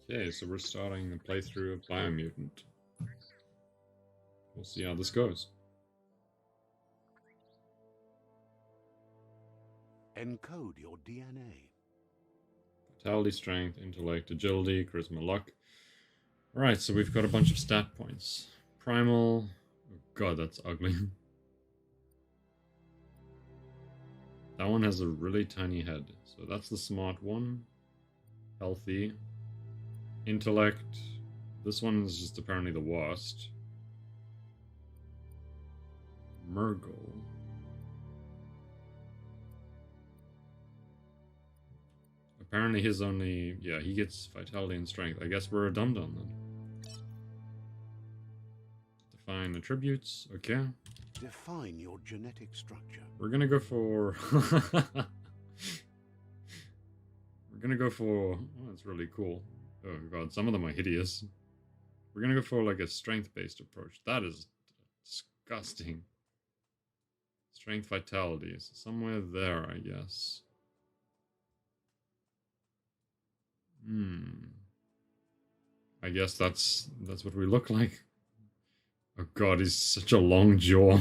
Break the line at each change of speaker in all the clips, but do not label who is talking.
Okay, so we're starting a playthrough of Biomutant. We'll see how this goes.
Encode your DNA.
Vitality, strength, intellect, agility, charisma, luck. Alright, so we've got a bunch of stat points. Primal. Oh god, that's ugly. That one has a really tiny head. So that's the smart one. Healthy. Intellect. This one is just apparently the worst. Murgle. Apparently his only... yeah, he gets vitality and strength. I guess we're a dum-dum then. Define attributes. Okay.
Define your genetic structure.
We're gonna go for... we're gonna go for... oh, that's really cool. Oh god, some of them are hideous. We're gonna go for like a strength-based approach. That is disgusting. Strength vitality is somewhere there, I guess. I guess that's what we look like. Oh god, he's such a long jaw.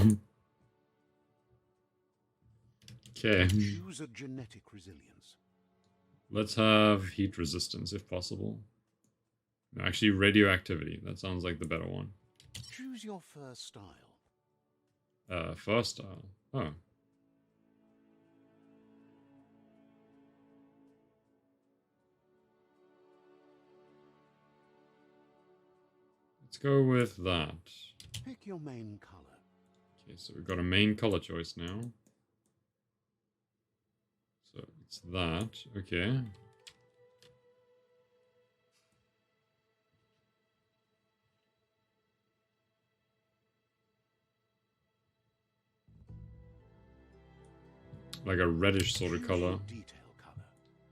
Okay.
Choose a genetic resilience.
Let's have heat resistance if possible. No, actually, radioactivity. That sounds like the better one.
Choose your first style.
First style. Oh. Let's go with that.
Pick your main color.
Okay, so we've got a main color choice now. So it's that. Okay. Like a reddish sort of color.
Detail color.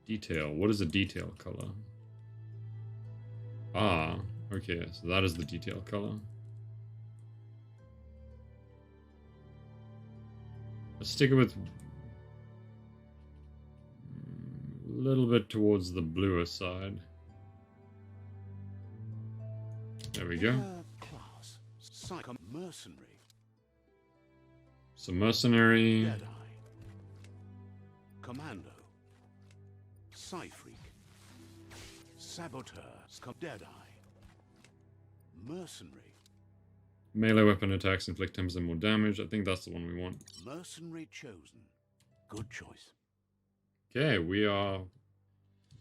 Detail. What is a detail color? Ah, okay, so that is the detail color. Let's stick it with a little bit towards the bluer side. There we go.
Class. Psycho mercenary.
So mercenary.
Deadeye. Commando. Psy-freak. Saboteur. Deadeye. Mercenary.
Melee weapon attacks inflict 10% more damage. I think that's the one we want.
Mercenary chosen. Good choice.
Okay, we are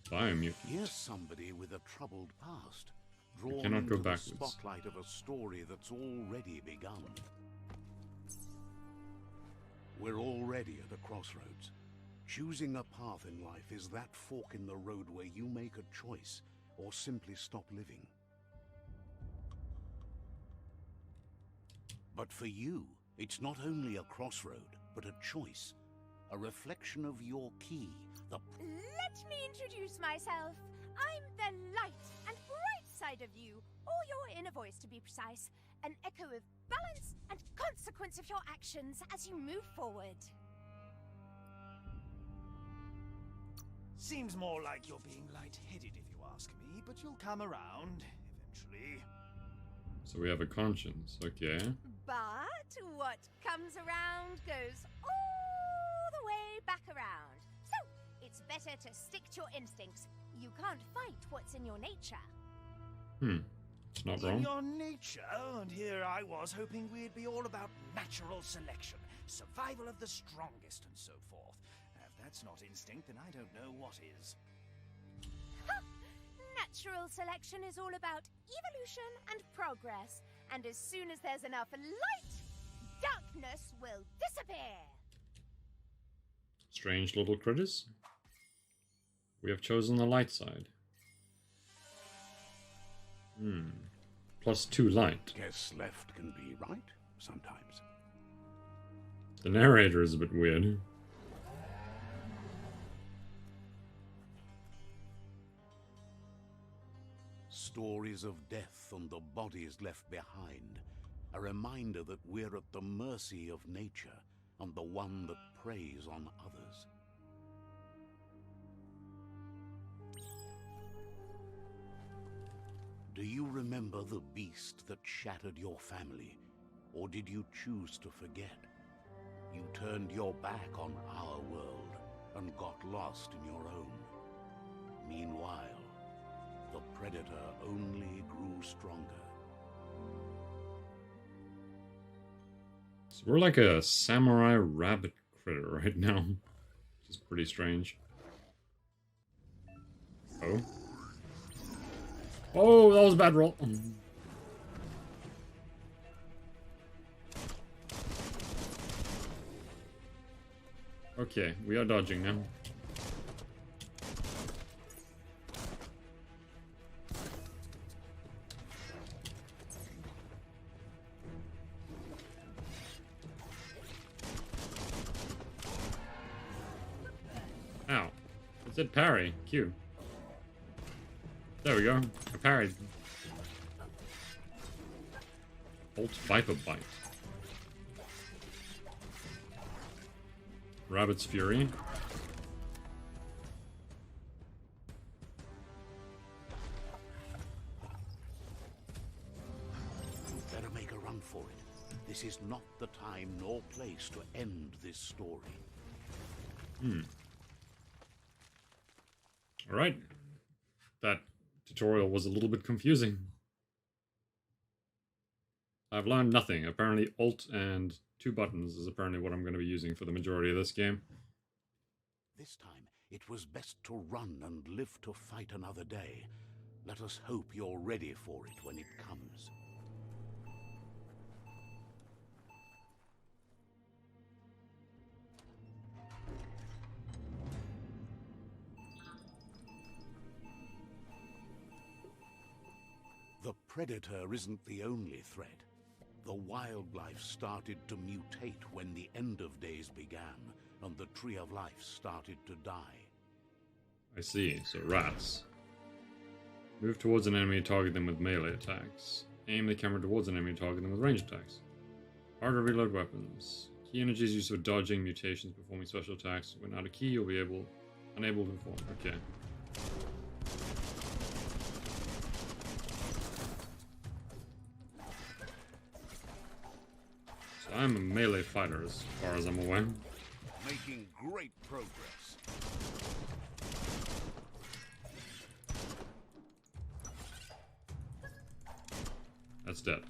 Biomutant.
Here's somebody with a troubled past, drawn
cannot go
into the
backwards.
spotlight of a story that's already begun. We're already at a crossroads. Choosing a path in life is that fork in the road where you make a choice or simply stop living. But for you, it's not only a crossroad, but a choice. A reflection of your key, the...
Let me introduce myself. I'm the light and bright side of you, or your inner voice to be precise. An echo of balance and consequence of your actions as you move forward.
Seems more like you're being light-headed if you ask me, but you'll come around, eventually.
So we have a conscience, okay.
But what comes around goes all the way back around. So, it's better to stick to your instincts. You can't fight what's in your nature.
It's not
In
wrong.
your nature, and here I was hoping we'd be all about natural selection, survival of the strongest, and so forth. If that's not instinct, then I don't know what is.
Natural selection is all about evolution and progress. And as soon as there's enough light, darkness will disappear.
Strange little critters. We have chosen the light side. +2 light.
Guess left can be right sometimes.
The narrator is a bit weird.
Stories of death and the bodies left behind. A reminder that we're at the mercy of nature and the one that preys on others. Do you remember the beast that shattered your family, or did you choose to forget? You turned your back on our world and got lost in your own. Meanwhile, the Predator only grew stronger.
So we're like a samurai rabbit critter right now, which is pretty strange. Oh. Oh, that was a bad roll. Okay, we are dodging now. Ow. It said parry. Q. There we go. I parried. Alt Viper Bite. Rabbit's Fury.
You better make a run for it. This is not the time nor place to end this story.
Alright. That tutorial was a little bit confusing. I've learned nothing. Apparently Alt and 2 buttons is apparently what I'm going to be using for the majority of this game.
This time, it was best to run and live to fight another day. Let us hope you're ready for it when it comes. The Predator isn't the only threat. The wildlife started to mutate when the end of days began, and the Tree of Life started to die.
I see, so rats. Move towards an enemy, target them with melee attacks. Aim the camera towards an enemy, target them with range attacks. Hard to reload weapons. Key energy is used for dodging mutations, performing special attacks. When out of key, you'll be unable to perform. Okay. So I'm a melee fighter as far as I'm aware.
Making great progress.
That's dead.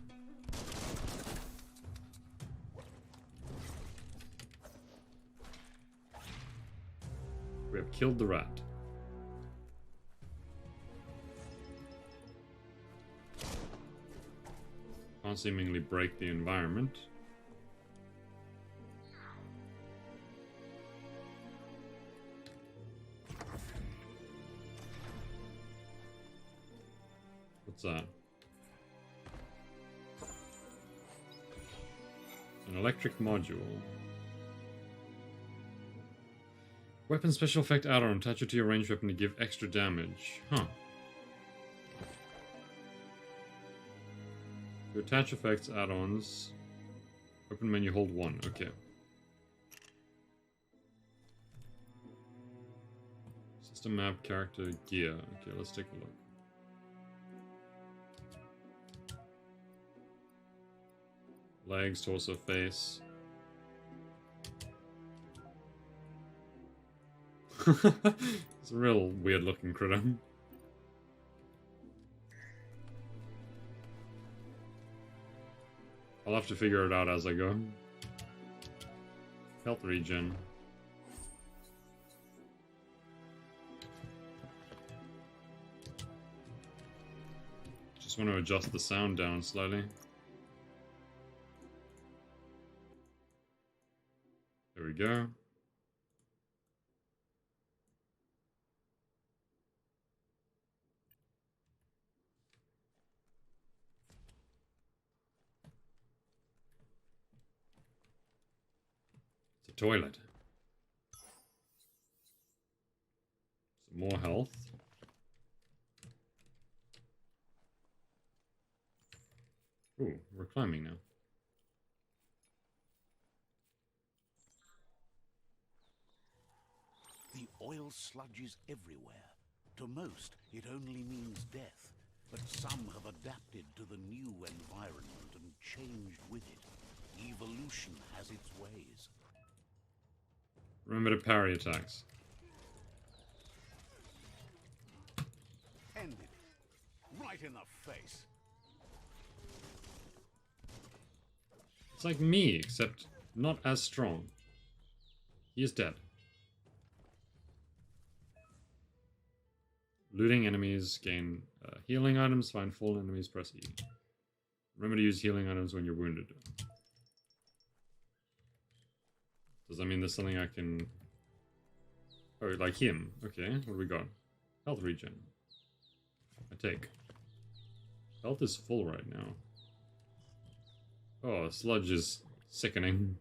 We have killed the rat. Can't seemingly break the environment. What's that? An electric module. Weapon special effect add-on. Attach it to your ranged weapon to give extra damage. Huh. To attach effects add-ons. Open menu, hold 1. Okay. System map, character, gear. Okay, let's take a look. Legs, torso, face. It's a real weird looking critter. I'll have to figure it out as I go. Health regen. Just want to adjust the sound down slightly. There we go. It's a toilet. Some more health. Ooh, we're climbing now.
The oil sludge is everywhere. To most, it only means death. but some have adapted to the new environment and changed with it. Evolution has its ways.
Remember to parry attacks.
Ended it. Right in the face.
It's like me, except not as strong. He is dead. Looting enemies, gain healing items, find fallen enemies, press E. Remember to use healing items when you're wounded. Does that mean there's something I can... Oh, like him. Okay, what do we got? Health regen. I take. Health is full right now. Oh, sludge is sickening.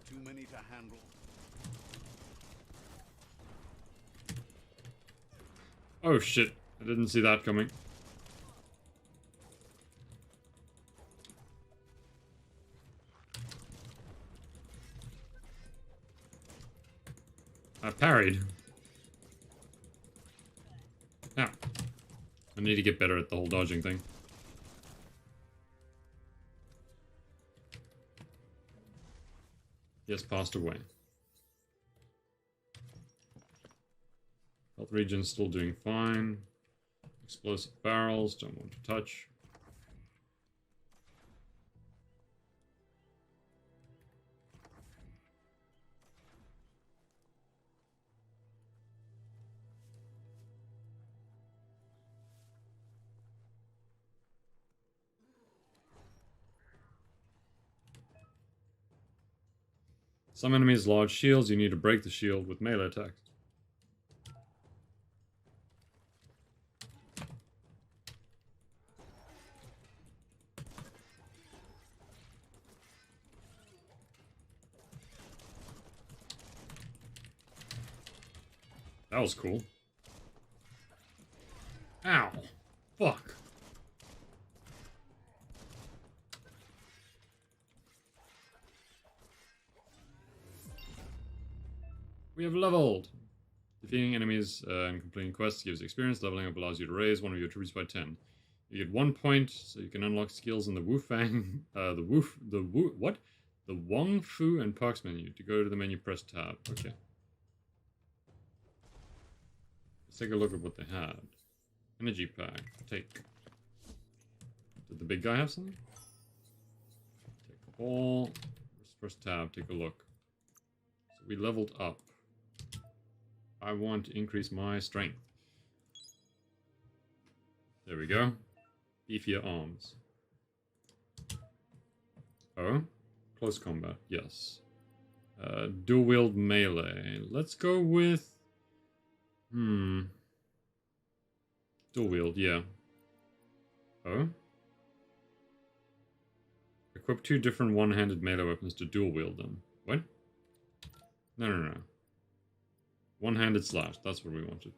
Too many to handle.
Oh shit, I didn't see that coming. I parried. Ow. I need to get better at the whole dodging thing. He has passed away. Health region's still doing fine. Explosive barrels, don't want to touch. Some enemies large shields, you need to break the shield with melee attacks. That was cool. Ow. Fuck. We have leveled! Defeating enemies and completing quests gives experience. Leveling up allows you to raise one of your troops by 10. You get 1 point, so you can unlock skills in the Wufang, what? The Wong Fu and Parks menu. To go to the menu, press tab. Okay. Let's take a look at what they had. Energy pack. Take. Did the big guy have something? Take all. Press tab. Take a look. So we leveled up. I want to increase my strength. There we go. Beefier arms. Oh? Close combat, yes. Dual wield melee. Let's go with... Dual wield, yeah. Oh? Equip 2 different one-handed melee weapons to dual wield them. What? No. One-handed slash, that's what we wanted.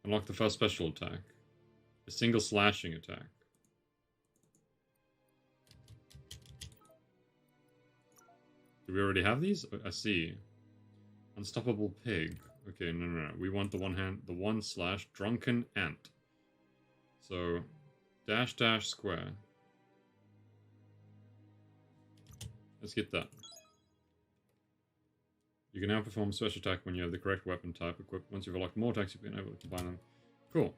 Unlock the first special attack. A single slashing attack. Do we already have these? I see. Unstoppable pig. Okay, no. We want the one slash drunken ant. So, dash square. Let's get that. You can now perform special attack when you have the correct weapon type equipped. Once you've unlocked more attacks, you've been able to combine them. Cool.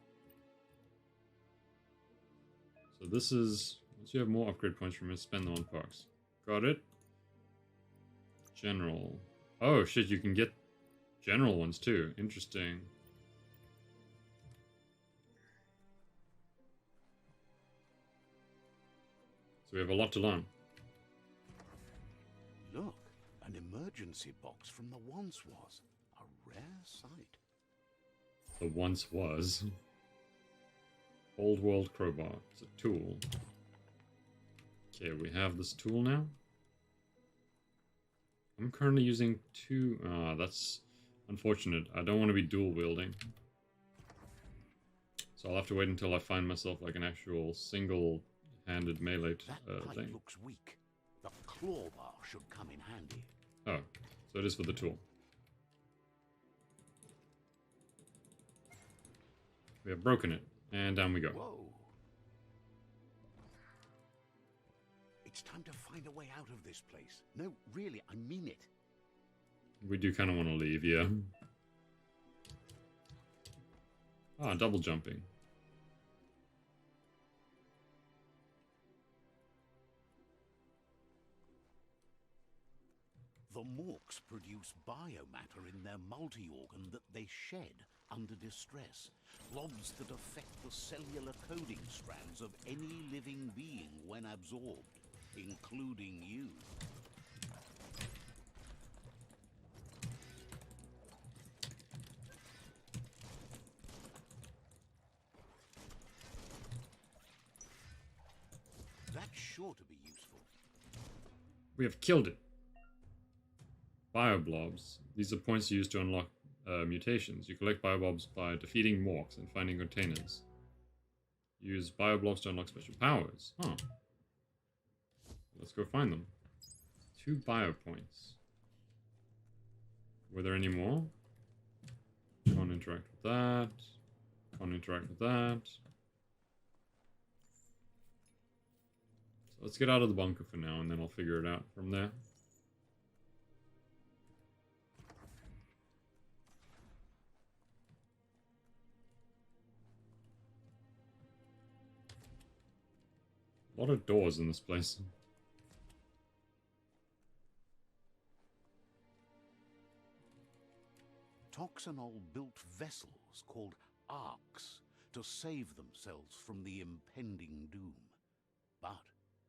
So this is... Once you have more upgrade points, remember to spend them on parks. Got it. General. Oh shit, you can get general ones too. Interesting. So we have a lot to learn.
Look, an emergency box from the once was. A rare sight.
The once was. Old world crowbar. It's a tool. Okay, we have this tool now. I'm currently using two... that's unfortunate. I don't want to be dual wielding. So I'll have to wait until I find myself like an actual single-handed melee
That pipe
thing.
looks weak. The claw bar should come in handy.
Oh, so it is for the tool. We have broken it, and down we go.
Whoa. It's time to find a way out of this place. No, really, I mean it.
We do kind of want to leave, yeah. Ah, double jumping.
The Morks produce biomatter in their multi-organ that they shed under distress. Blobs that affect the cellular coding strands of any living being when absorbed, including you. That's sure to be useful.
We have killed it. Bioblobs. These are points used to unlock mutations. You collect bioblobs by defeating morks and finding containers. Use bioblobs to unlock special powers. Huh. Let's go find them. 2 bio points. Were there any more? Can't interact with that. Can't interact with that. So let's get out of the bunker for now, and then I'll figure it out from there. A lot of doors in this place.
Toxanol built vessels called arks to save themselves from the impending doom. But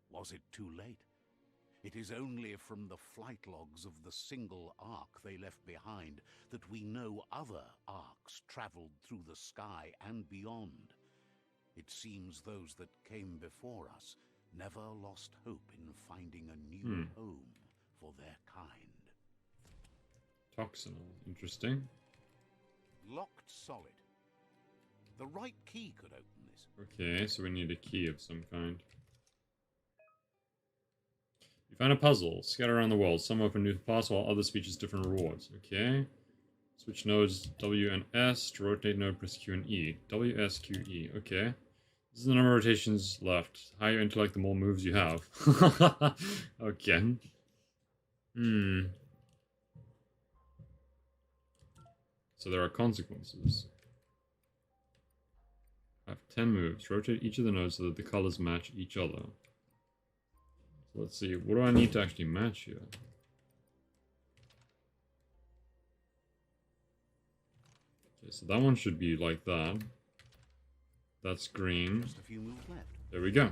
was it too late? It is only from the flight logs of the single ark they left behind that we know other arks traveled through the sky and beyond. It seems those that came before us never lost hope in finding a new home for their kind.
Toxanol. Interesting.
Locked solid. The right key could open this.
Okay, so we need a key of some kind. You find a puzzle. Scattered around the world. Some open new paths while others features different rewards. Okay. Switch nodes W and S. To rotate node, press Q and E. W, S, Q, E. Okay. This is the number of rotations left. The higher intellect, the more moves you have. Okay. So there are consequences. I have 10 moves. Rotate each of the nodes so that the colors match each other. So let's see. What do I need to actually match here? Okay, so that one should be like that. That's green.
Just a few moves left.
There we go.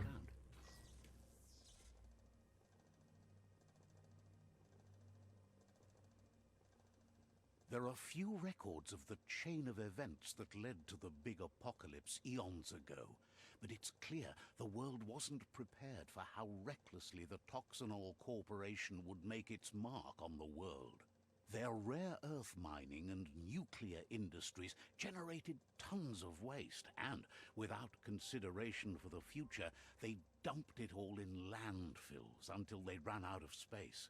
There are few records of the chain of events that led to the big apocalypse eons ago, but it's clear the world wasn't prepared for how recklessly the Toxanol Corporation would make its mark on the world. Their rare earth mining and nuclear industries generated tons of waste, and, without consideration for the future, they dumped it all in landfills until they ran out of space.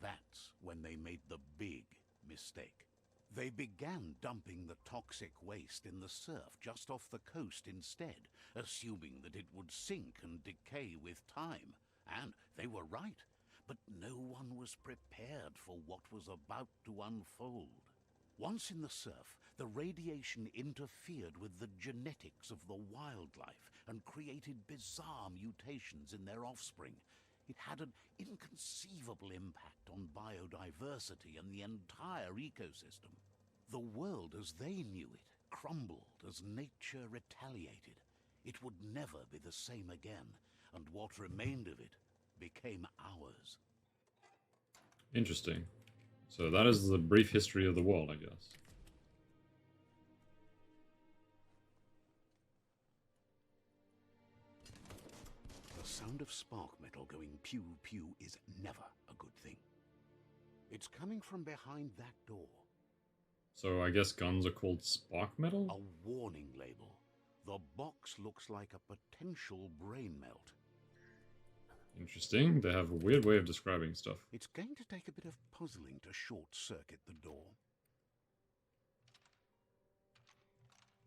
That's when they made the big mistake. They began dumping the toxic waste in the surf just off the coast instead, assuming that it would sink and decay with time. And they were right. But no one was prepared for what was about to unfold. Once in the surf, the radiation interfered with the genetics of the wildlife and created bizarre mutations in their offspring. It had an inconceivable impact on biodiversity and the entire ecosystem. The world as they knew it crumbled as nature retaliated. It would never be the same again, and what remained of it became ours.
Interesting. So that is the brief history of the world, I guess.
The sound of spark metal going pew-pew is never a good thing. It's coming from behind that door.
So I guess guns are called spark metal?
A warning label. The box looks like a potential brain melt.
Interesting. They have a weird way of describing stuff.
It's going to take a bit of puzzling to short-circuit the door.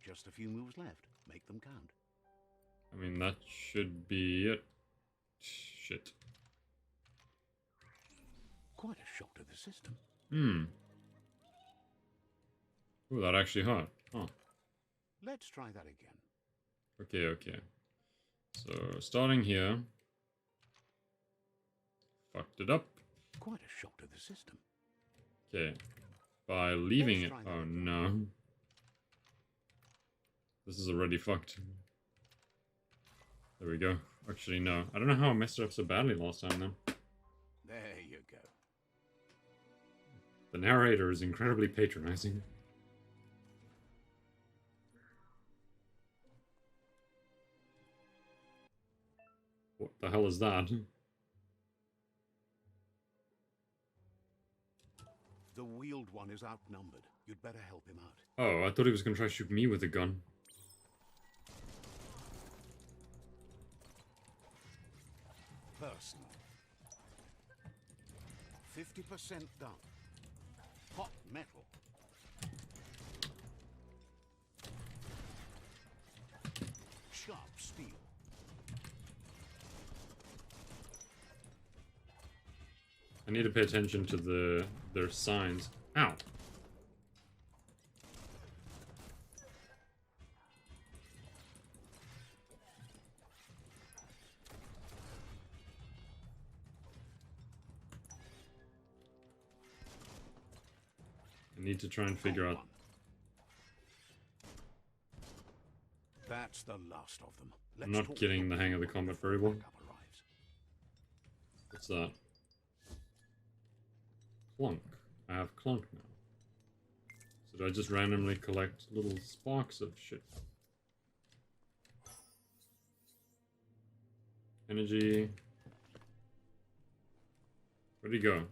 Just a few moves left. Make them count.
I mean, that should be it. Shit.
Quite a shock to the system.
Hmm. Ooh, that actually hurt. Huh.
Let's try that again.
Okay, okay. So, starting here. Fucked it up.
Quite a shock to the system.
Okay. By leaving it.
Let's try that
Oh,
again.
no. This is already fucked. There we go. Actually, no. I don't know how I messed it up so badly last time, then.
There you go.
The narrator is incredibly patronizing. What the hell is that?
The wheeled one is outnumbered. You'd better help him out.
Oh, I thought he was gonna try to shoot me with a gun.
Personal. 50% done. Hot metal. Sharp steel.
I need to pay attention to their signs. Ow! I need to try and figure out.
That's the last of them.
I'm not getting the hang of the combat very well. What's that? Clunk. I have clunk now. So do I just randomly collect little sparks of shit? Energy. Where'd he go?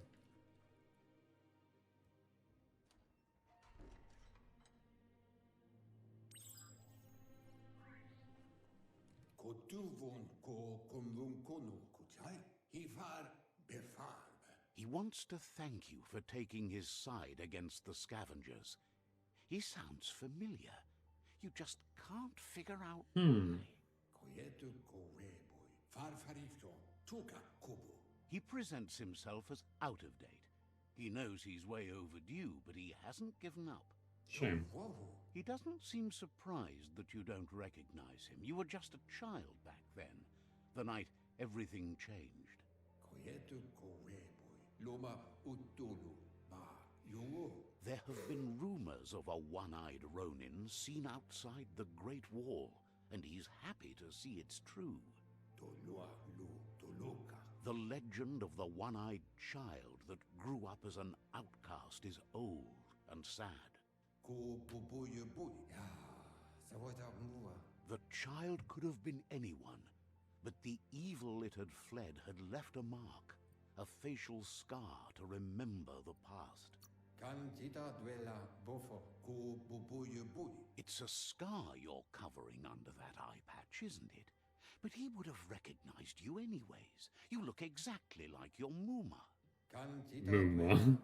He wants to thank you for taking his side against the scavengers. He sounds familiar. You just can't figure out why. He presents himself as out of date. He knows he's way overdue, but he hasn't given up.
Shame.
He doesn't seem surprised that you don't recognize him. You were just a child back then, the night everything changed. There have been rumors of a one-eyed Ronin seen outside the Great Wall, and he's happy to see it's true. The legend of the one-eyed child that grew up as an outcast is old and sad. The child could have been anyone, but the evil it had fled had left a mark, a facial scar to remember the past. It's a scar you're covering under that eye patch, isn't it? But he would have recognized you anyways. You look exactly like your Muma.
Muma.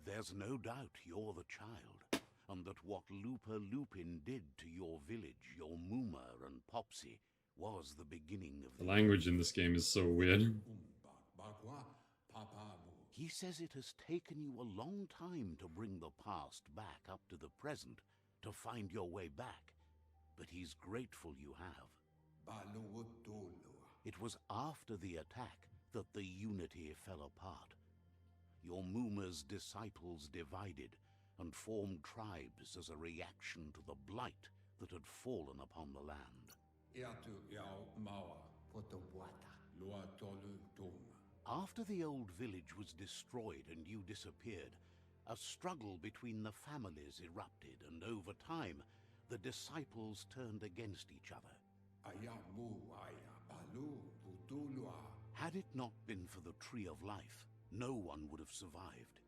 There's no doubt you're the child, and that what Looper Lupin did to your village, your Muma and Popsy, was the beginning of
The language in this game is so weird.
He says it has taken you a long time to bring the past back up to the present, to find your way back, but he's grateful you have. It was after the attack that the Unity fell apart. Your Muma's disciples divided and formed tribes as a reaction to the blight that had fallen upon the land. After the old village was destroyed and you disappeared, a struggle between the families erupted, and over time, the disciples turned against each other. Had it not been for the Tree of Life, no one would have survived.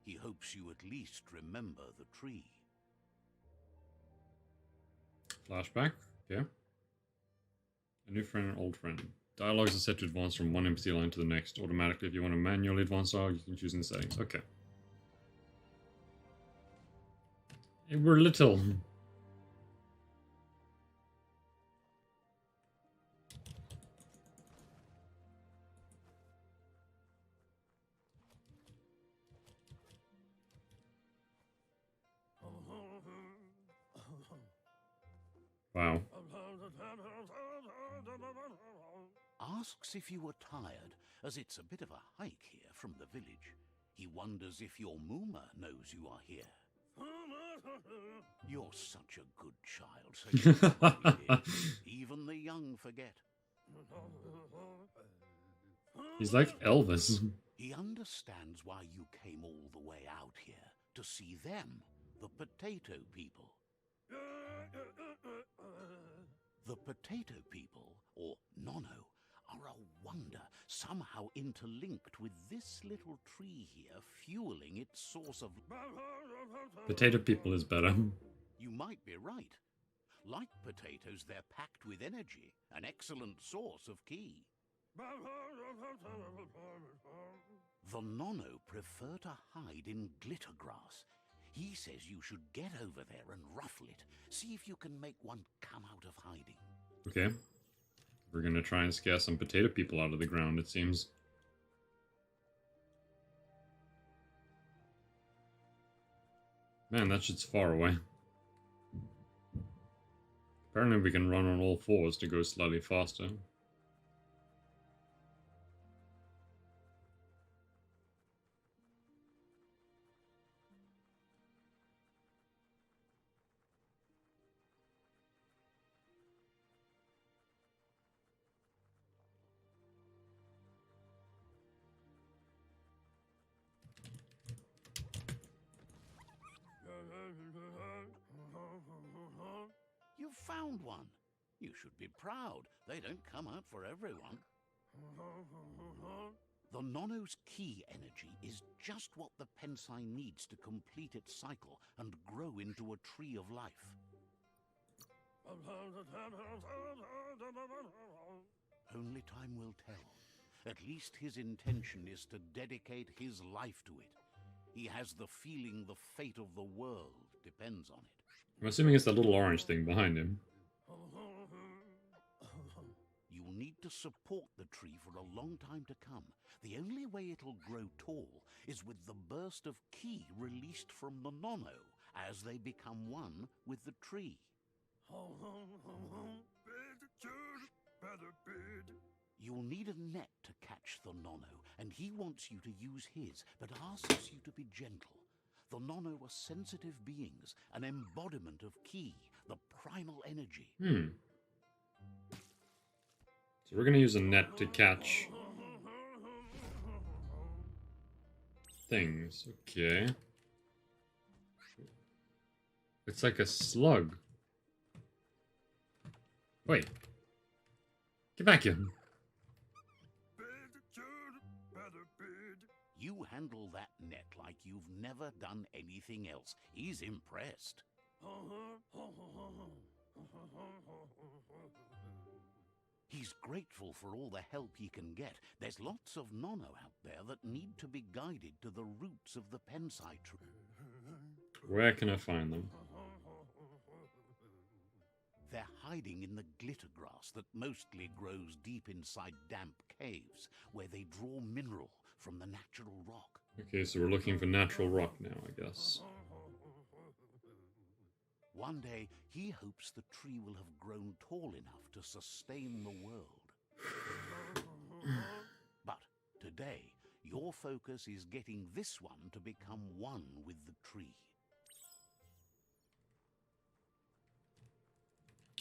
He hopes you at least remember the tree.
Flashback. Okay. A new friend and old friend. Dialogues are set to advance from one empathy line to the next automatically. If you want to manually advance dialogue, you can choose in the settings. Okay. We're little. Wow.
Asks if you were tired, as it's a bit of a hike here from the village. He wonders if your Mooma knows you are here. You're such a good child, so you probably did. Even the young forget.
He's like Elvis.
He understands why you came all the way out here, to see them, the potato people. The potato people, or Nono, are a wonder, somehow interlinked with this little tree here, fueling its source of...
Potato people is better.
You might be right. Like potatoes, they're packed with energy, an excellent source of ki. The Nono prefer to hide in glitter grass. He says you should get over there and ruffle it. See if you can make one come out of hiding.
Okay. We're gonna try and scare some potato people out of the ground, it seems. Man, that shit's far away. Apparently we can run on all fours to go slightly faster.
You found one. You should be proud. They don't come out for everyone. The Nono's ki energy is just what the Pensai needs to complete its cycle and grow into a tree of life. Only time will tell. At least his intention is to dedicate his life to it. He has the feeling the fate of the world depends on it.
I'm assuming it's that little orange thing behind him.
You'll need to support the tree for a long time to come. The only way it'll grow tall is with the burst of ki released from the Nono as they become one with the tree. You'll need a net to catch the Nono, and he wants you to use his, but asks you to be gentle. The Nono are sensitive beings, an embodiment of ki, the primal energy.
So we're gonna use a net to catch things. Okay. It's like a slug. Wait. Get back here.
You handle that net like you've never done anything else. He's impressed. He's grateful for all the help he can get. There's lots of Nono out there that need to be guided to the roots of the Pensai tree.
Where can I find them?
They're hiding in the glitter grass that mostly grows deep inside damp caves, where they draw mineral from the natural rock.
Okay, so we're looking for natural rock now, I guess.
One day, he hopes the tree will have grown tall enough to sustain the world. But today, your focus is getting this one to become one with the tree.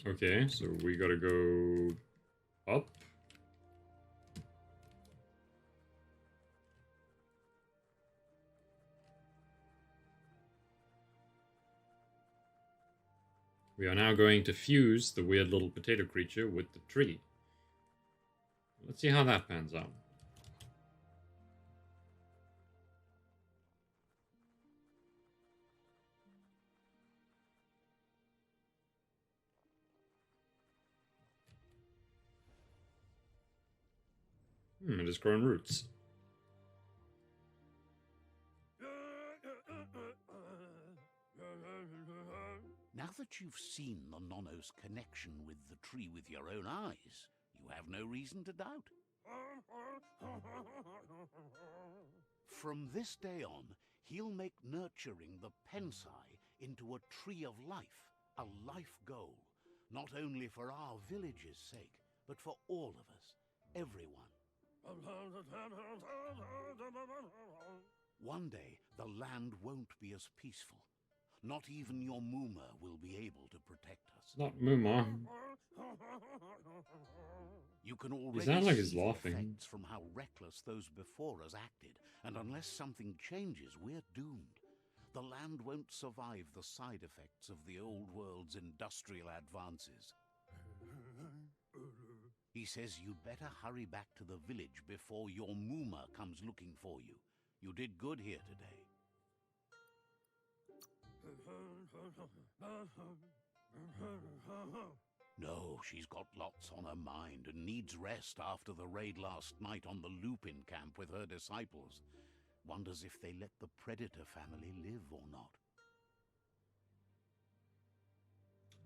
Okay, so we gotta go up. We are now going to fuse the weird little potato creature with the tree. Let's see how that pans out. It is growing roots.
Now that you've seen the Nonno's connection with the tree with your own eyes, you have no reason to doubt. From this day on, he'll make nurturing the Pensai into a tree of life, a life goal, not only for our village's sake, but for all of us, everyone. One day, the land won't be as peaceful. Not even your Muma will be able to protect us.
Not Muma.
You can already
sounds like
see
he's
the
laughing.
effects from how reckless those before us acted, and unless something changes, we're doomed. The land won't survive the side effects of the old world's industrial advances. He says you'd better hurry back to the village before your Muma comes looking for you. You did good here today. No, she's got lots on her mind and needs rest after the raid last night on the Lupin camp with her disciples. Wonders if they let the Predator family live or not.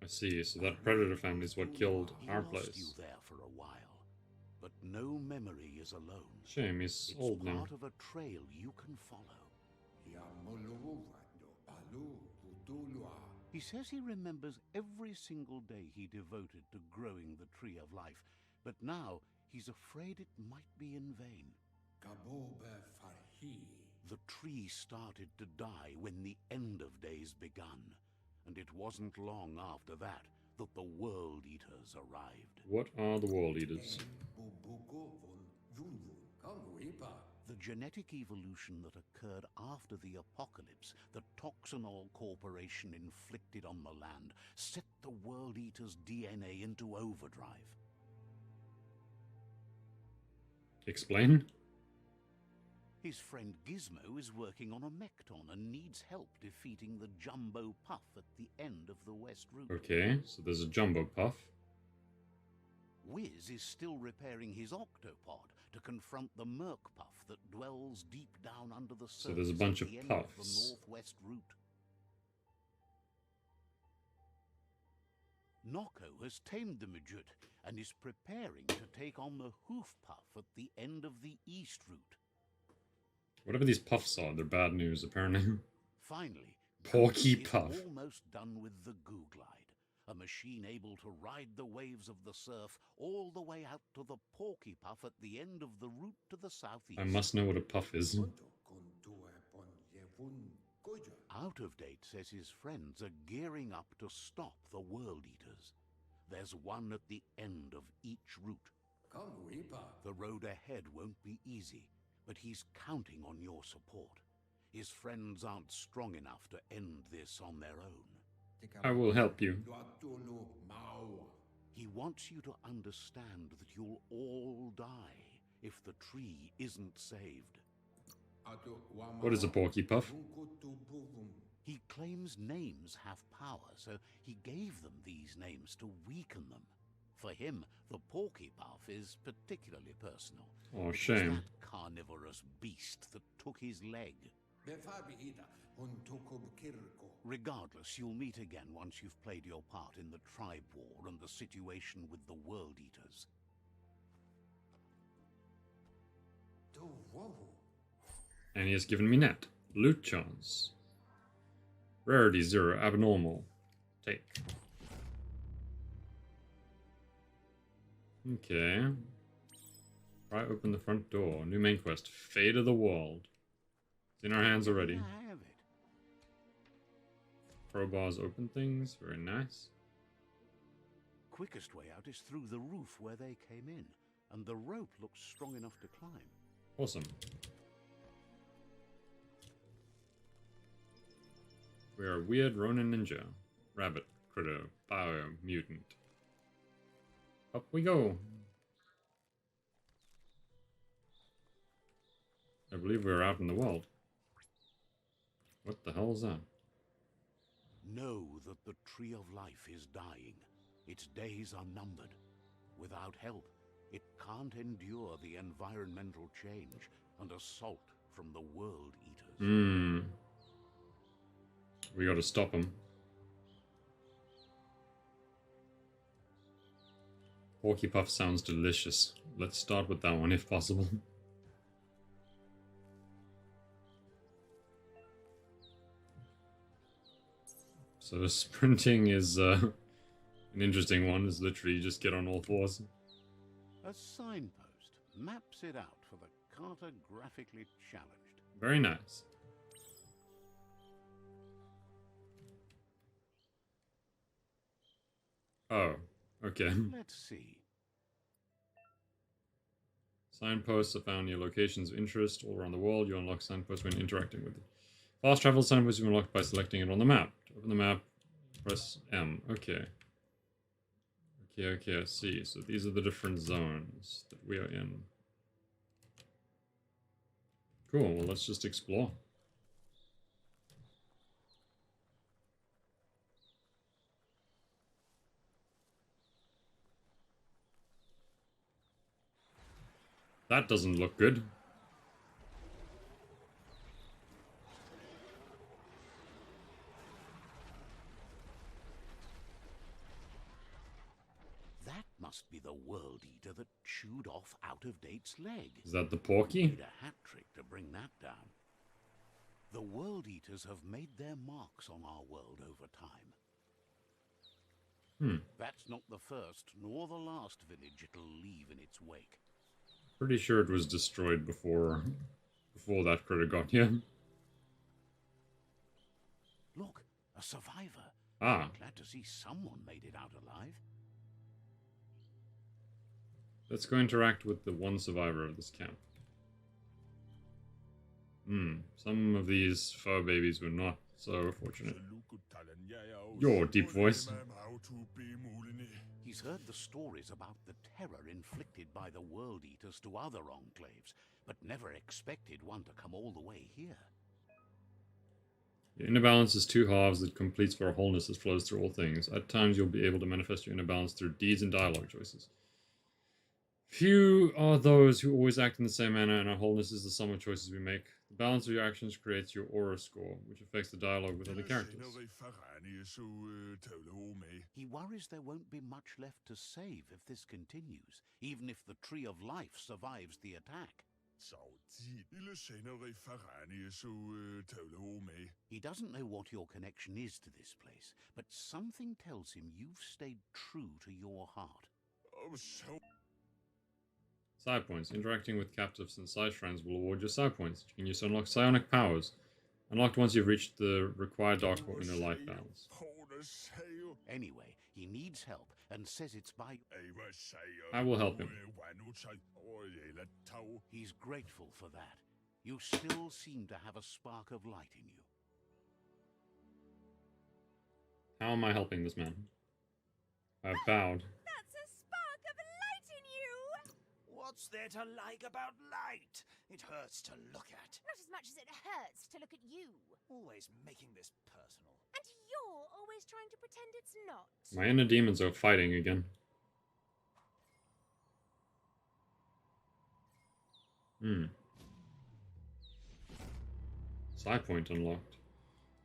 I see, so that Predator family is what killed
He
our
lost
place.
you there for a while, but no memory is alone.
Shame, he's
It's
old now.
part of a trail you can follow. He says he remembers every single day he devoted to growing the Tree of Life, but now he's afraid it might be in vain. The tree started to die when the end of days begun, and it wasn't long after that that the World Eaters arrived.
What are the World Eaters?
The genetic evolution that occurred after the apocalypse that Toxanol Corporation inflicted on the land set the World Eater's DNA into overdrive.
Explain?
His friend Gizmo is working on a Mekton and needs help defeating the Jumbo Puff at the end of the West Route.
Okay, so there's a Jumbo Puff.
Wiz is still repairing his octopod to confront the Merc Puff that dwells deep down under the surface.
So there's a bunch
at
of
the end
puffs.
of the Northwest Route. Noko has tamed the Majut and is preparing to take on the Hoof Puff at the end of the East Route.
Whatever these puffs are, they're bad news, apparently.
Finally,
Porky
Goofy is
Puff.
almost done with the Goo Glide, a machine able to ride the waves of the surf all the way out to the Porky Puff at the end of the route to the southeast.
I must know what a puff is.
Out of Date says his friends are gearing up to stop the World Eaters. There's one at the end of each route. The road ahead won't be easy, but he's counting on your support. His friends aren't strong enough to end this on their own.
I will help you.
He wants you to understand that you'll all die if the tree isn't saved.
What is a Porky Puff?
He claims names have power, so he gave them these names to weaken them. For him, the Porky Puff is particularly personal.
Oh,
It was
shame.
that carnivorous beast that took his leg. Regardless, you'll meet again once you've played your part in the tribe war and the situation with the World Eaters.
And he has given me net. Loot chance. Rarity 0, abnormal. Take. Okay. Pry open the front door. New main quest. Fate of the World. It's in our hands already.
I have it.
Crowbars open things. Very nice.
Quickest way out is through the roof where they came in, and the rope looks strong enough to climb.
Awesome. We are Weird Ronin Ninja. Rabbit. Critter. Biomutant. Up we go. I believe we're out in the world. What the hell is that?
Know that the Tree of Life is dying. Its days are numbered. Without help, It can't endure the environmental change and assault from the World Eaters.
Hmm. We gotta stop him. Porky Puff sounds delicious. Let's start with that one if possible. So sprinting is an interesting one. It's literally just get on all fours.
A signpost maps it out for the cartographically challenged.
Very nice. Oh, okay.
Let's see.
Signposts are found near locations of interest all around the world. You unlock signposts when interacting with it. Fast travel signposts you unlock by selecting it on the map. To open the map, press M. Okay. Okay, I see. So these are the different zones that we are in. Cool, well let's just explore. That doesn't look good.
That must be the World Eater that chewed off Out-of-Date's leg.
Is that the Porky?
Need a hat trick to bring that down. The World Eaters have made their marks on our world over time. That's not the first nor the last village it'll leave in its wake.
Pretty sure it was destroyed before that critter got here.
Look, a survivor.
Ah.
Glad to see someone made it out alive.
Let's go interact with the one survivor of this camp. Some of these fur babies were not so fortunate. Your deep voice.
He's heard the stories about the terror inflicted by the World Eaters to other enclaves, but never expected one to come all the way here.
Your inner balance is two halves that completes for a wholeness that flows through all things. At times you'll be able to manifest your inner balance through deeds and dialogue choices. Few are those who always act in the same manner, and our wholeness is the sum of choices we make. The balance of your actions creates your aura score, which affects the dialogue with other characters.
He worries there won't be much left to save if this continues, even if the Tree of Life survives the attack. He doesn't know what your connection is to this place, but something tells him you've stayed true to your heart.
Side points. Interacting with captives and side shrines will award you side points. You can use to unlock psionic powers. Unlocked once you've reached the required dark or inner light balance.
Anyway, he needs help and says it's by...
I will help him.
He's grateful for that. You still seem to have a spark of light in you.
How am I helping this man? I've bowed.
That's a spark of light in you!
What's there to like about light? It hurts to look at.
Not as much as it hurts to look at you.
Always making this personal.
And you're always trying to pretend it's not.
My inner demons are fighting again. Side point unlocked.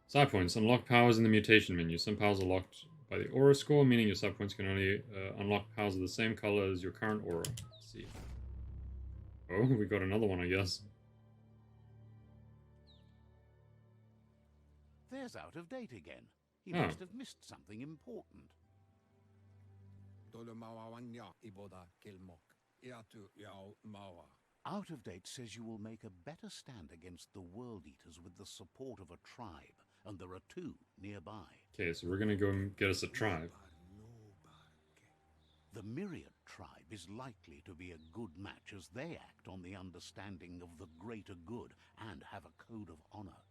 Side points. Unlock powers in the mutation menu. Some powers are locked by the aura score, meaning your side points can only unlock powers of the same color as your current aura. Let's see. Oh, we got another one, I guess.
There's Out-of-Date again. He must have missed something important. Out-of-Date says you will make a better stand against the World Eaters with the support of a tribe, and there are two nearby.
Okay, so we're gonna go and get us a tribe.
The Myriad tribe is likely to be a good match as they act on the understanding of the greater good and have a code of honor.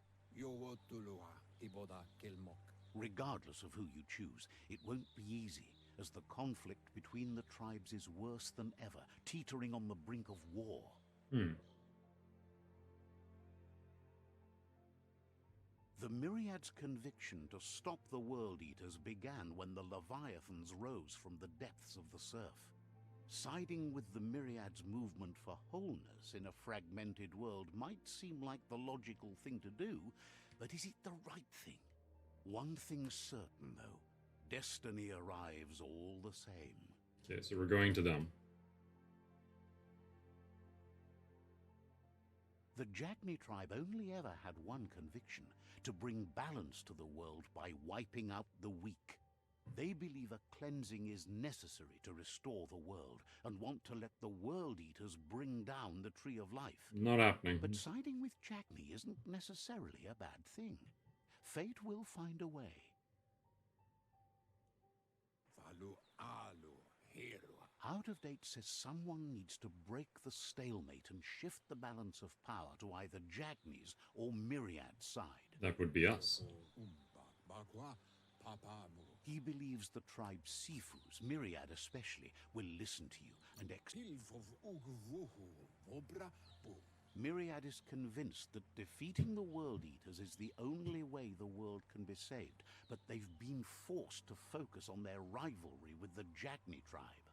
Regardless of who you choose, it won't be easy, as the conflict between the tribes is worse than ever, teetering on the brink of war. The Myriad's conviction to stop the World Eaters began when the Leviathans rose from the depths of the surf. Siding with the Myriad's movement for wholeness in a fragmented world might seem like the logical thing to do, but is it the right thing? One thing's certain, though. Destiny arrives all the same.
Okay, so we're going to them.
The Jagni tribe only ever had one conviction: to bring balance to the world by wiping out the weak. They believe a cleansing is necessary to restore the world, and want to let the World Eaters bring down the Tree of Life.
Not happening.
But siding with Jagni isn't necessarily a bad thing. Fate will find a way. Out of Date says someone needs to break the stalemate and shift the balance of power to either Jagni's or Myriad's side.
That would be us.
He believes the tribe's Sifus, Myriad especially, will listen to you and Myriad is convinced that defeating the World Eaters is the only way the world can be saved, but they've been forced to focus on their rivalry with the Jagni tribe.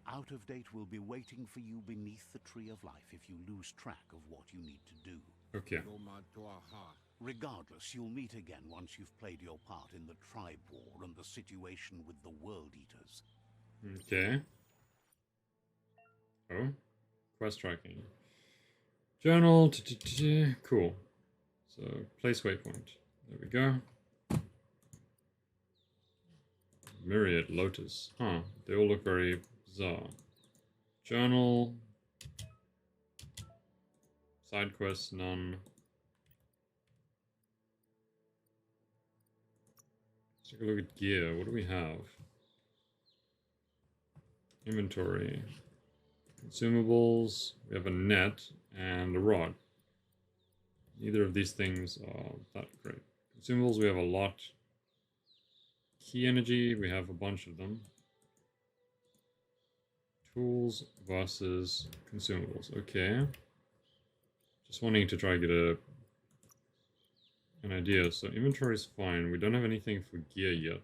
Out of Date will be waiting for you beneath the Tree of Life if you lose track of what you need to do.
Okay.
Regardless, you'll meet again once you've played your part in the tribe war and the situation with the World Eaters.
Okay. Oh, quest tracking. Journal. Cool. So, place waypoint. There we go. Myriad Lotus. Huh. They all look very bizarre. Journal. Side quests, none. Let's take a look at gear. What do we have? Inventory. Consumables. We have a net and a rod. Neither of these things are that great. Consumables, we have a lot. Key energy, we have a bunch of them. Tools versus consumables. Okay. Just wanting to try to get an idea. So inventory is fine. We don't have anything for gear yet.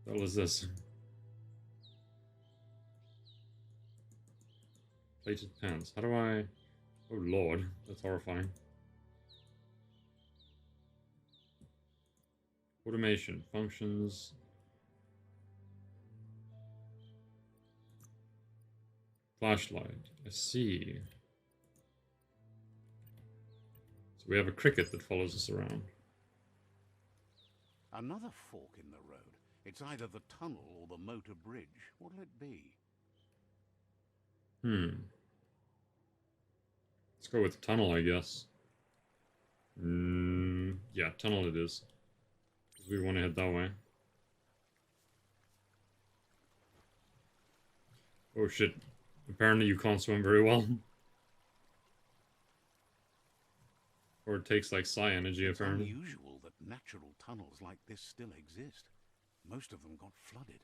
What the hell is this? Plated pants. How do I... Oh lord, that's horrifying. Automation. Functions. Flashlight. I see. So we have a cricket that follows us around.
Another fork in the road. It's either the tunnel or the motor bridge. What'll it be?
Let's go with tunnel, I guess. Yeah, tunnel it is. Because we want to head that way. Oh shit. Apparently you can't swim very well. Or it takes like psi energy, apparently.
It's unusual that natural tunnels like this still exist. Most of them got flooded.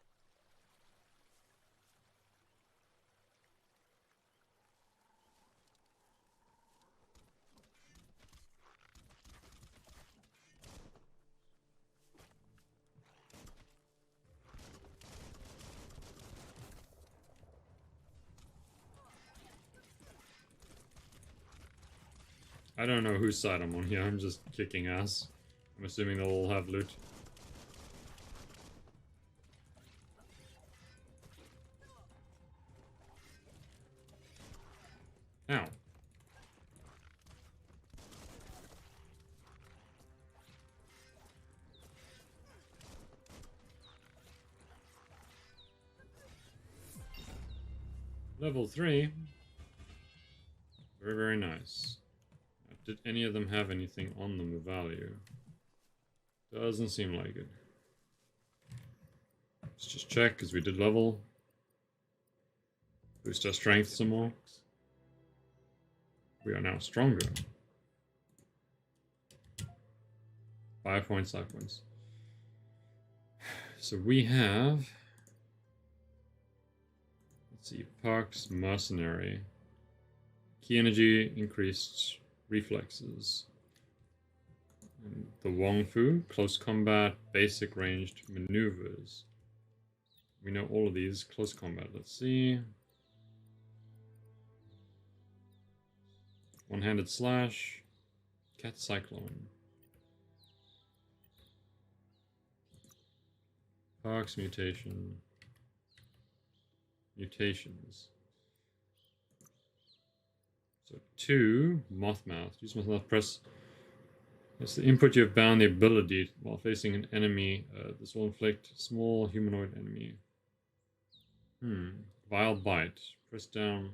I don't know whose side I'm on here, I'm just kicking ass. I'm assuming they'll all have loot. Ow. Level 3. Very, very nice. Did any of them have anything on them of value? Doesn't seem like it. Let's just check, because we did level. Boost our strength some more. We are now stronger. 5 points, 5 points. So we have... Let's see, perks, mercenary. Key energy, increased reflexes. And the Wong Fu, close combat, basic ranged maneuvers. We know all of these. Close combat, let's see. One-handed slash, cat cyclone. Parks mutation. Mutations. So 2, Mothmouth. Use Mothmouth, press. That's the input you have bound the ability while facing an enemy. This will inflict small humanoid enemy. Vile Bite. Press down.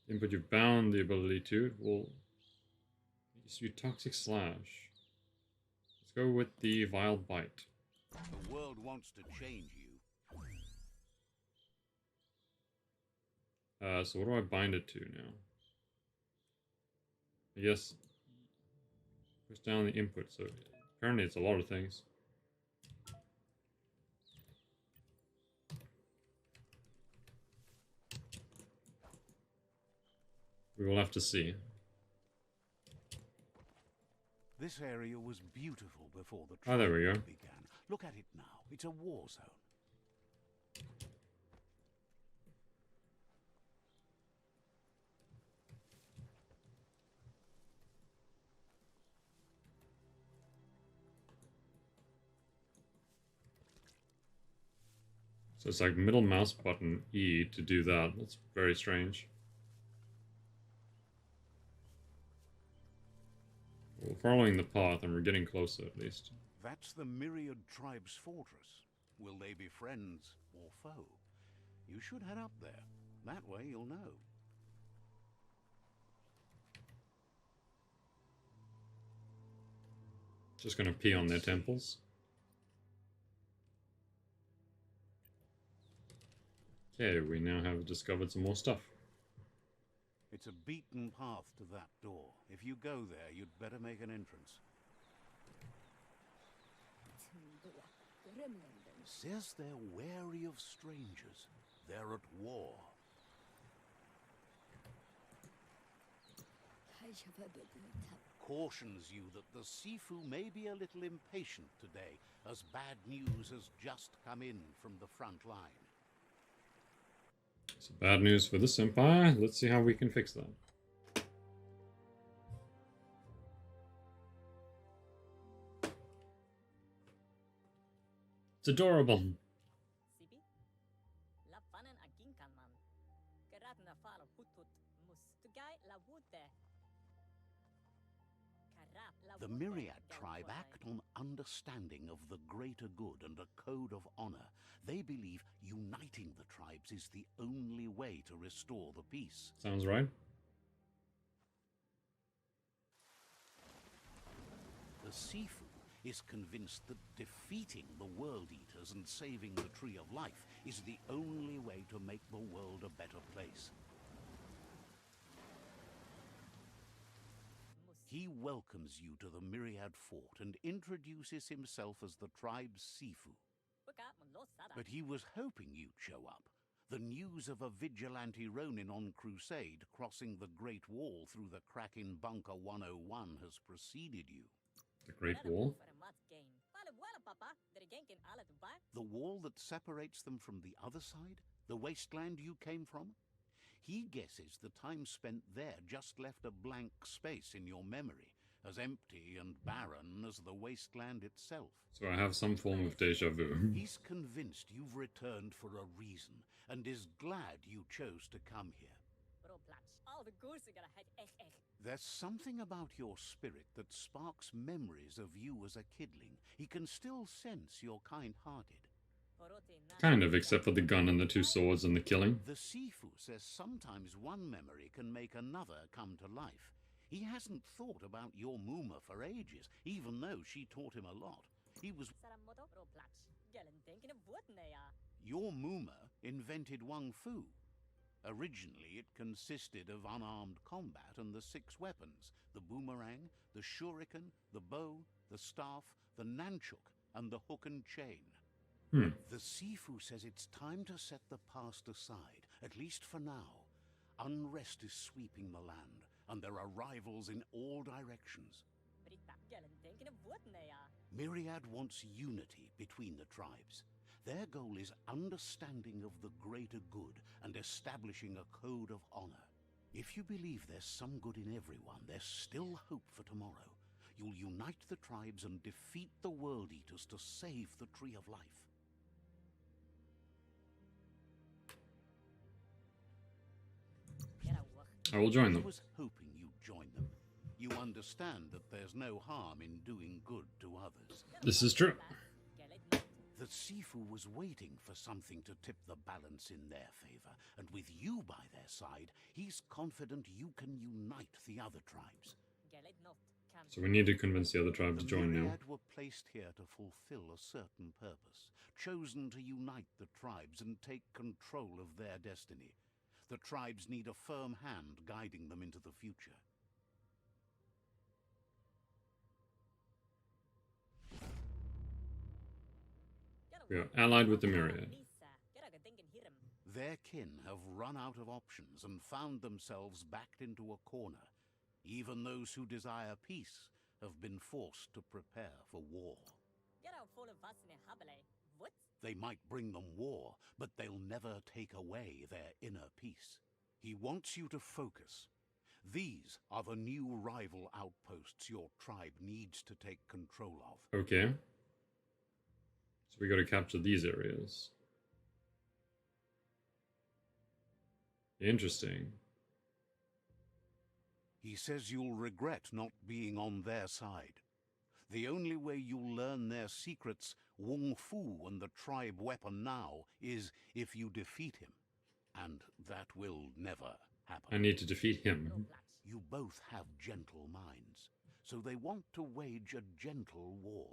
Input you've bound the ability to. It will use you Toxic Slash. Let's go with the Vile Bite.
The world wants to change you.
So what do I bind it to now? I guess push down the input, so apparently it's a lot of things. We will have to see.
This area was beautiful before the
Oh, there we go.
began. Look at it now. It's a war zone.
So it's like middle mouse button E to do that. That's very strange. We're following the path and we're getting closer at least.
That's the Myriad Tribe's fortress. Will they be friends or foe? You should head up there. That way you'll know.
Just gonna pee on their temples. Okay, we now have discovered some more stuff.
It's a beaten path to that door. If you go there, you'd better make an entrance. Says they're wary of strangers. They're at war. Cautions you that the Sifu may be a little impatient today, as bad news has just come in from the front line.
So bad news for this empire. Let's see how we can fix that. It's adorable.
The Myriad tribe act on understanding of the greater good and a code of honor. They believe uniting the tribes is the only way to restore the peace.
Sounds right.
The Sifu is convinced that defeating the World Eaters and saving the Tree of Life is the only way to make the world a better place. He welcomes you to the Myriad Fort and introduces himself as the tribe's Sifu. But he was hoping you'd show up. The news of a vigilante Ronin on crusade crossing the Great Wall through the crack in Bunker 101 has preceded you.
The Great Wall?
The wall that separates them from the other side? The wasteland you came from? He guesses the time spent there just left a blank space in your memory, as empty and barren as the wasteland itself.
So I have some form of deja vu.
He's convinced you've returned for a reason, and is glad you chose to come here. There's something about your spirit that sparks memories of you as a kidling. He can still sense you're kind-hearted.
Kind of, except for the gun and the 2 swords and the killing.
The Sifu says sometimes one memory can make another come to life. He hasn't thought about your Muma for ages, even though she taught him a lot. He was... Your Muma invented Wung Fu. Originally, it consisted of unarmed combat and the 6 weapons: the boomerang, the shuriken, the bow, the staff, the nunchuk, and the hook and chain. The Sifu says it's time to set the past aside, at least for now. Unrest is sweeping the land, and there are rivals in all directions. Myriad wants unity between the tribes. Their goal is understanding of the greater good and establishing a code of honor. If you believe there's some good in everyone, there's still hope for tomorrow. You'll unite the tribes and defeat the World Eaters to save the Tree of Life.
I will join
I
them.
was hoping you'd join them. You understand that there's no harm in doing good to others.
This is true.
The Sifu was waiting for something to tip the balance in their favor, and with you by their side, he's confident you can unite the other tribes.
So we need to convince the other tribe to
The
join now.
Myriad were placed here to fulfill a certain purpose, chosen to unite the tribes and take control of their destiny. The tribes need a firm hand guiding them into the future.
We are allied with the Myriad.
Their kin have run out of options and found themselves backed into a corner. Even those who desire peace have been forced to prepare for war. They might bring them war, but they'll never take away their inner peace. He wants you to focus. These are the new rival outposts your tribe needs to take control of.
Okay. So we got to capture these areas. Interesting.
He says you'll regret not being on their side. The only way you'll learn their secrets, Wung Fu and the tribe weapon now, is if you defeat him. And that will never happen.
I need to defeat him.
You both have gentle minds, so they want to wage a gentle war.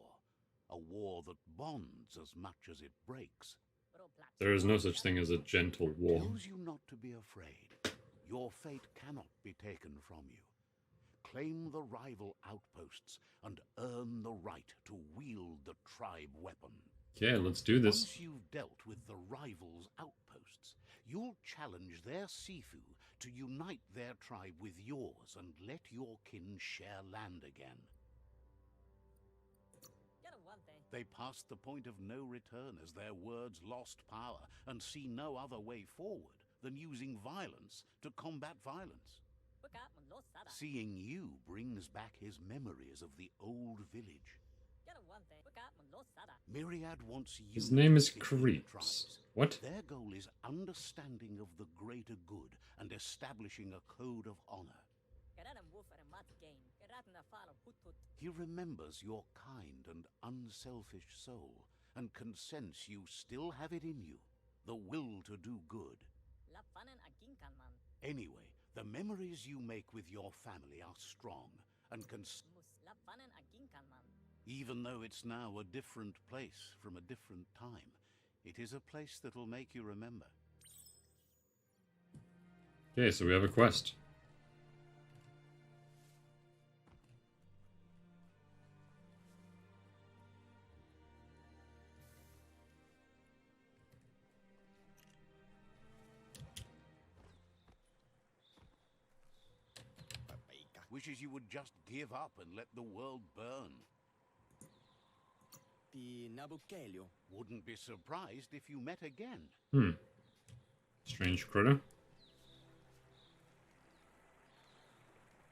A war that bonds as much as it breaks.
There is no such thing as a gentle war.
Tells you not to be afraid. Your fate cannot be taken from you. Claim the rival outposts and earn the right to wield the tribe weapon.
Okay, let's do this.
Once you've dealt with the rivals' outposts, you'll challenge their Sifu to unite their tribe with yours and let your kin share land again. They passed the point of no return as their words lost power and see no other way forward than using violence to combat violence. Seeing you brings back his memories of the old village. Myriad wants you.
His name is
to defeat the
Creeps.
tribes.
What?
Their goal is understanding of the greater good and establishing a code of honor. He remembers your kind and unselfish soul and can sense you still have it in you, the will to do good. Anyway, the memories you make with your family are strong and can... Even though it's now a different place from a different time, it is a place that'll make you remember.
Okay, so we have a quest.
Wishes you would just give up and let the world burn. Wouldn't be surprised if you met again.
Strange critter.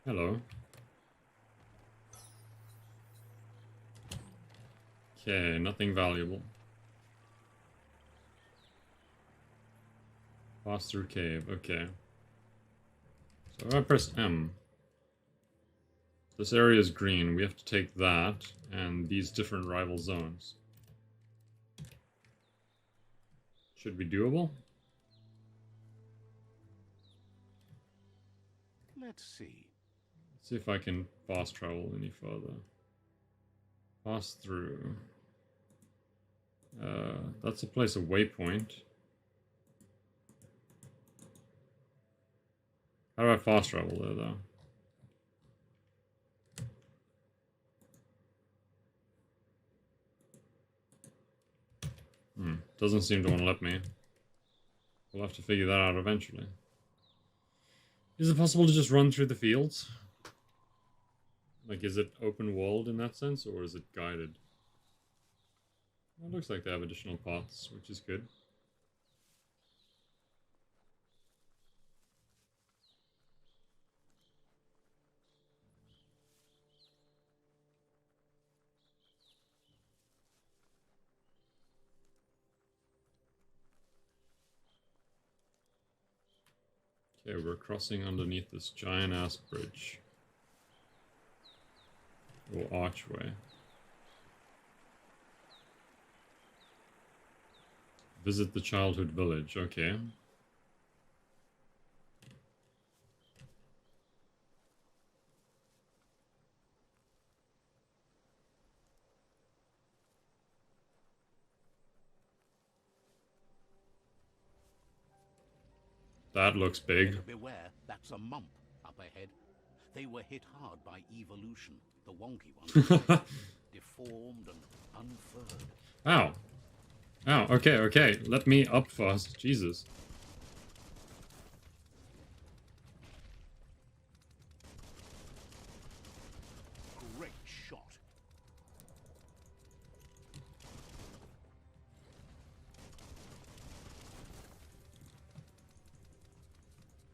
Hello. Okay, nothing valuable. Pass through cave, okay. So if I press M, this area is green. We have to take that and these different rival zones. Should be doable?
Let's see.
Let's see if I can fast travel any further. Pass through. That's a place, a waypoint. How do I fast travel there, though? Doesn't seem to want to let me. We'll have to figure that out eventually. Is it possible to just run through the fields? Like, is it open world in that sense, or is it guided? Well, it looks like they have additional paths, which is good. Okay, we're crossing underneath this giant-ass bridge. Or archway. Visit the childhood village, okay. That looks big.
Better beware, that's a mump up ahead. They were hit hard by evolution, the wonky ones. Deformed and unfurred.
Ow. Ow, okay, okay. Let me up fast. Jesus.
Great shot.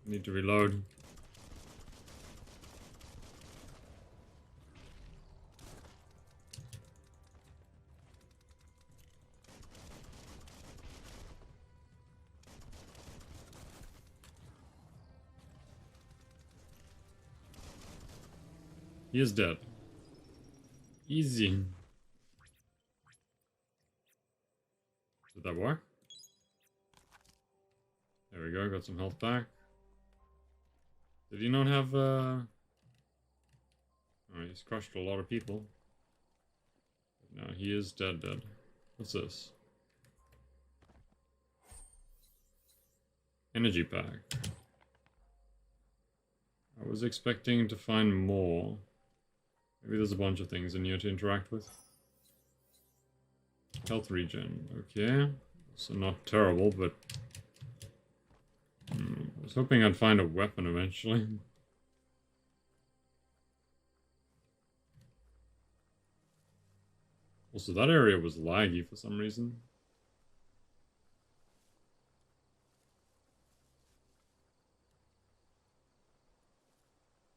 Need to reload. He is dead. Easy. Did that work? There we go, got some health back. Did he not have, Oh, he's crushed a lot of people. No, he is dead. What's this? Energy pack. I was expecting to find more. Maybe there's a bunch of things in here to interact with. Health regen, okay. So not terrible, but... I was hoping I'd find a weapon eventually. Also, that area was laggy for some reason.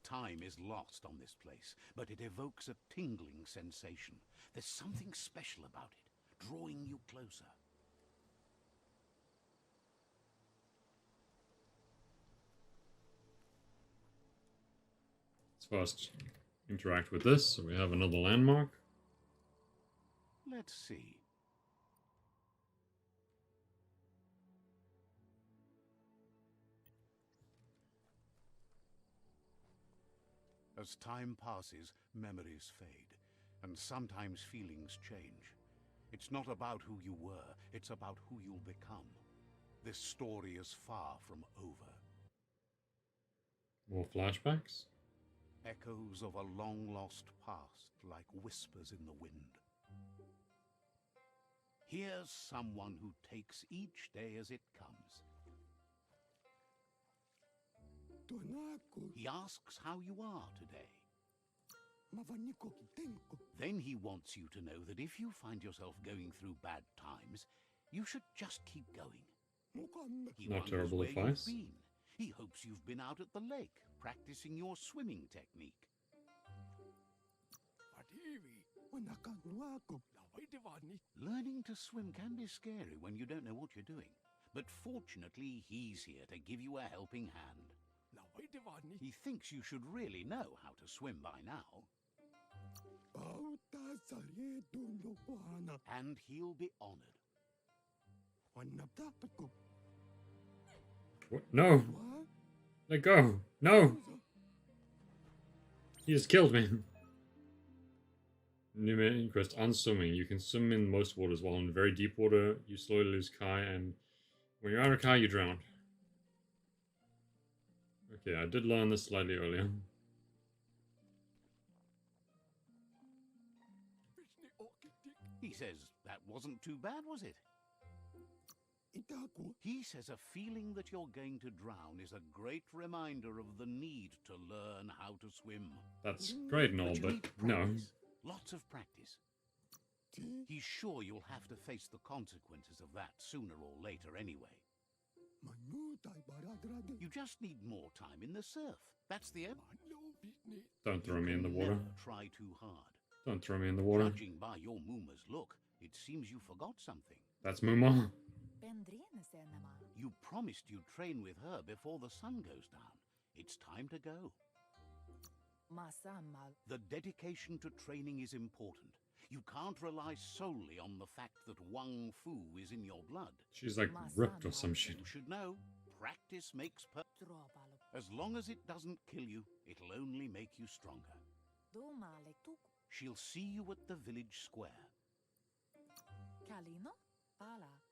Time is lost on this place, but it evokes a tingling sensation. There's something special about it, drawing you closer.
Let's first interact with this, so we have another landmark.
Let's see. As time passes, memories fade, and sometimes feelings change. It's not about who you were, it's about who you'll become. This story is far from over.
More flashbacks?
Echoes of a long-lost past, like whispers in the wind. Here's someone who takes each day as it comes. He asks how you are today. Then he wants you to know that if you find yourself going through bad times, you should just keep going. He
Not
wonders
terrible
where
advice.
you've been. He hopes you've been out at the lake, practicing your swimming technique. Learning to swim can be scary when you don't know what you're doing. But fortunately, he's here to give you a helping hand. He thinks you should really know how to swim by now. And he'll be honored.
What? No! Let go! No! He just killed me. New main quest, unswimming. You can swim in most waters, while in very deep water, you slowly lose Kai, and when you're out of Kai, you drown. Okay, I did learn this slightly earlier.
He says that wasn't too bad, was it? He says a feeling that you're going to drown is a great reminder of the need to learn how to swim.
That's great and all,
you
but
need
no.
practice. Lots of practice. He's sure you'll have to face the consequences of that sooner or later anyway. You just need more time in the surf. That's the end.
Don't throw me in the water.
Never try too hard.
Don't throw me in the water.
Judging by your Mooma's look, it seems you forgot something.
That's Muma.
You promised you'd train with her before the sun goes down. It's time to go. The dedication to training is important. You can't rely solely on the fact that Wang Fu is in your blood.
She's like ripped or some shit.
You should know, practice makes As long as it doesn't kill you, it'll only make you stronger. She'll see you at the village square.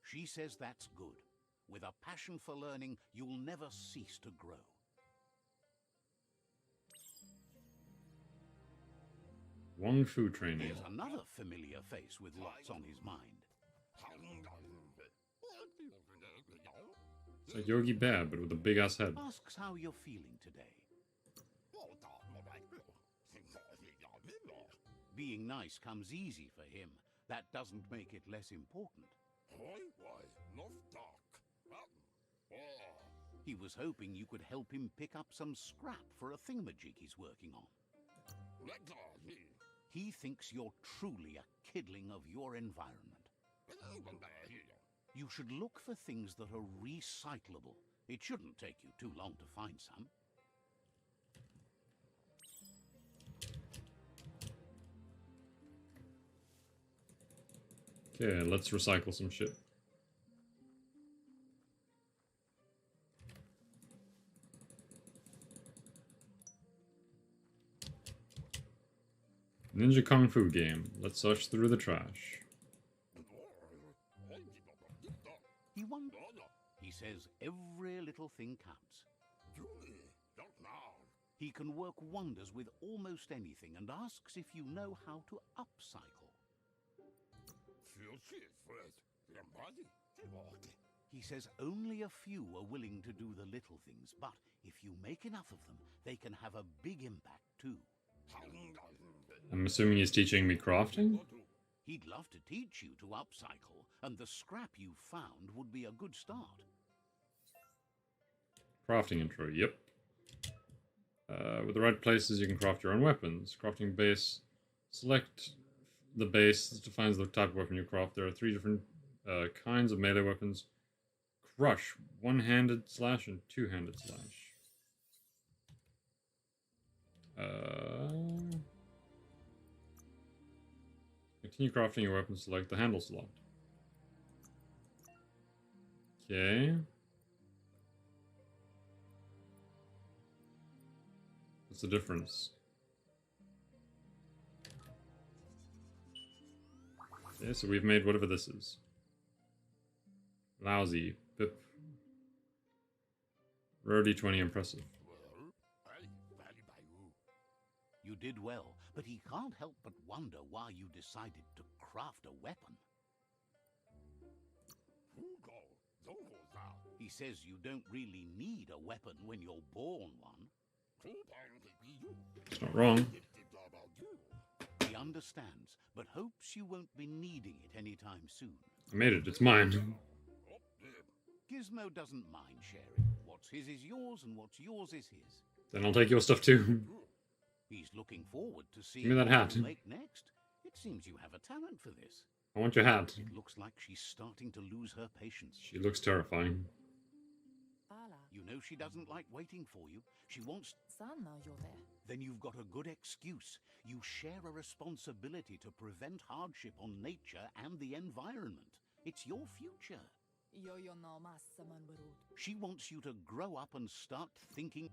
She says that's good. With a passion for learning, you'll never cease to grow.
Wang Fu training.
There's another familiar face with lots on his mind.
It's like Yogi Bear, but with a big ass head.
Asks how you're feeling today. Being nice comes easy for him. That doesn't make it less important. He was hoping you could help him pick up some scrap for a thingamajig he's working on. He thinks you're truly a kidling of your environment. You should look for things that are recyclable. It shouldn't take you too long to find some.
Okay, let's recycle some shit. Ninja Kung Fu game. Let's search through the trash.
He wonders. He says every little thing counts. He can work wonders with almost anything and asks if you know how to upcycle. He says only a few are willing to do the little things, but if you make enough of them, they can have a big impact too.
I'm assuming he's teaching me crafting?
He'd love to teach you to upcycle, and the scrap you found would be a good start.
Crafting intro, yep. With the right places, you can craft your own weapons. Crafting base. Select the base. This defines the type of weapon you craft. There are 3 different kinds of melee weapons. Crush, one-handed slash and two-handed slash. Continue crafting your weapon, select the handle slot. Okay. What's the difference? Okay, so we've made whatever this is. Lousy. Pip. Rare D20 impressive.
You did well, but he can't help but wonder why you decided to craft a weapon. He says you don't really need a weapon when you're born one.
It's not wrong.
He understands, but hopes you won't be needing it anytime soon.
I made it, it's mine.
Gizmo doesn't mind sharing. What's his is yours, and what's yours is his.
Then I'll take your stuff too.
He's looking forward to seeing
Give me that
what
hat.
you'll make next. It seems you have a talent for this.
I want your hat.
It looks like she's starting to lose her patience.
She looks terrifying.
You know she doesn't like waiting for you. She wants... Then you've got a good excuse. You share a responsibility to prevent hardship on nature and the environment. It's your future. She wants you to grow up and start thinking...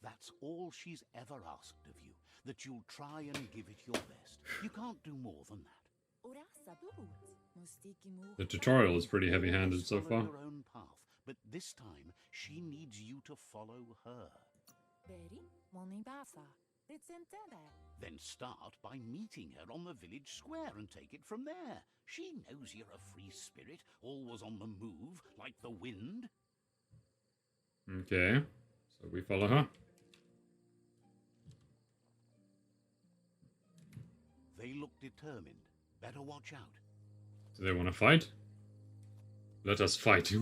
That's all she's ever asked of you. That you'll try and give it your best. You can't do more than that.
The tutorial is pretty heavy-handed so
Follow
far.
your own path, but this time she needs you to follow her. Then start by meeting her on the village square and take it from there. She knows you're a free spirit, always on the move, like the wind.
Okay, so we follow her.
They look determined. Better watch out.
Do they want to fight? Let us fight.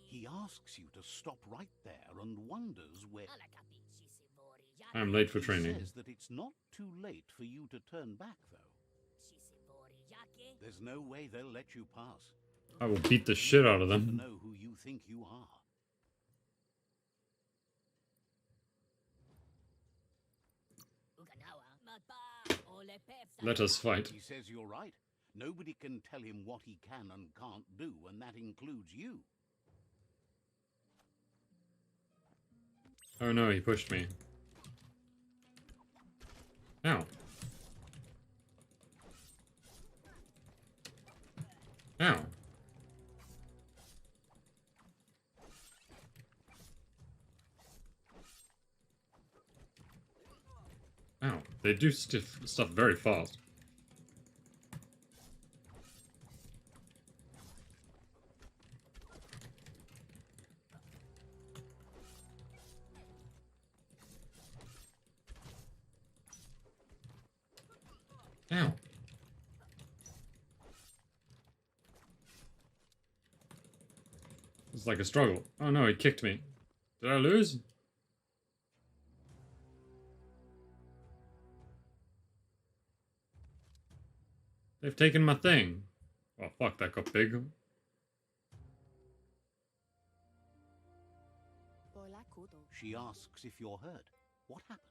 He asks you to stop right there and wonders where...
I'm late for
He
training.
says that it's not too late for you to turn back, though. There's no way they'll let you pass.
I will beat the shit out of
To
them.
know who you think you are.
Let us fight.
He says you're right. Nobody can tell him what he can and can't do, and that includes you.
Oh no, he pushed me. Ow. Ow. Ow. They do stuff very fast. Ow. It's like a struggle. Oh no, he kicked me. Did I lose? They've taken my thing. Oh fuck, that got big.
She asks if you're hurt. What happened?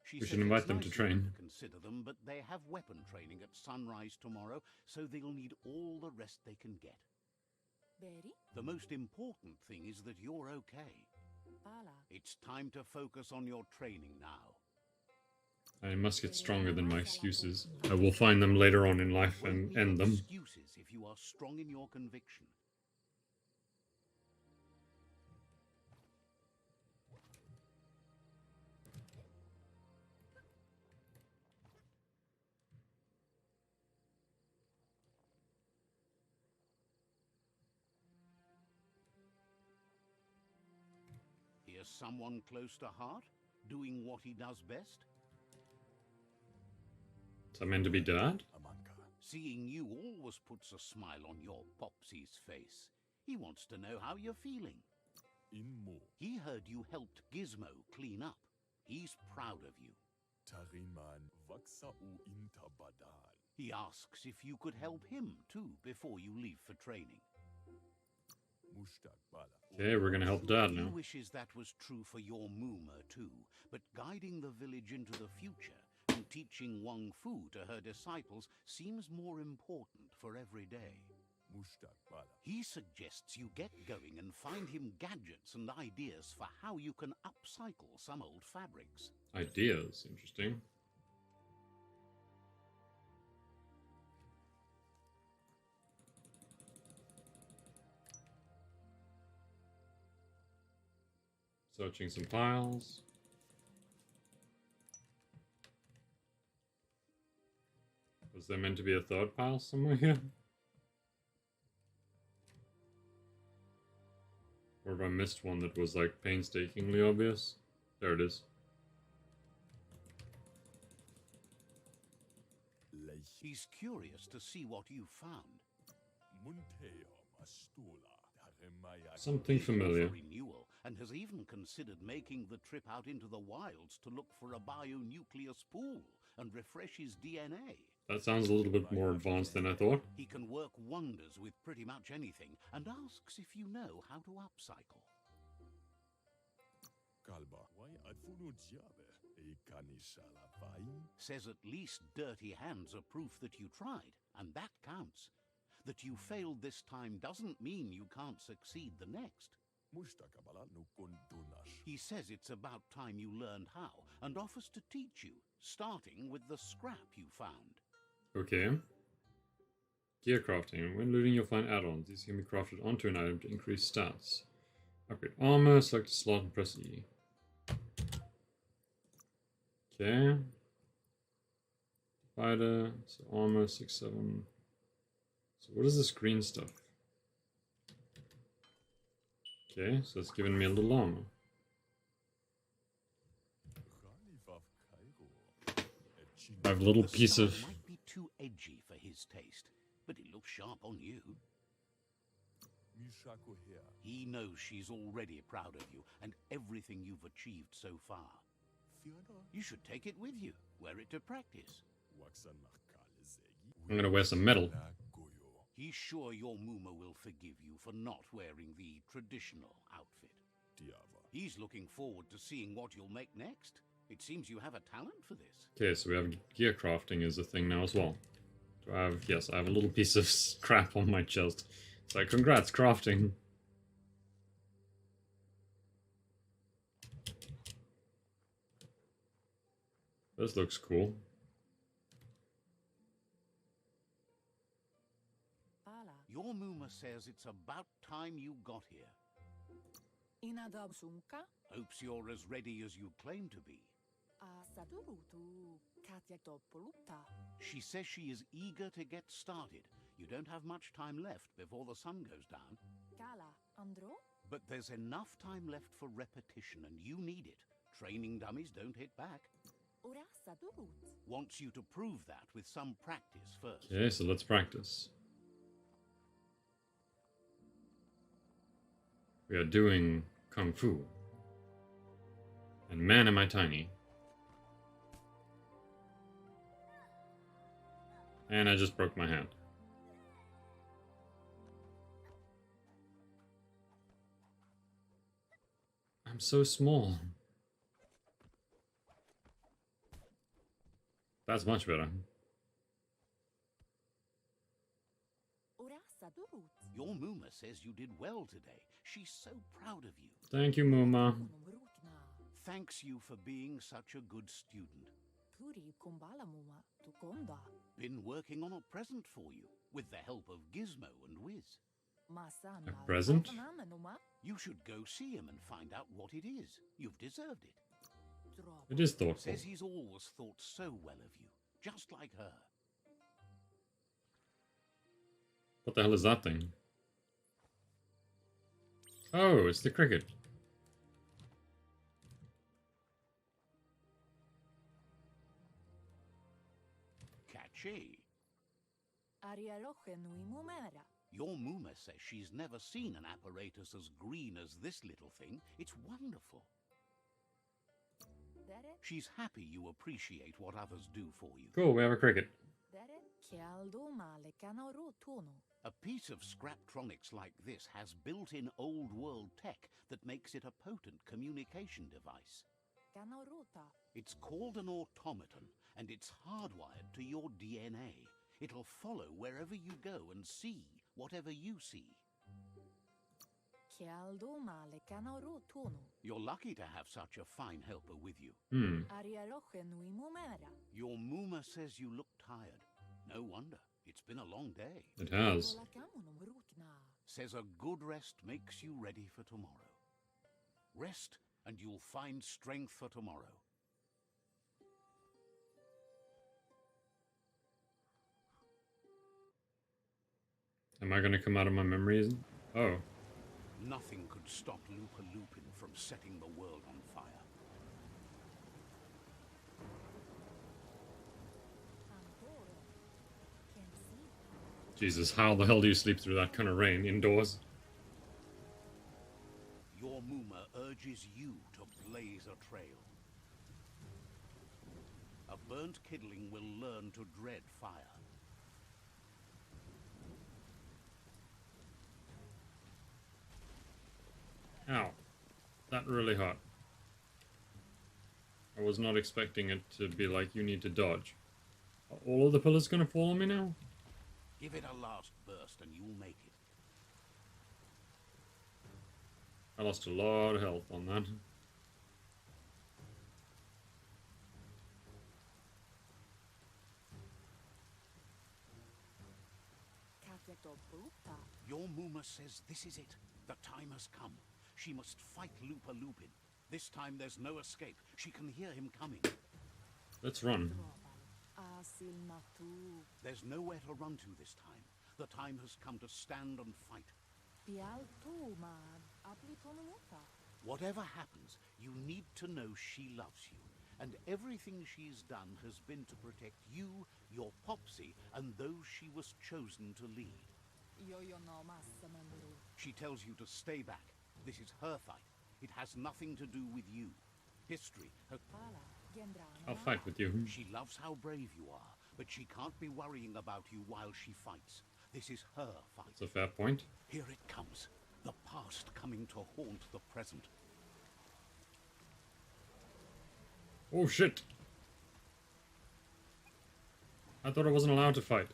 She
We
says
should invite
it's
them
nice
to
of you
train.
Consider them, but they have weapon training at sunrise tomorrow, so they'll need all the rest they can get. The most important thing is that you're okay. It's time to focus on your training now.
I must get stronger than my excuses. I will find them later on in life and
Won't be
end them.
excuses if you are strong in your conviction. Here's someone close to heart, doing what he does best.
Is that meant to be Dad?
Seeing you always puts a smile on your Popsy's face. He wants to know how you're feeling. He heard you helped Gizmo clean up. He's proud of you. He asks if you could help him too before you leave for training.
Okay, we're gonna help Dad
He
now.
wishes that was true for your Moomer too, but guiding the village into the future and teaching Wang Fu to her disciples seems more important for every day. He suggests you get going and find him gadgets and ideas for how you can upcycle some old fabrics.
Ideas, interesting. Searching some files. Was there meant to be a third pile somewhere here? Or have I missed one that was like painstakingly obvious? There it is.
He's curious to see what you found.
Something familiar.
For renewal, and has even considered making the trip out into the wilds to look for a bionucleus pool and refresh his DNA.
That sounds a little bit more advanced than I thought.
He can work wonders with pretty much anything and asks if you know how to upcycle. Says at least dirty hands are proof that you tried, and that counts. That you failed this time doesn't mean you can't succeed the next. He says it's about time you learned how, and offers to teach you, starting with the scrap you found.
Okay.
He says it's about time you learned how, and offers to teach you, starting with the scrap you found. He says it's about time you learned how, and offers to teach you, starting with the scrap you found.
Okay.
He says it's about time you learned how, and offers to teach you, starting with the scrap you found.
Gear crafting. When looting, you'll find add-ons. These can be crafted onto an item to increase stats. Upgrade armor, select a slot and press E. Okay. Fighter, so armor 6-7. So what is this green stuff? Okay, so it's giving me a little armor. I have a little piece of...
might be too edgy for his taste, but it looks sharp on you. He knows she's already proud of you and everything you've achieved so far. You should take it with you, wear it to practice.
I'm gonna wear some metal.
He's sure your Muma will forgive you for not wearing the traditional outfit. He's looking forward to seeing what you'll make next. It seems you have a talent for this.
Okay, so we have gear crafting as a thing now as well. Do I have... Yes, I have a little piece of scrap on my chest. So congrats, crafting. This looks cool.
Your Muma says it's about time you got here. Hopes you're as ready as you claim to be. She says she is eager to get started. You don't have much time left before the sun goes down. But there's enough time left for repetition, and you need it. Training dummies don't hit back. Wants you to prove that with some practice first.
Okay, so let's practice. We are doing Kung Fu. And man am I tiny. And I just broke my hand. I'm so small. That's much better.
Your Muma says you did well today. She's so proud of you.
Thank you, Muma.
Thanks you for being such a good student. Been working on a present for you, with the help of Gizmo and Wiz.
A present?
You should go see him and find out what it is. You've deserved it.
It is thoughtful.
Says he's always thought so well of you, just like her.
What the hell is that thing? Oh, it's the cricket.
Catchy. Your Muma says she's never seen an apparatus as green as this little thing. It's wonderful. She's happy you appreciate what others do for you.
Cool, we have a cricket.
A piece of Scraptronics like this has built-in old-world tech that makes it a potent communication device. It's called an automaton, and it's hardwired to your DNA. It'll follow wherever you go and see whatever you see. You're lucky to have such a fine helper with you. Your Muma says you look tired. No wonder. It's been a long day.
It has.
Says a good rest makes you ready for tomorrow. Rest and you'll find strength for tomorrow.
Am I gonna come out of my memories? Oh.
Nothing could stop Lupa Lupin from setting the world on fire.
Jesus, how the hell do you sleep through that kind of rain indoors?
Your Muma urges you to blaze a trail. A burnt kidling will learn to dread fire.
Ow. That really hurt. I was not expecting it to be like, you need to dodge. Are all of the pillars gonna fall on me now?
Give it a last burst and you'll make it.
I lost a lot of health on that.
Your Muma says this is it. The time has come. She must fight Lupa Lupin. This time there's no escape. She can hear him coming.
Let's run.
There's nowhere to run to this time. The time has come to stand and fight. Whatever happens, you need to know she loves you. And everything she's done has been to protect you, your Popsy, and those she was chosen to lead. She tells you to stay back. This is her fight. It has nothing to do with you. History.
I'll fight with you.
She loves how brave you are, but she can't be worrying about you while she fights. This is her fight.
It's a fair point.
Here it comes. The past coming to haunt the present.
Oh shit! I thought I wasn't allowed to fight.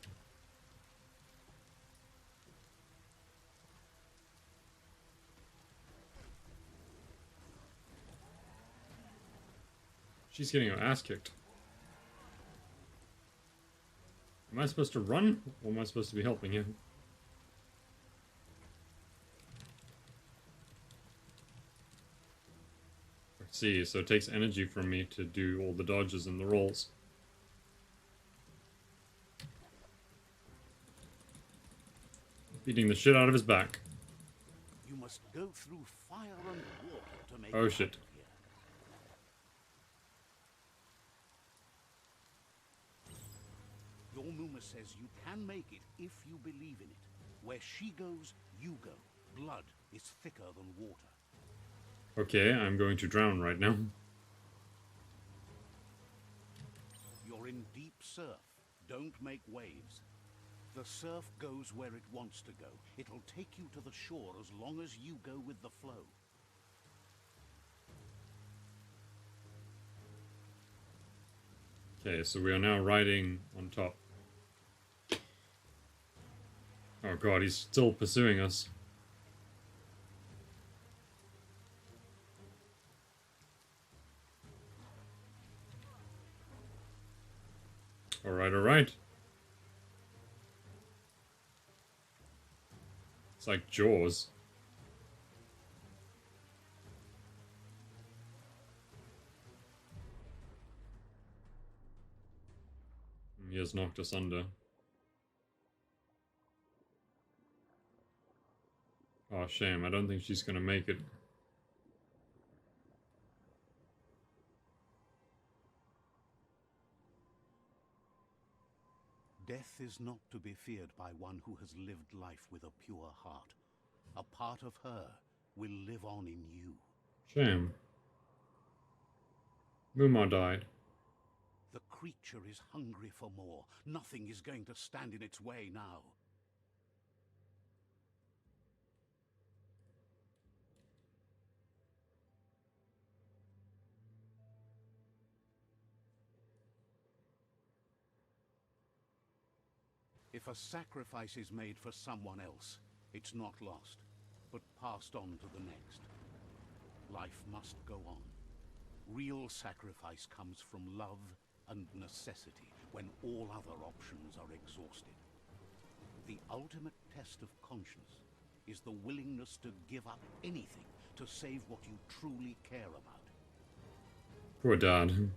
She's getting her ass kicked. Am I supposed to run, or am I supposed to be helping him? Let's see, so it takes energy from me to do all the dodges and the rolls. Beating the shit out of his back.
You must go through fire and water to make
Oh
it
shit.
out of here. Your Muma says you can make it if you believe in it. Where she goes, you go. Blood is thicker than water.
Okay, I'm going to drown right now.
You're in deep surf. Don't make waves. The surf goes where it wants to go. It'll take you to the shore as long as you go with the flow.
Okay, so we are now riding on top. Oh god, he's still pursuing us. Alright, alright. It's like Jaws. He has knocked us under. Oh, shame. I don't think she's gonna make it.
Death is not to be feared by one who has lived life with a pure heart. A part of her will live on in you.
Shame. Muma died.
The creature is hungry for more. Nothing is going to stand in its way now. If a sacrifice is made for someone else, it's not lost, but passed on to the next. Life must go on. Real sacrifice comes from love and necessity, when all other options are exhausted. The ultimate test of conscience is the willingness to give up anything to save what you truly care about.
Poor Dad.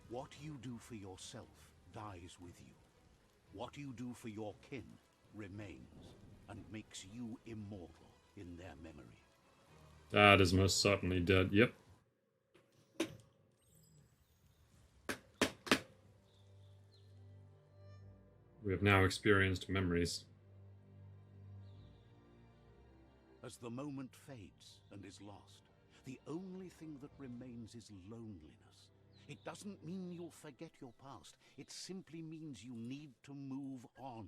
What you do for yourself dies with you. What you do for your kin remains and makes you immortal in their memory.
Dad is most certainly dead. Yep. We have now experienced memories.
As the moment fades and is lost, the only thing that remains is loneliness. It doesn't mean you'll forget your past. It simply means you need to move on.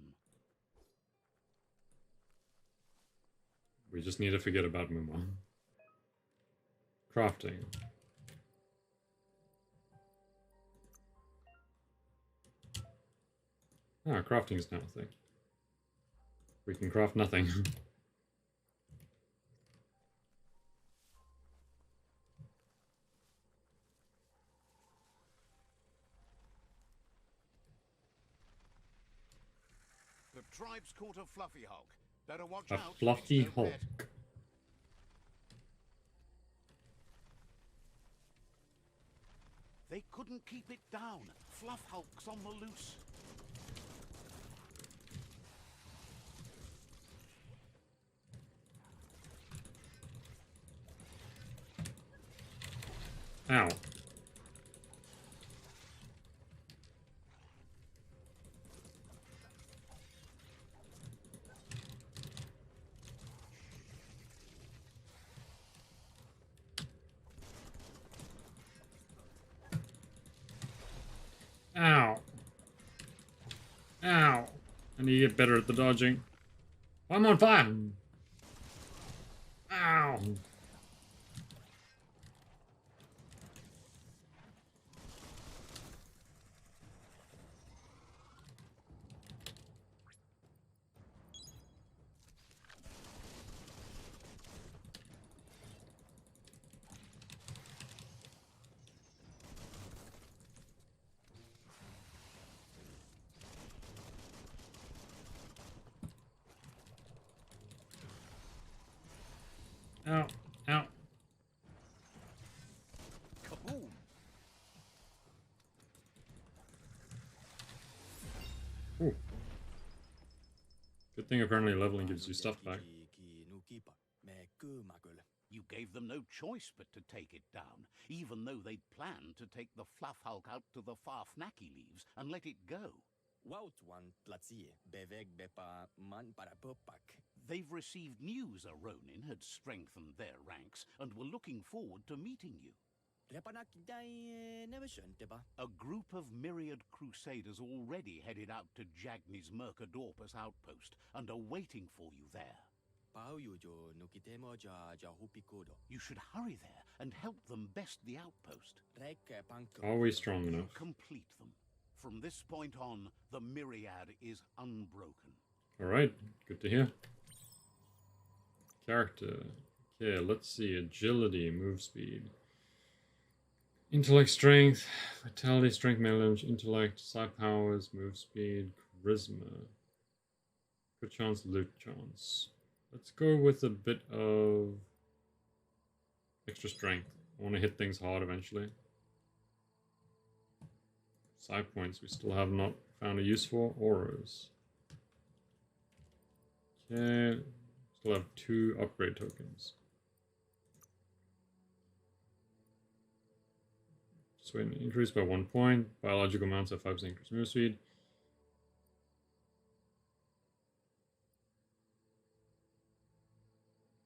We just need to forget about Muma. Crafting. Ah, crafting is now a thing. We can craft nothing.
tribe's caught a fluffy Hulk. Better watch
A
out.
fluffy
It's no
Hulk.
pet. They couldn't keep it down. Fluff Hulk's on the loose.
Ow. Ow. Ow. I need to get better at the dodging. I'm on fire! Ow. Ow. Ow.
Kaboom!
Ooh. Good thing apparently leveling gives you stuff back.
You gave them no choice but to take it down, even though they'd planned to take the Fluff Hulk out to the Farfnaki leaves and let it go. They've received news a Ronin had strengthened their ranks and were looking forward to meeting you. A group of myriad crusaders already headed out to Jagni's Mercadorpus outpost and are waiting for you there. You should hurry there and help them best the outpost.
Are we strong enough?
Complete them. From this point on, the myriad is unbroken.
Alright, good to hear. Character. Okay, let's see. Agility, move speed. Intellect, strength, vitality, strength, melee, intellect, side powers, move speed, charisma. Good chance, loot chance. Let's go with a bit of extra strength. I want to hit things hard eventually. Side points we still have not found a use for. Auras. Okay, still have 2 upgrade tokens. So increase by 1 point. Biological mounts have 5% increased move speed.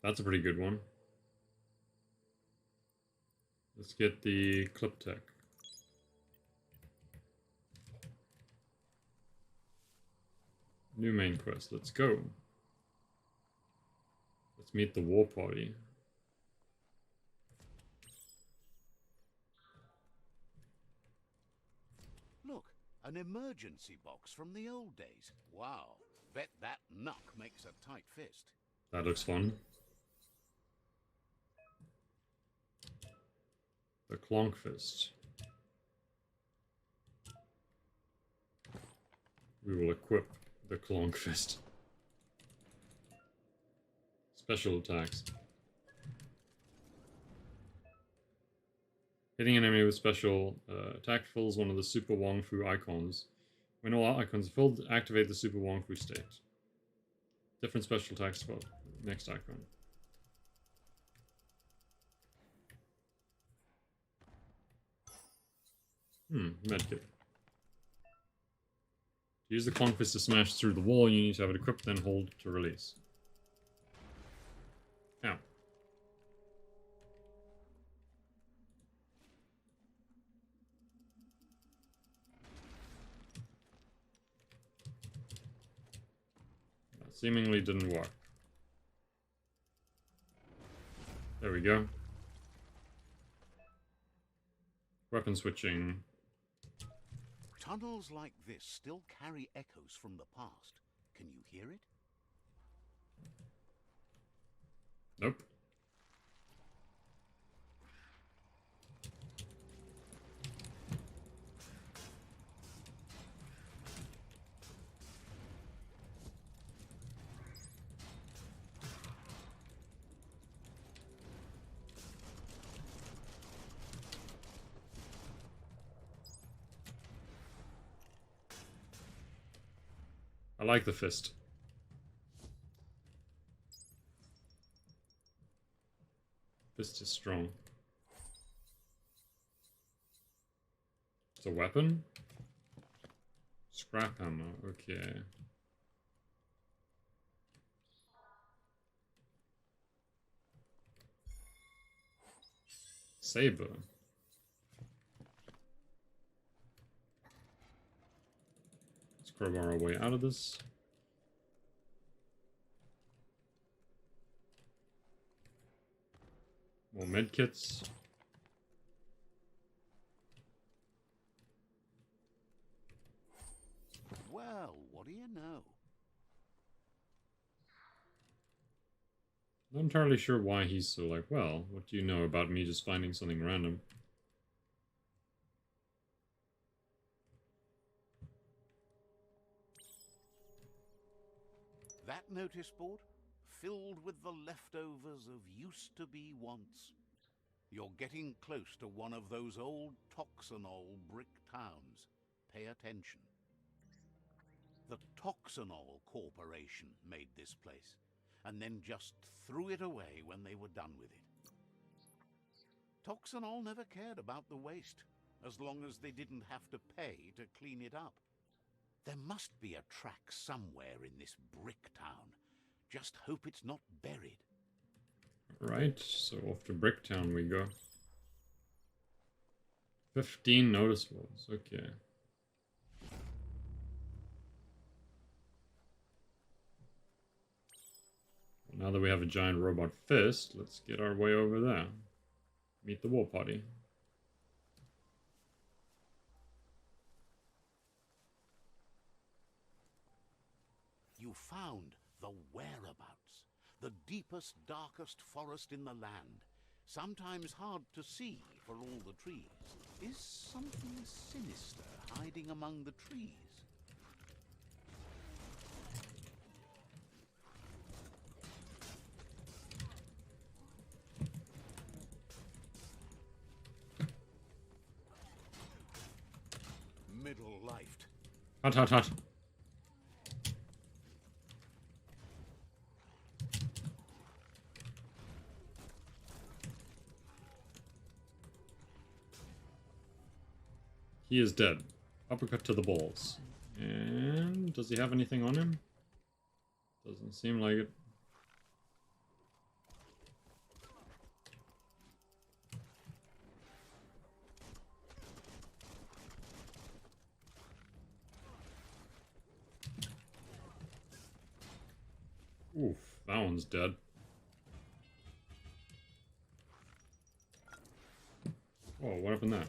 That's a pretty good one. Let's get the clip tech. New main quest. Let's go. Let's meet the war party.
Look, an emergency box from the old days. Wow, bet that knuck makes a tight fist.
That looks fun. The Clonk Fist. We will equip the Clonk Fist. Special attacks. Hitting an enemy with special attack fills one of the Super Wong Fu icons. When all icons are filled, activate the Super Wong Fu state. Different special attacks for next icon. Medkit. To use the Clonk Fist to smash through the wall, you need to have it equipped, then hold to release. Ow. That seemingly didn't work. There we go. Weapon switching.
Tunnels like this still carry echoes from the past. Can you hear it?
Nope. I like the fist. Fist is strong. It's a weapon? Scrap hammer, okay. Saber. Let's crowbar our way out of this. More medkits.
Well, what do you know?
Not entirely sure why he's so like, well, what do you know about me just finding something random?
That notice board? Filled with the leftovers of used-to-be once. You're getting close to one of those old Toxanol brick towns. Pay attention. The Toxanol Corporation made this place, and then just threw it away when they were done with it. Toxanol never cared about the waste, as long as they didn't have to pay to clean it up. There must be a track somewhere in this brick town. Just hope it's not buried.
Right, so off to Bricktown we go. 15 notice boards, okay. Well, now that we have a giant robot fist, let's get our way over there. Meet the war party.
You found the whereabouts, the deepest, darkest forest in the land. Sometimes hard to see for all the trees. Is something sinister hiding among the trees? Middle-lifed.
Hot, hot, hot. He is dead. Uppercut to the balls. And does he have anything on him? Doesn't seem like it. Oof, that one's dead. Oh, what happened there?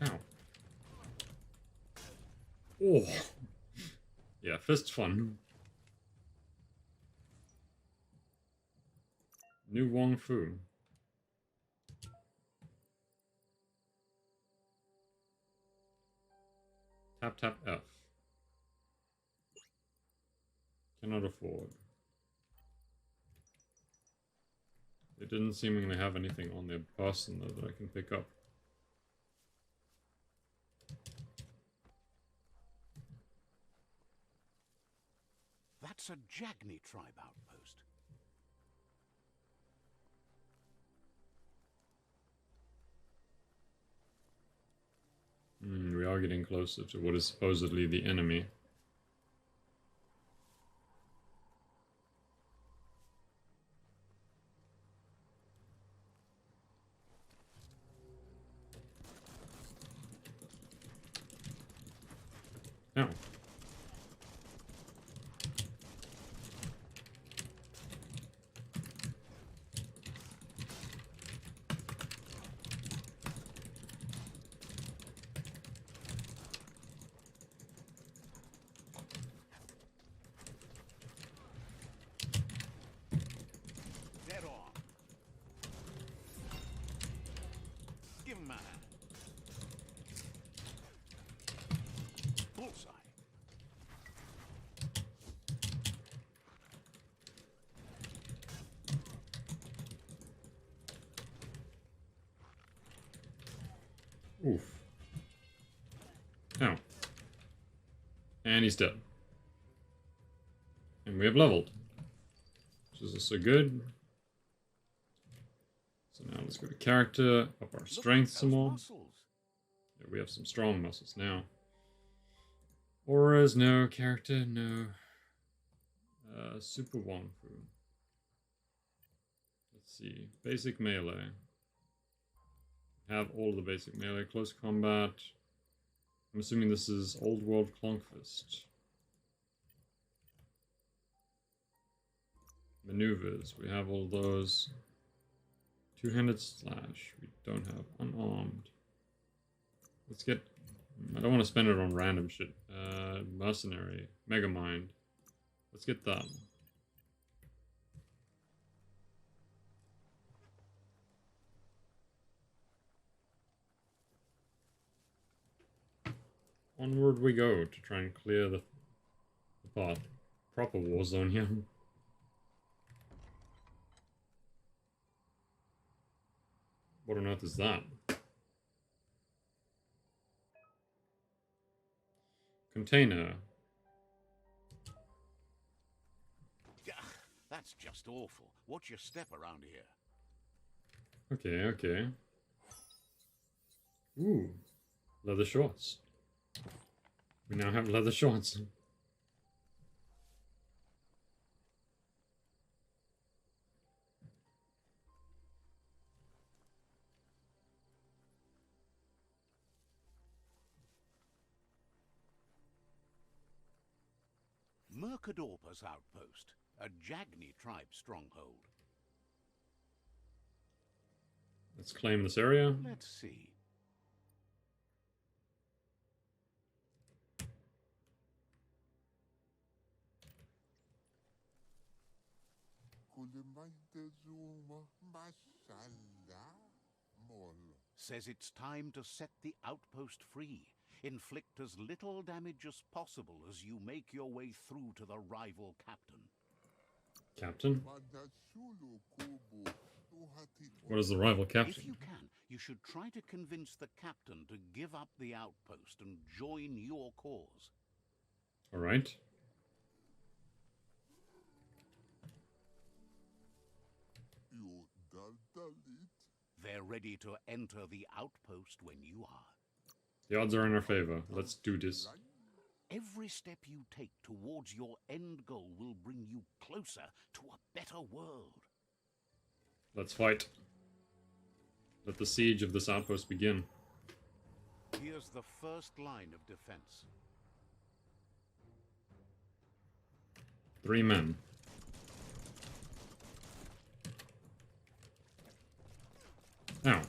Ow. Oh. Yeah, fist fun. New Wong Fu. Tap tap F. Cannot afford. They didn't seemingly have anything on their person though that I can pick up.
That's a Jagni tribe outpost.
We are getting closer to what is supposedly the enemy. Ow.
Dead on. Give him a hand. Bullseye.
Oof. Ow. And he's dead. And we have leveled. Which is also good. So now let's go to character, up our strength some more. Yeah, we have some strong muscles now. Auras, no. Character, no. Super Wong Fu. Let's see. Basic melee. Have all the basic melee. Close combat. I'm assuming this is Old World Clonkfist. Maneuvers. We have all those. Two-handed slash. We don't have unarmed. Let's get... I don't want to spend it on random shit. Mercenary. Megamind. Let's get that. Onward we go to try and clear the path. Proper war zone here. What on earth is that? Container.
That's just awful. Watch your step around here.
Okay, okay. Ooh. Leather shorts. We now have leather shorts.
Mercadorpa's outpost, a Jagni tribe stronghold.
Let's claim this area.
Let's see. Says it's time to set the outpost free. Inflict as little damage as possible as you make your way through to the rival captain.
Captain? What is the rival captain?
If you can, you should try to convince the captain to give up the outpost and join your cause.
Alright.
They're ready to enter the outpost when you are.
The odds are in our favor. Let's do this.
Every step you take towards your end goal will bring you closer to a better world.
Let's fight. Let the siege of this outpost begin.
Here's the first line of defense.
3 men. Ow.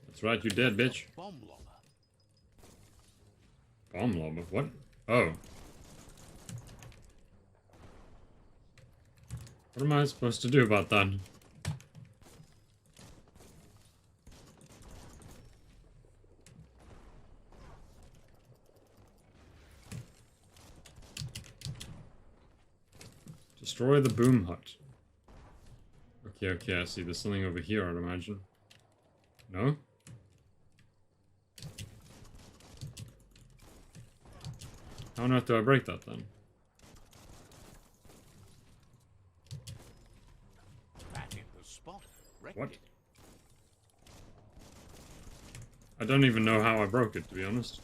That's right, you dead, bitch.
Bomb lobber.
Bomb lobber? What? Oh. What am I supposed to do about that? Destroy the boom hut. Okay, okay, I see. There's something over here, I'd imagine. No? How on earth do I break that then?
That hit the spot. Wrecked
What?
it.
I don't even know how I broke it, to be honest.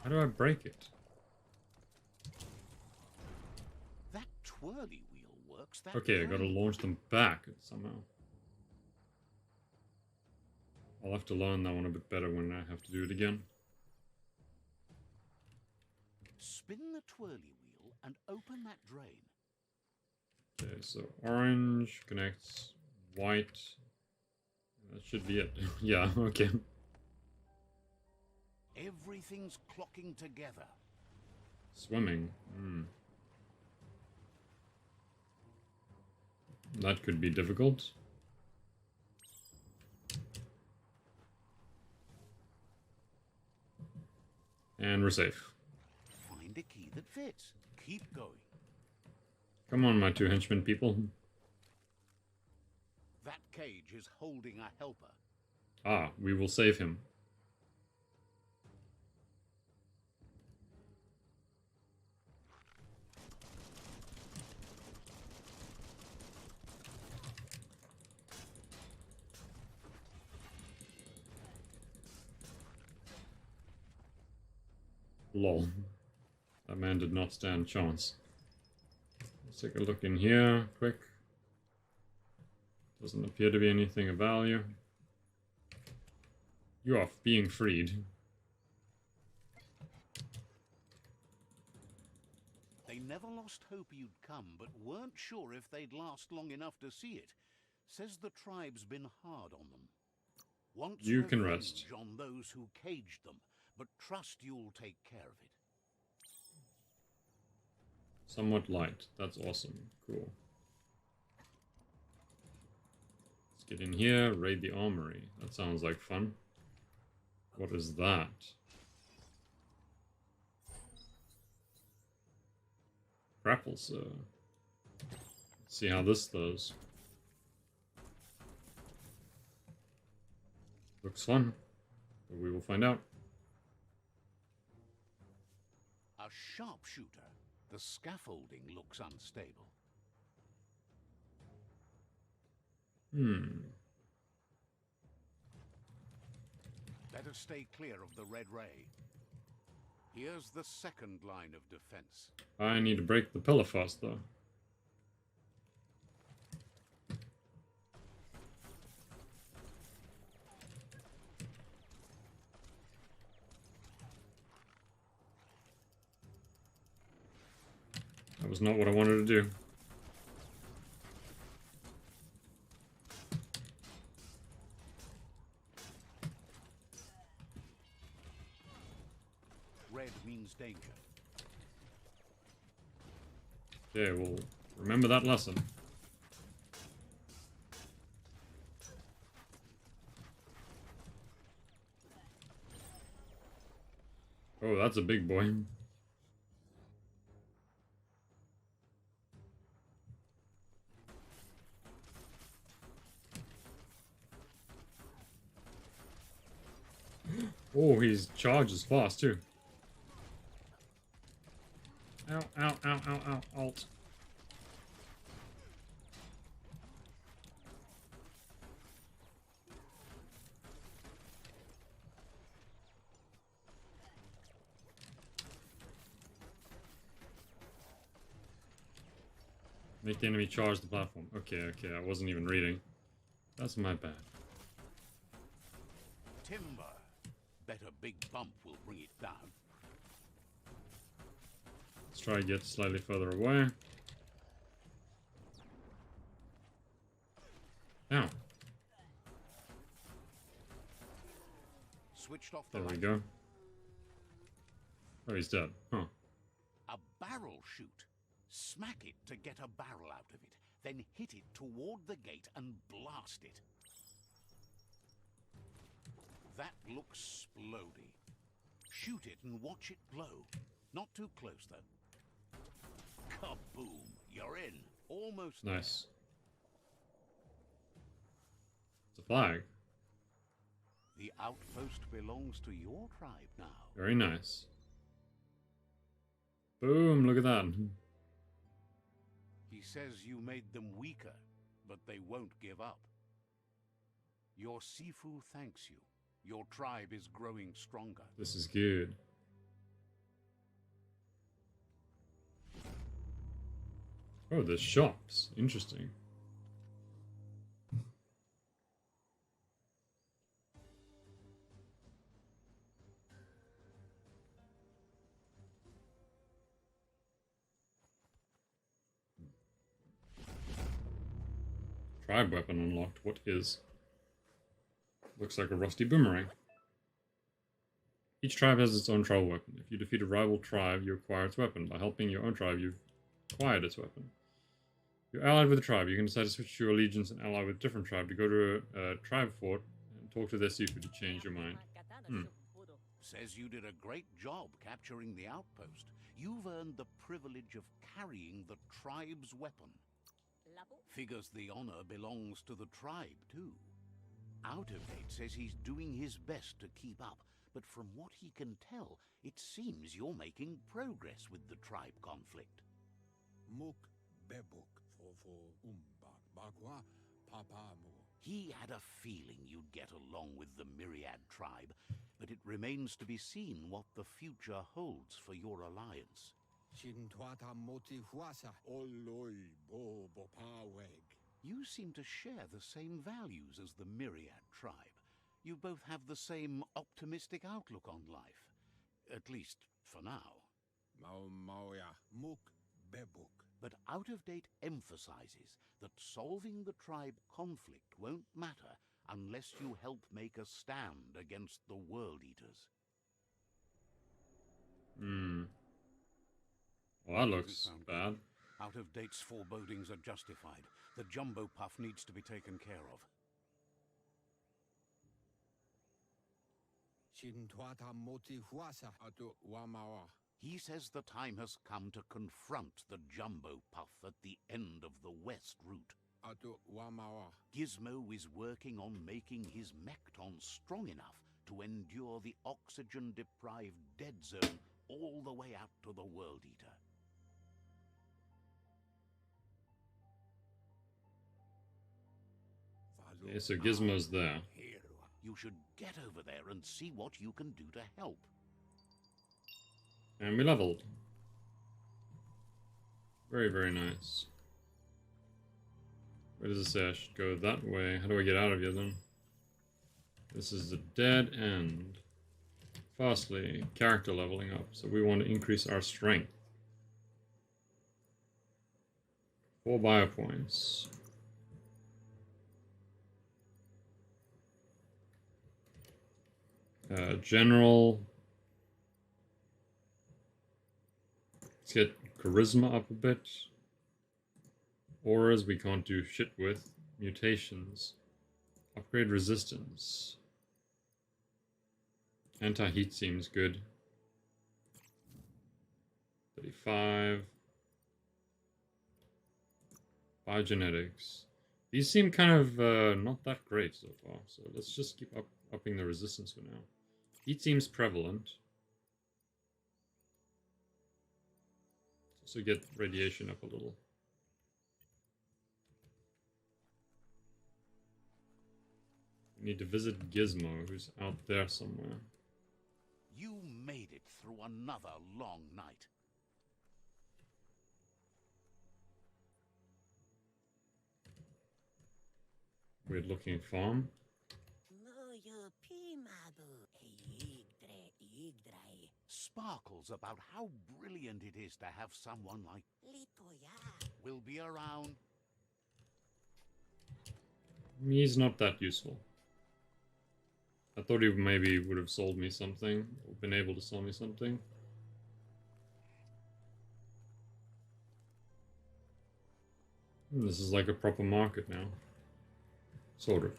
How do I break it?
That twirly wheel works. That
Okay, I gotta
great.
launch them back somehow. I'll have to learn that one a bit better when I have to do it again.
Spin the twirly wheel and open that drain.
Okay, so orange connects white. That should be it. Yeah, okay.
Everything's clocking together.
Swimming. That could be difficult. And we're safe.
Find a key that fits. Keep going.
Come on, my two henchmen people.
That cage is holding a helper.
Ah, we will save him. Lol. That man did not stand a chance. Let's take a look in here, quick. Doesn't appear to be anything of value. You are being freed.
They never lost hope you'd come, but weren't sure if they'd last long enough to see it. Says the tribe's been hard on them. Wants
You can
revenge
rest.
on those who caged them, but trust you'll take care of it.
Somewhat light. That's awesome. Cool. Let's get in here, raid the armory. That sounds like fun. What is that? Grapples. Let's see how this does. Looks fun, but we will find out.
A sharpshooter. The scaffolding looks unstable. Better stay clear of the red ray. Here's the second line of defense.
I need to break the pillar fast, though. That was not what I wanted to do.
Red means danger.
Okay, well, remember that lesson. Oh, that's a big boy. Oh, he's charges fast too. Ow, ow, ow, ow, ow, alt. Make the enemy charge the platform. Okay, okay, I wasn't even reading. That's my bad.
Timber. Bet a big bump will bring it down.
Let's try to get slightly further away. Ow.
Switched off the
There we
light.
go. Oh, he's dead. Huh.
A barrel shoot. Smack it to get a barrel out of it. Then hit it toward the gate and blast it. That looks splody. Shoot it and watch it blow. Not too close, though. Kaboom! You're in. Almost there.
Nice. It's a flag.
The outpost belongs to your tribe now.
Very nice. Boom, look at that.
He says you made them weaker, but they won't give up. Your Sifu thanks you. Your tribe is growing stronger.
This is good. Oh, there's shops. Interesting. Tribe weapon unlocked. What is? Looks like a rusty boomerang. Each tribe has its own tribal weapon. If you defeat a rival tribe, you acquire its weapon. By helping your own tribe, you've acquired its weapon. You're allied with a tribe. You can decide to switch to your allegiance and ally with a different tribe to go to a tribe fort and talk to their Sifu to change your mind.
Says you did a great job capturing the outpost. You've earned the privilege of carrying the tribe's weapon. Figures the honor belongs to the tribe, too. Out of Date says he's doing his best to keep up, but from what he can tell, it seems you're making progress with the tribe conflict. He had a feeling you'd get along with the Myriad tribe, but it remains to be seen what the future holds for your alliance. You seem to share the same values as the Myriad tribe. You both have the same optimistic outlook on life. At least, for now. But Out of Date emphasizes that solving the tribe conflict won't matter unless you help make a stand against the World Eaters.
Well, that looks bad.
Out of Date's forebodings are justified. The Jumbo Puff needs to be taken care of. He says the time has come to confront the Jumbo Puff at the end of the West route. Gizmo is working on making his Mekton strong enough to endure the oxygen-deprived dead zone all the way out to the World Eater.
Okay, so Gizmo's there.
You should get over there and see what you can do to help.
And we leveled. Very, very nice. Where does it say I should go that way? How do I get out of here then? This is the dead end. Fastly, character leveling up. So we want to increase our strength. 4 bio points. General. Let's get charisma up a bit. Auras we can't do shit with. Mutations. Upgrade resistance. Anti-heat seems good. 35. Biogenetics. These seem kind of not that great so far, so let's just keep upping the resistance for now. Heat seems prevalent. So get radiation up a little. We need to visit Gizmo, who's out there somewhere.
You made it through another long night.
Weird looking farm.
Sparkles about how brilliant it is to have someone like will be around.
He's not that useful. I thought he maybe would have sold me something, or been able to sell me something. This is like a proper market now. Sort of.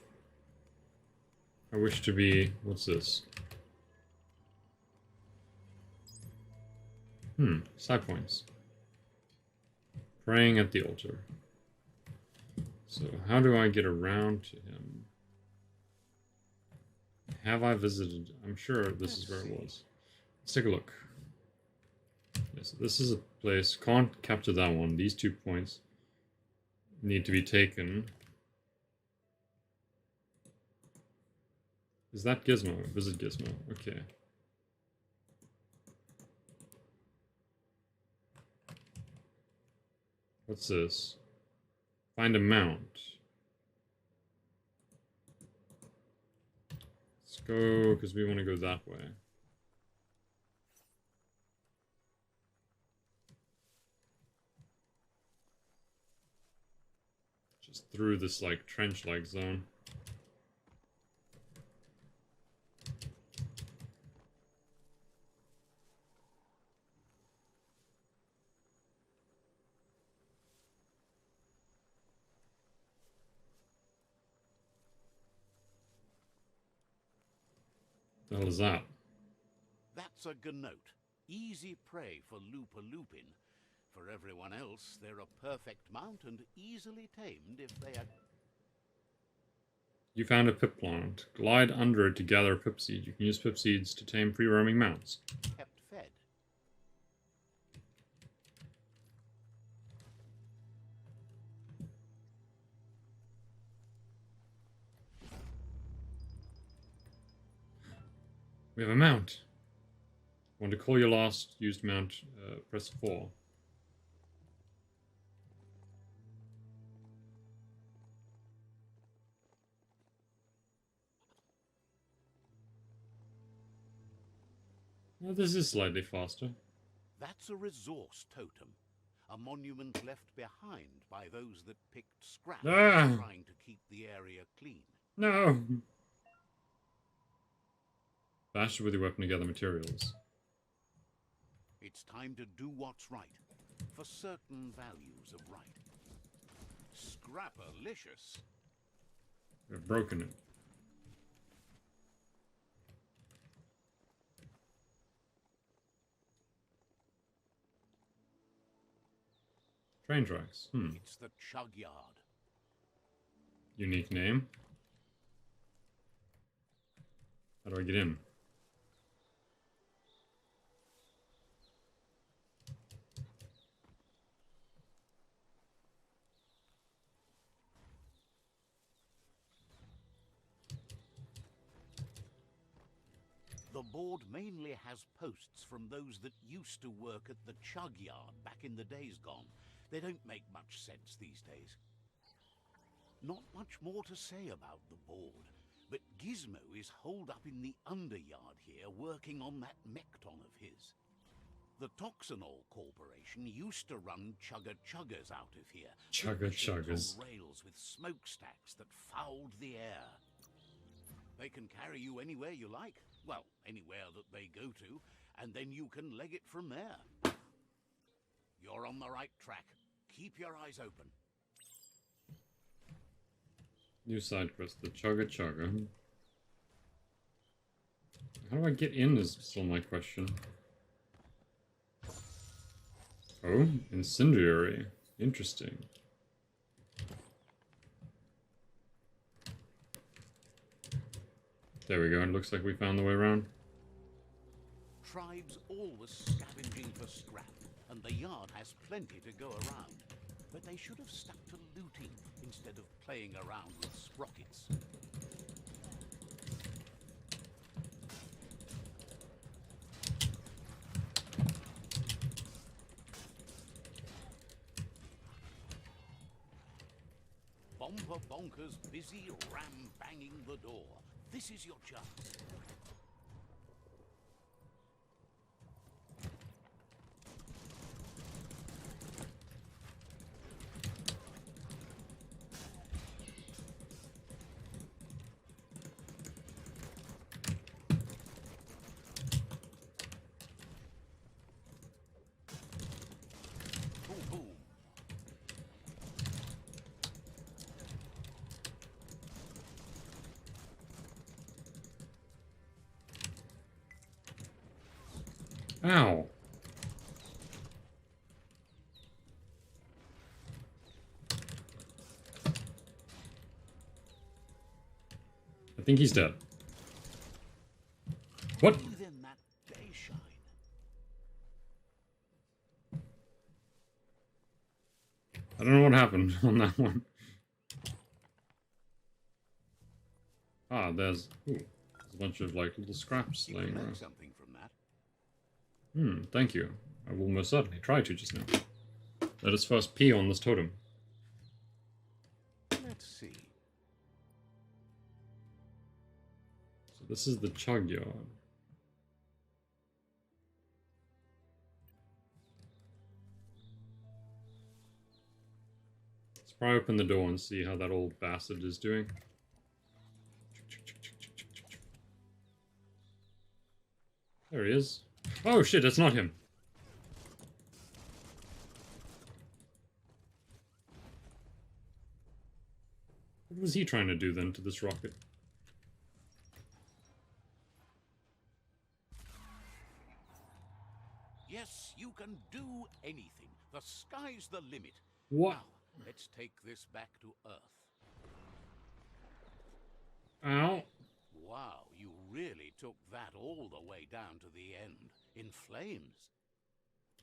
I wish to be... what's this? Side points. Praying at the altar. So how do I get around to him? Have I visited? I'm sure this is where it was. Let's take a look. Yes, this is a place. Can't capture that one. These 2 points need to be taken. Is that Gizmo? Visit Gizmo. Okay. What's this? Find a mount. Let's go, because we want to go that way. Just through this, like, trench-like zone. The hell is that?
That's a gnote. Easy prey for Lupin. For everyone else, they're a perfect mount and easily tamed if they are...
You found a pip plant. Glide under it to gather a pip seed. You can use pip seeds to tame free-roaming mounts.
kept fed.
We have a mount. Want to call your last used mount, press 4. Well, this is slightly faster.
That's a resource totem. A monument left behind by those that picked scraps trying to keep the area clean.
No! Bash with your weapon to gather materials.
It's time to do what's right, for certain values of right. Scrapalicious.
We've broken it. Train tracks.
It's the Chug Yard.
Unique name. How do I get in?
The board mainly has posts from those that used to work at the Chug Yard back in the days gone. They don't make much sense these days. Not much more to say about the board, but Gizmo is holed up in the underyard here working on that Mekton of his. The Toxanol Corporation used to run chugger-chuggers out of here.
Chugger-chuggers.
On rails with smokestacks that fouled the air. They can carry you anywhere you like. Well, anywhere that they go to, and then you can leg it from there. You're on the right track. Keep your eyes open.
New side quest, the Chugga Chugga. How do I get in is still my question. Oh, incendiary. Interesting. There we go, it looks like we found the way around.
Tribes always scavenging for scrap, and the yard has plenty to go around. But they should have stuck to looting instead of playing around with sprockets. Bomper Bonkers busy ram-banging the door. This is your chance. Boom, boom.
Ow! I think he's dead. What?
Breathe in that day shine.
I don't know what happened on that one. Ah, there's a bunch of like little scraps
You
laying
can learn
around.
something from that.
Thank you. I will most certainly try to just now. Let us first pee on this totem.
Let's see.
So this is the Chug Yard. It's pry open the door and see how that old bastard is doing. There he is. Oh shit, it's not him. What was he trying to do then to this rocket?
Yes, you can do anything. The sky's the limit.
What?
Now, let's take this back to Earth.
Ow.
Wow, you really took that all the way down to the end. In flames.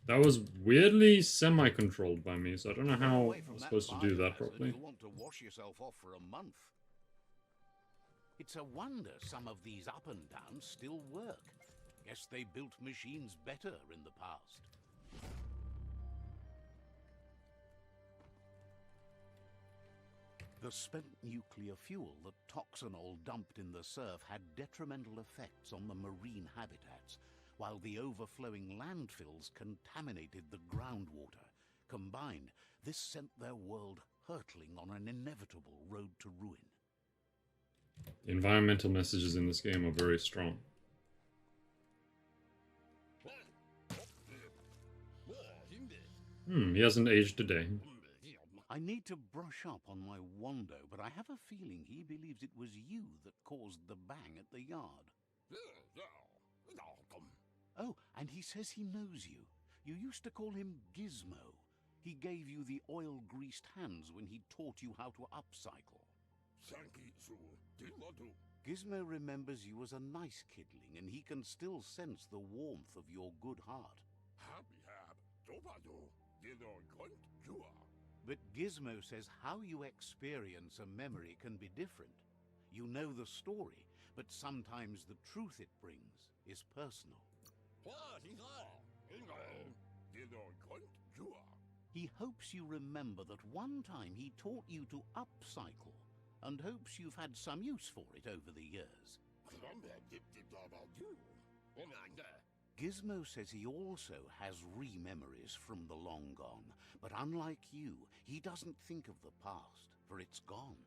That was weirdly semi-controlled by me, so I don't know how
Away
I
from
was supposed to do that
biohazard,
properly.
You'll want to wash yourself off for a month. It's a wonder some of these up and downs still work. Guess they built machines better in the past. The spent nuclear fuel that Toxanol dumped in the surf had detrimental effects on the marine habitats, while the overflowing landfills contaminated the groundwater. Combined, this sent their world hurtling on an inevitable road to ruin.
The environmental messages in this game are very strong. He hasn't aged a day.
I need to brush up on my Wando, but I have a feeling he believes it was you that caused the bang at the yard. Oh, and he says he knows you. You used to call him Gizmo. He gave you the oil-greased hands when he taught you how to upcycle. Gizmo remembers you as a nice kidling, and he can still sense the warmth of your good heart. But Gizmo says how you experience a memory can be different. You know the story, but sometimes the truth it brings is personal. He hopes you remember that one time he taught you to upcycle, and hopes you've had some use for it over the years. Gizmo says he also has re-memories from the long gone, but unlike you, he doesn't think of the past, for it's gone.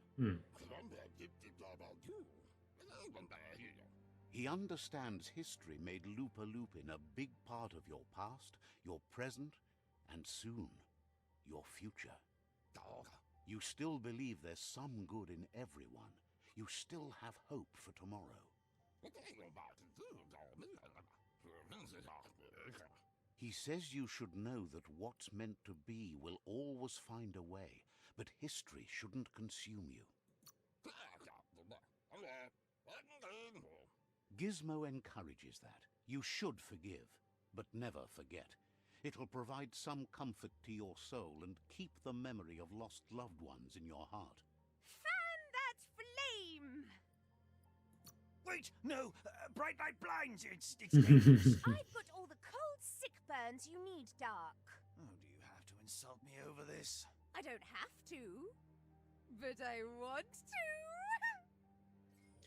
He understands history made Lupa Lupin a big part of your past, your present, and soon, your future. You still believe there's some good in everyone. You still have hope for tomorrow. He says you should know that what's meant to be will always find a way, but history shouldn't consume you. Gizmo encourages that. You should forgive, but never forget. It'll provide some comfort to your soul and keep the memory of lost loved ones in your heart.
Fan that flame!
Wait, no! Bright light blinds! It's dangerous!
I've got all the cold, sick burns you need, Dark.
Oh, do you have to insult me over this?
I don't have to, but I want to.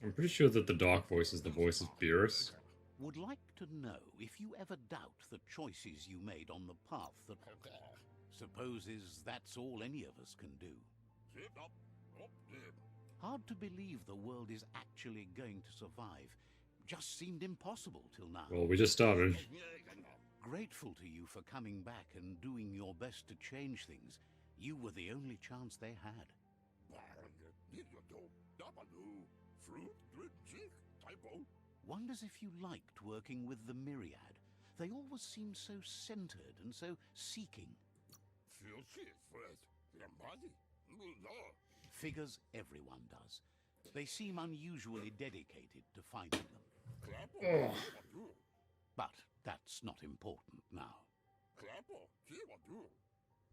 I'm pretty sure that the dark voice is the voice of Beerus.
Would like to know if you ever doubt the choices you made on the path that supposes that's all any of us can do. Hard to believe the world is actually going to survive. Just seemed impossible till now.
Well, we just started.
Grateful to you for coming back and doing your best to change things. You were the only chance they had. Wonders if you liked working with the Myriad. They always seem so centered and so seeking. Figures everyone does. They seem unusually dedicated to finding them. But that's not important now.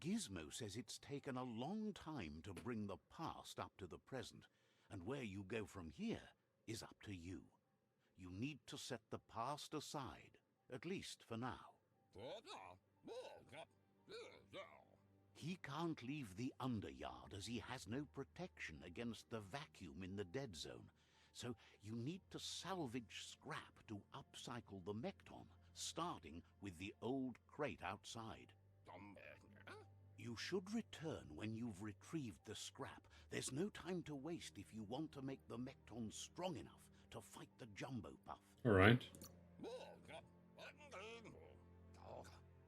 Gizmo says it's taken a long time to bring the past up to the present, and where you go from here is up to you. You need to set the past aside, at least for now. He can't leave the Underyard as he has no protection against the vacuum in the dead zone, so you need to salvage scrap to upcycle the Mekton, starting with the old crate outside. You should return when you've retrieved the scrap. There's no time to waste if you want to make the Mekton strong enough to fight the Jumbo Puff.
Alright.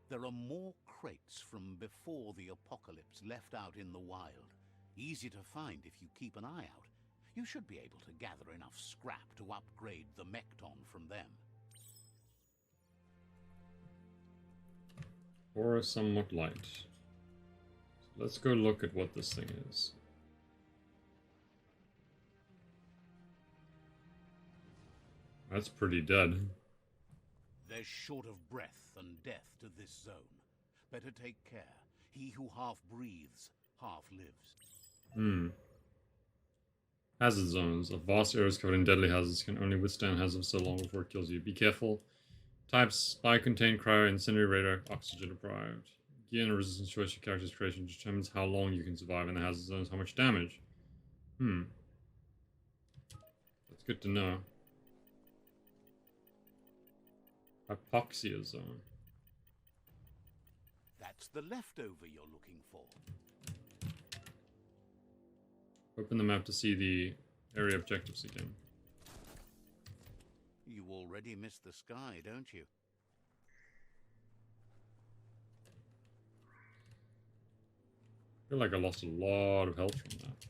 There are more crates from before the apocalypse left out in the wild. Easy to find if you keep an eye out. You should be able to gather enough scrap to upgrade the Mekton from them.
Or somewhat light. So let's go look at what this thing is. That's pretty dead.
They're short of breath and death to this zone. Better take care. He who half breathes, half lives.
Hazard zones. A vast area covered in deadly hazards can only withstand hazards so long before it kills you. Be careful. Types: biocontained, cryo, incendiary, radar, oxygen deprived. Gear and resistance choice your character's creation determines how long you can survive in the hazard zones, how much damage. That's good to know. Hypoxia zone.
That's the leftover you're looking for.
Open the map to see the area objectives again.
You already missed the sky, don't you?
I feel like I lost a lot of health from that.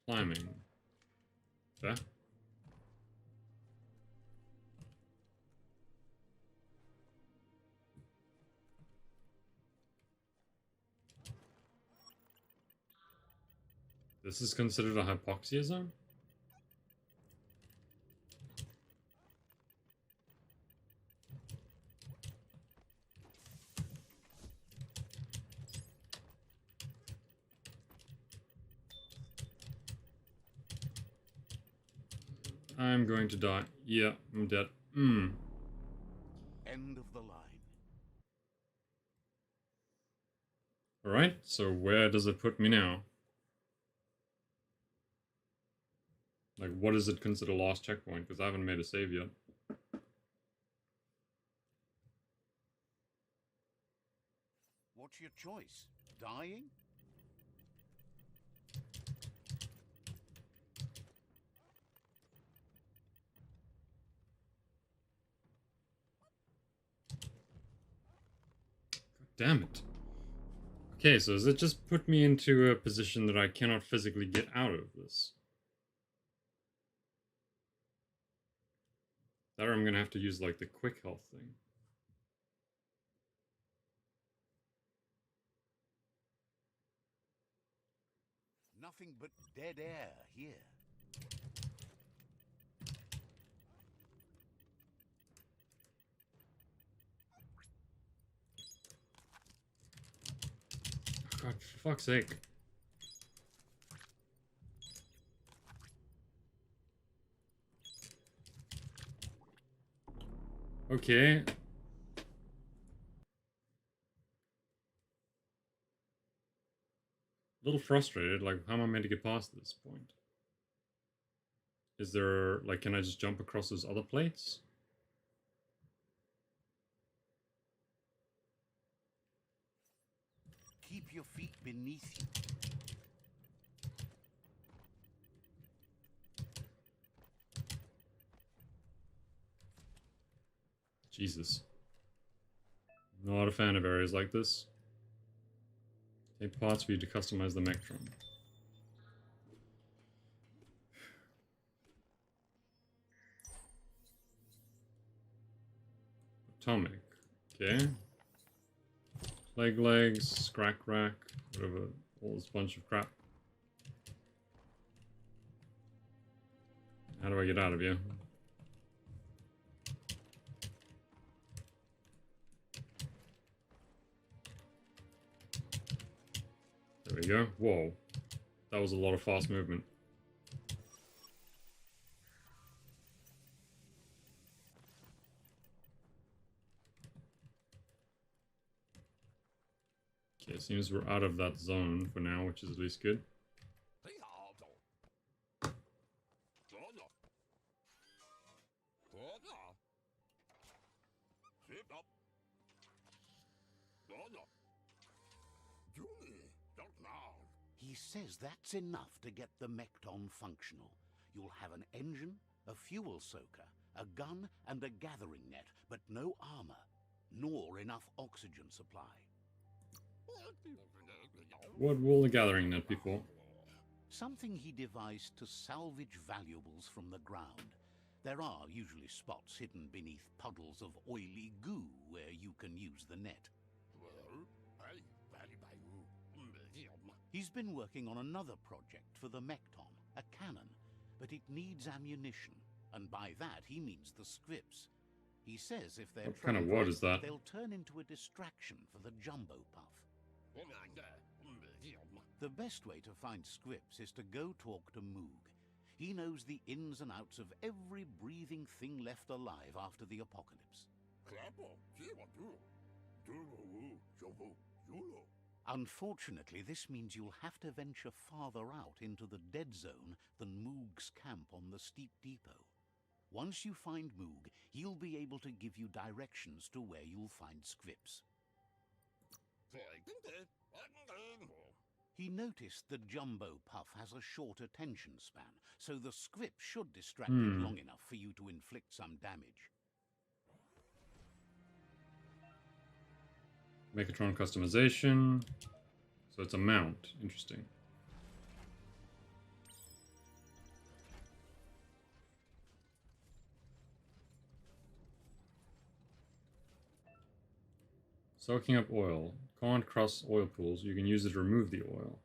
Climbing. There. This is considered a hypoxia zone? I'm going to die. Yeah, I'm dead.
End of the line.
Alright, so where does it put me now? Like, what does it consider lost checkpoint? Because I haven't made a save yet.
What's your choice? Dying?
Damn it. Okay, so does it just put me into a position that I cannot physically get out of this? That or I'm gonna have to use, like, the quick health thing.
Nothing but dead air here.
Oh God, for fuck's sake. Okay. A little frustrated, like, how am I meant to get past this point? Is there, like, can I just jump across those other plates?
Keep your feet beneath you.
Jesus. Not a fan of areas like this. Take parts for you to customize the Mectron. Atomic. Okay. Plague legs, scrack rack, whatever, all this bunch of crap. How do I get out of here? There we go. Whoa. That was a lot of fast movement. Okay, it seems we're out of that zone for now, which is at least good.
He says that's enough to get the Mekton functional. You'll have an engine, a fuel soaker, a gun, and a gathering net, but no armor, nor enough oxygen supply.
What will the gathering net be for?
Something he devised to salvage valuables from the ground. There are usually spots hidden beneath puddles of oily goo where you can use the net. He's been working on another project for the Mekton, a cannon, but it needs ammunition, and by that he means the scripts. He says if they're
What kind of
trained
what
right,
is that?
they'll turn into a distraction for the jumbo puff. The best way to find scripts is to go talk to Moog. He knows the ins and outs of every breathing thing left alive after the apocalypse. Unfortunately, this means you'll have to venture farther out into the dead zone than Moog's camp on the steep depot. Once you find Moog, he'll be able to give you directions to where you'll find scripts. He noticed the jumbo puff has a short attention span, so the script should distract it long enough for you to inflict some damage.
Mechatron customization. So it's a mount. Interesting. Soaking up oil. Can't cross oil pools. You can use it to remove the oil.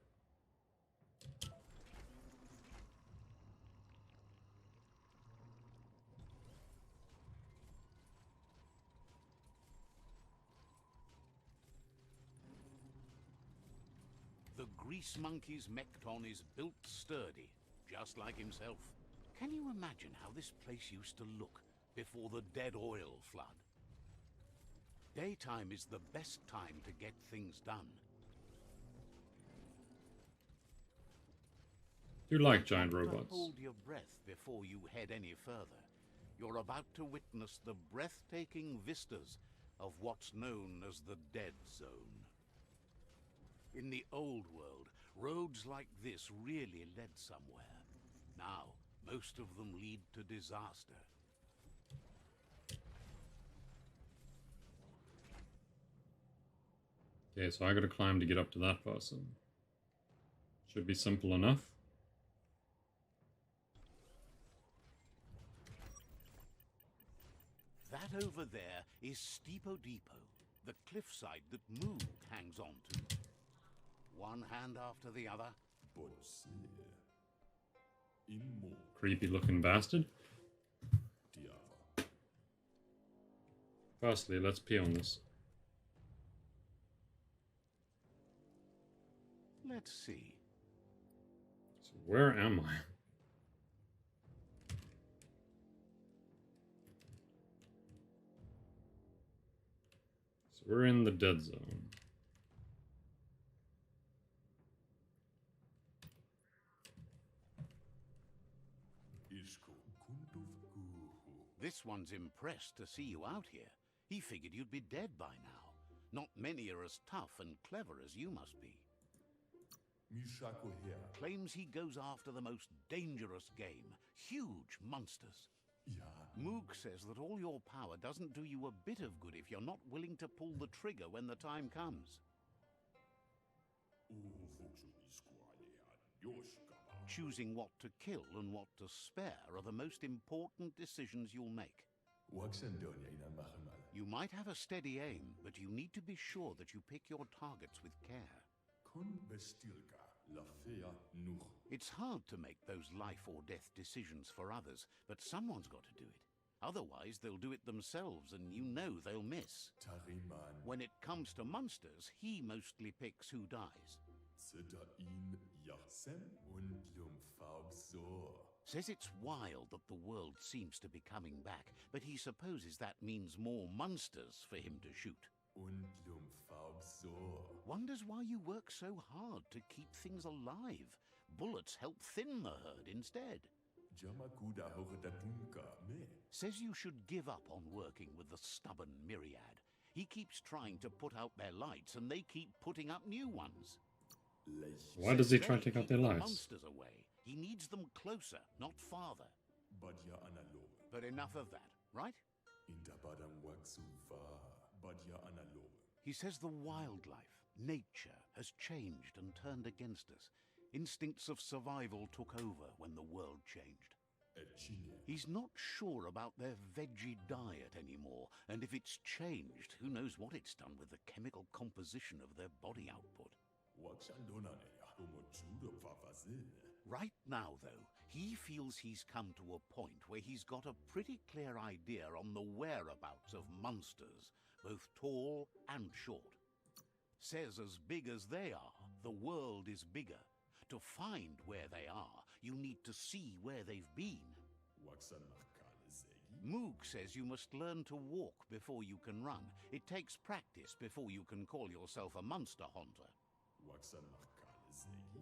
The grease monkey's Mekton is built sturdy, just like himself. Can you imagine how this place used to look before the dead oil flood? Daytime is the best time to get things done.
Do you like giant
Don't
robots?
hold your breath before you head any further. You're about to witness the breathtaking vistas of what's known as the Dead Zone. In the old world, roads like this really led somewhere. Now, most of them lead to disaster.
Okay, so I gotta climb to get up to that person. Should be simple enough.
That over there is Steepo Depot, the cliffside that Moog hangs on to. One hand after the other.
Creepy looking bastard. Firstly, let's pee on this.
Let's see.
So where am I? So we're in the dead zone.
This one's impressed to see you out here. He figured you'd be dead by now. Not many are as tough and clever as you must be. Claims he goes after the most dangerous game, huge monsters. Moog says that all your power doesn't do you a bit of good if you're not willing to pull the trigger when the time comes. Choosing what to kill and what to spare are the most important decisions you'll make. You might have a steady aim, but you need to be sure that you pick your targets with care. It's hard to make those life or death decisions for others, but someone's got to do it. Otherwise, they'll do it themselves, and you know they'll miss. When it comes to monsters, he mostly picks who dies. Says it's wild that the world seems to be coming back, but he supposes that means more monsters for him to shoot. Wonders why you work so hard to keep things alive. Bullets help thin the herd instead. Says you should give up on working with the stubborn myriad. He keeps trying to put out their lights, and they keep putting up new ones.
Why does he
Says
try
they
to take out
keep
their
the
lights?
monsters away. He needs them closer, not farther. But enough of that, right? He says the wildlife, nature, has changed and turned against us. Instincts of survival took over when the world changed. He's not sure about their veggie diet anymore, and if it's changed, who knows what it's done with the chemical composition of their body output. Right now, though, he feels he's come to a point where he's got a pretty clear idea on the whereabouts of monsters, both tall and short. Says as big as they are, the world is bigger. To find where they are, you need to see where they've been. Moog says you must learn to walk before you can run. It takes practice before you can call yourself a monster hunter.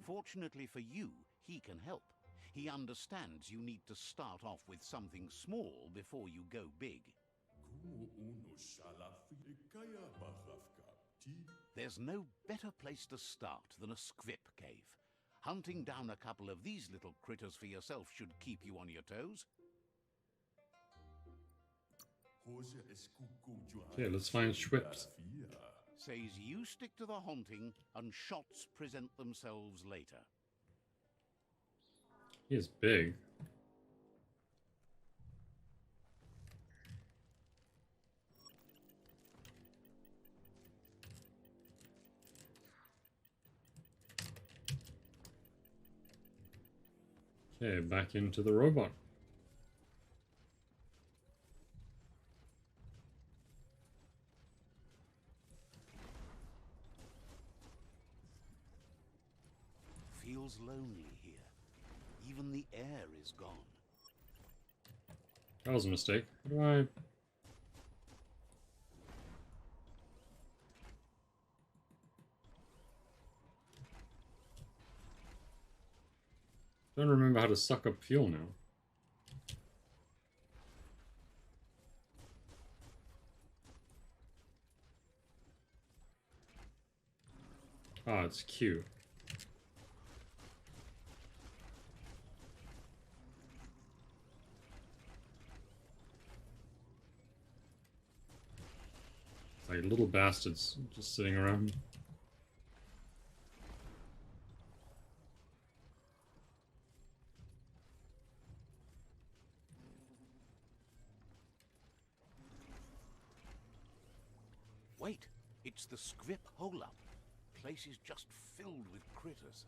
Fortunately for you, he can help. He understands you need to start off with something small before you go big. There's no better place to start than a squip cave. Hunting down a couple of these little critters for yourself should keep you on your toes.
Okay, let's find Schwips.
Says you stick to the hunting and shots present themselves later.
He is big. Okay, back into the robot.
Feels lonely here. Even the air is gone.
That was a mistake. How do I... Don't remember how to suck up fuel now. Ah, it's Q. It's like little bastards just sitting around.
Wait, it's the scrip hole-up. Place is just filled with critters.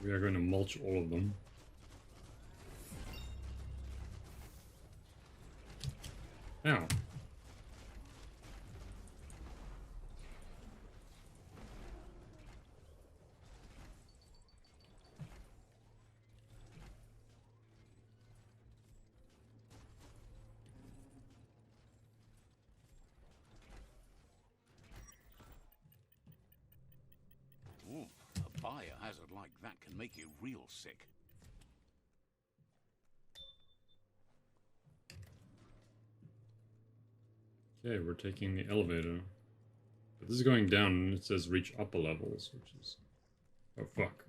We are going to mulch all of them. Ow.
Ooh, a biohazard like that can make you real sick.
Okay, we're taking the elevator. But this is going down and it says reach upper levels, which is... Oh, fuck.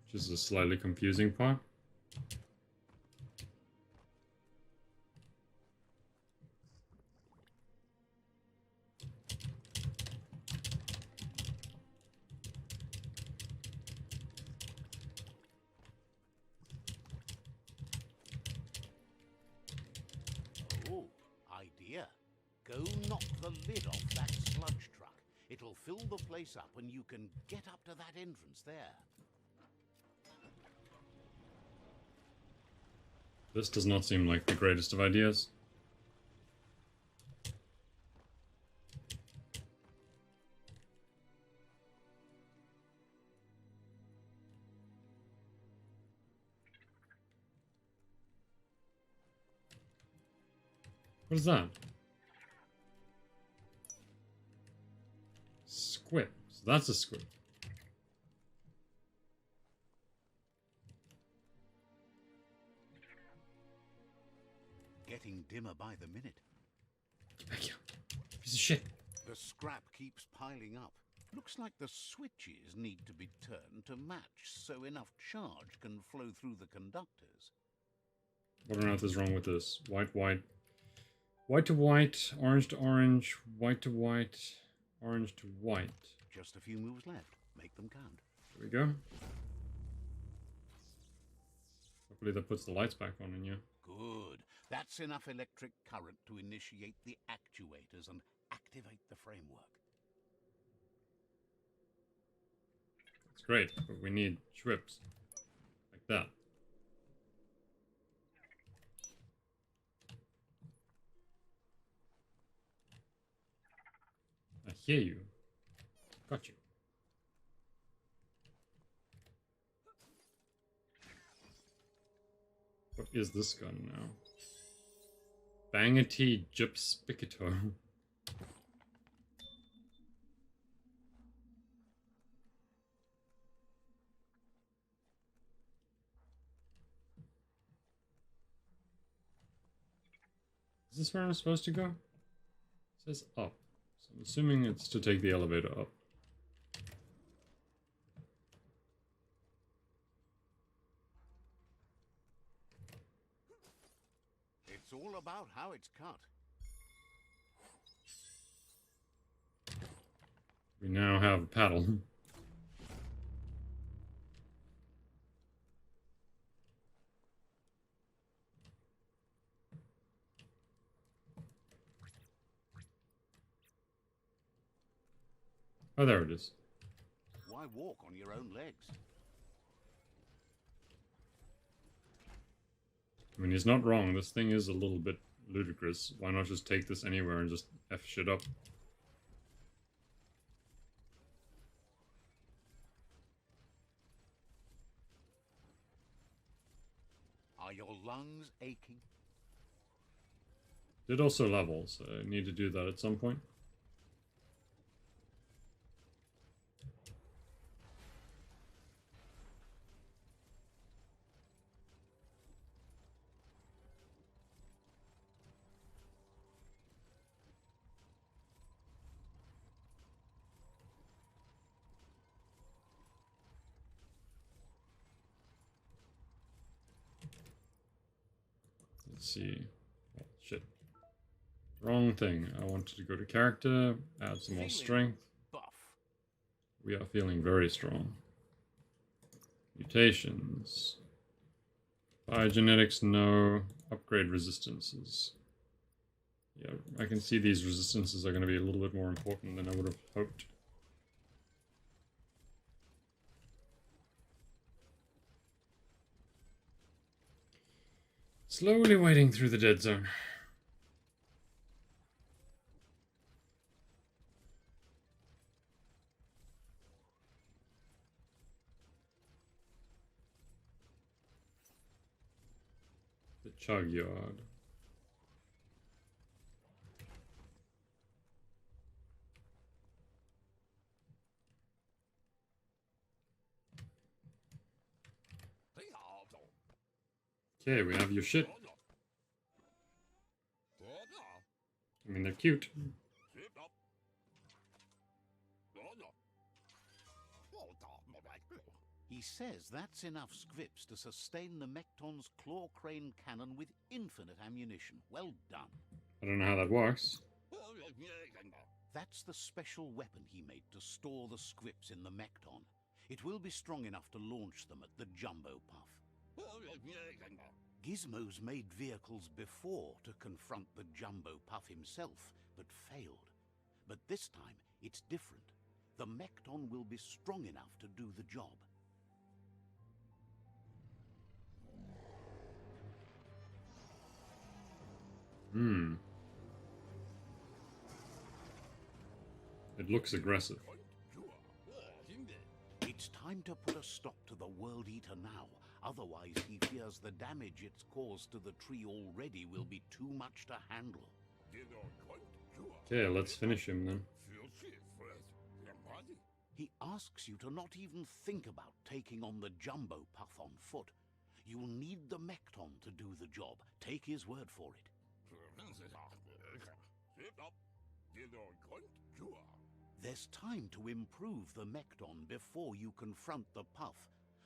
Which is a slightly confusing part.
Oh, idea. Go knock the lid off that sludge truck. It'll fill the place up and you can get up to that entrance there.
This does not seem like the greatest of ideas. What is that? Squid. So that's a squid.
getting dimmer by the minute.
Get back here. Piece of shit.
The scrap keeps piling up. Looks like the switches need to be turned to match so enough charge can flow through the conductors.
What on earth is wrong with this? White, white. White to white, orange to orange, white to white, orange to white.
Just a few moves left. Make them count.
There we go. Hopefully that puts the lights back on in here.
Good. That's enough electric current to initiate the actuators and activate the framework.
That's great, but we need shrips. Like that. I hear you. Got you. What is this gun now? Bangity Gypspicito. Is this where I'm supposed to go? It says up. So I'm assuming it's to take the elevator up.
It's all about how it's cut.
We now have a paddle. Oh, there it is.
Why walk on your own legs?
I mean, he's not wrong. This thing is a little bit ludicrous. Why not just take this anywhere and just F shit up?
Are your lungs aching?
Did also level, so I need to do that at some point. Let's see. Oh, shit. Wrong thing. I wanted to go to character, add some more strength.
Buff.
We are feeling very strong. Mutations. Biogenetics, no. Upgrade resistances. Yeah, I can see these resistances are going to be a little bit more important than I would have hoped. Slowly wading through the dead zone. The chug yard. Okay, we have your shit. I mean, they're cute.
He says that's enough scripts to sustain the Mekton's claw crane cannon with infinite ammunition. Well done.
I don't know how that works.
That's the special weapon he made to store the scripts in the Mekton. It will be strong enough to launch them at the Jumbo Puff. Gizmo's made vehicles before to confront the Jumbo Puff himself, but failed. But this time, it's different. The Mekton will be strong enough to do the job.
It looks aggressive.
It's time to put a stop to the World Eater now. Otherwise, he fears the damage it's caused to the tree already will be too much to handle.
Okay, let's finish him then.
He asks you to not even think about taking on the Jumbo Puff on foot. You'll need the Mekton to do the job. Take his word for it. There's time to improve the Mekton before you confront the Puff.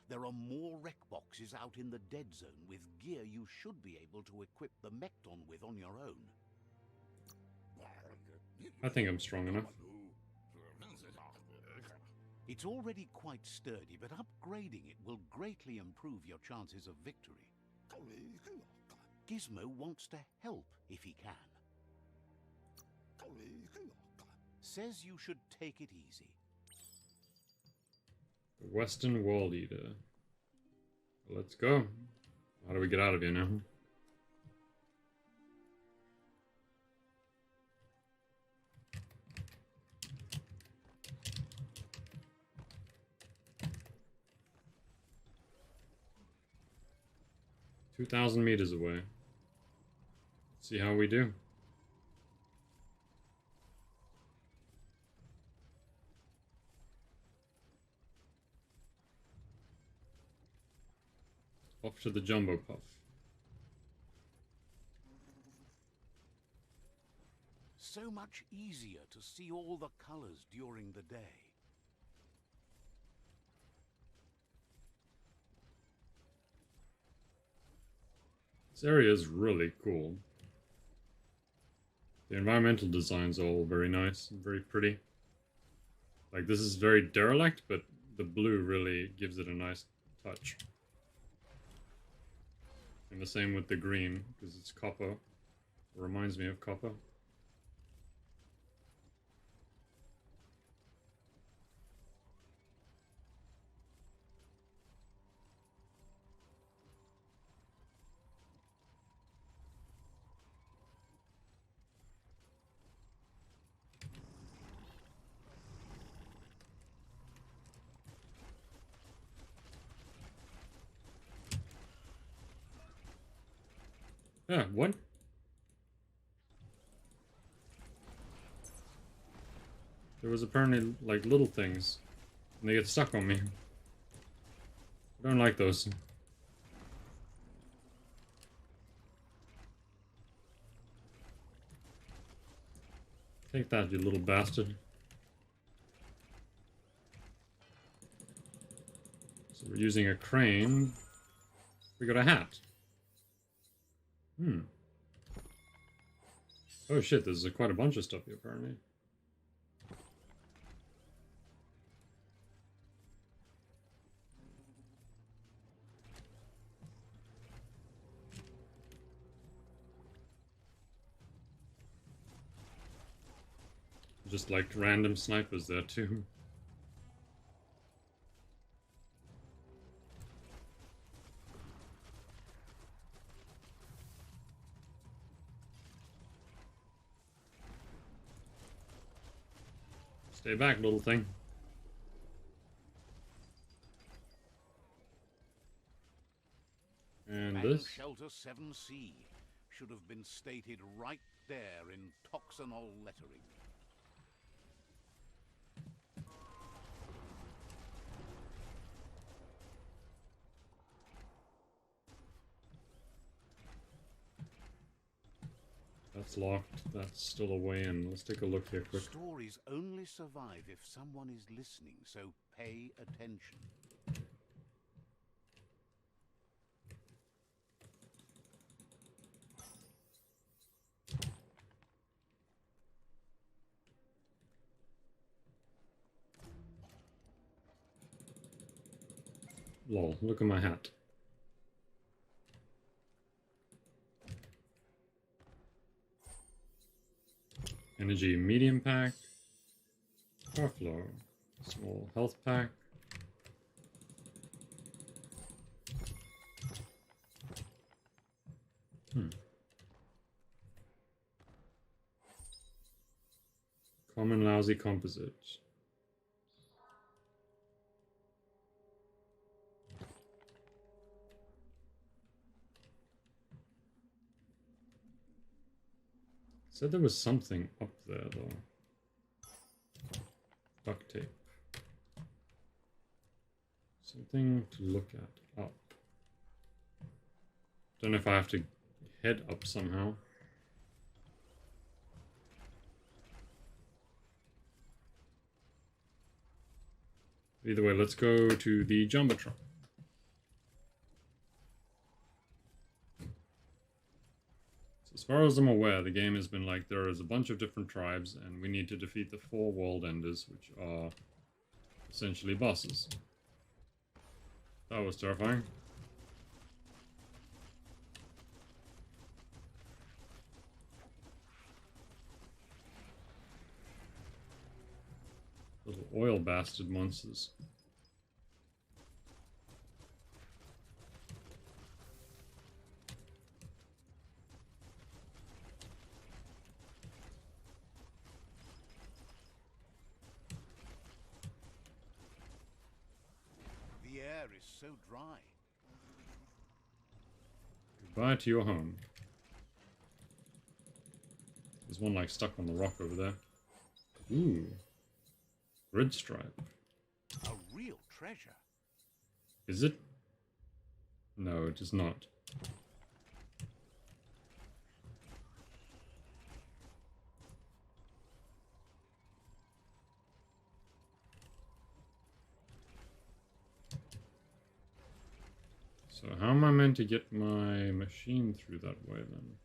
There are more wreck boxes out in the dead zone with gear you should be able to equip the Mekton with on your own.
I think I'm strong enough.
It's already quite sturdy, but upgrading it will greatly improve your chances of victory. Gizmo wants to help if he can. Says you should take it easy.
The Western Wall Eater. Let's go. How do we get out of here now? "2,000 meters away. Let's see how we do. Off to the Jumbo Puff.
So much easier to see all the colors during the day.
This area is really cool. The environmental design's all very nice and very pretty. Like, this is very derelict, but the blue really gives it a nice touch. And the same with the green, because it's copper. It reminds me of copper. Yeah, what? There was apparently, like, little things. And they get stuck on me. I don't like those. Take that, you little bastard. So we're using a crane. We got a hat. Oh shit, there's quite a bunch of stuff here, apparently. Just like random snipers there too. Stay back, little thing. And
Bank
this?
Shelter 7C should have been stated right there in toxanol lettering.
That's locked. That's still a way in. Let's take a look here quick.
Stories only survive if someone is listening, so pay attention.
Lol, look at my hat. Energy medium pack. Overflow. Small health pack. Common lousy composite. Said there was something up there though. Duct tape. Something to look at. Up. Don't know if I have to head up somehow. Either way, let's go to the Jumbotron. So as far as I'm aware, the game has been like, there is a bunch of different tribes, and we need to defeat the 4 World Enders, which are essentially bosses. That was terrifying. Little oil bastard monsters.
The air is so dry.
Goodbye to your home. There's one like stuck on the rock over there. Ooh. Grid stripe.
A real treasure.
Is it? No, it is not. So how am I meant to get my machine through that way then?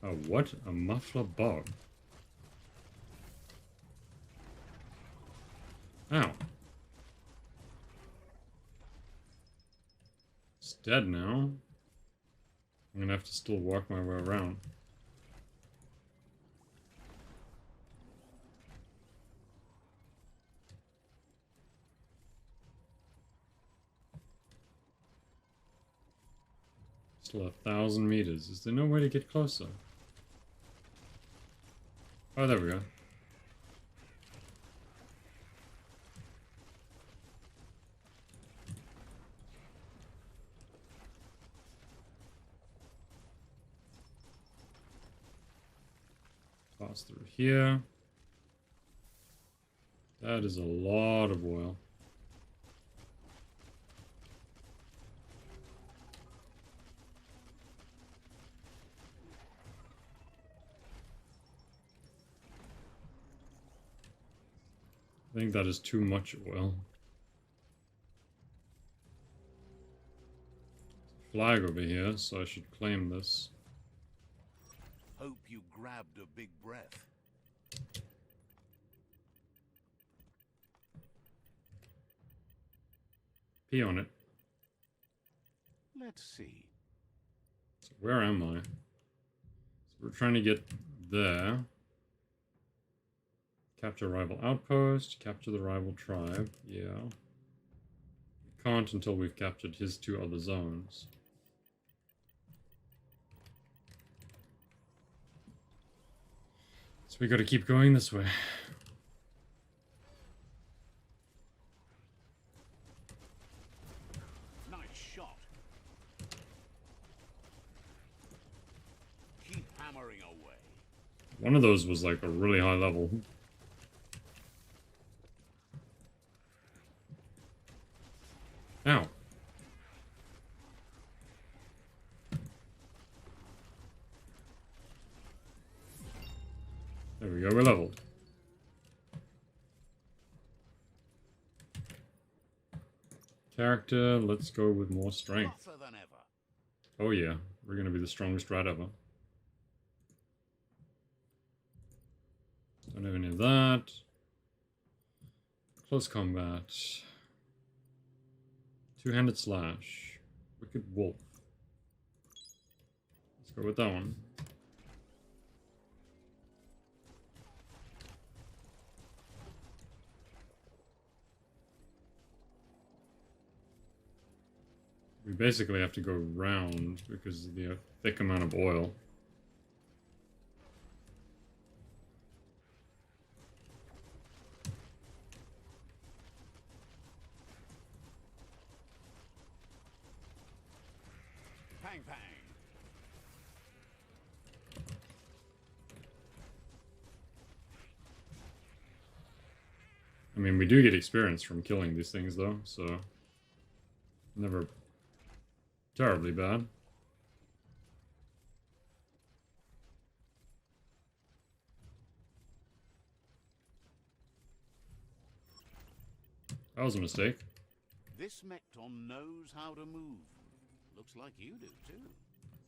Oh, what? A muffler bog. Ow. It's dead now. I'm gonna have to still work my way around. Still 1,000 meters. Is there no way to get closer? Oh, there we go. Pass through here. That is a lot of oil. I think that is too much oil. Flag over here, so I should claim this.
Hope you grabbed a big breath.
Pee on it.
Let's see.
So where am I? So we're trying to get there. Capture rival outpost, capture the rival tribe, yeah. We can't until we've captured his 2 other zones. So we gotta keep going this way.
Nice shot. Keep hammering away.
One of those was like a really high level. Ow. There we go, we're leveled. Character, let's go with more strength.
Tougher than ever.
Oh yeah, we're gonna be the strongest rat ever. Don't have any of that. Close combat. Two-handed slash. Wicked wolf. Let's go with that one. We basically have to go round because of the thick amount of oil.
Pang pang.
mean, we do get experience from killing these things, though, so... Never terribly bad. That was a mistake.
This Mecton knows how to move. Looks like you do, too.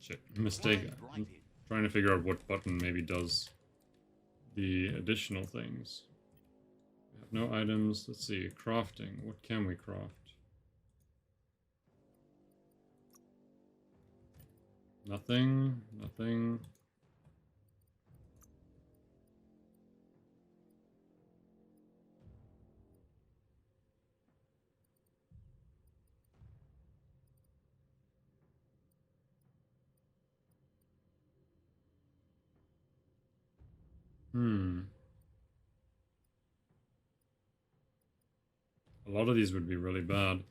Shit, mistake. I'm trying to figure out what button maybe does the additional things. We have no items. Let's see, crafting. What can we craft? Nothing, nothing. A lot of these would be really bad.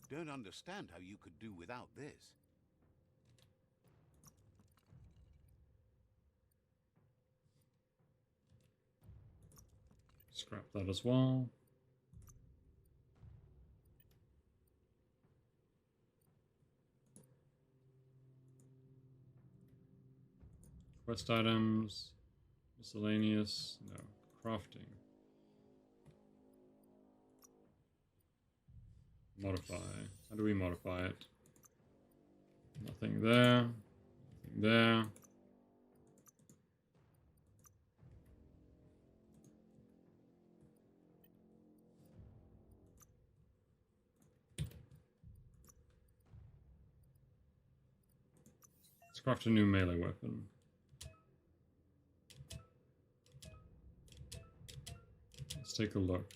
Don't understand how you could do without this.
Scrap that as well. Quest items, miscellaneous, no, crafting. Modify. How do we modify it? Nothing there. Nothing there. Let's craft a new melee weapon. Let's take a look.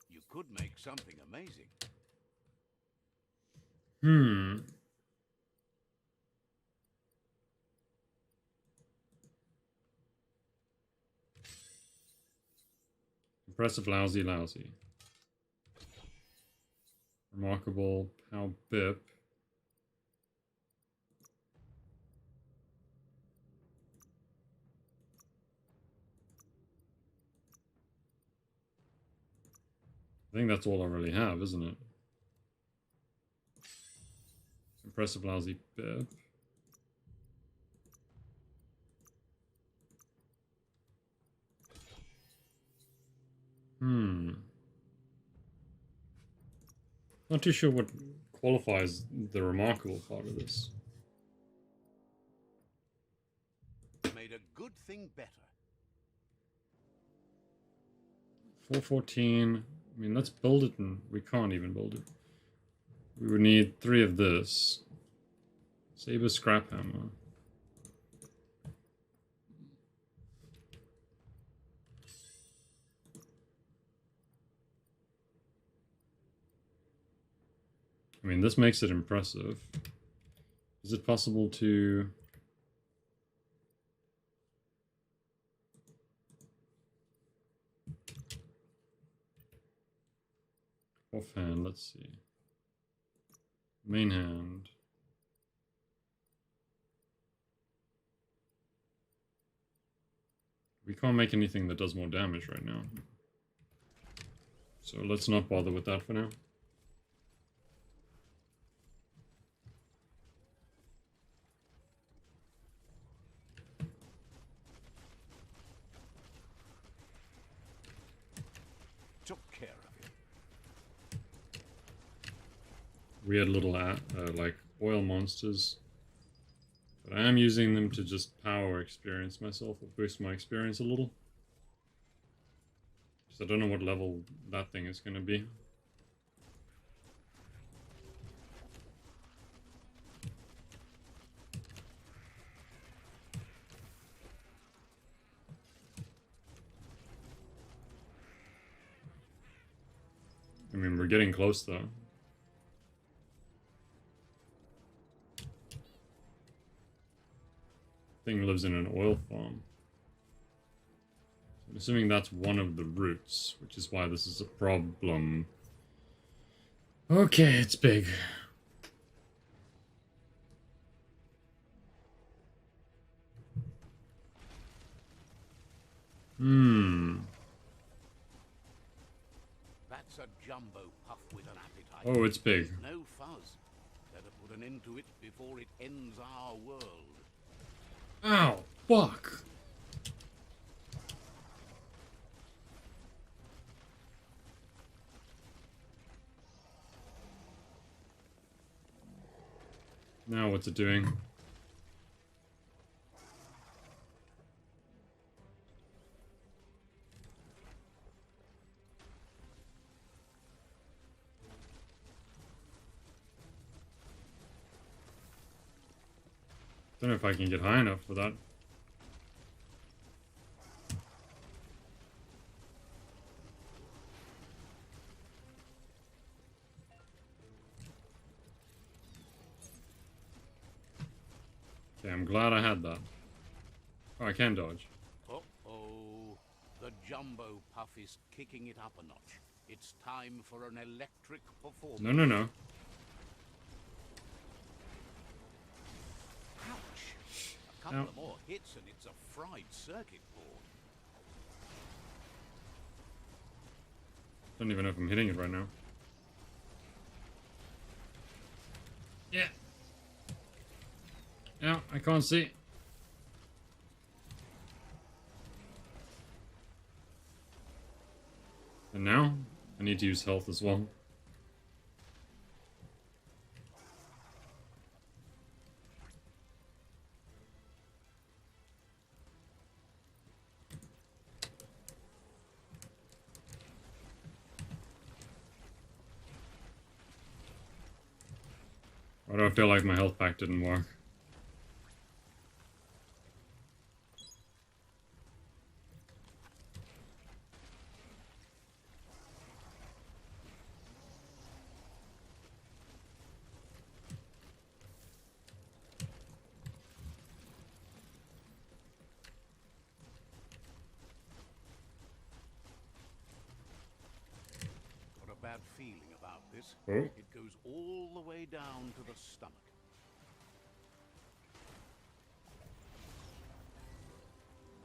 You could make something amazing.
Impressive, lousy, lousy. Remarkable, pow bip. I think that's all I really have, isn't it? Impressive, lousy, bip. Not too sure what qualifies the remarkable part of this.
Made a good thing better.
414. I mean, let's build it, and we can't even build it. We would need 3 of this. Saber scrap hammer. I mean, this makes it impressive. Is it possible to... Offhand, let's see. Main hand. We can't make anything that does more damage right now. So let's not bother with that for now.
Took care of it.
Weird little like oil monsters. But I am using them to just power experience myself, or boost my experience a little. So I don't know what level that thing is going to be. I mean, we're getting close though. Thing lives in an oil farm. I'm assuming that's one of the roots, which is why this is a problem. Okay, it's big. Hmm.
That's a jumbo puff with an appetite.
Oh, it's big.
No fuzz. Better put an end to it before it ends our world.
Ow! Fuck! Now what's it doing? Don't know if I can get high enough for that. Okay, I'm glad I had that. Oh, I can dodge.
Uh-oh. The jumbo puff is kicking it up a notch. It's time for an electric performance.
No, no, no.
Ouch. A couple
Ow.
of more hits and it's a fried circuit board.
Don't even know if I'm hitting it right now. Yeah. Yeah, I can't see. And now, I need to use health as well. Why do I feel like my health pack didn't work?
Got a bad feeling about this.
Oh.
It goes all the way down to the stomach.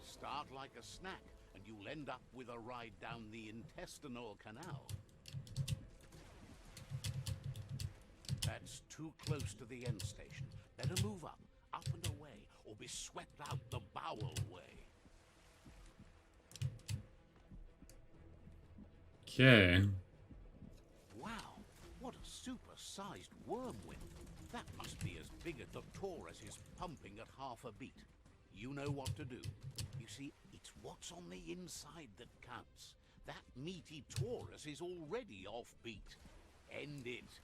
Start like a snack, and you'll end up with a ride down the intestinal canal. That's too close to the end station. Better move up and away, or be swept out the bowel way.
Okay.
Wow, what a super-sized wormwhip. That must be as big as the torus is pumping at half a beat. You know what to do. You see, it's what's on the inside that counts. That meaty torus is already off beat. End it.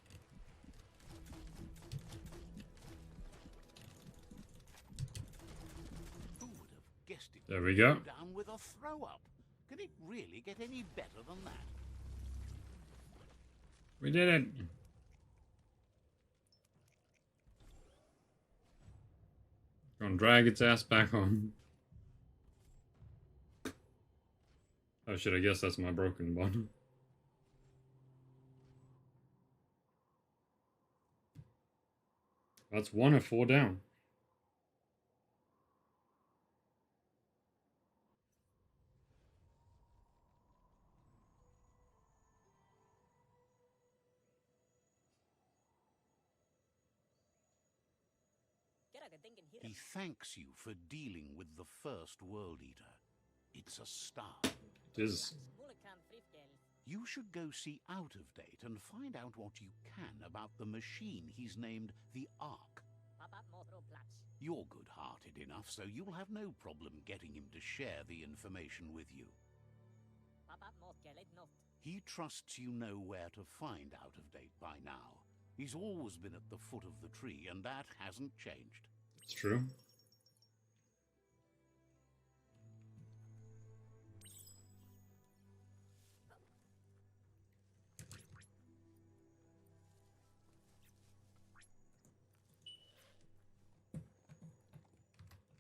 Who would have guessed it?
There we go.
Down with a throw-up. Can it really get any better than that?
We did it. Gonna drag its ass back home. Oh shit, I guess that's my broken one. That's 1 of 4 down.
He thanks you for dealing with the first World Eater. It's a star.
It is.
You should go see Out of Date and find out what you can about the machine he's named the Ark. You're good-hearted enough, so you'll have no problem getting him to share the information with you. He trusts you know where to find Out of Date by now. He's always been at the foot of the tree, and that hasn't changed.
It's true.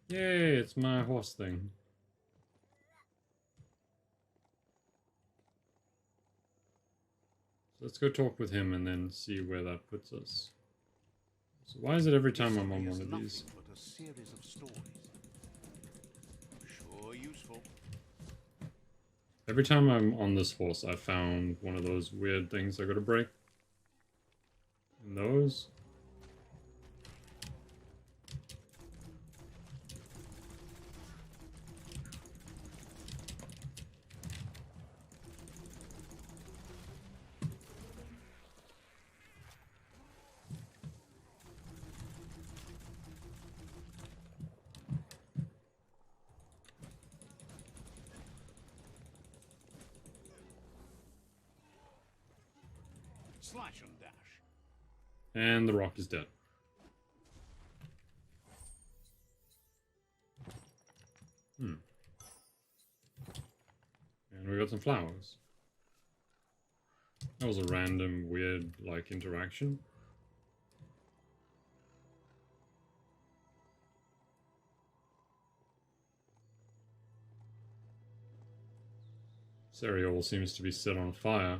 Yay, it's my horse thing. So let's go talk with him and then see where that puts us. So why is it every time I'm on one of these?
But a series of stories. Sure useful.
Every time I'm on this horse, I found one of those weird things I gotta break. And those?
Slash and dash.
And the rock is dead. Hmm. And we got some flowers. That was a random, weird, like, interaction. Cereal seems to be set on fire.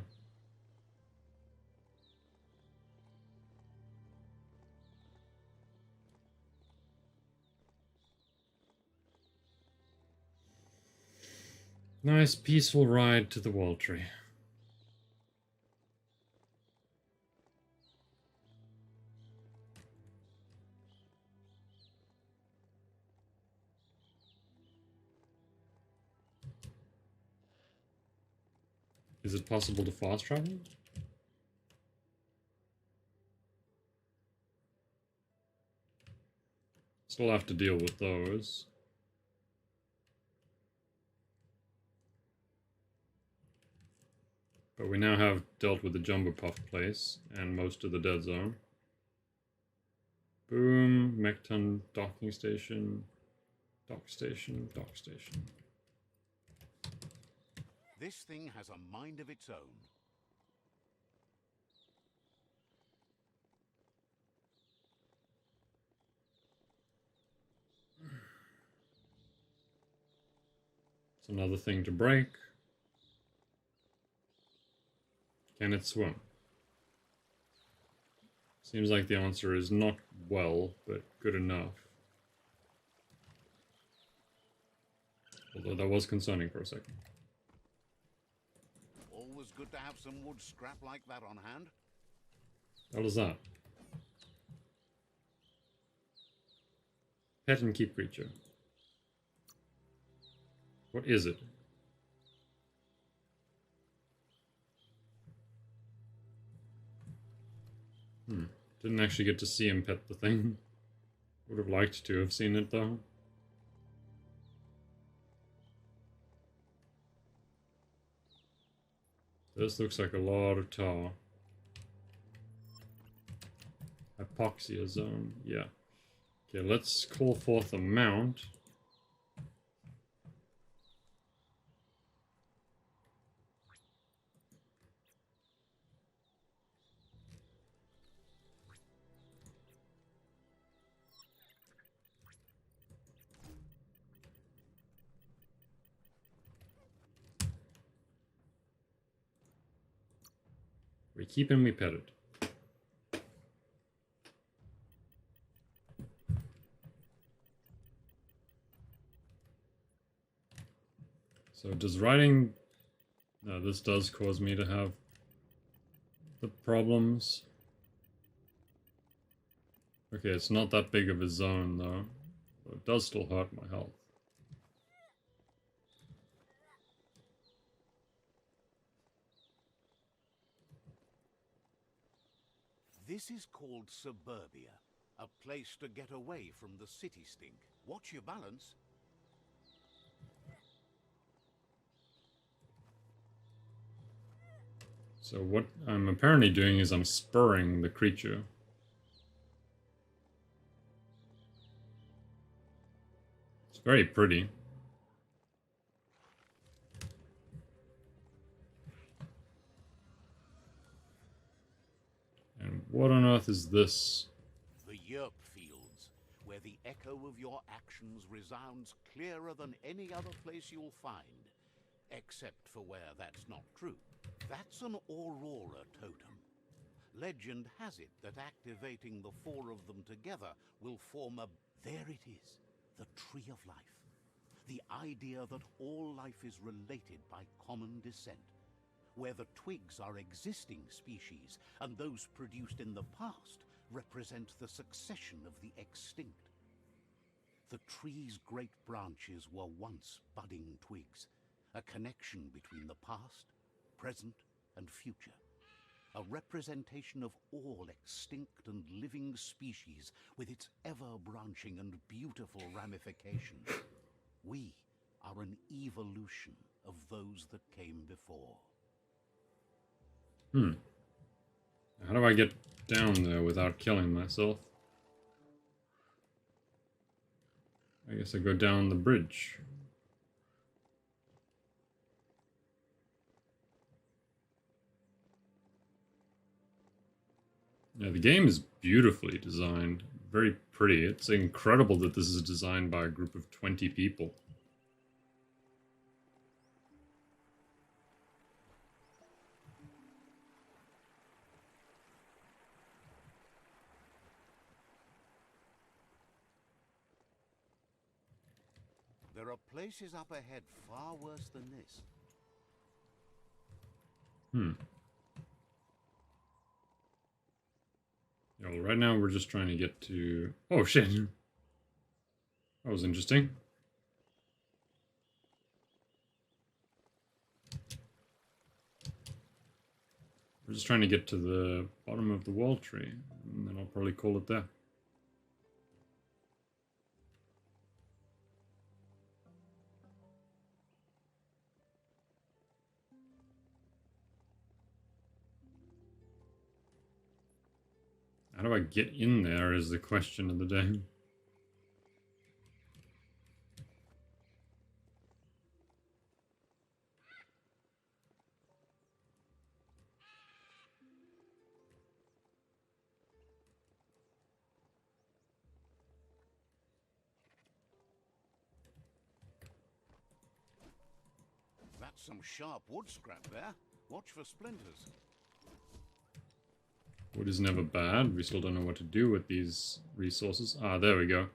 Nice, peaceful ride to the wall tree. Is it possible to fast travel? Still have to deal with those. But we now have dealt with the Jumbo Puff place and most of the dead zone. Boom, Mechton, docking station, dock station, dock station.
This thing has a mind of its own.
It's another thing to break. Can it swim? Seems like the answer is not well, but good enough. Although that was concerning for a second.
Always good to have some wood scrap like that on hand.
What is that? Pet and keep creature. What is it? Didn't actually get to see him pet the thing. Would have liked to have seen it though. This looks like a lot of tar. Hypoxia zone, yeah. Okay, let's call forth a mount. We keep him, we pet it. So does riding... No, this does cause me to have the problems. Okay, it's not that big of a zone though. But it does still hurt my health.
This is called suburbia, a place to get away from the city stink. Watch your balance.
So what I'm apparently doing is I'm spurring the creature. It's very pretty. And what on earth is this?
The Yerp Fields, where the echo of your actions resounds clearer than any other place you'll find. Except for where that's not true. That's an Aurora totem. Legend has it that activating the four of them together will form a... There it is, the Tree of Life. The idea that all life is related by common descent, where the twigs are existing species and those produced in the past represent the succession of the extinct. The tree's great branches were once budding twigs, a connection between the past, present, and future. A representation of all extinct and living species with its ever-branching and beautiful ramifications. We are an evolution of those that came before.
How do I get down there without killing myself? I guess I go down the bridge. Yeah, the game is beautifully designed. Very pretty. It's incredible that this is designed by a group of 20 people.
There are places up ahead far worse than this.
Yeah, well, right now we're just trying to get to... Oh, shit. That was interesting. We're just trying to get to the bottom of the wall tree, and then I'll probably call it there. How do I get in there is the question of the day.
That's some sharp wood scrap there. Watch for splinters.
Wood is never bad. We still don't know what to do with these resources. Ah, there we go.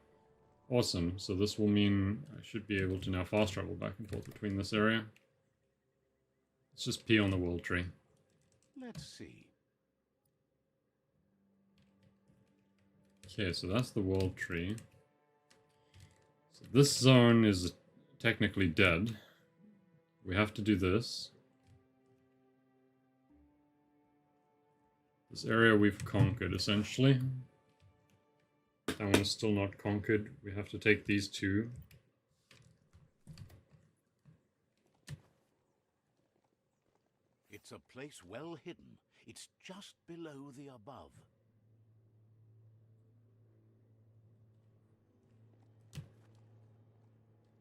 Awesome. So this will mean I should be able to now fast travel back and forth between this area. Let's just pee on the wall tree.
Let's see.
Okay, so that's the wall tree. So this zone is technically dead. We have to do this. This area we've conquered, essentially. That one is still not conquered. We have to take these two.
It's a place well hidden. It's just below the above.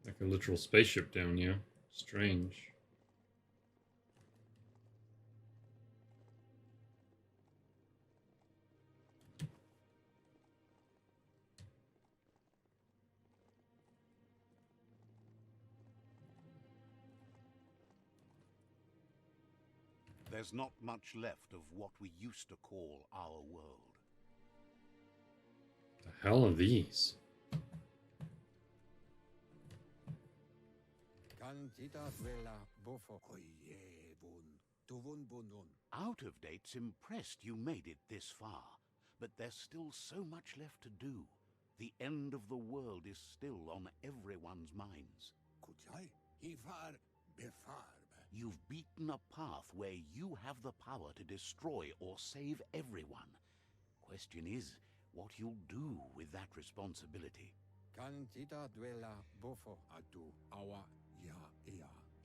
Like a literal spaceship down here. Strange.
There's not much left of what we used to call our world.
The hell are these?
Out of date's impressed you made it this far, but there's still so much left to do. The end of the world is still on everyone's minds. You've beaten a path where you have the power to destroy or save everyone. Question is, what you'll do with that responsibility.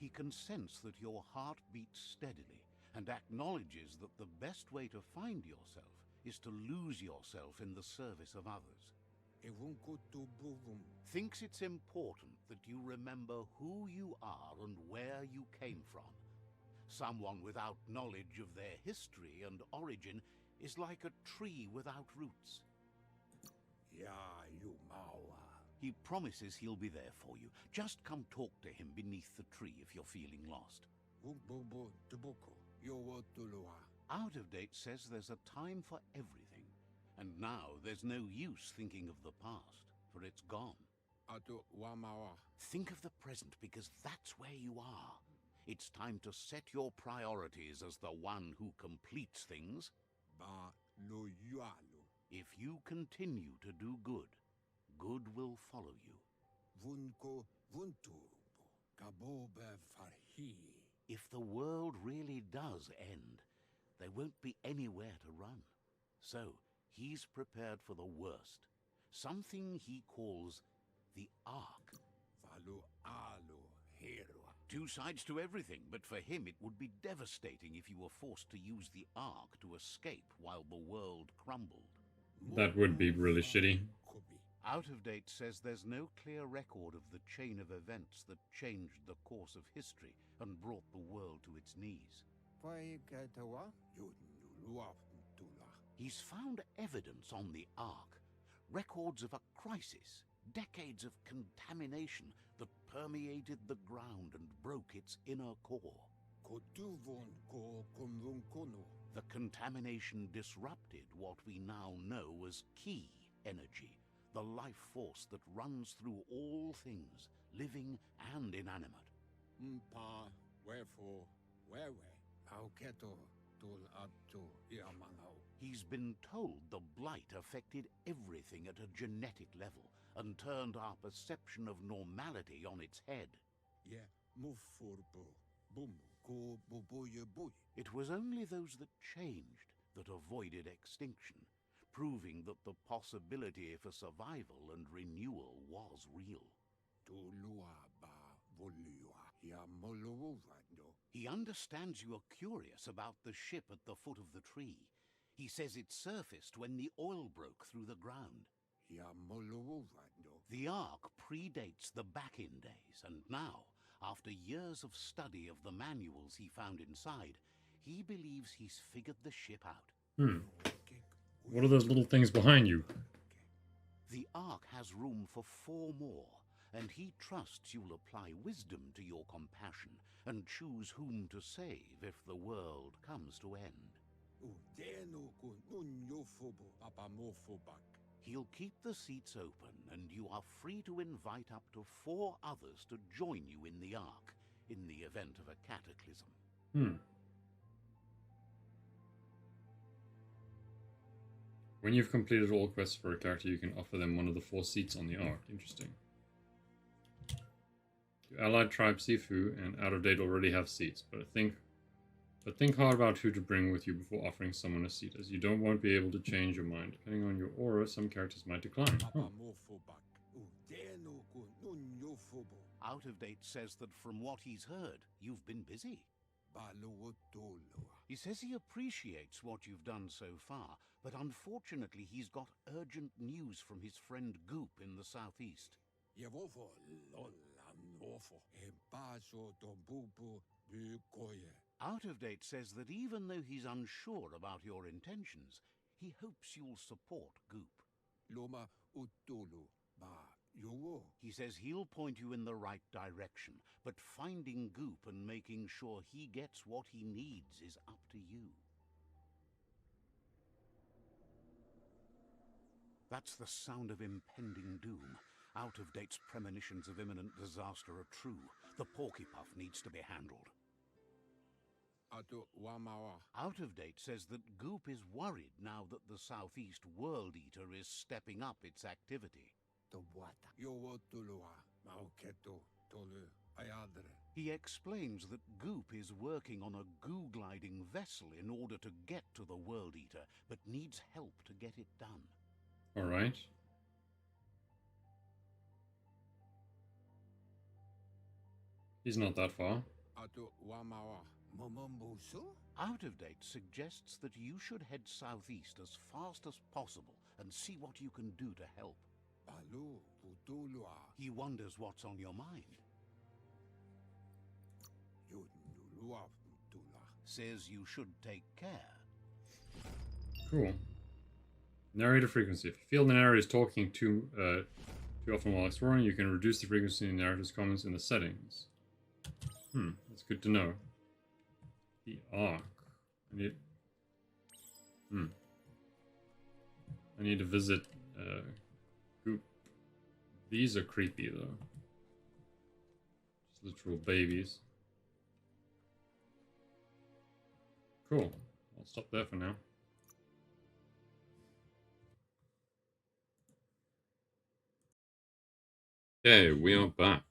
He can sense that your heart beats steadily and acknowledges that the best way to find yourself is to lose yourself in the service of others. Thinks it's important that you remember who you are and where you came from. Someone without knowledge of their history and origin is like a tree without roots. He promises he'll be there for you. Just come talk to him beneath the tree if you're feeling lost. Out of date says there's a time for everything. And now there's no use thinking of the past, for it's gone. Think of the present, because that's where you are. It's time to set your priorities as the one who completes things. If you continue to do good, good will follow you. If the world really does end, there won't be anywhere to run. So, he's prepared for the worst. Something he calls the Ark. Two sides to everything, but for him it would be devastating if you were forced to use the Ark to escape while the world crumbled.
That would be really shitty.
Out of Date says there's no clear record of the chain of events that changed the course of history and brought the world to its knees. He's found evidence on the Ark, records of a crisis, decades of contamination that permeated the ground and broke its inner core. The contamination disrupted what we now know as Ki energy, the life force that runs through all things, living and inanimate. He's been told the blight affected everything at a genetic level and turned our perception of normality on its head. It was only those that changed that avoided extinction, proving that the possibility for survival and renewal was real. He understands you are curious about the ship at the foot of the tree. He says it surfaced when the oil broke through the ground. The Ark predates the back-in days, and now, after years of study of the manuals he found inside, he believes he's figured the ship out.
What are those little things behind you?
The Ark has room for 4 more, and he trusts you'll apply wisdom to your compassion and choose whom to save if the world comes to end. He'll keep the seats open, and you are free to invite up to 4 others to join you in the Ark, in the event of a cataclysm.
When you've completed all quests for a character, you can offer them one of the 4 seats on the Ark. Interesting. Your allied tribe Sifu and Out of Date already have seats, but think hard about who to bring with you before offering someone a seat, as you don't want to be able to change your mind. Depending on your aura, some characters might decline.
Out of Date says that from what he's heard, you've been busy. He says he appreciates what you've done so far, but unfortunately he's got urgent news from his friend Goop in the southeast. Out of Date says that even though he's unsure about your intentions, he hopes you'll support Goop. He says he'll point you in the right direction, but finding Goop and making sure he gets what he needs is up to you. That's the sound of impending doom. Out of Date's premonitions of imminent disaster are true. The Porkypuff needs to be handled. Out of Date says that Goop is worried now that the Southeast World Eater is stepping up its activity. He explains that Goop is working on a goo-gliding vessel in order to get to the World Eater, but needs help to get it done.
Alright. He's not that far.
Out of Date suggests that you should head southeast as fast as possible and see what you can do to help. He wonders what's on your mind. Says you should take care.
Cool. Narrator frequency. If you feel the narrator is talking too often while exploring, you can reduce the frequency in the narrator's comments in the settings. That's good to know. The Ark. I need to visit Goop These are creepy though. Just literal babies. Cool. I'll stop there for now. Okay, we are back.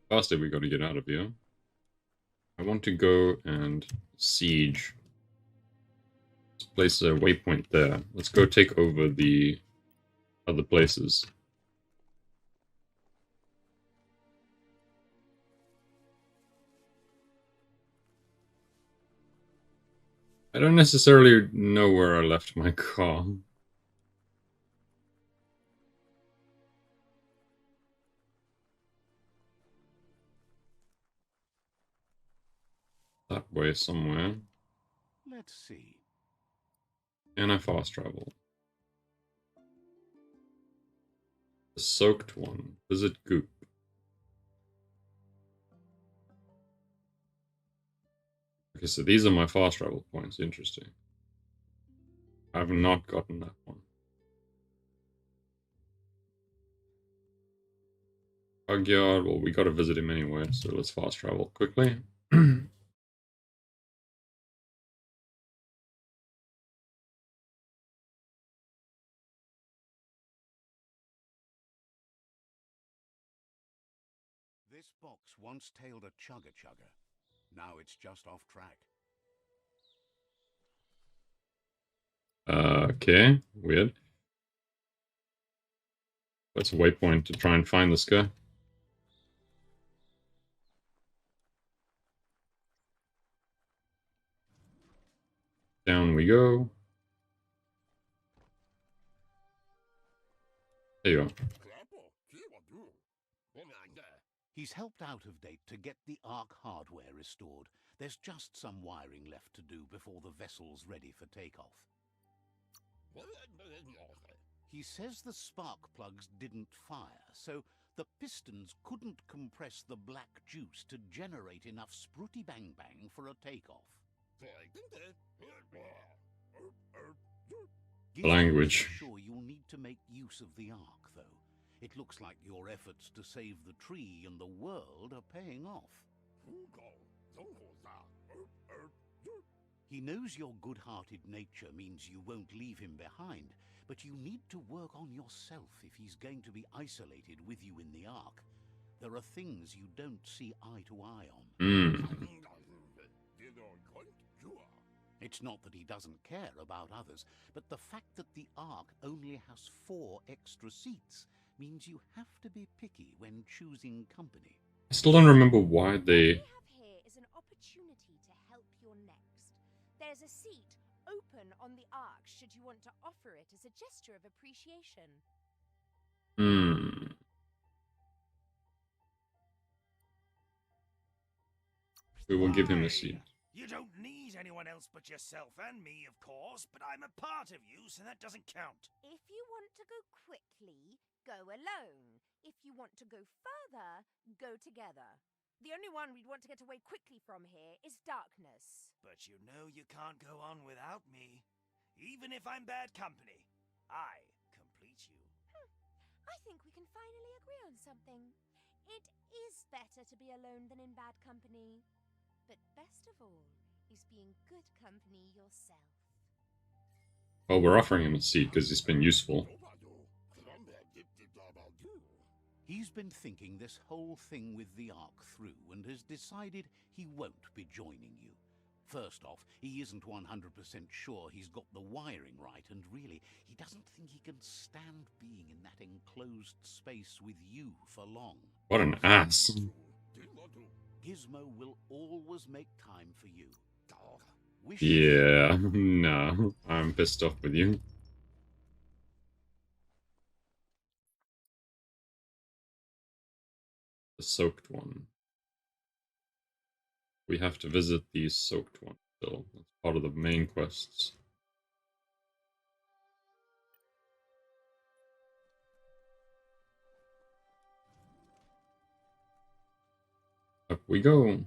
Firstly, we got to get out of here. I want to go and siege. Let's place a waypoint there. Let's go take over the other places. I don't necessarily know where I left my car. That way somewhere.
Let's see.
And I fast travel. The soaked one. Visit Goop. Okay, so these are my fast travel points. Interesting. I have not gotten that one. Bugyard, well, we gotta visit him anyway, so let's fast travel quickly.
This box once tailed a chugger-chugger. Now it's just off track.
Okay, weird. That's a waypoint to try and find this guy. Down we go. There you go.
He's helped out of date to get the Ark hardware restored. There's just some wiring left to do before the vessel's ready for takeoff. He says the spark plugs didn't fire, so the pistons couldn't compress the black juice to generate enough spruty bang bang for a takeoff.
Language.
Sure, you'll need to make use of the Ark, though. It looks like your efforts to save the tree and the world are paying off. He knows your good-hearted nature means you won't leave him behind, but you need to work on yourself if he's going to be isolated with you in the Ark. There are things you don't see eye to eye on. It's not that he doesn't care about others, but the fact that the Ark only has 4 extra seats means you have to be picky when choosing company.
I still don't remember why they...
What we have here is an opportunity to help your next. There's a seat open on the Ark should you want to offer it as a gesture of appreciation.
We will give him a seat.
You don't need anyone else but yourself and me, of course, but I'm a part of you, so that doesn't count.
If you want to go quickly, go alone. If you want to go further, go together. The only one we'd want to get away quickly from here is darkness.
But you know you can't go on without me. Even if I'm bad company, I complete you.
I think we can finally agree on something. It is better to be alone than in bad company. But best of all is being good company yourself.
Well, we're offering him a seat because he's been useful.
He's been thinking this whole thing with the Ark through and has decided he won't be joining you. First off, he isn't 100% sure he's got the wiring right, and really, he doesn't think he can stand being in that enclosed space with you for long.
What an ass.
Gizmo will always make time for you.
Yeah, no, I'm pissed off with you. The soaked one. We have to visit the soaked one still. That's part of the main quests. Up we go.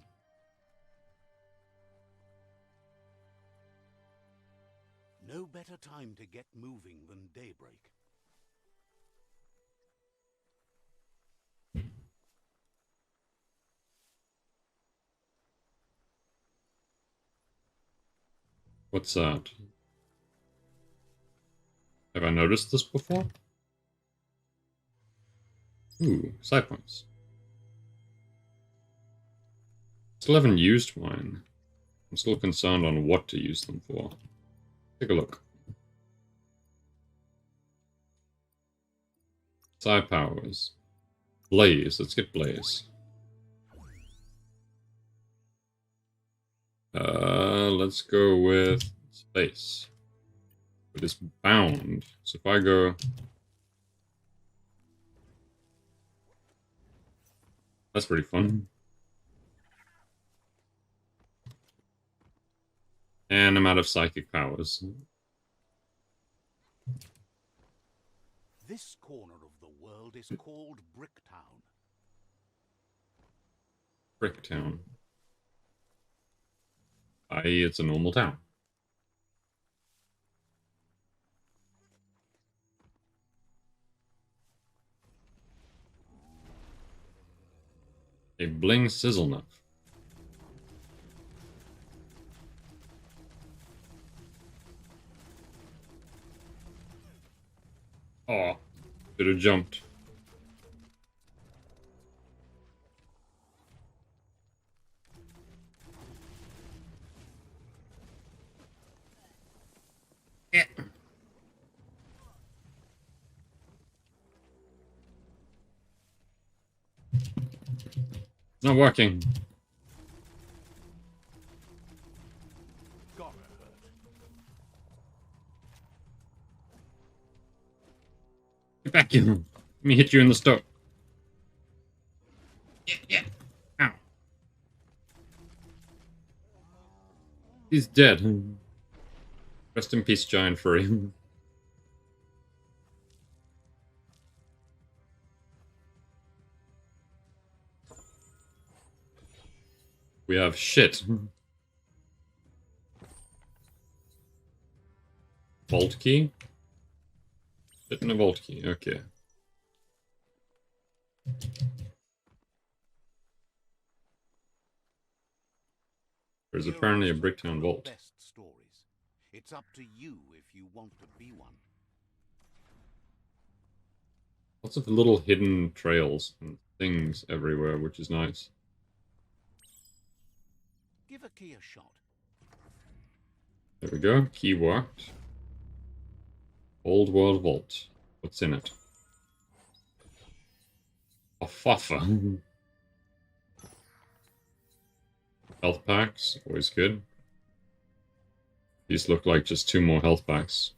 No better time to get moving than daybreak.
What's that? Have I noticed this before? Ooh, side points. Still haven't used mine. I'm still concerned on what to use them for. Take a look. Side powers. Blaze. Let's get Blaze. Let's go with Space. But it's bound. So if I go... That's pretty fun. And I'm out of psychic powers.
This corner of the world is called Bricktown.
Bricktown. I.e., it's a normal town. A bling sizzle knife. Aw, should have jumped. Yeah. It's not working.
Gotta hurt.
Get back in. Let me hit you in the stomach. Yeah. Ow. He's dead. Rest in peace, giant furry. We have shit. Vault key? Shit in a vault key, okay. There's apparently a Bricktown vault.
Best stories. It's up to you if you want to be one.
Lots of little hidden trails and things everywhere, which is nice.
Give a key a shot.
There we go, key worked. Old World Vault. What's in it? A fuffa. Health packs, always good. These look like just 2 more health packs.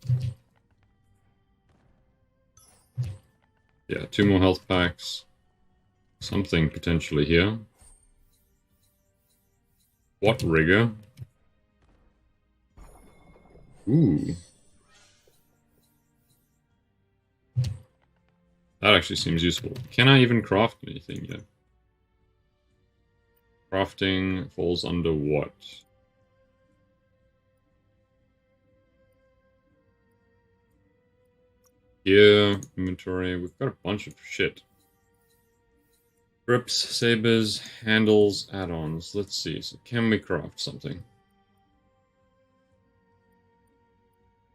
Yeah, 2 more health packs. Something potentially here. What rigger? Ooh. That actually seems useful. Can I even craft anything yet? Crafting falls under what? Gear, inventory, we've got a bunch of shit. Grips, sabers, handles, add-ons. Let's see, so can we craft something?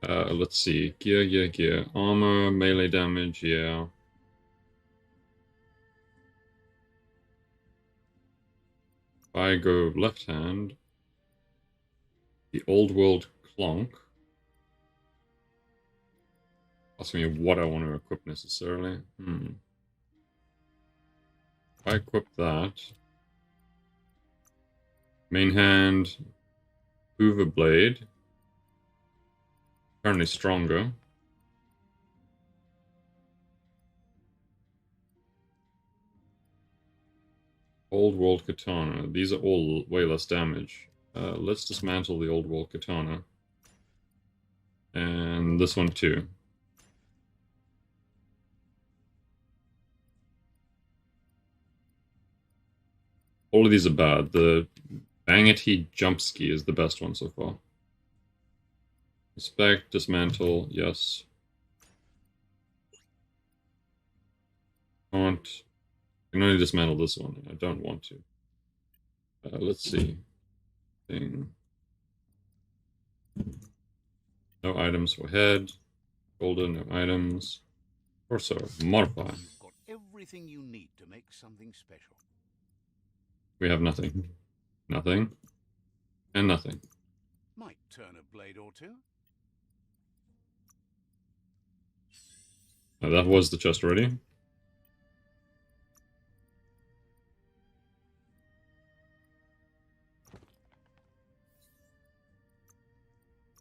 Let's see, gear. Armor, melee damage, yeah. If I go left hand, the old world clonk. Asking me what I want to equip necessarily. If I equip that. Main hand, Hoover Blade. Apparently stronger. Old World Katana. These are all way less damage. Let's dismantle the Old World Katana. And this one too. All of these are bad. The Bang It He Jump Ski is the best one so far. Inspect, dismantle, yes. I can only dismantle this one. I don't want to. Let's see. Thing. No items for head. Golden, no items. Torso, modify.
You've got everything you need to make something special.
We have nothing. Nothing. And nothing.
Might turn a blade or two.
That was the chest already.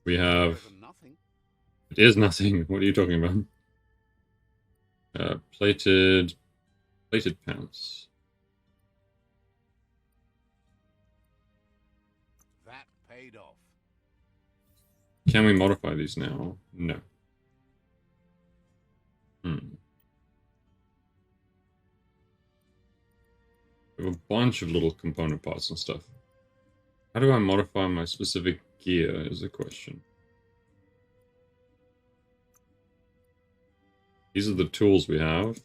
We have...
Nothing.
It is nothing. What are you talking about? Plated pants.
That paid off.
Can we modify these now? No. We have a bunch of little component parts and stuff. How do I modify my specific gear is the question. These are the tools we have.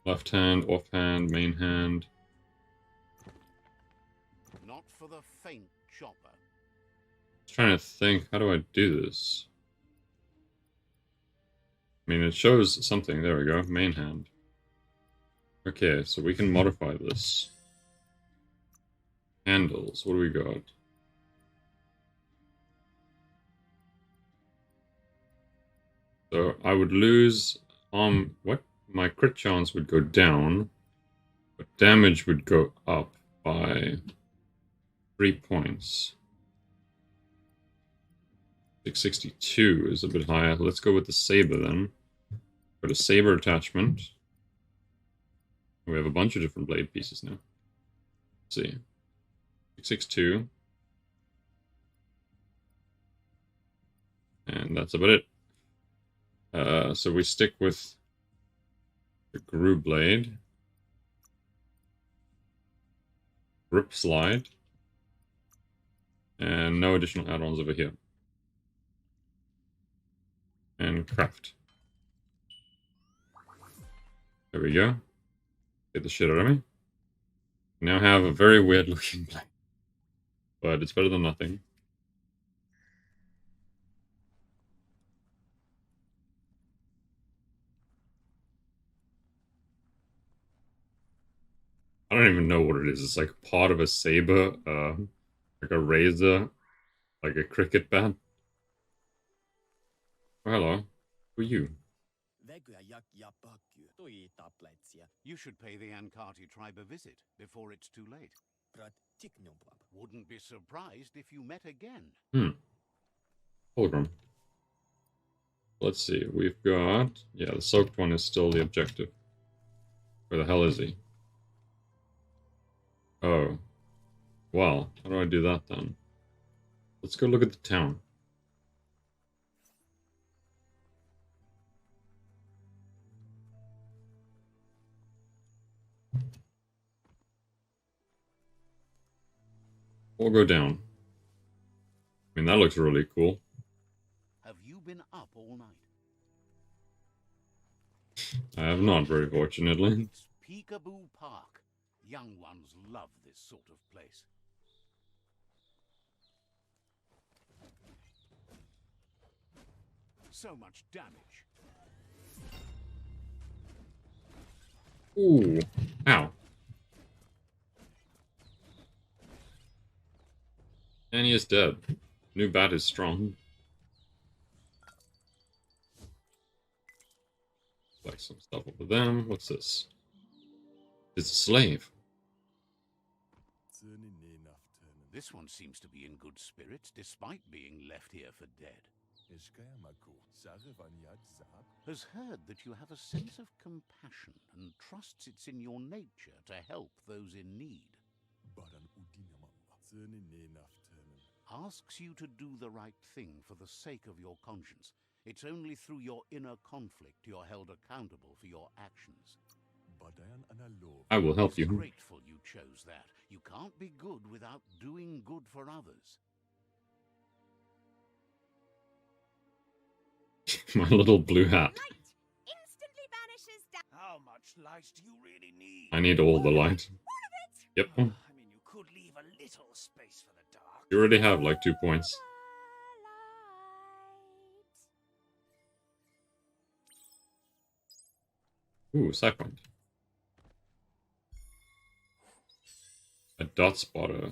Left hand, off hand, main hand.
Not for the faint chopper.
Just trying to think, how do I do this? I mean, it shows something. There we go, main hand. Okay, so we can modify this. Handles, what do we got? So I would lose what? My crit chance would go down, but damage would go up by 3 points. 662 is a bit higher. Let's go with the saber then. Go to saber attachment. We have a bunch of different blade pieces now. Let's see. 662. And that's about it. So we stick with the Gru blade. Grip slide. And no additional add-ons over here. And craft. There we go. Get the shit out of me. Now have a very weird looking blade. But it's better than nothing. I don't even know what it is. It's like part of a saber, like a razor, like a cricket bat. Oh, hello. Who are you?
You should pay the Ankati tribe a visit before it's too late. Wouldn't be surprised if you met again.
Pilgrim. Let's see. We've got... Yeah, the soaked one is still the objective. Where the hell is he? Oh. Well, how do I do that then? Let's go look at the town. We'll go down. I mean, that looks really cool.
Have you been up all night?
I have not, very fortunately.
It's Peekaboo Park. Young ones love this sort of place. So much damage.
Ooh. Ow. And he is dead. New bat is strong. Like some stuff over them. What's this? It's a slave.
This one seems to be in good spirits despite being left here for dead. Has heard that you have a sense of compassion and trusts it's in your nature to help those in need. Asks you to do the right thing for the sake of your conscience. It's only through your inner conflict you're held accountable for your actions.
I will help
It's
you.
grateful you chose that. You can't be good without doing good for others.
My little blue hat.
Light instantly vanishes down.
How much light do you really need?
I need all the light.
All of it.
Yep.
I mean, you could leave a little space for the dark.
You already have like 2 points. Ooh, side point. A dot spotter.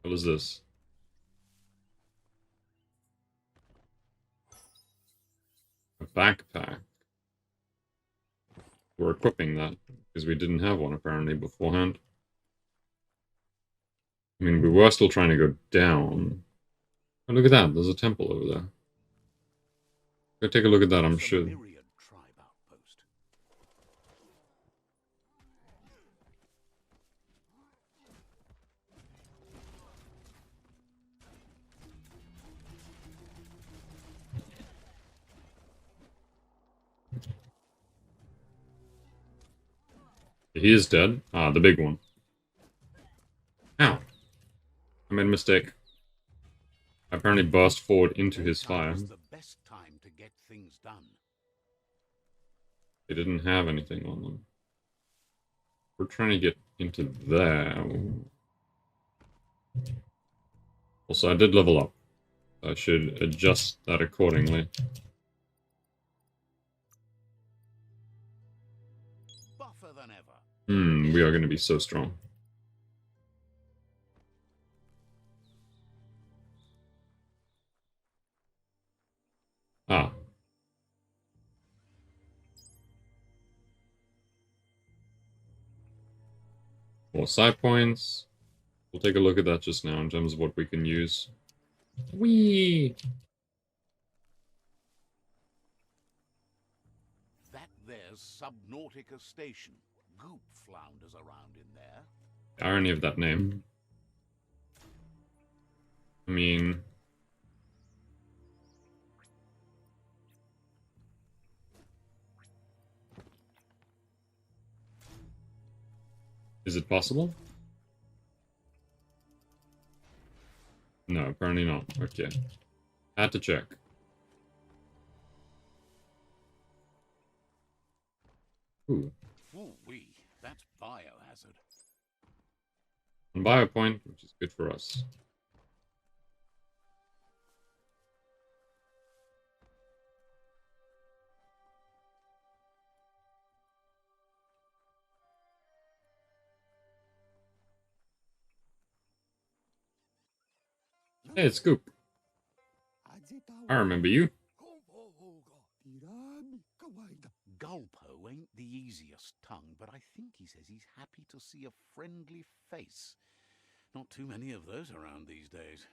What is this? A backpack. We're equipping that because we didn't have one apparently beforehand. I mean, we were still trying to go down. Oh, look at that. There's a temple over there. Go take a look at that, I'm
It's a
sure.
myriad tribe outpost.
He is dead. Ah, the big one. Ow. I made a mistake. I apparently burst forward into his fire.
Daytime is the best time to get things done.
They didn't have anything on them. We're trying to get into there. Also, I did level up. I should adjust that accordingly.
Buffer than ever.
We are going to be so strong. Ah. More side points. We'll take a look at that just now in terms of what we can use. Whee!
That there's Subnautica Station. Goop flounders around in there.
The irony of that name. I mean... Is it possible? No, apparently not. Okay. Had to check. Ooh.
Ooh-wee, that's biohazard.
One biopoint, which is good for us. Hey, it's Scoop. I remember you.
Gulpo ain't the easiest tongue, but I think he says he's happy to see a friendly face. Not too many of those around these days.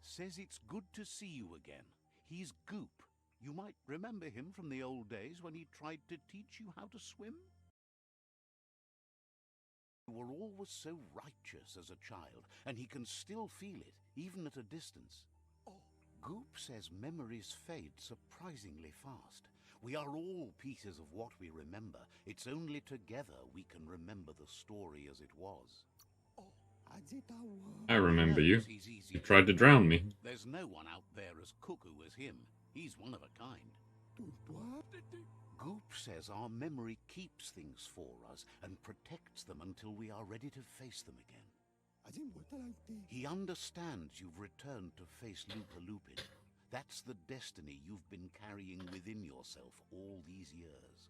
Says it's good to see you again. He's Goop. You might remember him from the old days when he tried to teach you how to swim. You were always so righteous as a child, and he can still feel it, even at a distance. Goop says memories fade surprisingly fast. We are all pieces of what we remember. It's only together we can remember the story as it was.
I remember you.
Knows he's easy
You tried to drown me.
There's no one out there as cuckoo as him. He's one of a kind. Goop says our memory keeps things for us and protects them until we are ready to face them again. He understands you've returned to face Lupa-Lupin. That's the destiny you've been carrying within yourself all these years.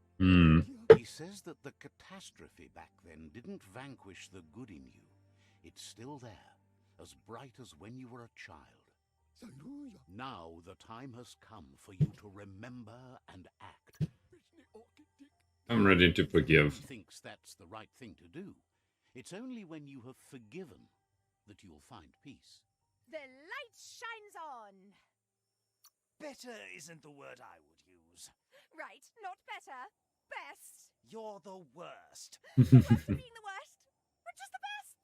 He says that the catastrophe back then didn't vanquish the good in you. It's still there, as bright as when you were a child. Now the time has come for you to remember and act.
I'm ready to forgive.
He thinks that's the right thing to do. It's only when you have forgiven that you'll find peace.
The light shines on.
Better isn't the word I would use.
Right, not better. Best.
You're the worst.
The worst of being the worst. We're just the best.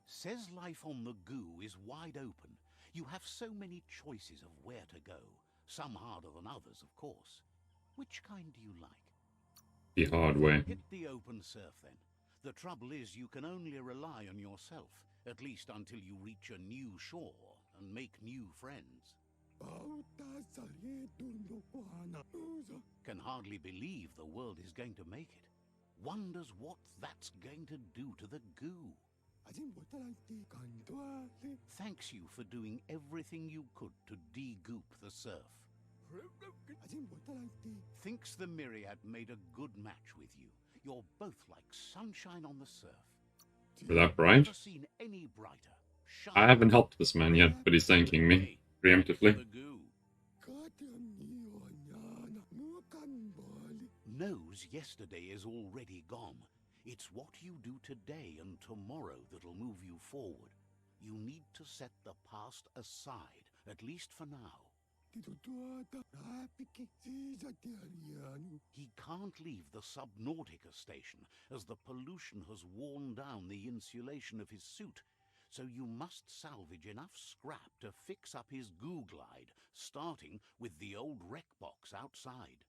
Says life on the goo is wide open. You have so many choices of where to go, some harder than others, of course. Which kind do you like?
The hard way.
Hit the open surf, then. The trouble is you can only rely on yourself, at least until you reach a new shore and make new friends. Can hardly believe the world is going to make it. Wonders what that's going to do to the goo. Thanks you for doing everything you could to de-goop the surf. Thinks the Myriad made a good match with you. You're both like sunshine on the surf.
For that bright?
Never seen any brighter.
I haven't helped this man yet, but he's thanking me preemptively.
The goo. Knows yesterday is already gone. It's what you do today and tomorrow that'll move you forward. You need to set the past aside, at least for now. He can't leave the Subnautica station, as the pollution has worn down the insulation of his suit. So you must salvage enough scrap to fix up his goo glide, starting with the old wreck box outside.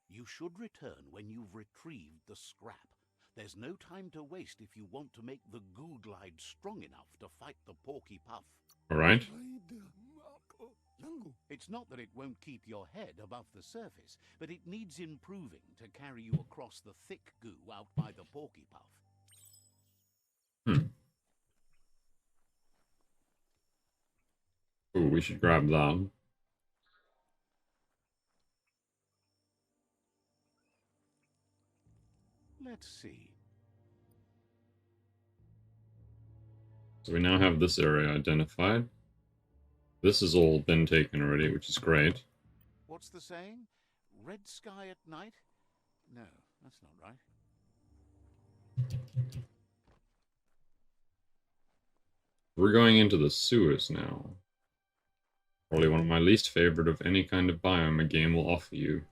You should return when you've retrieved the scrap. There's no time to waste if you want to make the goo glide strong enough to fight the porky puff.
All right.
It's not that it won't keep your head above the surface, but it needs improving to carry you across the thick goo out by the porky puff.
Ooh, we should grab that.
Let's see.
So we now have this area identified. This has all been taken already, which is great.
What's the saying? Red sky at night? No, that's not right.
We're going into the sewers now. Probably one of my least favorite of any kind of biome a game will offer you.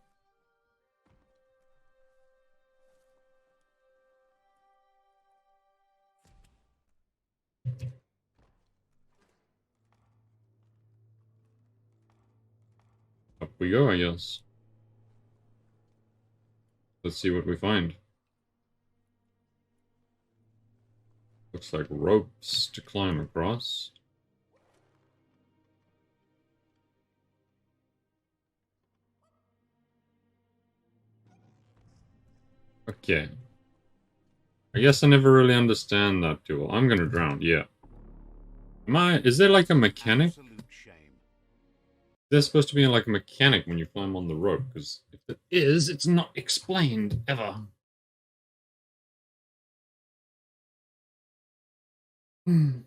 Up we go, I guess. Let's see what we find. Looks like ropes to climb across. Okay. I guess I never really understand that too well. I'm gonna drown, yeah. Is there like a mechanic?
Absolute shame.
There's supposed to be like a mechanic when you climb on the rope, because if it is, it's not explained ever. I'm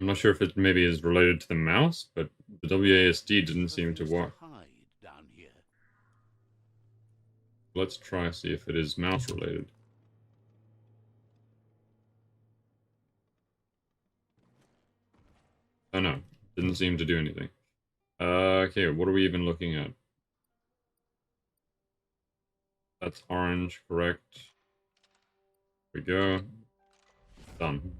not sure if it maybe is related to the mouse, but the WASD didn't seem to work.
Hide down here.
Let's try see if it is mouse related. Oh no, didn't seem to do anything. Okay, what are we even looking at? That's orange, correct. Here we go. Done.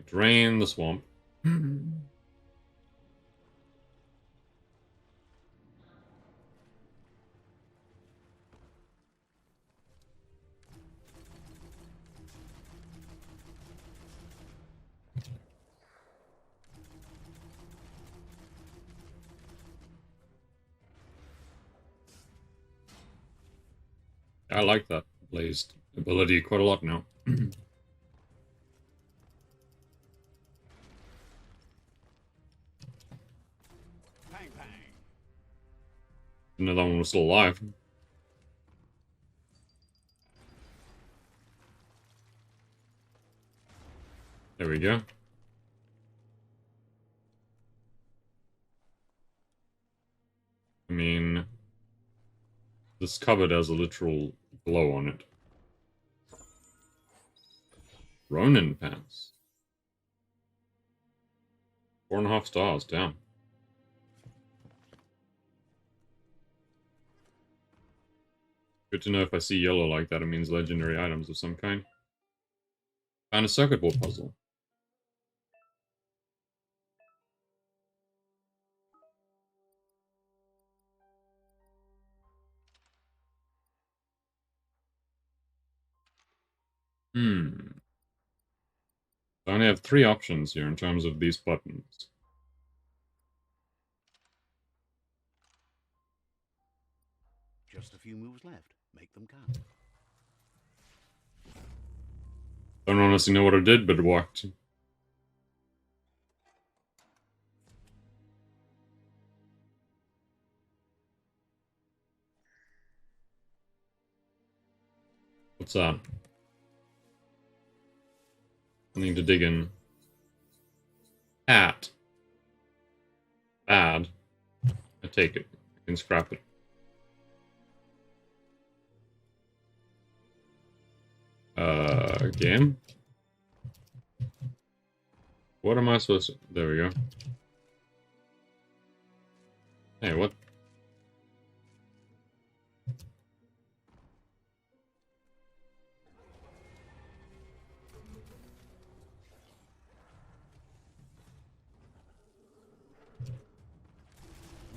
Drain the swamp. I like that blazed ability quite a lot now.
Bang bang.
Didn't know that one was still alive. There we go. I mean, this cupboard has a literal glow on it. Ronin pants. 4.5 stars, damn. Good to know if I see yellow like that, it means legendary items of some kind. Found a circuit board puzzle. Hmm. I only have 3 options here in terms of these buttons.
Just a few moves left. Make them count.
Don't honestly know what I did, but it worked. What's that? I need to dig in. Hat. Bad. I take it. I can scrap it. Game? What am I supposed to... There we go. Hey, what?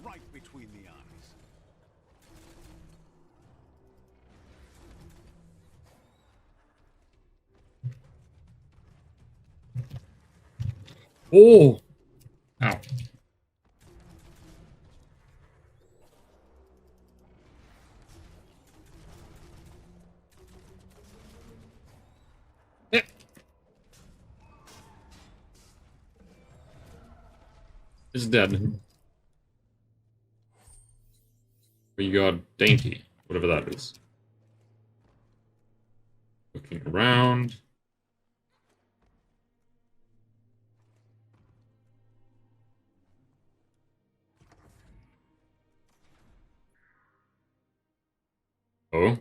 Right between the eyes.
Oh! Ow. Eh. It's dead. We got Dainty, whatever that is. Looking around. Oh.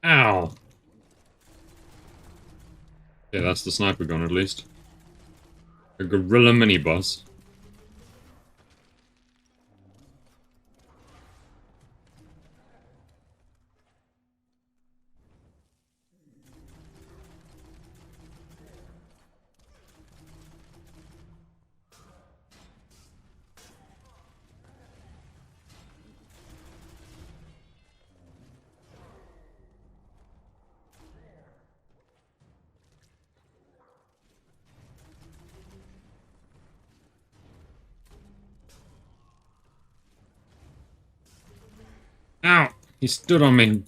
Ow. Yeah, that's the sniper gun at least. A gorilla mini boss. Ow! He stood on me.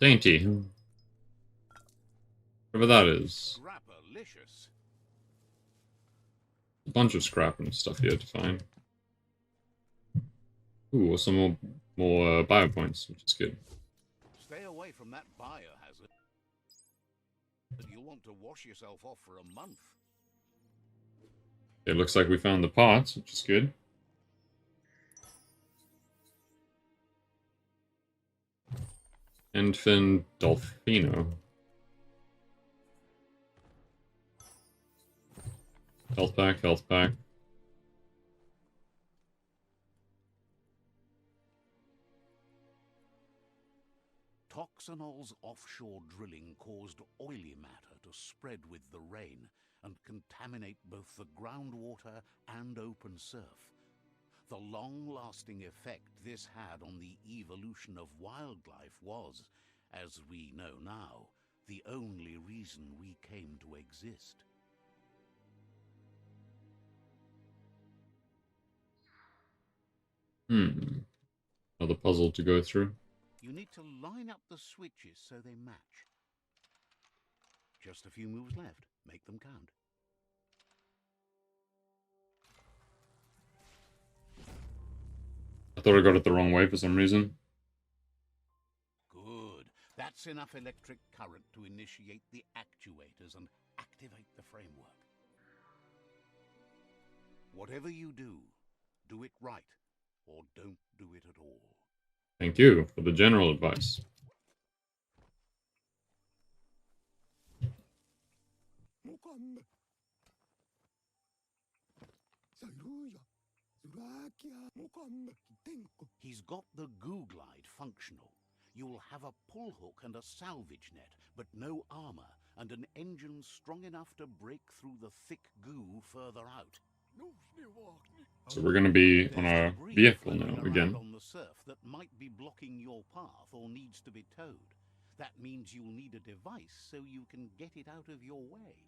Dainty. Whatever that is.
Scrapalicious.
A bunch of scrap and stuff here to find. Ooh, some more bio points, which is good.
Stay away from that biohazard. You'll want to wash yourself off for a month.
It looks like we found the parts, which is good. Enfin Dolfino. Health pack, health pack.
Toxanol's offshore drilling caused oily matter to spread with the rain and contaminate both the groundwater and open surf. The long-lasting effect this had on the evolution of wildlife was, as we know now, the only reason we came to exist.
Another puzzle to go through.
You need to line up the switches so they match. Just a few moves left. Make them count.
I thought I got it the wrong way for some reason.
Good. That's enough electric current to initiate the actuators and activate the Whatever you do it right, or don't do it at all.
Thank you for the general advice.
He's got the goo glide functional. You'll have a pull hook and a salvage net, but no armor, and an engine strong enough to break through the thick goo further out.
So we're gonna be on
There's
our
debris
vehicle
floating
now
around
again.
on the surf that might be blocking your path or needs to be towed. That means you'll need a device so you can get it out of your way.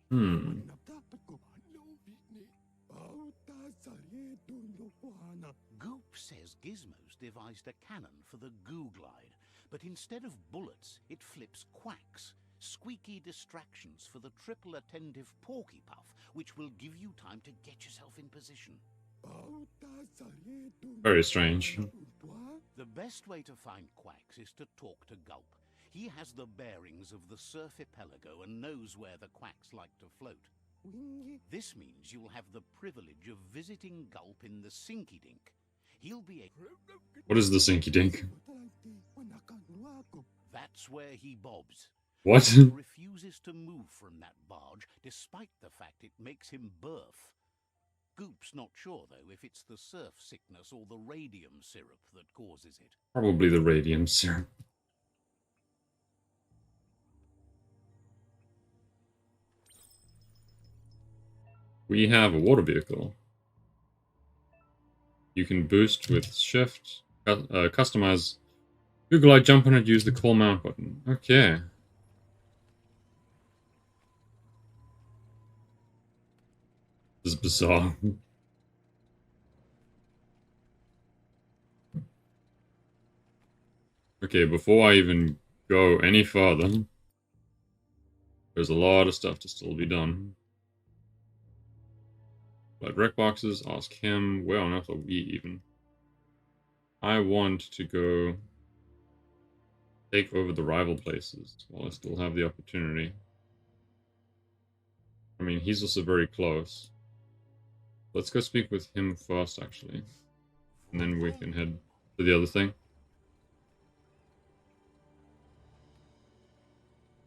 Goop says Gizmo's devised a cannon for the goo glide, but instead of bullets, it flips quacks. Squeaky distractions for the triple attentive Porky Puff, which will give you time to get yourself in position.
Very strange.
The best way to find quacks is to talk to Gulp. He has the bearings of the surf archipelago and knows where the quacks like to float. This means you'll have the privilege of visiting Gulp in the Sinky Dink. He'll be a...
What is the Sinky Dink?
That's where he bobs.
What?
He refuses to move from that barge, despite the fact it makes him berth. Goop's not sure, though, if it's the surf sickness or the radium syrup that causes it.
Probably the radium syrup. We have a water vehicle. You can boost with shift, customize Google I jump on it, use the call mount button. Okay. This is bizarre. Okay, before I even go any further, there's a lot of stuff to still be done. But rec boxes, ask him, where on earth are we even? I want to go take over the rival places while I still have the opportunity. I mean, he's also very close. Let's go speak with him first, actually. And then we can head to the other thing.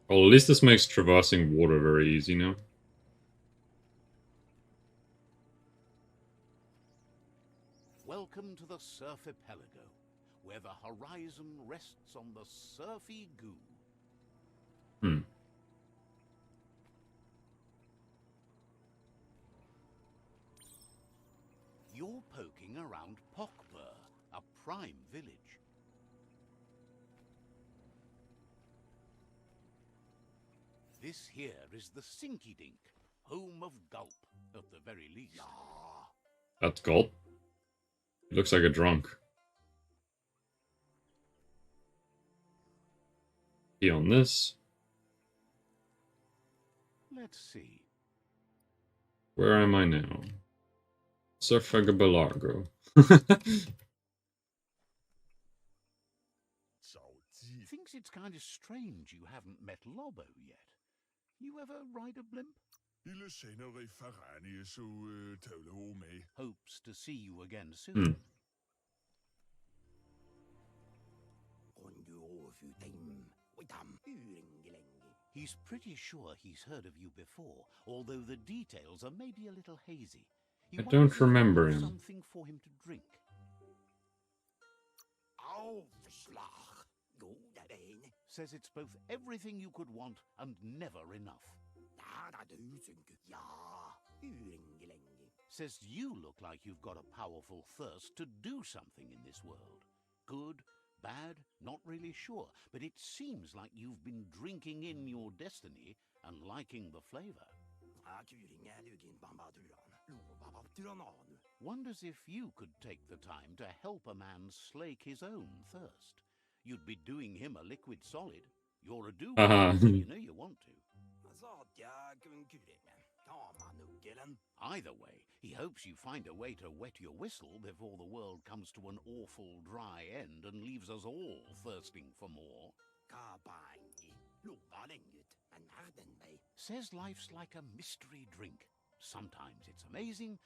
Well, at least this makes traversing water very easy now.
Welcome to the surf archipelago, where the horizon rests on the surfy goo. You're poking around Pockbur, a prime village. This here is the Sinky Dink, home of Gulp, at the very least.
That's Gulp. He looks like a drunk. He on this.
Let's see.
Where am I now? Surfagabelargo.
Thinks it's kind of strange you haven't met Lobbo yet. You ever ride a blimp? Hopes to see you again soon. He's pretty sure he's heard of you before, although the details are maybe a little hazy.
I don't remember him.
Something for him to drink. Says it's both everything you could want and never enough. Says you look like you've got a powerful thirst to do something in this world. Good, bad, not really sure, but it seems like you've been drinking in your destiny and liking the flavor. Wonders if you could take the time to help a man slake his own thirst. You'd be doing him a liquid solid. You're a do so you know you want to. Either way, he hopes you find a way to wet your whistle before the world comes to an awful dry end and leaves us all thirsting for more. Says life's like a mystery drink. Sometimes it's amazing,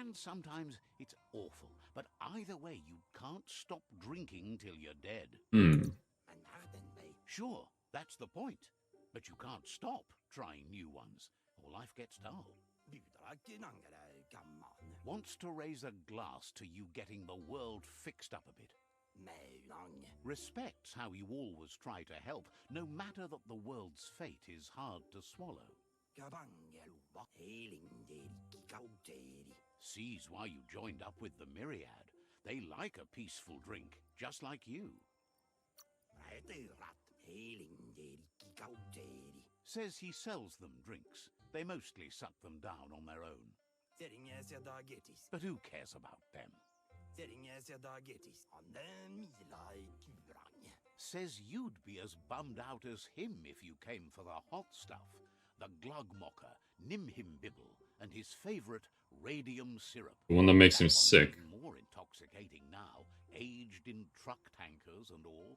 And sometimes it's awful. But either way, you can't stop drinking till you're dead. Sure, that's the point. But you can't stop trying new ones, or life gets dull. Wants to raise a glass to you getting the world fixed up a bit. Respects how you always try to help, no matter that the world's fate is hard to swallow. Sees why you joined up with the Myriad. They like a peaceful drink, just like you. Says he sells them drinks. They mostly suck them down on their own. But who cares about them? Says you'd be as bummed out as him if you came for the hot stuff. The Glugmocker, Nimhimbibble, and his favourite radium syrup.
The one that makes him
That one's
sick.
even more intoxicating now, aged in truck tankers and all.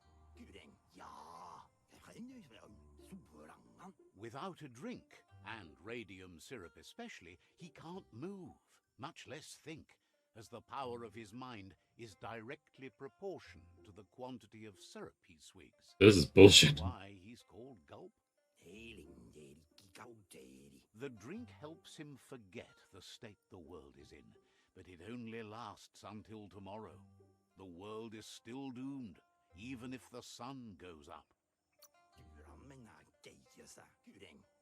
Without a drink, and radium syrup especially, he can't move, much less think, as the power of his mind is directly proportioned to the quantity of syrup he swigs.
This is bullshit.
Why he's called Gulp. The drink helps him forget the state the world is in, but it only lasts until tomorrow. The world is still doomed, even if the sun goes up.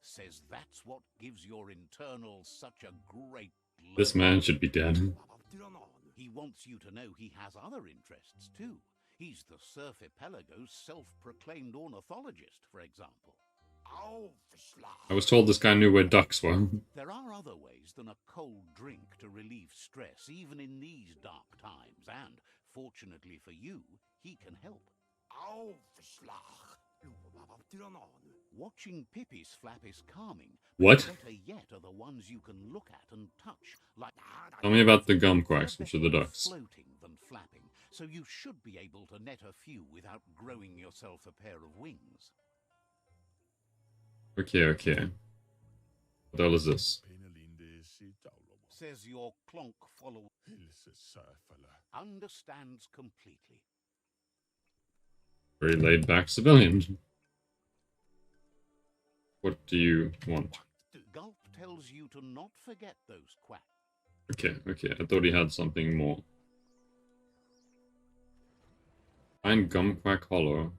Says that's what gives your internals such a great glow.
This man should be dead.
He wants you to know he has other interests too. He's the Surfipelago's self-proclaimed ornithologist, for example.
I was told this guy knew where ducks were.
There are other ways than a cold drink to relieve stress, even in these dark times, and, fortunately for you, he can help. Watching Pippi's flap is calming.
What?
Better yet are the ones you can look at and touch, like...
Tell me about the gumquacks, which are the ducks.
Floating than flapping, so you should be able to net a few without growing yourself a pair of wings.
Okay. What the hell is this?
Says your clonk follower understands completely.
Very laid back civilian. What do you want?
Gulp tells you to not forget those quacks.
Okay. I thought he had something more. Find Gumquack Hollow.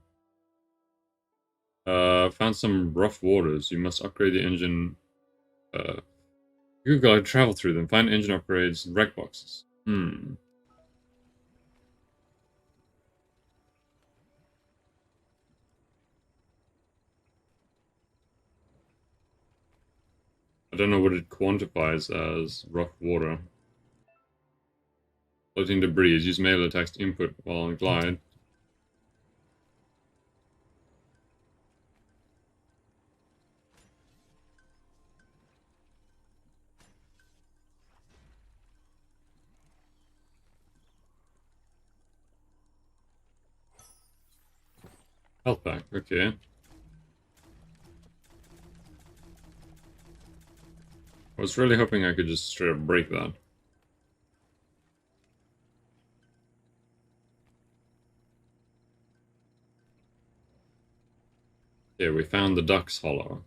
Found some rough waters. You must upgrade the engine. You gotta travel through them. Find engine upgrades and wreck boxes. I don't know what it quantifies as rough water. Floating debris is use melee attacks to input while on glide. Health pack, okay. I was really hoping I could just straight up break that. Yeah, we found the Duck's Hollow.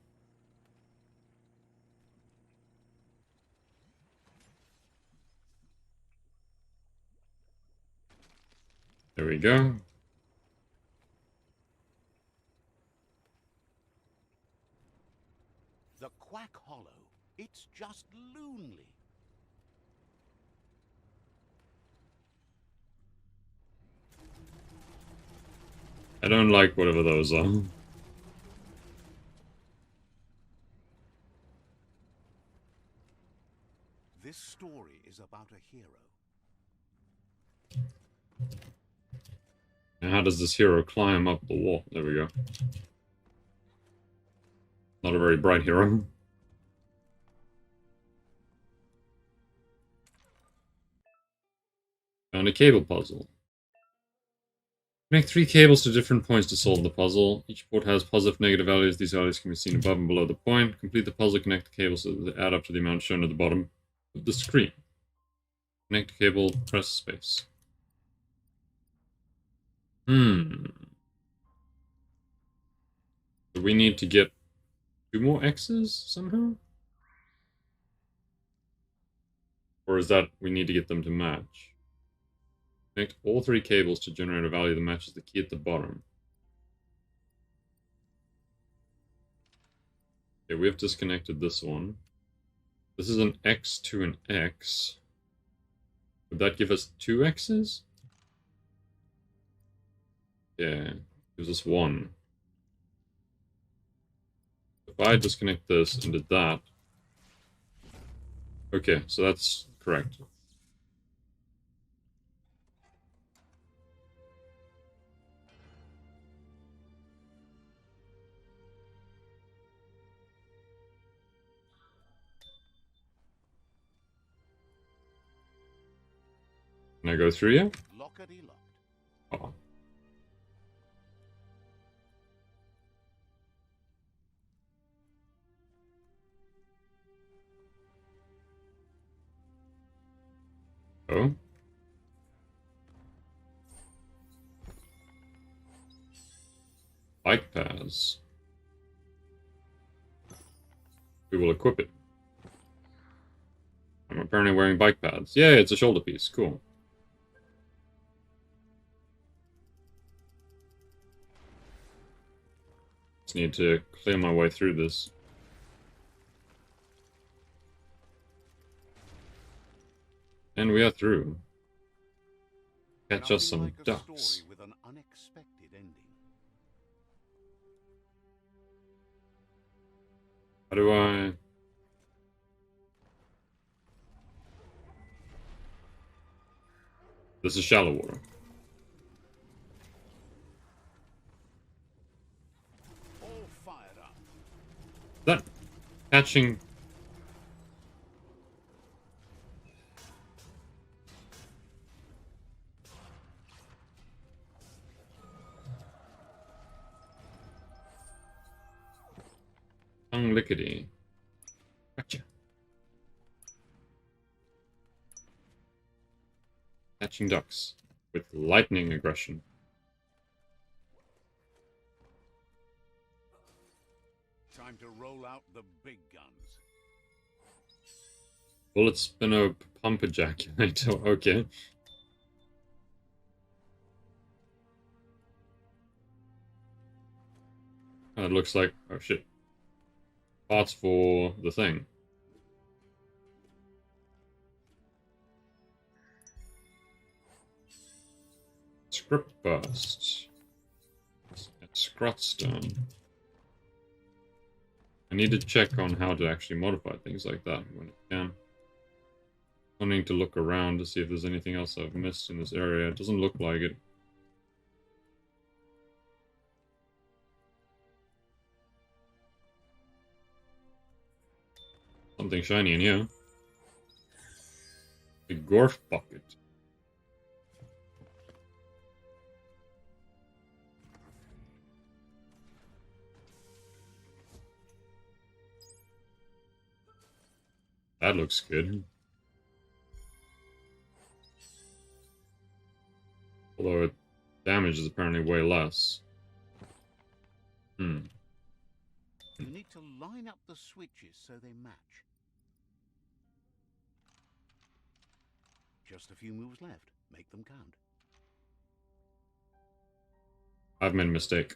There we go.
The Quack Hollow. It's just loonly.
I don't like whatever those are.
This story is about a hero.
Now how does this hero climb up the wall? There we go. Not a very bright hero. Found a cable puzzle. Connect 3 cables to different points to solve the puzzle. Each port has positive and negative values. These values can be seen above and below the point. Complete the puzzle, connect the cables so that they add up to the amount shown at the bottom of the screen. Connect cable, press space. Do we need to get 2 more X's somehow? Or is that we need to get them to match? Connect all 3 cables to generate a value that matches the key at the bottom. Okay, we have disconnected this one. This is an X to an X. Would that give us 2 X's? Yeah, gives us 1. If I disconnect this and did that... Okay, so that's correct. Can I go through yet?
Lockety locked.
Oh. Oh? Bike pads. We will equip it. I'm apparently wearing bike pads. Yeah, it's a shoulder piece. Cool. Just need to clear my way through this. And we are through. Catch us some
Nothing like a
ducks.
story with an unexpected ending.
How do I... This is shallow water.
All fired up.
That catching... Tongue lickety. Gotcha. Catching ducks with lightning aggression.
Time to roll out the big guns.
Bullet spinner pump ejaculator. Okay. It looks like... Oh shit. Parts for the thing. Script burst. Scrotstone. I need to check on how to actually modify things like that when it can. Wanting to look around to see if there's anything else I've missed in this area. It doesn't look like it. Something shiny in here. A Gorf bucket. That looks good. Although it damage is apparently way less.
You need to line up the switches so they match. Just a few moves left. Make them count.
I've made a mistake.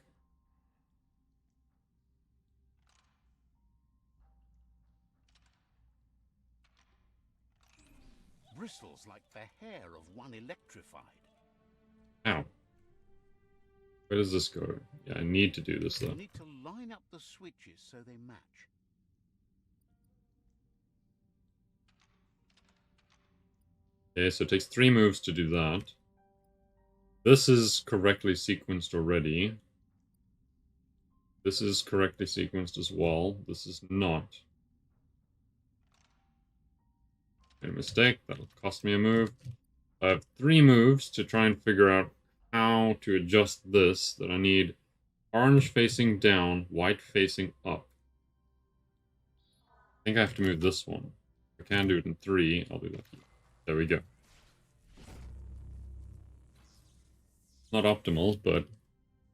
Bristles like the hair of one electrified.
Ow. Where does this go? Yeah, I need to do this though.
You need to line up the switches so they match.
Okay, so it takes 3 moves to do that. This is correctly sequenced already. This is correctly sequenced as well. This is not. Made a mistake. That'll cost me a move. I have 3 moves to try and figure out how to adjust this. That I need orange facing down, white facing up. I think I have to move this one. If I can do it in 3, I'll do that. There we go. not optimal, but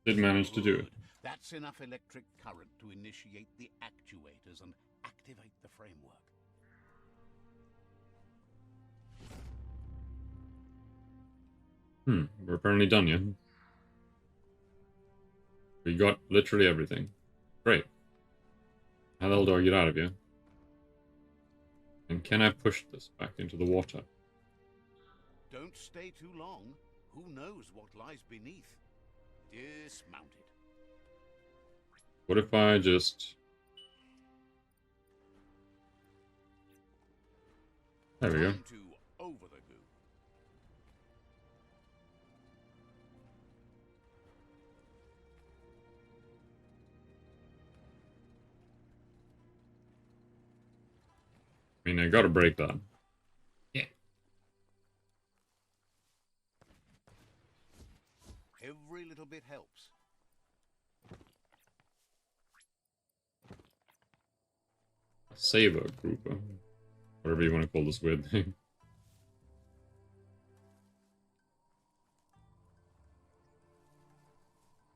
did manage to do it.
Good. That's enough electric current to initiate the actuators and activate the framework.
We're apparently done yet. We got literally everything. Great. How the hell do I get out of here? And can I push this back into the water?
Don't stay too long. Who knows what lies beneath? Dismount it.
What if I just... There we go.
Time to over the goo.
I mean, I gotta break that. Yeah.
Every little bit helps.
Saber grouper. Whatever you want to call this weird thing.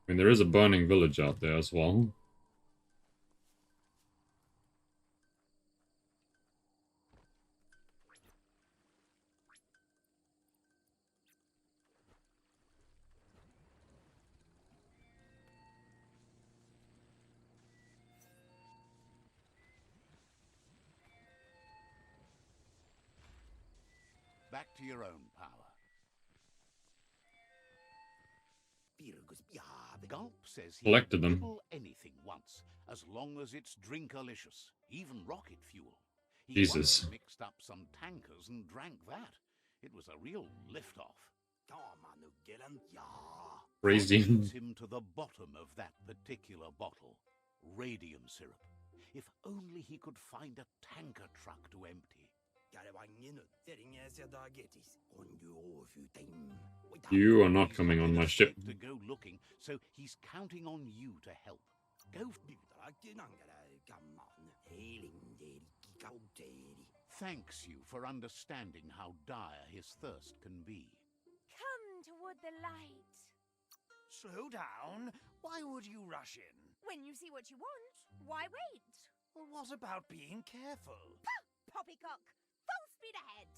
I mean, there is a burning village out there as well.
Back to your own power. Gulp says he
Collected
can
them.
nibble anything once, as long as it's drinkalicious, even rocket fuel. He
Jesus.
once mixed up some tankers and drank that. It was a real liftoff.
Crazy.
Leads him to the bottom of that particular bottle. Radium syrup. If only he could find a tanker truck to empty.
You are not coming on
He's
my
not
ship.
safe to go looking, so he's counting on you to help. Go. Thanks you for understanding how dire his thirst can be.
Come toward the light.
Slow down. Why would you rush in?
When you see what you want, why wait?
Well, what about being careful?
Poppycock, full speed ahead.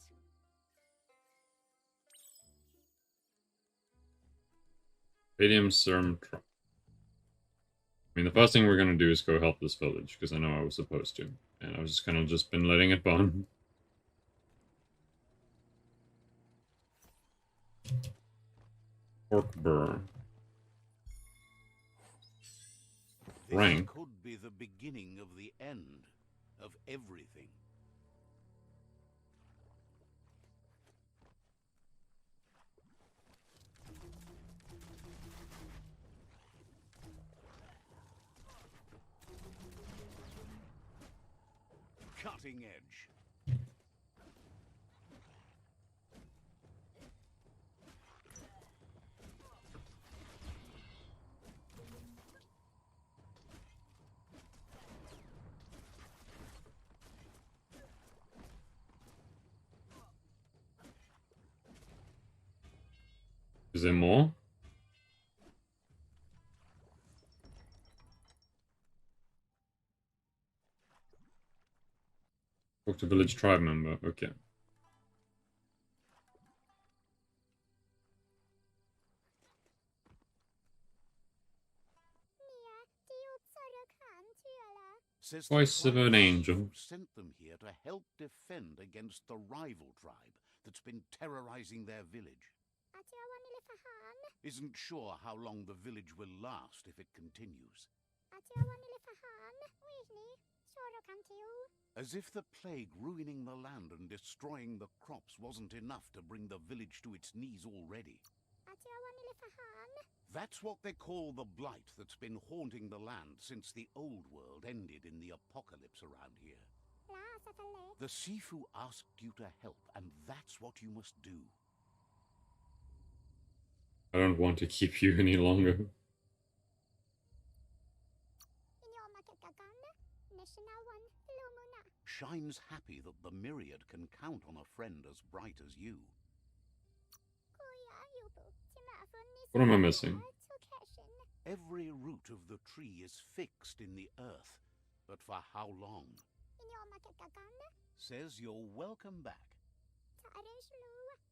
Radium serum truck. I mean, the first thing we're gonna do is go help this village, because I know I was supposed to. And I was just kind of just been letting it burn. Pork burr.
This
Rank.
could be the beginning of the end of everything. Cutting edge.
Is there more? Talk to village tribe member. Okay.
Says
Voice of an angel.
You sent them here to help defend against the rival tribe that's been terrorizing their village. Isn't sure how long the village will last if it continues. As if the plague ruining the land and destroying the crops wasn't enough to bring the village to its knees already. That's what they call the blight that's been haunting the land since the old world ended in the apocalypse around here. The Sifu asked you to help, and that's what you must do.
I don't want to keep you any longer.
Shine's happy that the Myriad can count on a friend as bright as you.
What am I missing?
Every root of the tree is fixed in the earth, but for how long? Says you're welcome back.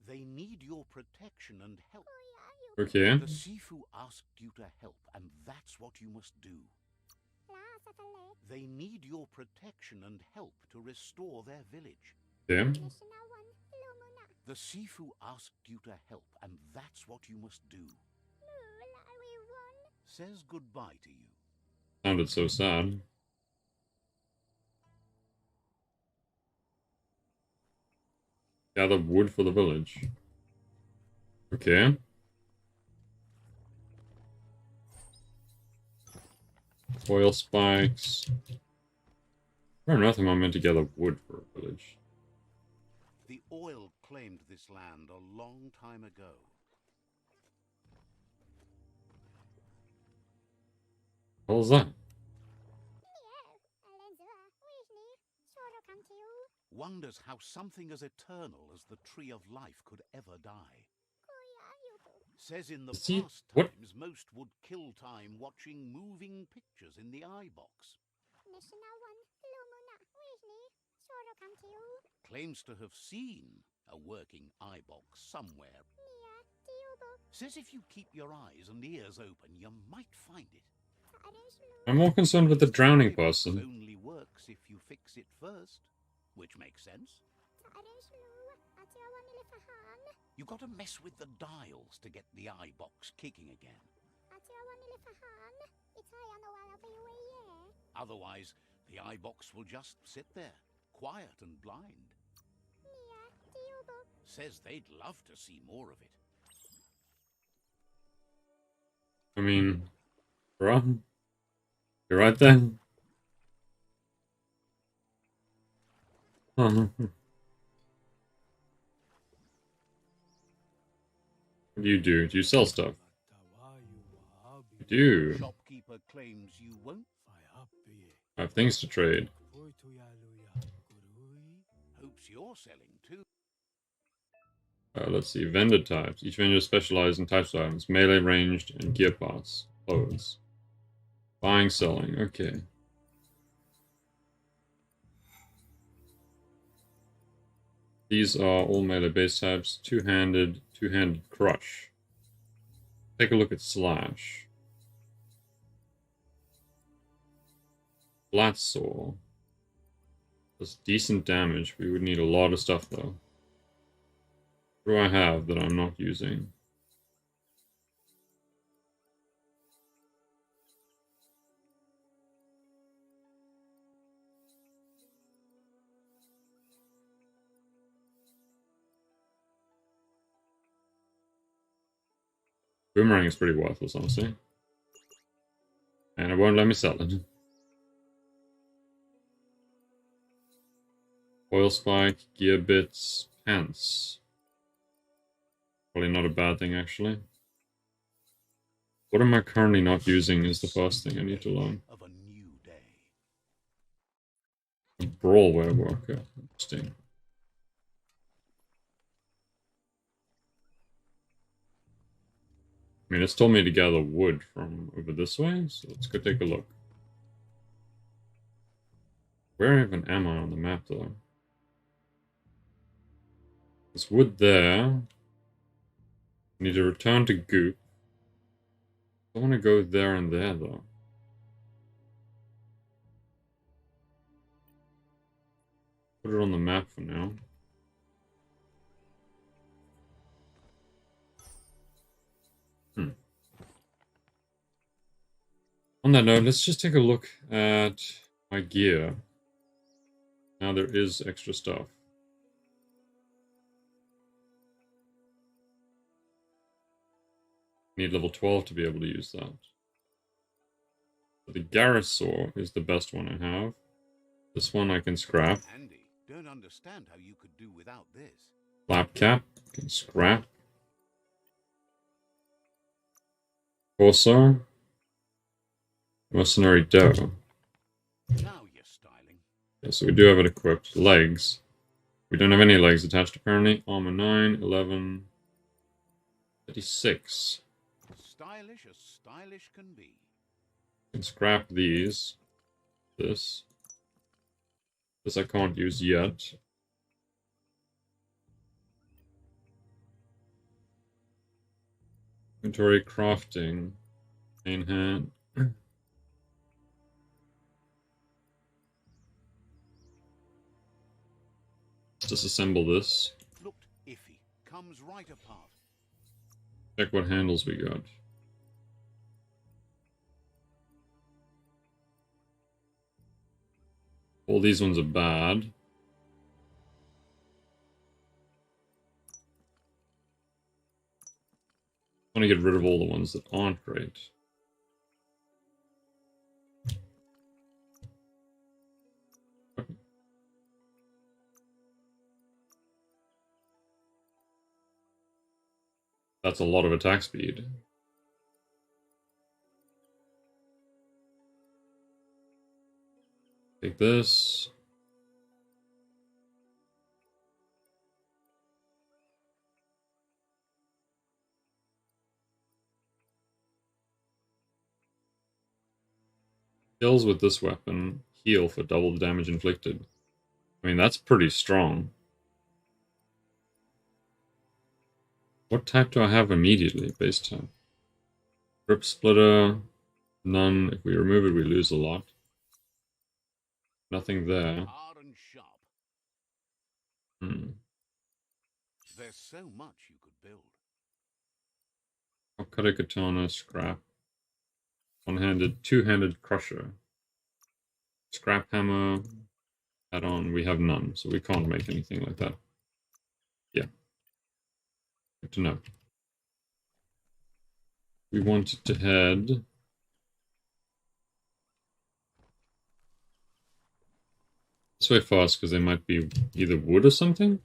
They need your protection and help.
Okay.
The Sifu asked you to help, and that's what you must do. They need your protection and help to restore their village.
Yeah.
The Sifu asked you to help, and that's what you must do. Says goodbye to you.
Sounded so sad. Gather wood for the village. Okay. Oil spikes. Where on earth am I meant to gather wood for a village?
The oil claimed this land a long time ago.
What was that?
Wonders how something as eternal as the Tree of Life could ever die. Says in the
See,
past
what?
times most would kill time watching moving pictures in the eye box. Claims to have seen a working eye box somewhere. Says if you keep your eyes and ears open, you might find it.
I'm more concerned with the drowning
Eye box
person.
only works if you fix it first, which makes sense. You gotta mess with the dials to get the eye box kicking again. Otherwise, the eye box will just sit there, quiet and blind. Says they'd love to see more of it.
I mean, bro, you're right there. What do you do? Do you sell stuff? You do.
Shopkeeper claims you won't.
I have things to trade.
Hopes you're selling too.
Let's see. Vendor types. Each vendor specializes in types of items. Melee, ranged, and gear parts. Clothes. Buying, selling. Okay. These are all melee base types. Two-handed crush. Take a look at slash. Flat saw. Does decent damage. We would need a lot of stuff though. What do I have that I'm not using? Boomerang is pretty worthless, honestly. And it won't let me sell it. Oil spike, gear bits, pants. Probably not a bad thing, actually. What am I currently not using is the first thing I need to learn.
Of a new day.
A brawlware worker. Interesting. I mean, it's told me to gather wood from over this way, so let's go take a look. Where even am I on the map, though? There's wood there. I need to return to Goop. I want to go there and there, though. Put it on the map for now. On that note, let's just take a look at my gear. Now there is extra stuff. Need level 12 to be able to use that. But the Garrus saw is the best one I have. This one I can scrap.
Andy, don't understand how you could do without this.
Flap cap, can scrap. Corsair. Mercenary dough.
Now you're styling.
Yeah, so we do have it equipped. Legs. We don't have any legs attached apparently. Armor 9, 11, 36.
stylish as stylish can be.
Can scrap these. This. This I can't use yet. Inventory crafting. Main hand. Disassemble this.
Looked iffy. Comes right apart.
Check what handles we got. All these ones are bad. I want to get rid of all the ones that aren't great. That's a lot of attack speed. Take this. Kills with this weapon heal for double the damage inflicted. I mean, that's pretty strong. What type do I have immediately? Base type. Grip splitter. None. If we remove it, we lose a lot. Nothing there.
Hard and sharp.
Hmm.
There's so much you could build.
I'll cut a katana, scrap. One-handed, two-handed crusher. Scrap hammer. Add on. We have none, so we can't make anything like that. Yeah. Good to know. We wanted to head this way fast because they might be either wood or something.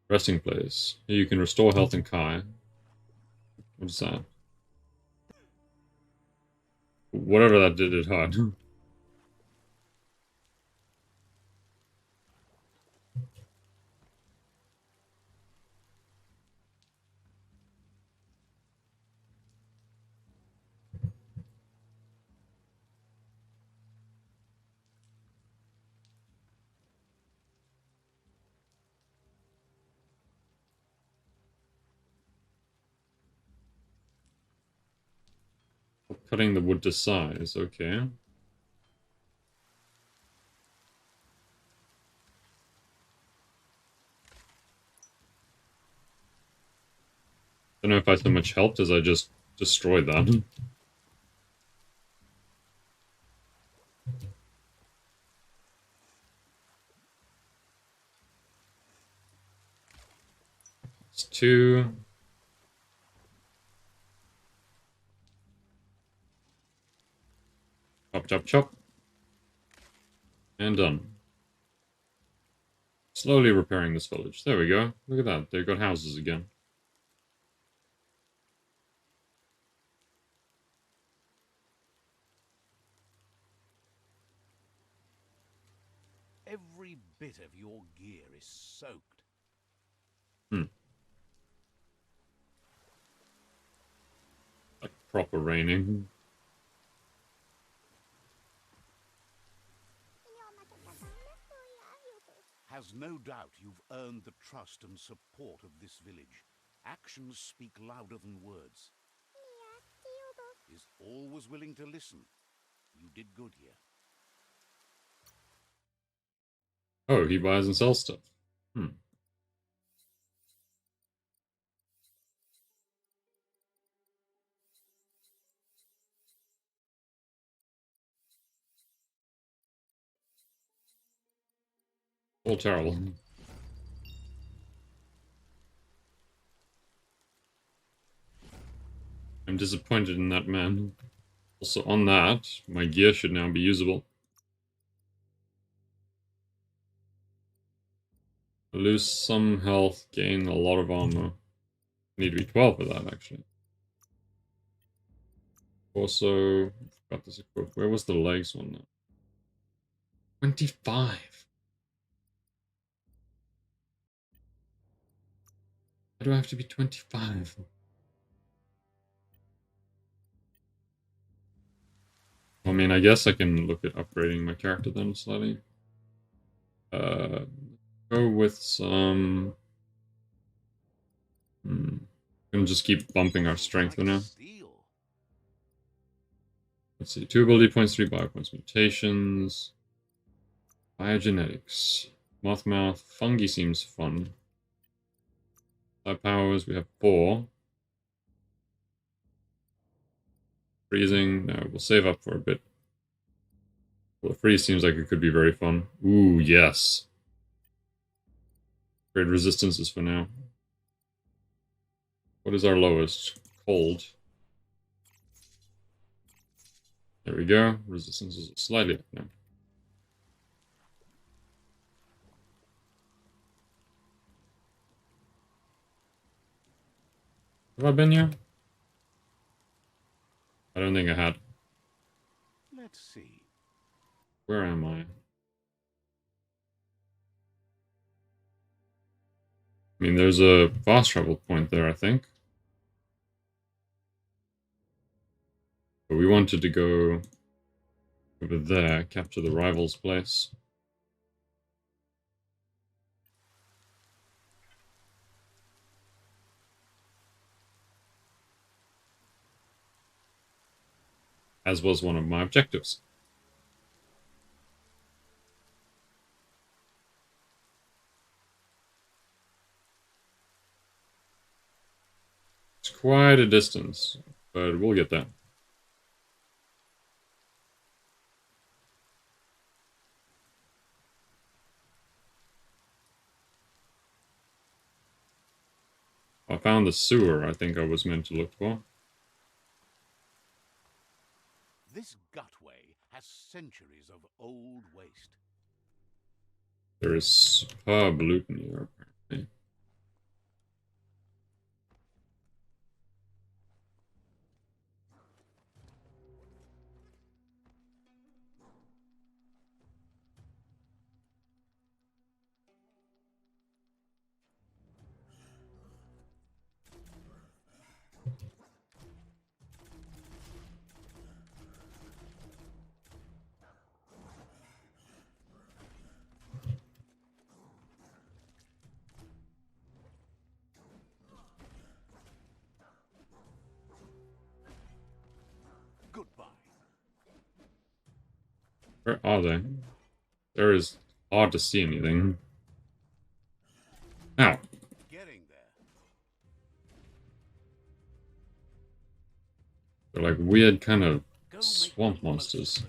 Resting place. Here you can restore health in Kai. What is that? Whatever that did, it hurt. Cutting the wood to size, okay. Don't know if I so much helped as I just destroyed that. It's two. Chop, chop, chop. And done. Slowly repairing this village. There we go. Look at that. They've got houses again.
Every bit of your gear is soaked.
Like proper raining.
Has no doubt you've earned the trust and support of this village. Actions speak louder than words. Is always willing to listen. You did good here.
Oh, he buys and sells stuff. All terrible. I'm disappointed in that man. Also, on that, my gear should now be usable. Lose some health, gain a lot of armor. Need to be 12 for that, actually. Also, got this equipped. Where was the legs one now? 25! Why do I have to be 25? I mean, I guess I can look at upgrading my character then slightly. Go with some... Gonna just keep bumping our strength for now. Let's see, 2 ability points, 3 bio points, mutations, biogenetics, Mothmouth, fungi seems fun. Type powers, we have 4. Freezing, no, we'll save up for a bit. Well, freeze seems like it could be very fun. Ooh, yes. Great resistances for now. What is our lowest? Cold. There we go. Resistance is slightly up now. Have I been here? I don't think I had.
Let's see.
Where am I? I mean, there's a fast travel point there, I think. But we wanted to go over there, capture the rival's place. As was one of my objectives. It's quite a distance, but we'll get there. I found the sewer I think I was meant to look for.
This gutway has centuries of old waste.
There is superb loot in here, apparently.
Goodbye.
Where are they? There is hard to see anything. Ow.
Getting there.
They're like weird kind of
Go make
swamp
the most of
monsters.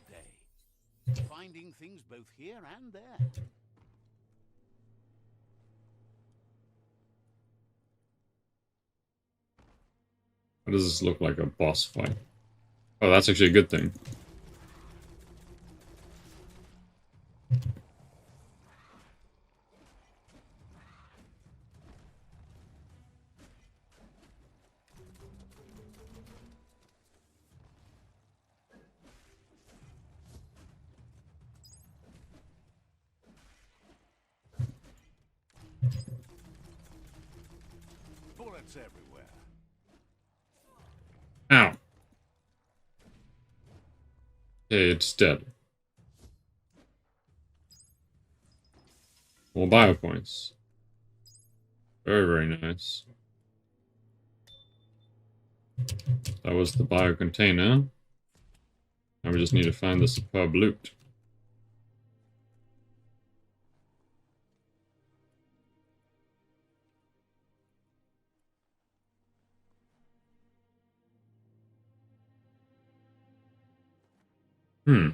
the day. Finding things both here and there.
Why does this look like a boss fight? Oh, that's actually a good thing.
Bullets everywhere.
Ow. Okay, it's dead. More bio points. Very, very nice. That was the bio container. Now we just need to find the superb loot. Hmm.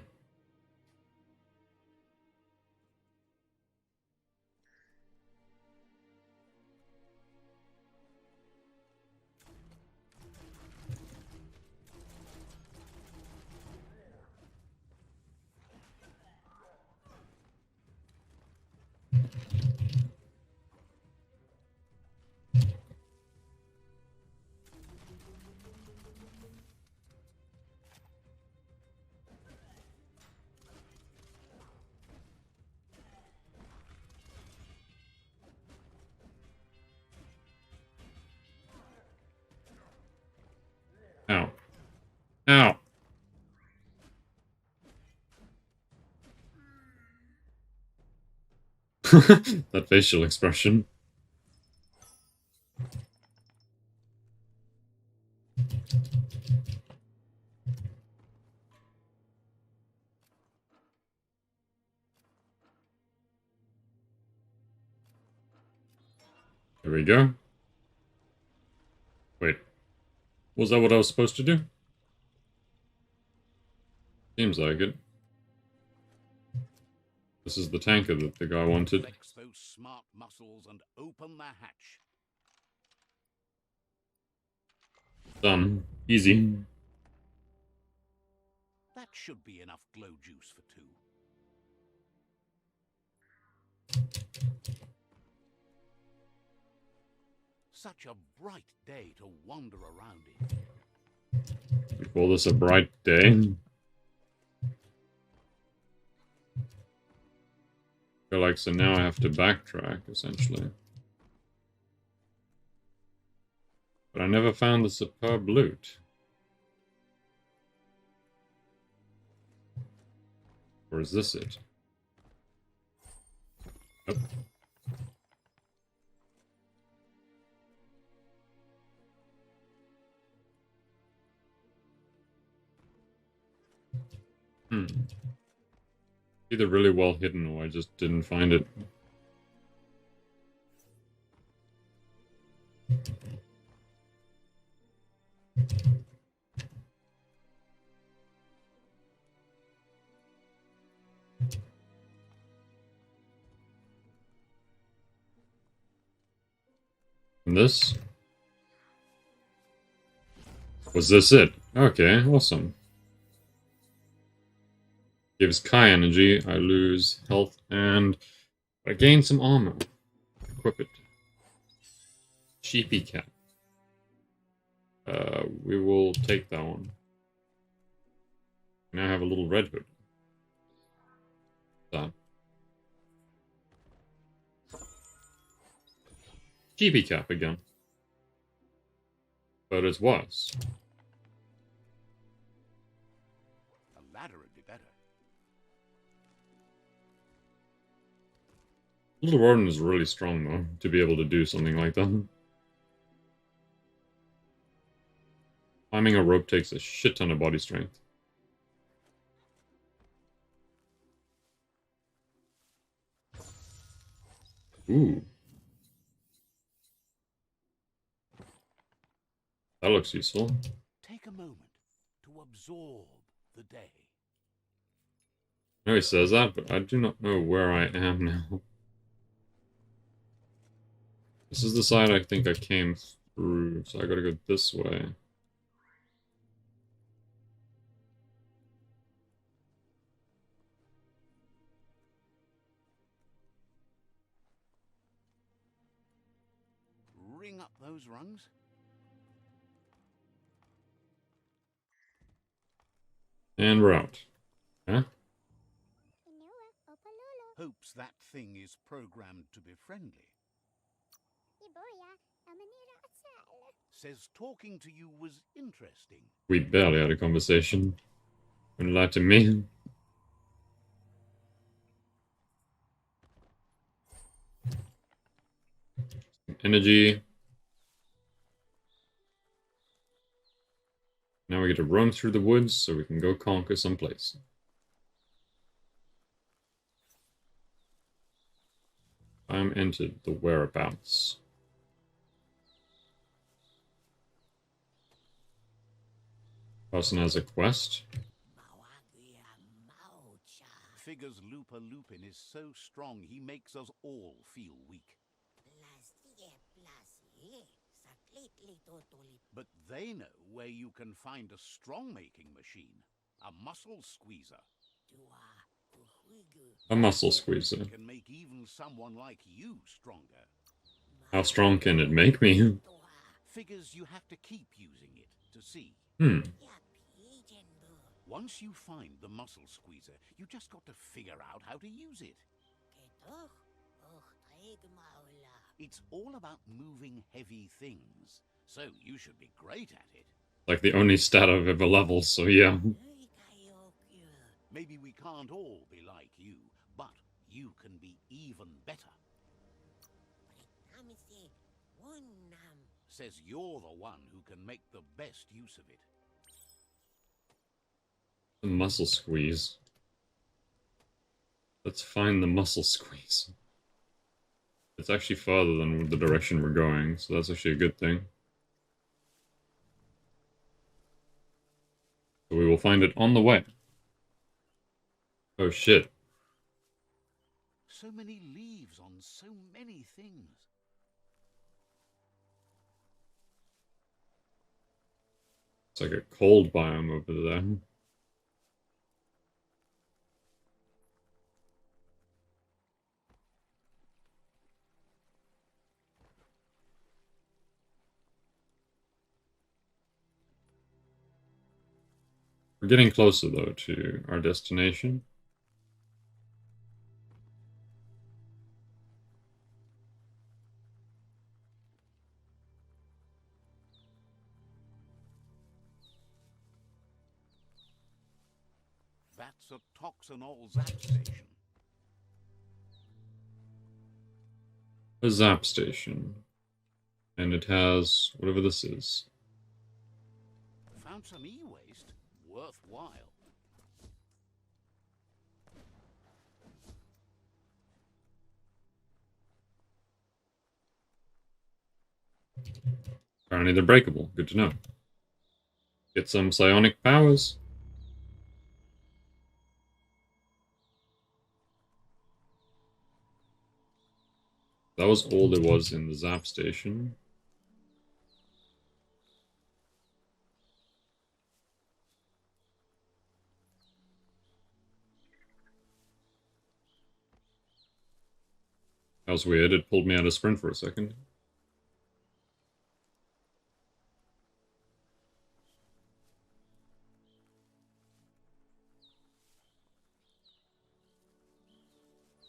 Ow. Ow. That facial expression. There we go. Wait. Was that what I was supposed to do? Seems like it. This is the tanker that the guy wanted.
Flex those smart muscles and open the hatch.
Done. Easy.
That should be enough glow juice for two. Such a bright day to wander around in.
We call this a bright day. Feel like so now I have to backtrack, essentially. But I never found the superb loot. Or is this it? Nope. Either really well hidden or I just didn't find it. And this? Was this it? Okay, awesome. Gives Kai energy, I lose health, and I gain some armor. Equip it. Sheepy cap. We will take that one. Now I have a little red hood. That. Sheepy cap again. But it's worse.
A ladder would be better.
Little Warden is really strong, though, to be able to do something like that. Climbing a rope takes a shit ton of body strength. Ooh. That looks useful.
Take a moment to absorb the day.
I know he says that, but I do not know where I am now. This is the side I think I came through, so I gotta go this way.
Ring up those rungs.
And we're out. Huh?
Hopes that thing is programmed to be friendly. Says talking to you was interesting.
We barely had a conversation. Don't lie to me. Energy. Now we get to roam through the woods so we can go conquer someplace. I'm entered the whereabouts. Person has a quest.
Figures Looper Lupin is so strong he makes us all feel weak. But they know where you can find a strong-making machine. A muscle squeezer.
A muscle squeezer.
Can make even someone like you stronger.
How strong can it make me?
Figures you have to keep using it to see. Once you find the muscle squeezer, you just got to figure out how to use it. It's all about moving heavy things, so you should be great at it.
Like the only stat I've ever leveled, so yeah.
Maybe we can't all be like you, but you can be even better. Says you're the one who can make the best use of it.
The muscle squeeze. Let's find the muscle squeeze. It's actually farther than the direction we're going, so that's actually a good thing. So we will find it on the way. Oh shit.
So many leaves on so many things.
It's like a cold biome over there. We're getting closer, though, to our destination.
That's a toxinol zap station.
A zap station. And it has whatever this is.
Found some e-waste. Worthwhile.
Apparently they're breakable. Good to know. Get some psionic powers. That was all there was in the zap station. That was weird. It pulled me out of sprint for a second.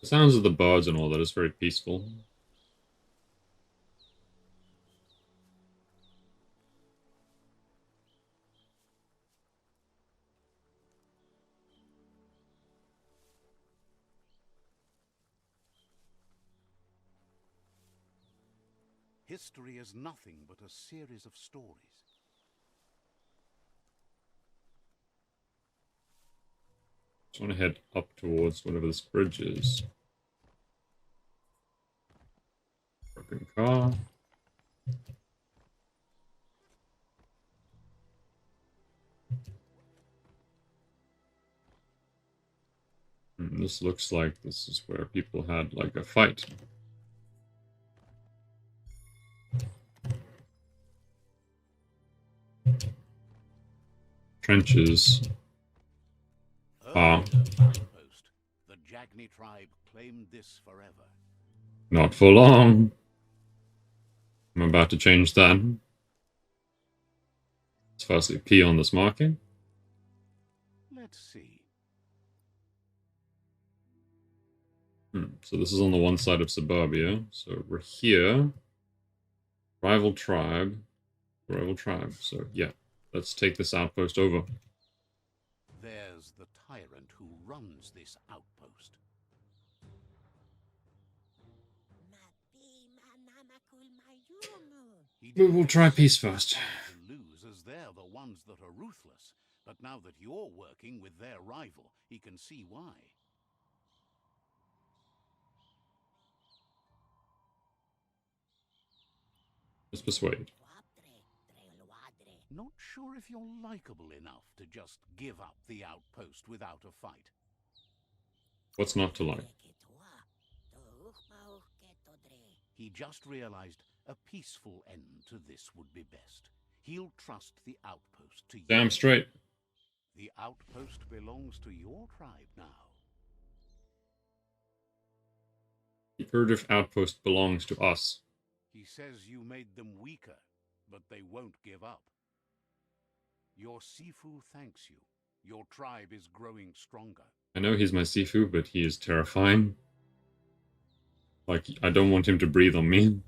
The sounds of the birds and all that is very peaceful.
History is nothing but a series of stories.
Just want to head up towards whatever this bridge is. Broken car. This looks like this is where people had like a fight. Trenches.
Outpost. The Jagni tribe claimed this forever.
Not for long. I'm about to change that. Let's firstly pee on this marking.
Let's see.
So this is on the one side of suburbia. So we're here. Rival tribe. Rival tribe. So yeah, let's take this outpost over.
There's the tyrant who runs this outpost.
We will try peace first.
To lose, as they're the ones that are ruthless. But now that you're working with their rival, he can see why.
Let's persuade.
Not sure if you're likable enough to just give up the outpost without a fight.
What's not to like?
He just realized a peaceful end to this would be best. He'll trust the outpost to you.
Damn straight.
The outpost belongs to your tribe now.
The Urdiff outpost belongs to us.
He says you made them weaker, but they won't give up. Your Sifu thanks you. Your tribe is growing stronger.
I know he's my Sifu, but he is terrifying. Like, I don't want him to breathe on me. And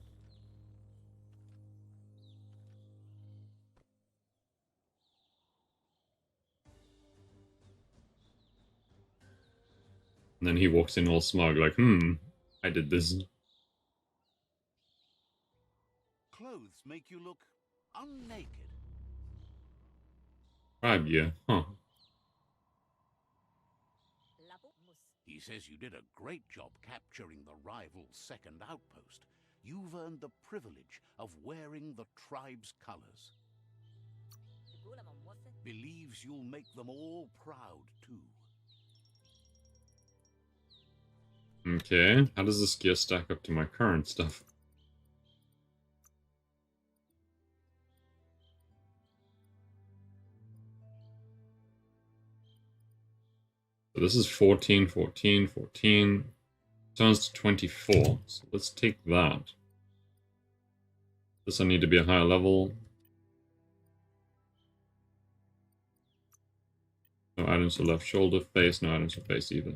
then he walks in all smug, like, I did this.
clothes make you look unnaked.
Tribe, yeah. Huh.
He says you did a great job capturing the rival second outpost. You've earned the privilege of wearing the tribe's colors. Believes you'll make them all proud, too.
Okay, how does this gear stack up to my current stuff? So this is 14, 14, 14. Turns to 24. So let's take that. This I need to be a higher level. No items for left shoulder, face, no items for face either.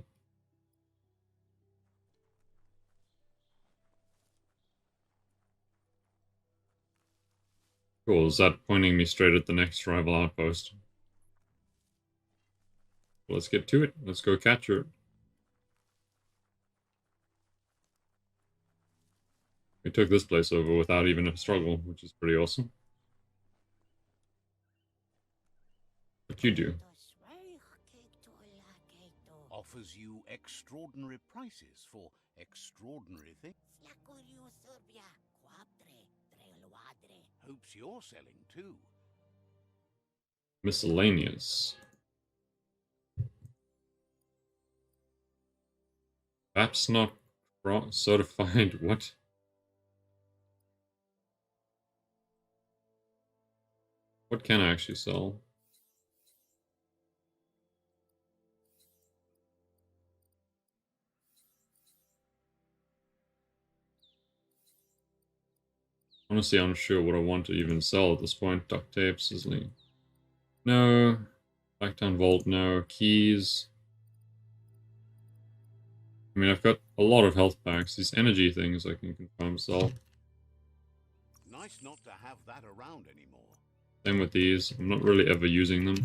Cool, is that pointing me straight at the next rival outpost? Let's get to it. Let's go capture it. We took this place over without even a struggle, which is pretty awesome. What you do?
Offers you extraordinary prices for extraordinary things. Hopes you're selling too.
Miscellaneous. Perhaps not certified. What? What can I actually sell? Honestly, I'm not sure what I want to even sell at this point. Duct tape, sizzling. No. Blacktown Vault, no. Keys. I mean, I've got a lot of health packs. These energy things I can confirm sell.
Nice not to have that around anymore.
Same with these. I'm not really ever using them.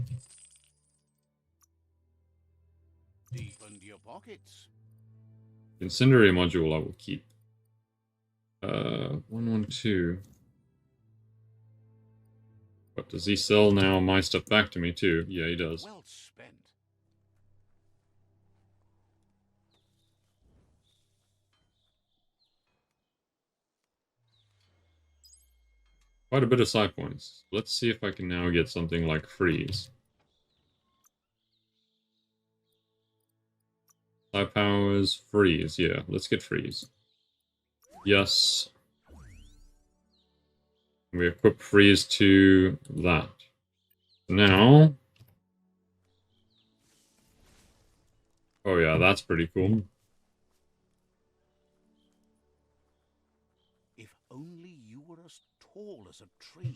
Deepened your pockets.
Incendiary module I will keep. 112. What, does he sell now my stuff back to me too? Yeah, he does.
Well spent.
Quite a bit of side points. Let's see if I can now get something like freeze. Side powers, freeze. Yeah, let's get freeze. Yes. We equip freeze to that. Now. Oh yeah, that's pretty cool.
If only you were as tall as a tree.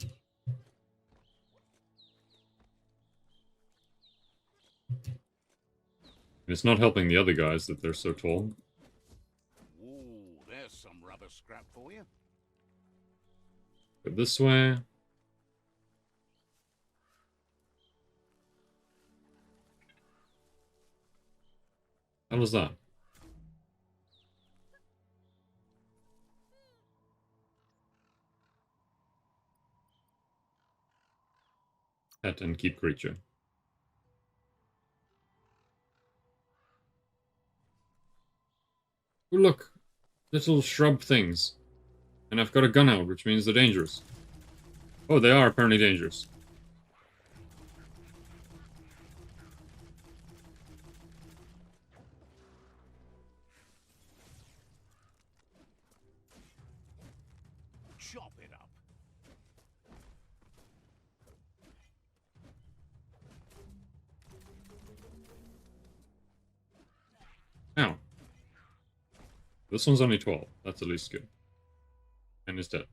It's not helping the other guys that they're so tall.
Ooh, there's some rubber scrap for you.
Go this way. How was that? Pet and keep creature. Oh, look. Little shrub things. And I've got a gun out, which means they're dangerous. Oh, they are apparently dangerous.
Chop it up.
Ow. This one's only 12. That's at least good. And is dead.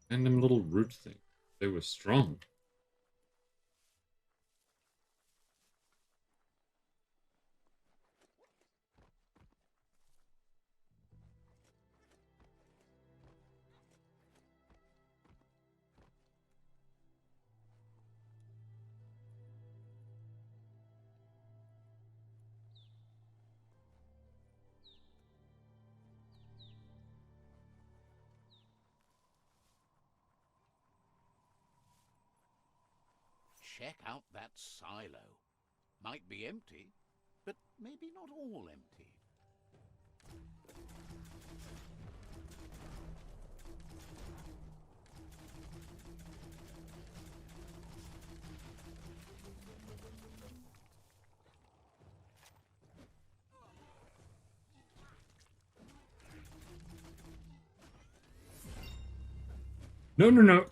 And them little root things. They were strong.
Check out that silo. Might be empty, but maybe not all empty.
No, no, no.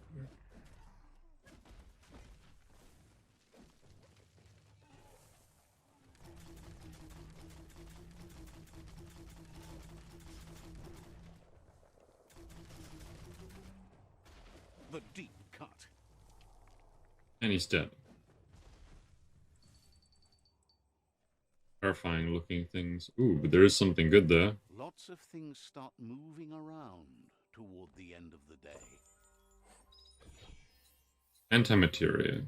The deep cut.
And he's dead. Terrifying looking things. Ooh, but there is something good there.
Lots of things start moving around toward the end of the day.
Antimateria.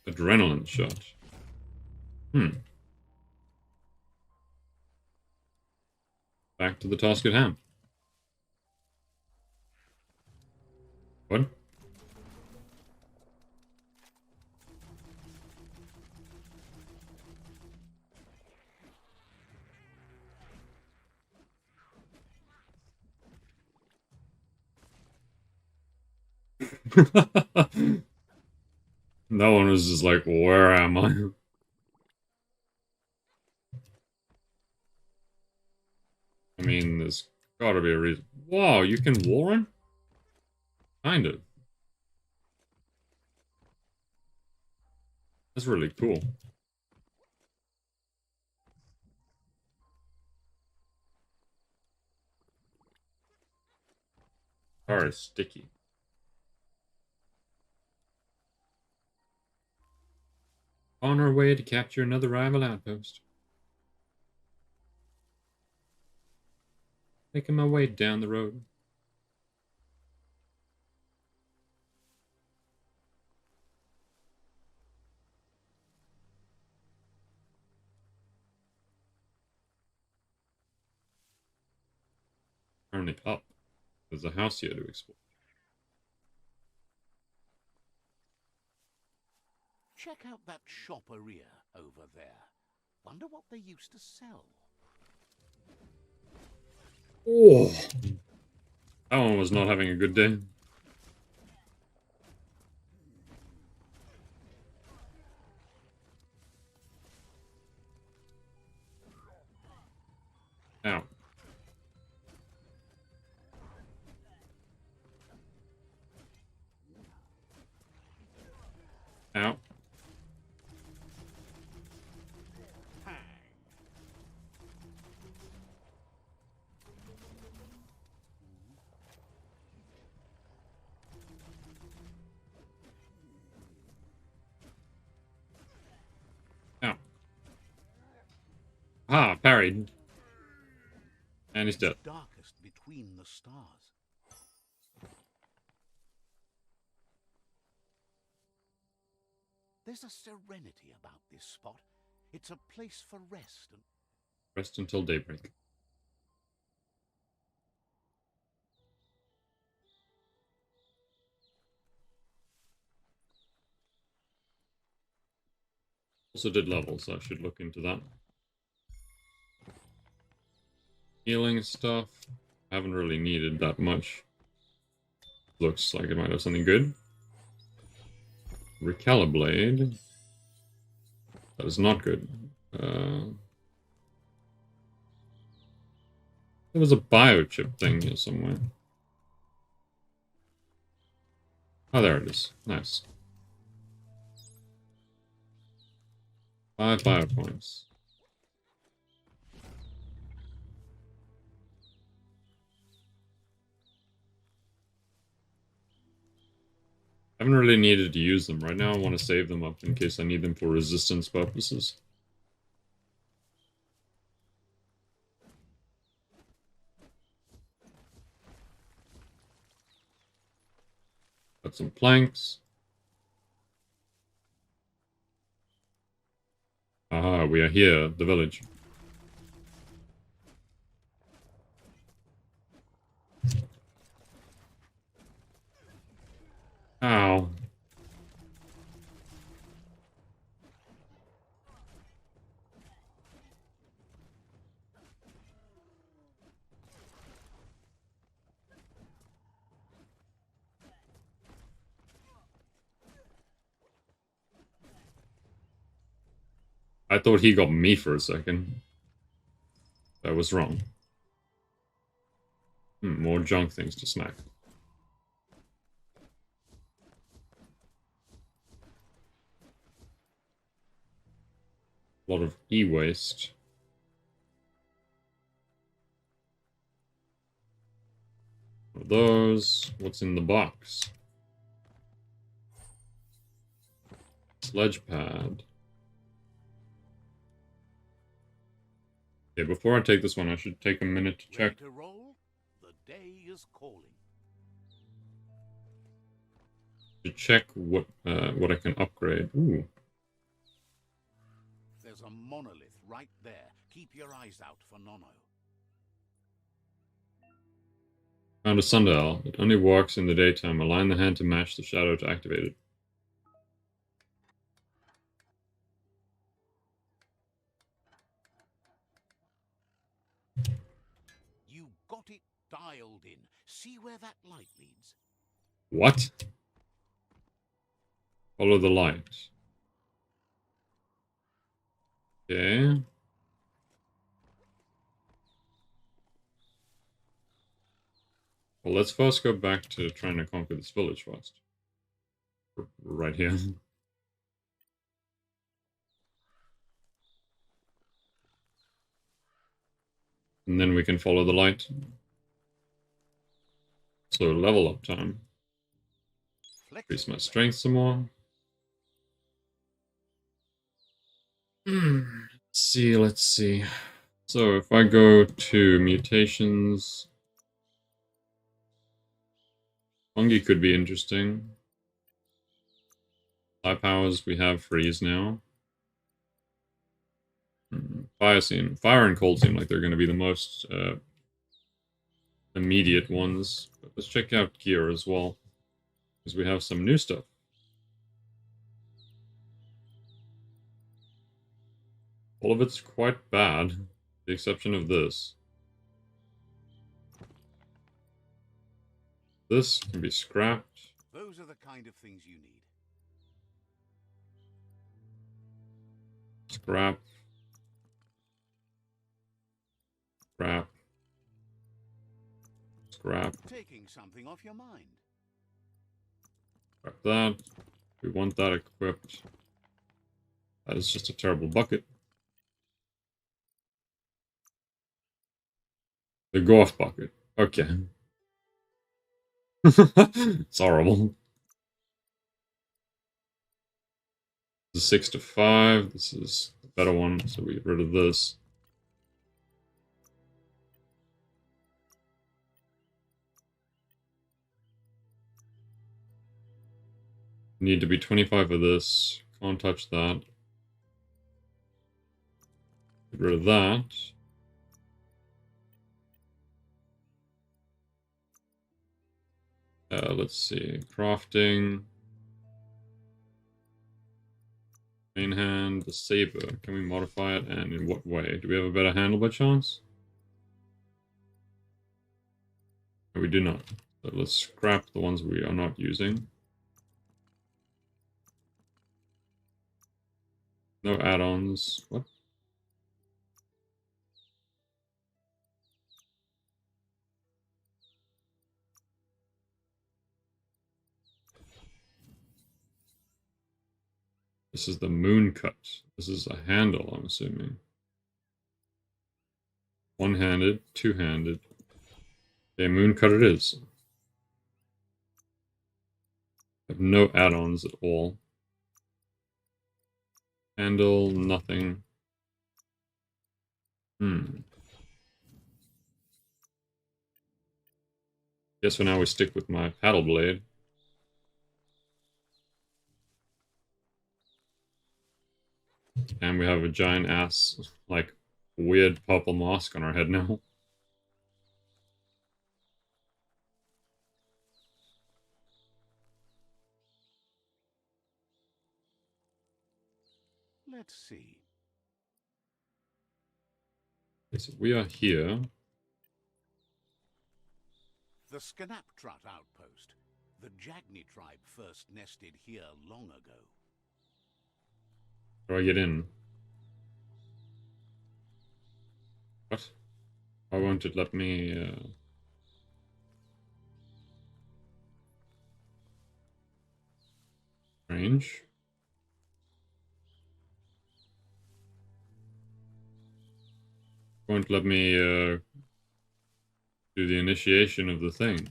Adrenaline shot. Back to the task at hand. What? That one was just like, where am I? I mean, there's gotta be a reason. Wow, you can warren? Kind of. That's really cool. Car is sticky. On our way to capture another rival outpost. Making my way down the road. Apparently up. There's a house here to explore.
Check out that shopperia over there. Wonder what they used to sell.
Oh, that one was not having a good day. Ow. Ow. Ow. Ah, parried. And he's dead.
It's darkest between the stars. There's a serenity about this spot. It's a place for rest and...
Rest until daybreak. Also did levels, so I should look into that. Healing stuff. Haven't really needed that much. Looks like it might have something good. Recaliblade. That is not good. There was a biochip thing here somewhere. Oh, there it is. Nice. 5 biopoints. I haven't really needed to use them. Right now I want to save them up in case I need them for resistance purposes. Got some planks. Aha, we are here, the village. Ow. I thought he got me for a second. I was wrong. More junk things to smack. A lot of e-waste. Those. What's in the box? Sledge pad. Okay, before I take this one, I should take a minute to check.
Ready to roll? The day is calling.
To check what I can upgrade. Ooh.
There's a monolith right there. Keep your eyes out for Nono.
Found a sundial. It only works in the daytime. Align the hand to match the shadow to activate it.
You got it dialed in. See where that light leads?
What? Follow the light. Okay. Well, let's first go back to trying to conquer this village first. Right here. And then we can follow the light. So level up time. Increase my strength some more. Let's see. So if I go to mutations, fungi could be interesting. High powers, we have freeze now. Fire and cold seem like they're going to be the most immediate ones. But let's check out gear as well, because we have some new stuff. All of it's quite bad, with the exception of this. This can be scrapped.
Those are the kind of things you need.
Scrap. Scrap. Scrap.
Taking something off your mind.
Scrap that. We want that equipped. That is just a terrible bucket. The golf bucket. Okay. It's horrible. This is 6 to 5. This is the better one, so we get rid of this. Need to be 25 of this. Can't touch that. Get rid of that. Let's see. Crafting. Main hand, the saber. Can we modify it, and in what way? Do we have a better handle by chance? No, we do not. So let's scrap the ones we are not using. No add-ons. What? This is the moon cut. This is a handle, I'm assuming. One-handed, two-handed. Okay, moon cut it is. I have no add-ons at all. Handle, nothing. Guess for now we stick with my paddle blade. And we have a giant ass, like, weird purple mask on our head now.
Let's see.
Okay, so we are here.
The Skanaptrut outpost. The Jagni tribe first nested here long ago.
How do I get in? What? Why won't it let me, Range? Won't let me, do the initiation of the thing.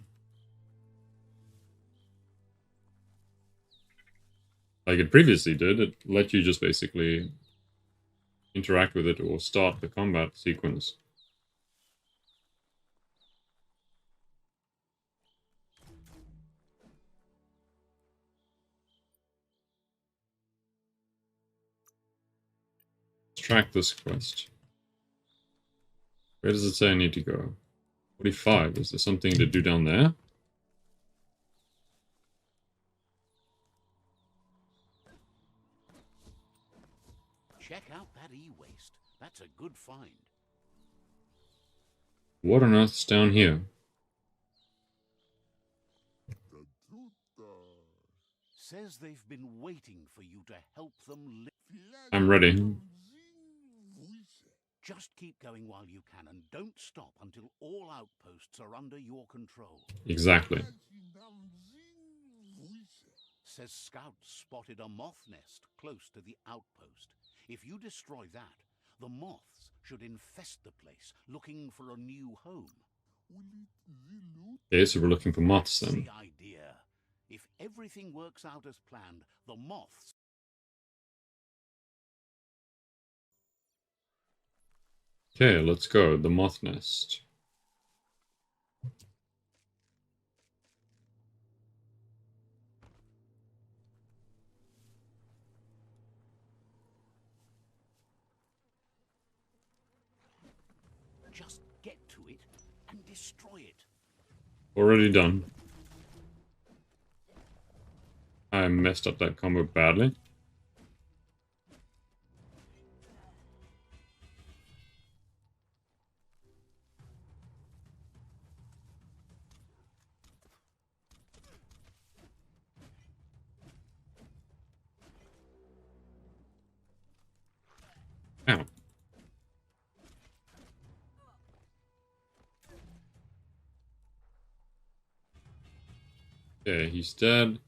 Like it previously did, it let you just basically interact with it or start the combat sequence. Let's track this quest. Where does it say I need to go? 45. Is there something to do down there?
Check out that e-waste. That's a good find.
What on earth's down here?
Says they've been waiting for you to help them live.
I'm ready.
Just keep going while you can and don't stop until all outposts are under your control.
Exactly.
Says scouts spotted a moth nest close to the outpost. If you destroy that, the moths should infest the place, looking for a new home.
Okay, so we're looking for moths then.
The idea. If everything works out as planned, the moths...
Okay, let's go. The moth nest.
Just get to it and destroy it.
Already done. I messed up that combo badly. Ow. Okay, he's dead.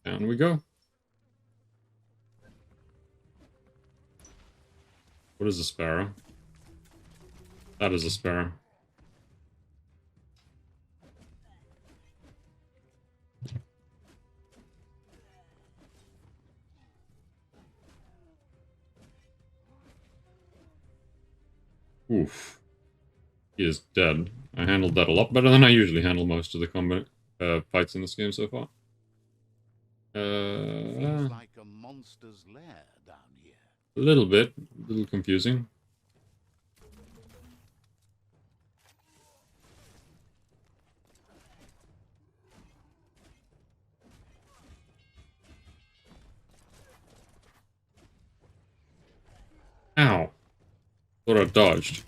Down we go. What is a sparrow? That is a sparrow. Oof. He is dead. I handled that a lot better than I usually handle most of the combat fights in this game so far.
Feels like a monster's lair down here.
A little bit. A little confusing. Ow. Thought I dodged.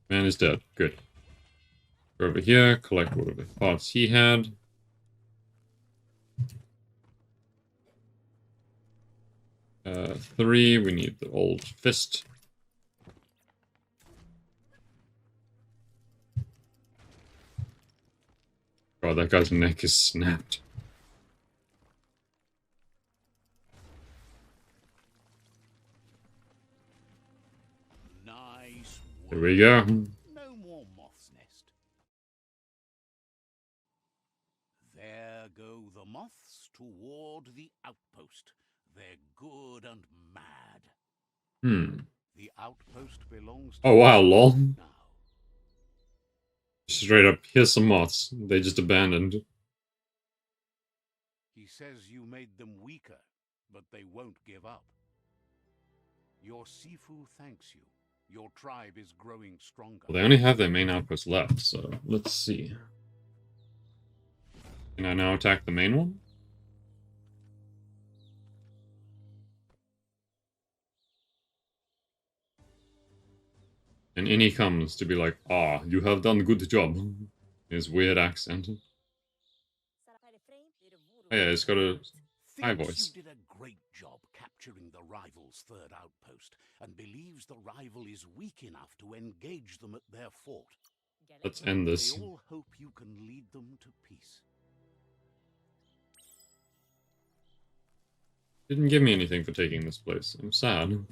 Man is dead. Good. Go over here, collect whatever parts he had. Three, we need the old fist. God, that guy's neck is snapped.
Nice work.
Here we go.
No more moth's nest. There go the moths toward the outpost. They're good and mad. The outpost belongs to
Oh wow, lol.
now.
Straight up, here's some moths. They just abandoned.
He says you made them weaker, but they won't give up. Your Sifu thanks you. Your tribe is growing stronger.
Well, they only have their main outpost left, so let's see. Can I now attack the main one? And in he comes to be like, "Ah, you have done a good job." His weird accent. Oh, yeah, it's got a high
Thinks
voice.
you did a great job capturing the rival's third outpost, and believes the rival is weak enough to engage them at their fort.
Let's end
They
this.
all hope you can lead them to peace.
Didn't give me anything for taking this place. I'm sad.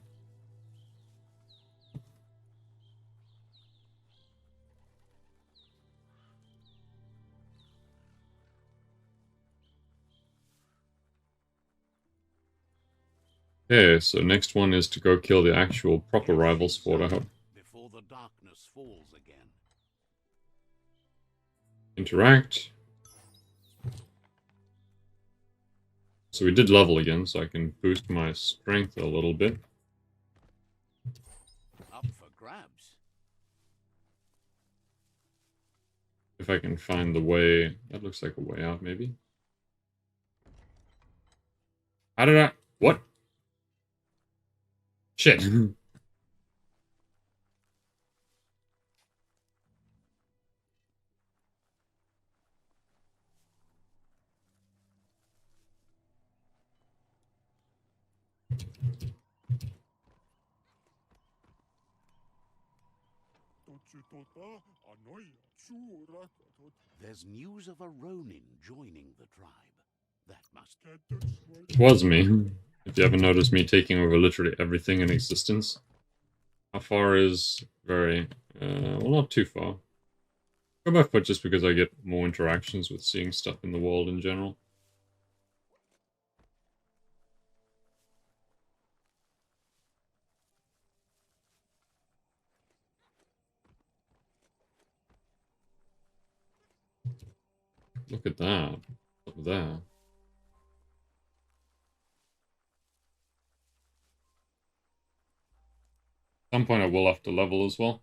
Okay, so next one is to go kill the actual proper rivals fort, I hope.
Before the darkness falls again.
Interact. So we did level again, so I can boost my strength a little bit.
Up for grabs.
If I can find the way... That looks like a way out, maybe. How did I... What? Shit.
There's news of a Ronin joining the tribe. That must...
It was me. If you haven't noticed me taking over literally everything in existence. How far is very... well, not too far. Go by foot just because I get more interactions with seeing stuff in the world in general. Look at that. Up there. At some point I will have to level as well.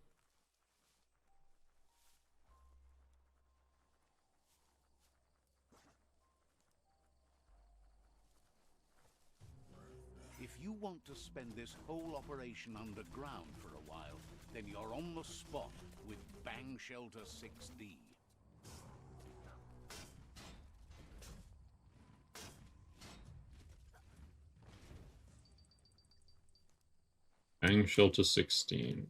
If you want to spend this whole operation underground for a while, then you're on the spot with Bang Shelter 6D.
Bang Shelter 16.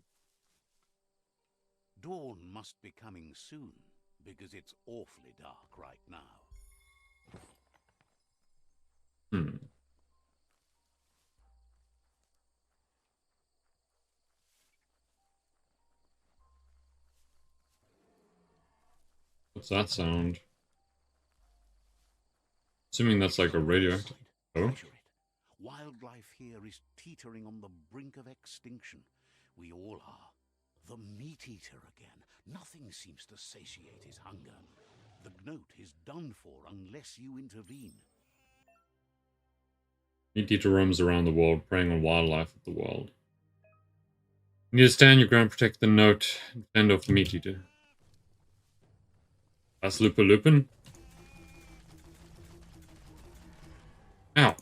Dawn must be coming soon, because it's awfully dark right now.
Hmm. What's that sound? Assuming that's like a radioactive... Oh?
Treasure it. Wildlife here is teetering on the brink of extinction. We all are. The meat eater again. Nothing seems to satiate his hunger. The gnat is done for unless you intervene.
Meat eater roams around the world, preying on wildlife of the world. You need to stand your ground, protect the note, and fend off the meat eater. That's Lupin. Ow.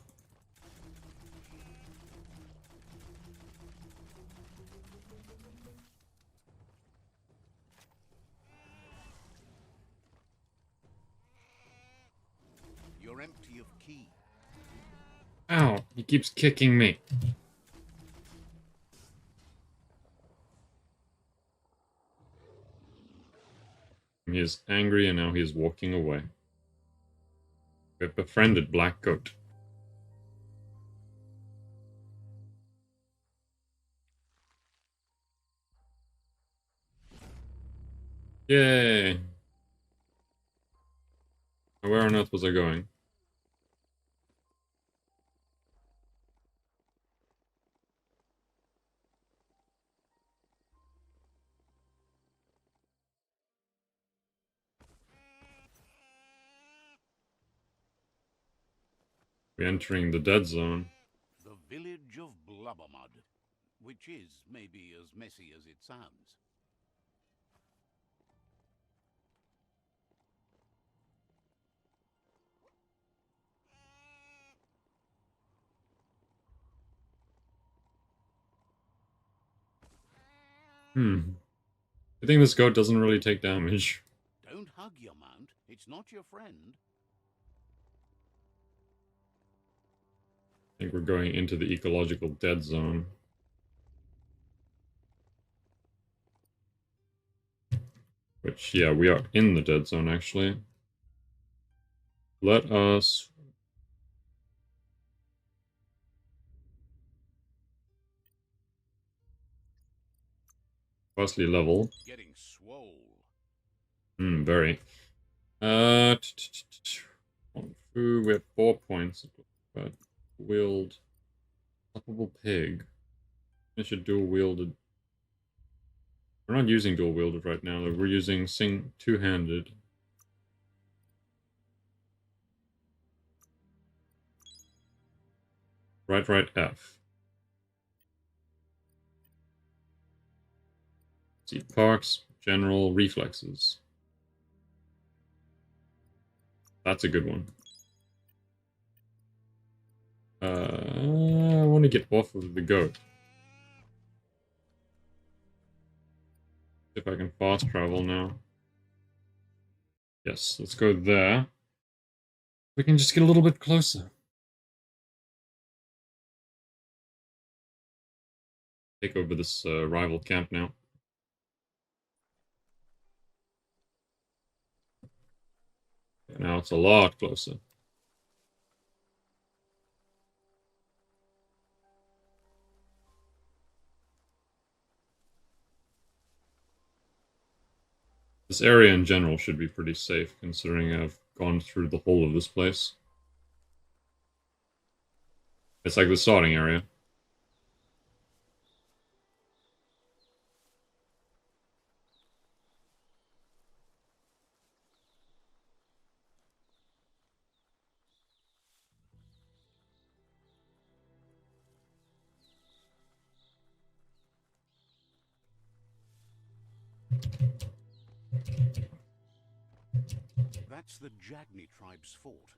You're empty of ki.
Ow. He keeps kicking me. He is angry and now he is walking away. We have befriended Black Goat. Yay! Where on earth was I going? We're entering the dead zone.
The village of Blubbermud. which is maybe as messy as it sounds.
I think this goat doesn't really take damage.
Don't hug your mount. It's not your friend.
I think we're going into the ecological dead zone. Which, yeah, we are in the dead zone, actually. Let us... Firstly level.
Getting swole.
Very. We have 4 points. But wield... Unstoppable pig. I should dual wielded. We're not using dual wielded right now, though. We're using two-handed. Right, F. See, parks, general, reflexes. That's a good one. I want to get off of the goat. If I can fast travel now. Yes, let's go there. We can just get a little bit closer. Take over this rival camp now. Now it's a lot closer. This area in general should be pretty safe, considering I've gone through the whole of this place. It's like the starting area.
That's the Jagni tribe's fort.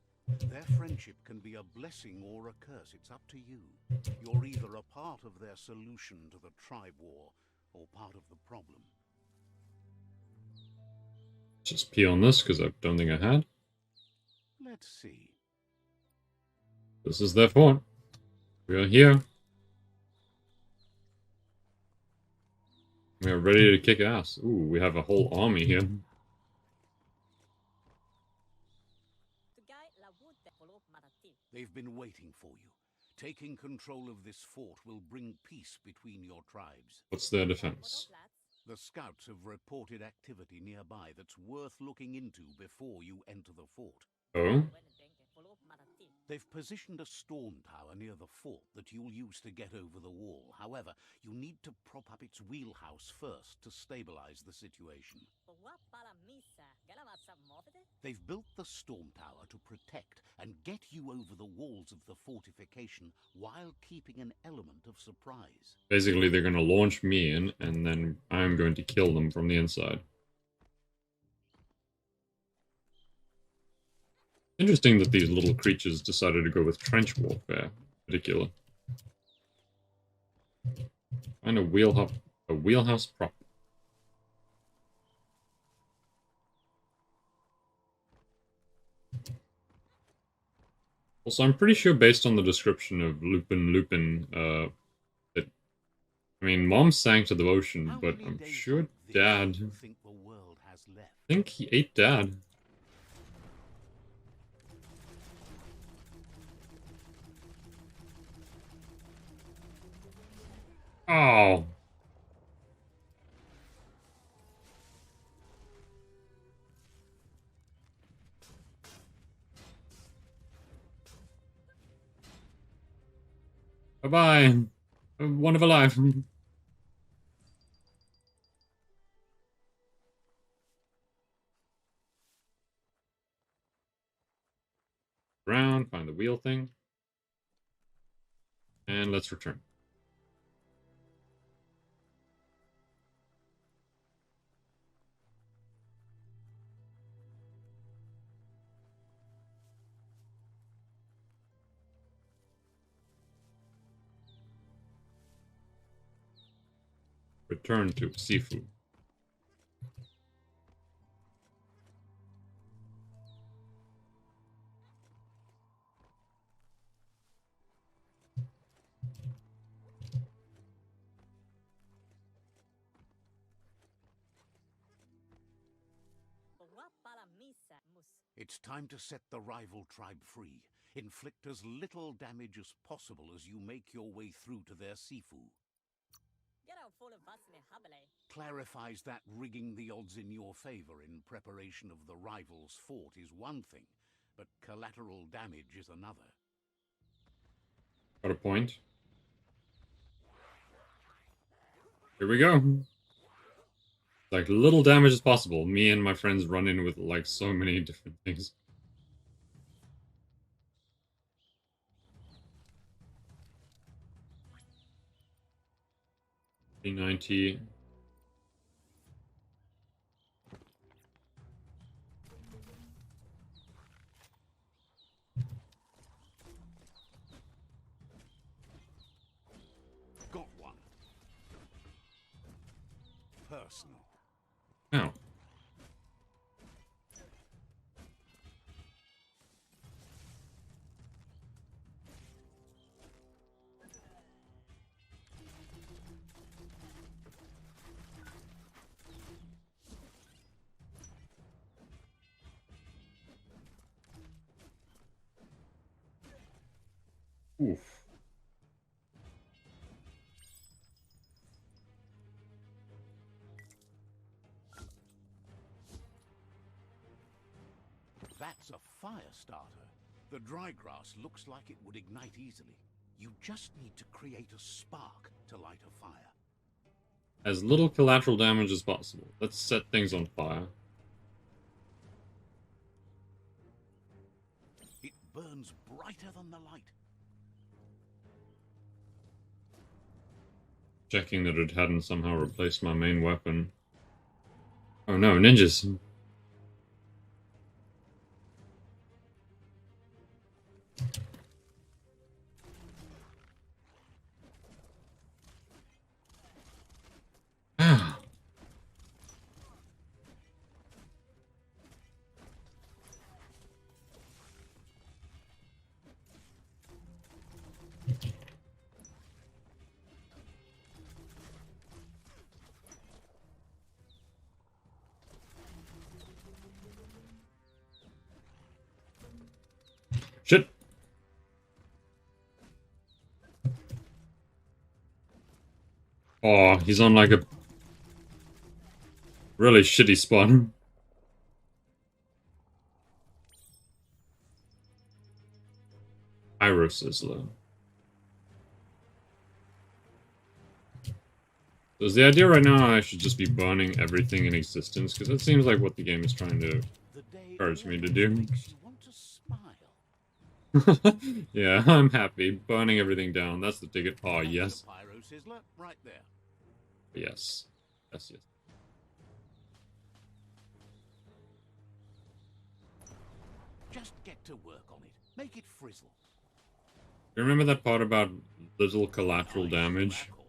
Their friendship can be a blessing or a curse. It's up to you. You're either a part of their solution to the tribe war, or part of the problem.
Just pee on this, because I don't think I had.
Let's see.
This is their fort. We are here. We are ready to kick ass. Ooh, we have a whole army here.
They've been waiting for you. Taking control of this fort will bring peace between your tribes.
What's their defense?
The scouts have reported activity nearby that's worth looking into before you enter the fort.
Oh?
They've positioned a storm tower near the fort that you'll use to get over the wall. However, you need to prop up its wheelhouse first to stabilize the situation. They've built the storm tower to protect and get you over the walls of the fortification while keeping an element of surprise.
Basically, they're going to launch me in, and then I'm going to kill them from the inside. Interesting that these little creatures decided to go with trench warfare. Ridiculous. Find a wheelhouse prop. Also, I'm pretty sure based on the description of Lupin, that, I mean, Mom sank to the ocean, but I'm sure Dad... I think he ate Dad. Oh. Bye-bye. One of a life. Around, find the wheel thing. And let's return. Return to Sifu.
It's time to set the rival tribe free. Inflict as little damage as possible as you make your way through to their Sifu. Clarifies that rigging the odds in your favor in preparation of the rival's fort is one thing, but collateral damage is another.
Got a point. Here we go. Like, little damage as possible. Me and my friends run in with, like, so many different things. P90.
Got one. Personal.
Oh. Oof.
That's a fire starter. The dry grass looks like it would ignite easily. You just need to create a spark to light a fire.
As little collateral damage as possible. Let's set things on fire.
It burns brighter than the light.
Checking that it hadn't somehow replaced my main weapon. Oh no, ninjas! Ah! Shit! Oh, he's on like a really shitty spot. Pyro Sizzler. So is the idea right now I should just be burning everything in existence? Because that seems like what the game is trying to encourage me to do.
Makes you want to smile.
Yeah, I'm happy. Burning everything down. That's the ticket. Oh,
That's
yes.
the pyro sizzler right there.
Yes. Yes, yes.
Just get to work on it. Make it frizzle.
You remember that part about little collateral
Nice
damage?
crackle.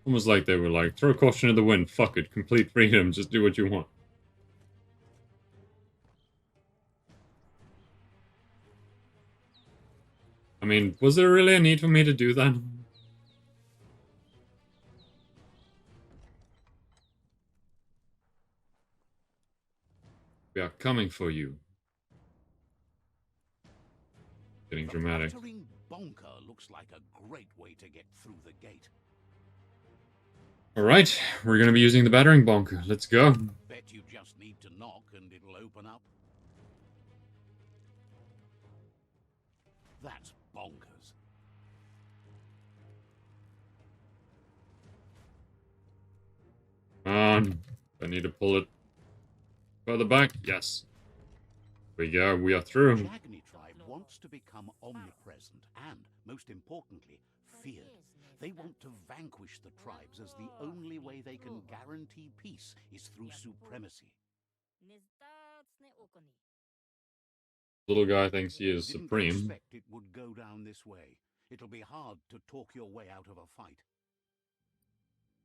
Almost like they were like, throw caution to the wind, fuck it, complete freedom, just do what you want. I mean, was there really a need for me to do that? We are coming for you. Getting dramatic.
The battering bonker looks like a great way to get through the gate.
Alright, we're gonna be using the battering bonker. Let's go.
Bet you just need to knock and it'll open up. That's bonkers.
Come on. I need to pull it further back. Yes. There we go. We are through.
Jagni tribe wants to become omnipresent and, most importantly, feared. They want to vanquish the tribes as the only way they can guarantee peace is through supremacy.
Little guy thinks he is
Didn't
supreme.
expect it would go down this way. It'll be hard to talk your way out of a fight.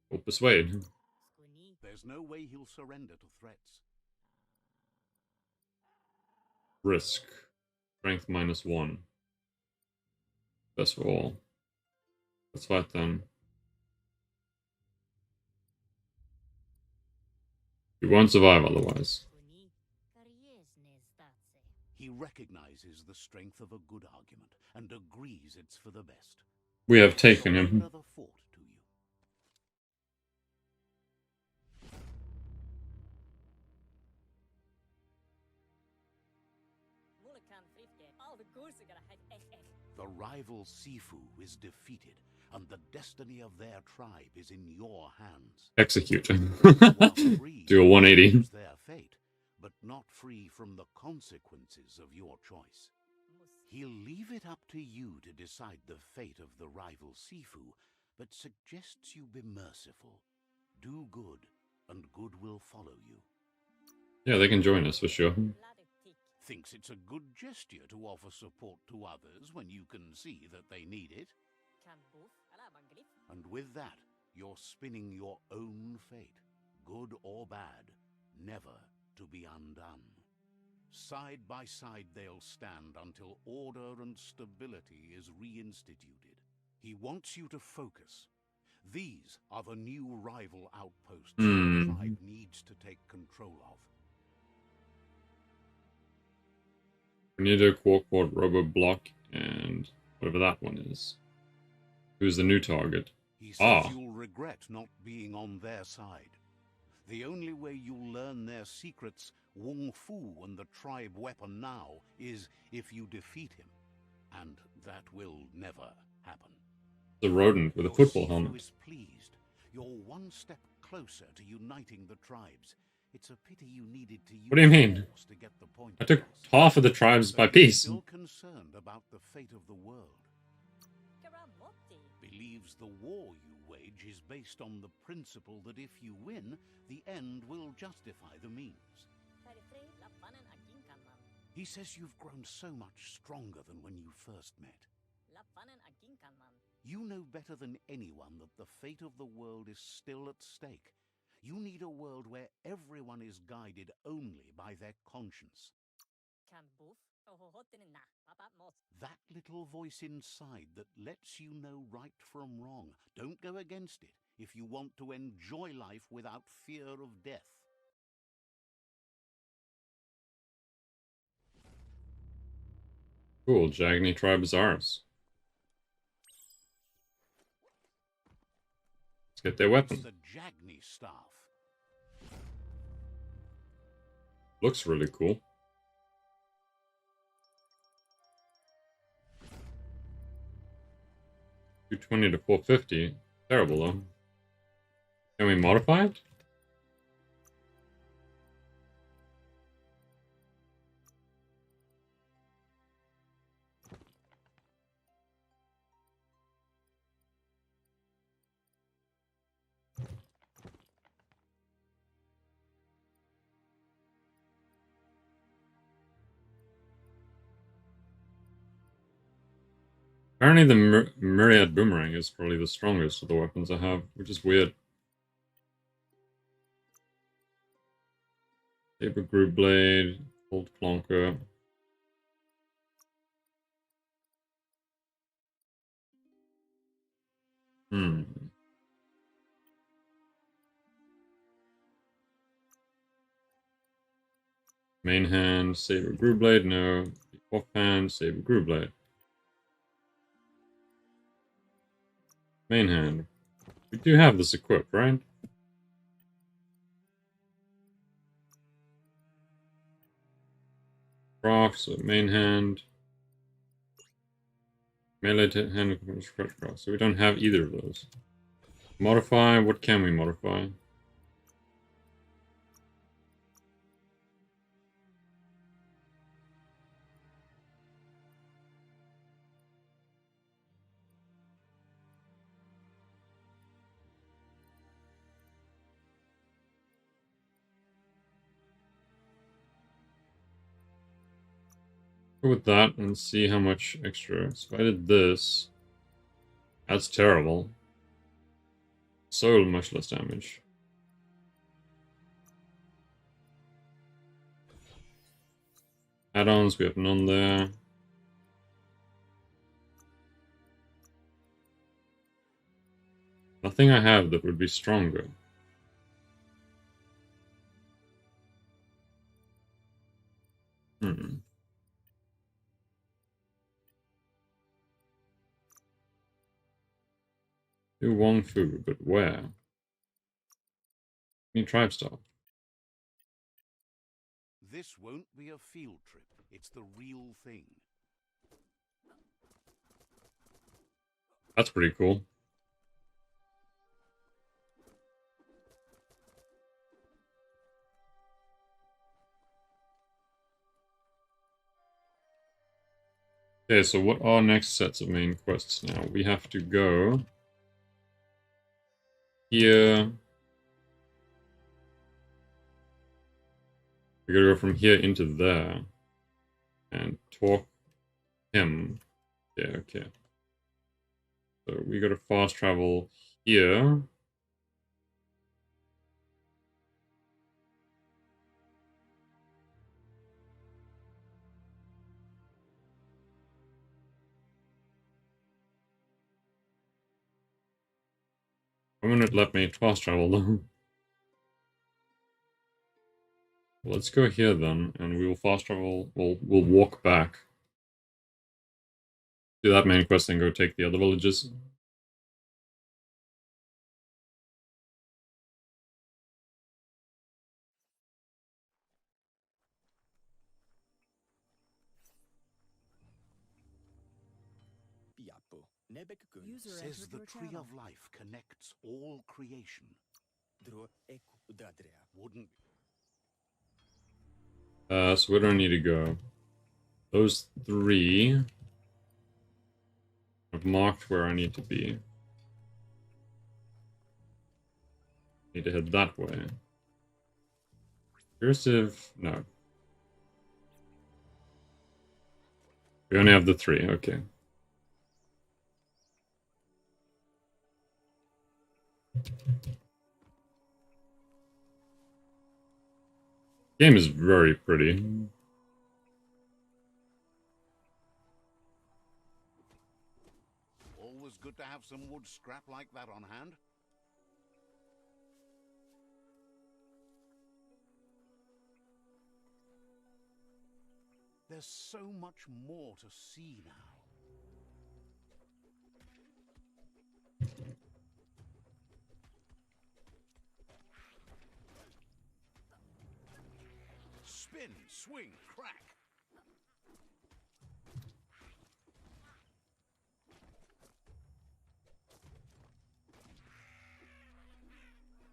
Or persuade.
There's no way he'll surrender to threats.
Risk. Strength -1. Best for all. Let's fight them. He won't survive otherwise.
He recognizes the strength of a good argument and agrees it's for the best.
We have taken him.
Another fort to you. The rival Sifu is defeated, and the destiny of their tribe is in your hands.
Execute.
Free
Do a 180.
to choose their fate, but not free from the consequences of your choice. He'll leave it up to you to decide the fate of the rival Sifu, but suggests you be merciful. Do good, and good will follow you.
Yeah, they can join us for sure.
Thinks it's a good gesture to offer support to others when you can see that they need it. And with that, you're spinning your own fate, good or bad, never to be undone. Side by side they'll stand until order and stability is reinstituted. He wants you to focus. These are the new rival outposts the tribe needs to take control of.
We need a Quark-Quad Robo Block and whatever that one is. Who's the new target?
He says you'll regret not being on their side. The only way you'll learn their secrets, Wung Fu and the tribe weapon now, is if you defeat him. And that will never happen.
The rodent with a football helmet.
Is pleased. You're one step closer to uniting the tribes. It's a pity you needed to use
What do you mean?
force to get the point
I took
across.
half of the tribes by
But he's
piece.
still concerned about the fate of the world. Believes the war you wage is based on the principle that if you win, the end will justify the means. He says you've grown so much stronger than when you first met. You know better than anyone that the fate of the world is still at stake. You need a world where everyone is guided only by their conscience. That little voice inside that lets you know right from wrong. Don't go against it if you want to enjoy life without fear of death.
Cool, Jagni tribe is ours. Let's get their weapon.
It's the Jagni staff.
Looks really cool. 220 to 450. Terrible though. Can we modify it? Apparently the Myriad Boomerang is probably the strongest of the weapons I have, which is weird. Saber Groove Blade, Cold Plonker. Main hand, Saber Groove Blade, no. Off hand, Saber Groove Blade. Main hand. We do have this equipped, right? Cross, so main hand. Melee hand, cross. So we don't have either of those. Modify, what can we modify? Go with that and see how much extra. So if I did this, that's terrible. So much less damage. Add-ons, we have none there. Nothing I have that would be stronger. Hmm. Do Wong Fu, but where? Need tribe stuff.
This won't be a field trip. It's the real thing.
That's pretty cool. Okay, so what are next sets of main quests now? We have to go here. We gotta go from here into there and talk him. Yeah, okay. So we gotta fast travel here. I'm gonna let me fast travel though. Let's go here then, and we will fast travel. We'll walk back. Do that main quest and go take the other villages.
Says the tree of life connects all creation. Wouldn't.
So where do I need to go? Those three. I've marked where I need to be. Need to head that way. Cursive, no. We only have the three, okay. Game is very pretty.
Always good to have some wood scrap like that on hand. There's so much more to see now. Spin, swing, crack.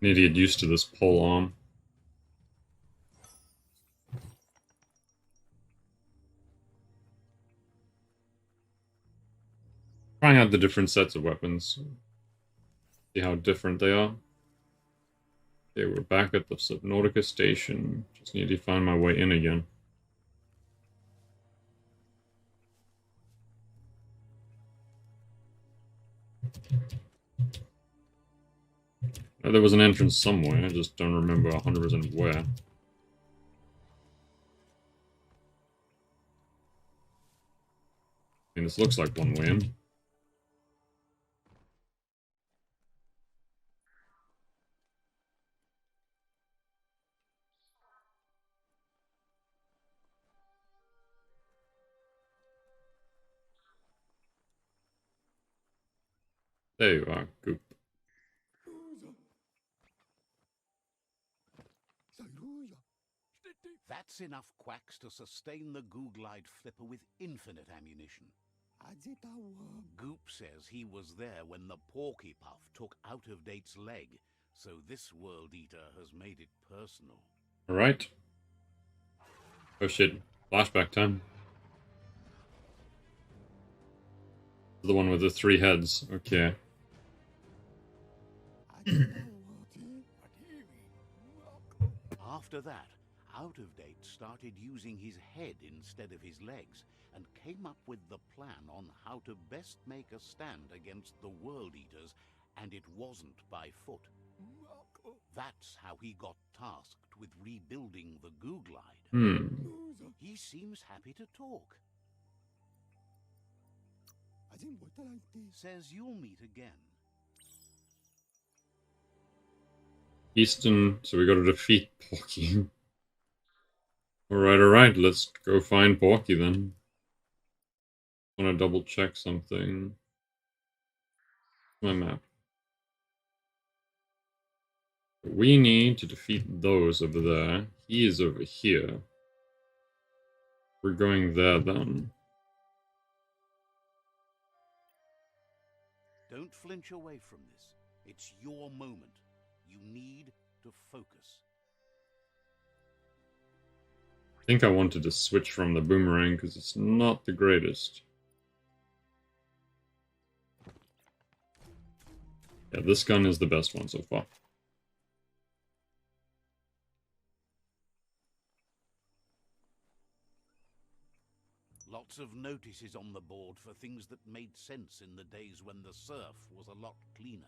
Need to get used to this pole arm. Trying out the different sets of weapons. See how different they are. Okay, we're back at the Subnautica station. Just need to find my way in again. Oh, there was an entrance somewhere, I just don't remember 100% where. I mean, this looks like one way in. There you are, Goop.
That's enough quacks to sustain the Googlide flipper with infinite ammunition. Goop says he was there when the Porky Puff took Out-of-Date's leg, so this World Eater has made it personal.
Alright. Oh shit, flashback time. The one with the 3 heads, okay.
After that, out of date started using his head instead of his legs and came up with the plan on how to best make a stand against the World Eaters, and it wasn't by foot. That's how he got tasked with rebuilding the Goo Glide. He seems happy to talk. Says you'll meet again.
Easton, so we gotta defeat Porky. Alright, let's go find Porky then. Wanna double check something. My map. We need to defeat those over there. He is over here. We're going there then.
Don't flinch away from this. It's your moment. You need to focus.
I think I wanted to switch from the boomerang because it's not the greatest. Yeah, this gun is the best one so far.
Lots of notices on the board for things that made sense in the days when the surf was a lot cleaner.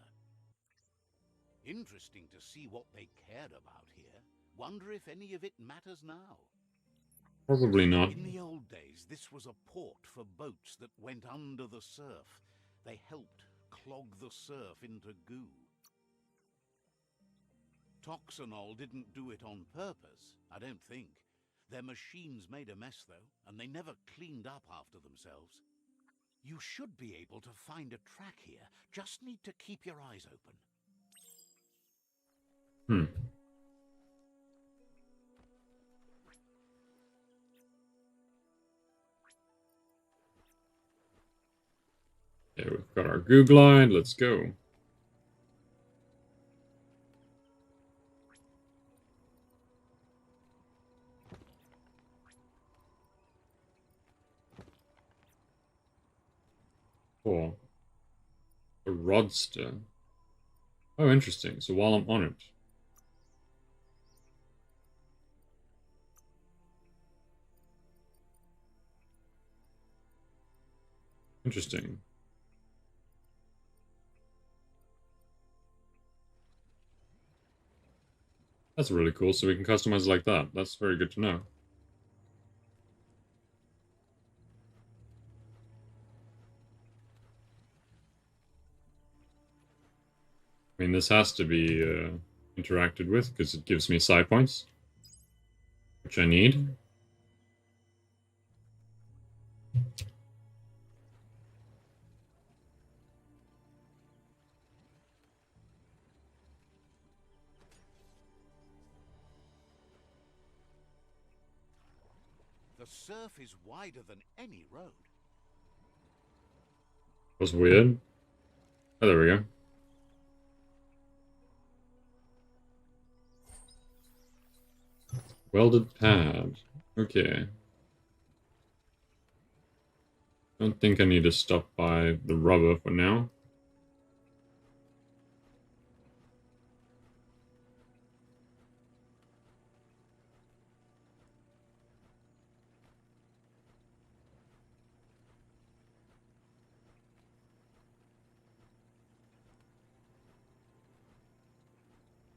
Interesting to see what they cared about here. Wonder if any of it matters now.
Probably not.
In the old days, this was a port for boats that went under the surf. They helped clog the surf into goo. Toxanol didn't do it on purpose, I don't think. Their machines made a mess, though, and they never cleaned up after themselves. You should be able to find a track here. Just need to keep your eyes open.
Yeah, we've got our Goo Glide. Let's go. Cool. A Rodster. Oh, interesting. So while I'm on it. Interesting. That's really cool, so we can customize it like that. That's very good to know. I mean, this has to be interacted with, because it gives me psi points, which I need.
The surf is wider than any road.
Was weird. Oh, there we go. Welded pad. Okay. Don't think I need to stop by the rubber for now.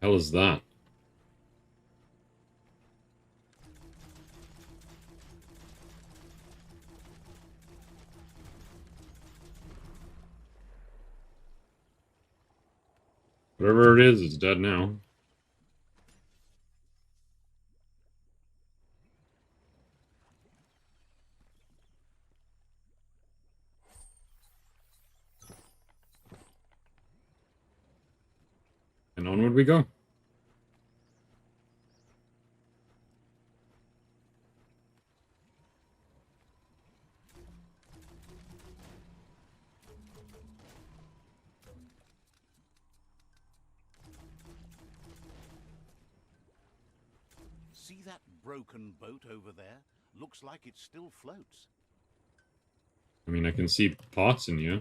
Hell is that? Whatever it is, it's dead now. And onward we go.
See that broken boat over there? Looks like it still floats.
I mean, I can see parts in here.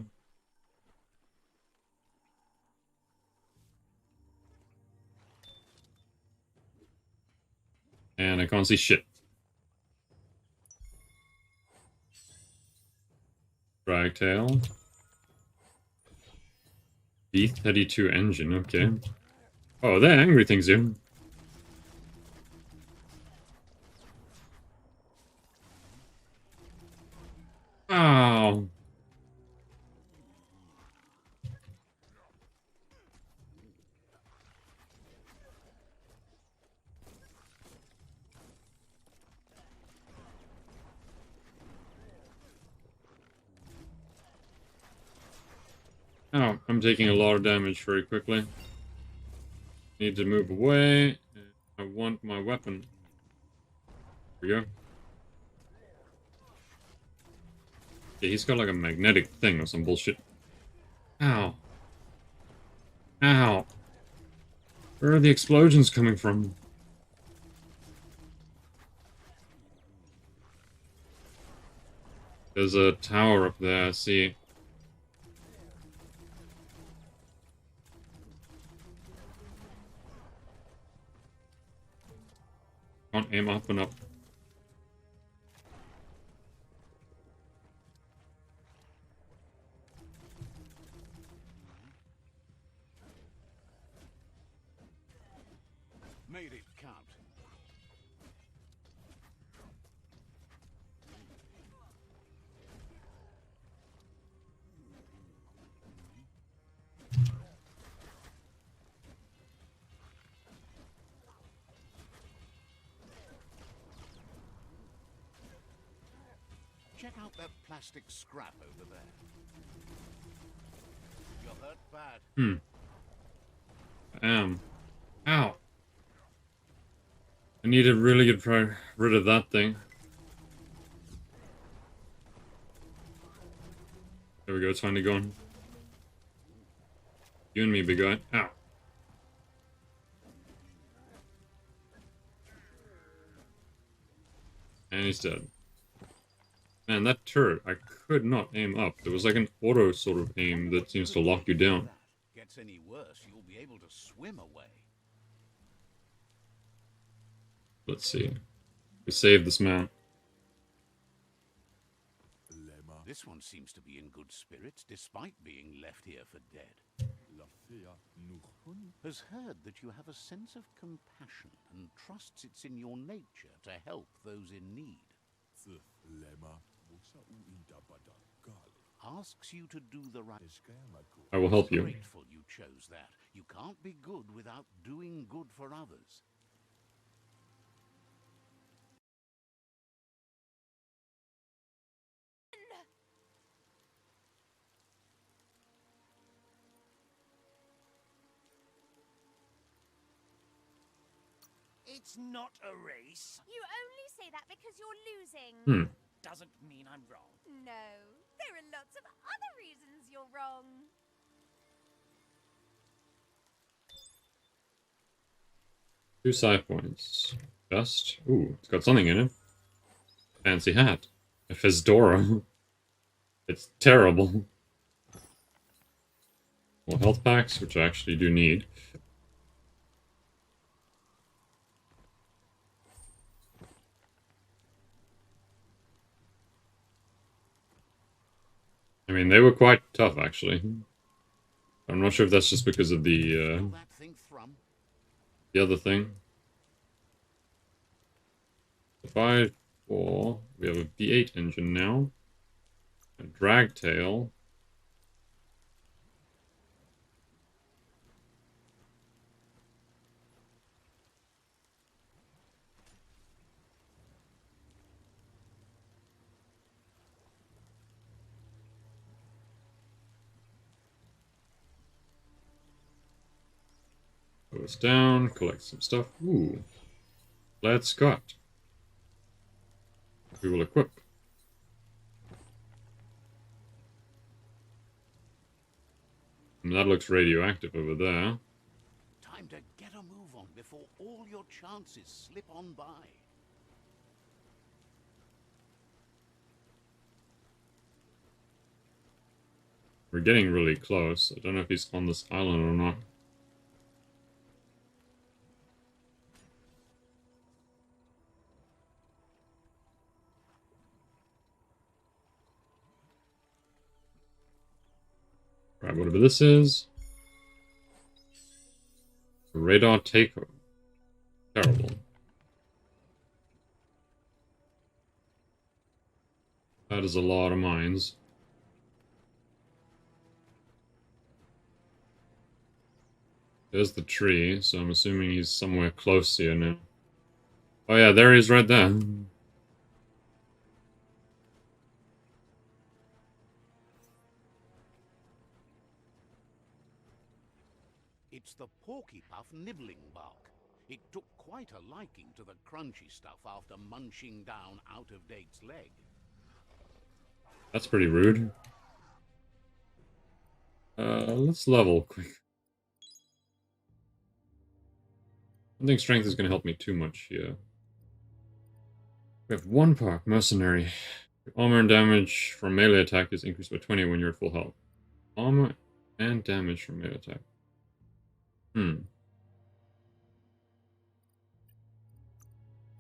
And I can't see shit. Dragtail. B-32 engine, okay. Oh, they're angry things here. Ow. Oh, I'm taking a lot of damage very quickly. Need to move away. I want my weapon. Here we go. Yeah, he's got like a magnetic thing or some bullshit. Ow. Ow. Where are the explosions coming from? There's a tower up there, I see. Can't aim up and up.
Made it count. Check out that plastic scrap over there. You're hurt bad.
I am. Ow. I need to really get rid of that thing. There we go, it's finally gone. You and me, big guy. Ow. And he's dead. Man, that turret, I could not aim up. There was like an auto sort of aim that seems to lock you down.
Gets any worse, you'll be able to swim away.
Let's see. We saved this man.
This one seems to be in good spirits despite being left here for dead. Has heard that you have a sense of compassion and trusts it's in your nature to help those in need. Asks you to do the right.
I will help you.
Grateful you chose that. You can't be good without doing good for others.
It's not a race.
You only say that because you're losing.
Doesn't mean I'm wrong.
No, there are lots of other reasons you're wrong.
Two side points. Just. Ooh, it's got something in it. Fancy hat. A Fezdora. It's terrible. Well, health packs, which I actually do need. I mean, they were quite tough, actually. I'm not sure if that's just because of the other thing. 5-4. We have a B8 engine now. A dragtail. Go us down, collect some stuff. Ooh. Lad Scott. We will equip. And that looks radioactive over there.
Time to get a move on before all your chances slip on by.
We're getting really close. I don't know if he's on this island or not. whatever this is. Radar takeover. Terrible. That is a lot of mines. There's the tree, so I'm assuming he's somewhere close here now. Oh yeah, there he is right there.
It's the porcupine nibbling bark. It took quite a liking to the crunchy stuff after munching down out-of-date's leg.
That's pretty rude. Let's level quick. I don't think strength is going to help me too much here. We have one park, mercenary. Armor and damage from melee attack is increased by 20 when you're at full health. Armor and damage from melee attack.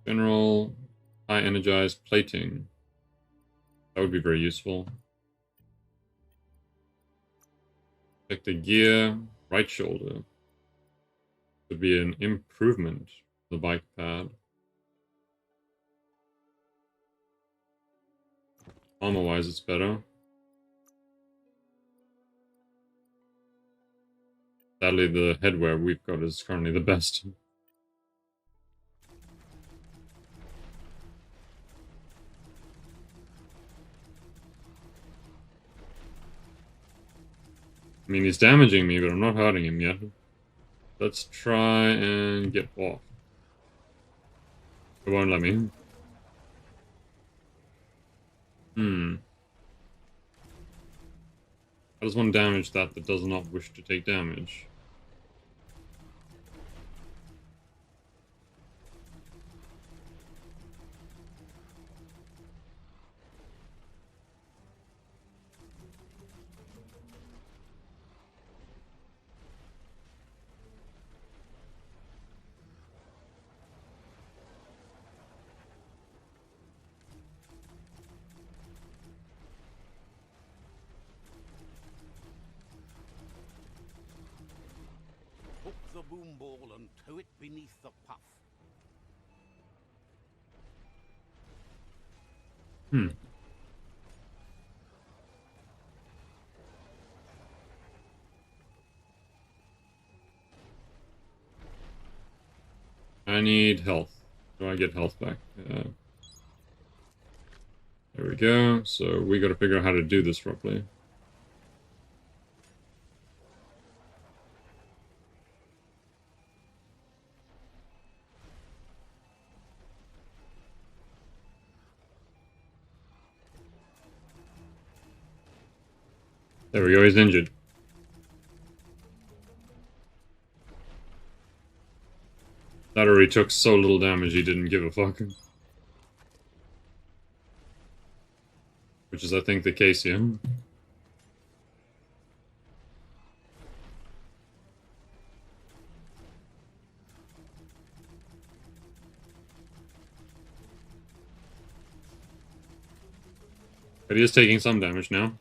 General, high energized plating. That would be very useful. Check the gear, right shoulder. Would be an improvement. The bike pad. Armor wise, it's better. Sadly, the headwear we've got is currently the best. I mean, he's damaging me, but I'm not hurting him yet. Let's try and get off. It won't let me. How does one damage that does not wish to take damage?
Hook the boom ball and tow it beneath the puff.
I need health. Do I get health back? There we go. So we gotta figure out how to do this properly. There we go, he's injured. That already took so little damage he didn't give a fuck. Which is, I think, the case here. But he is taking some damage now.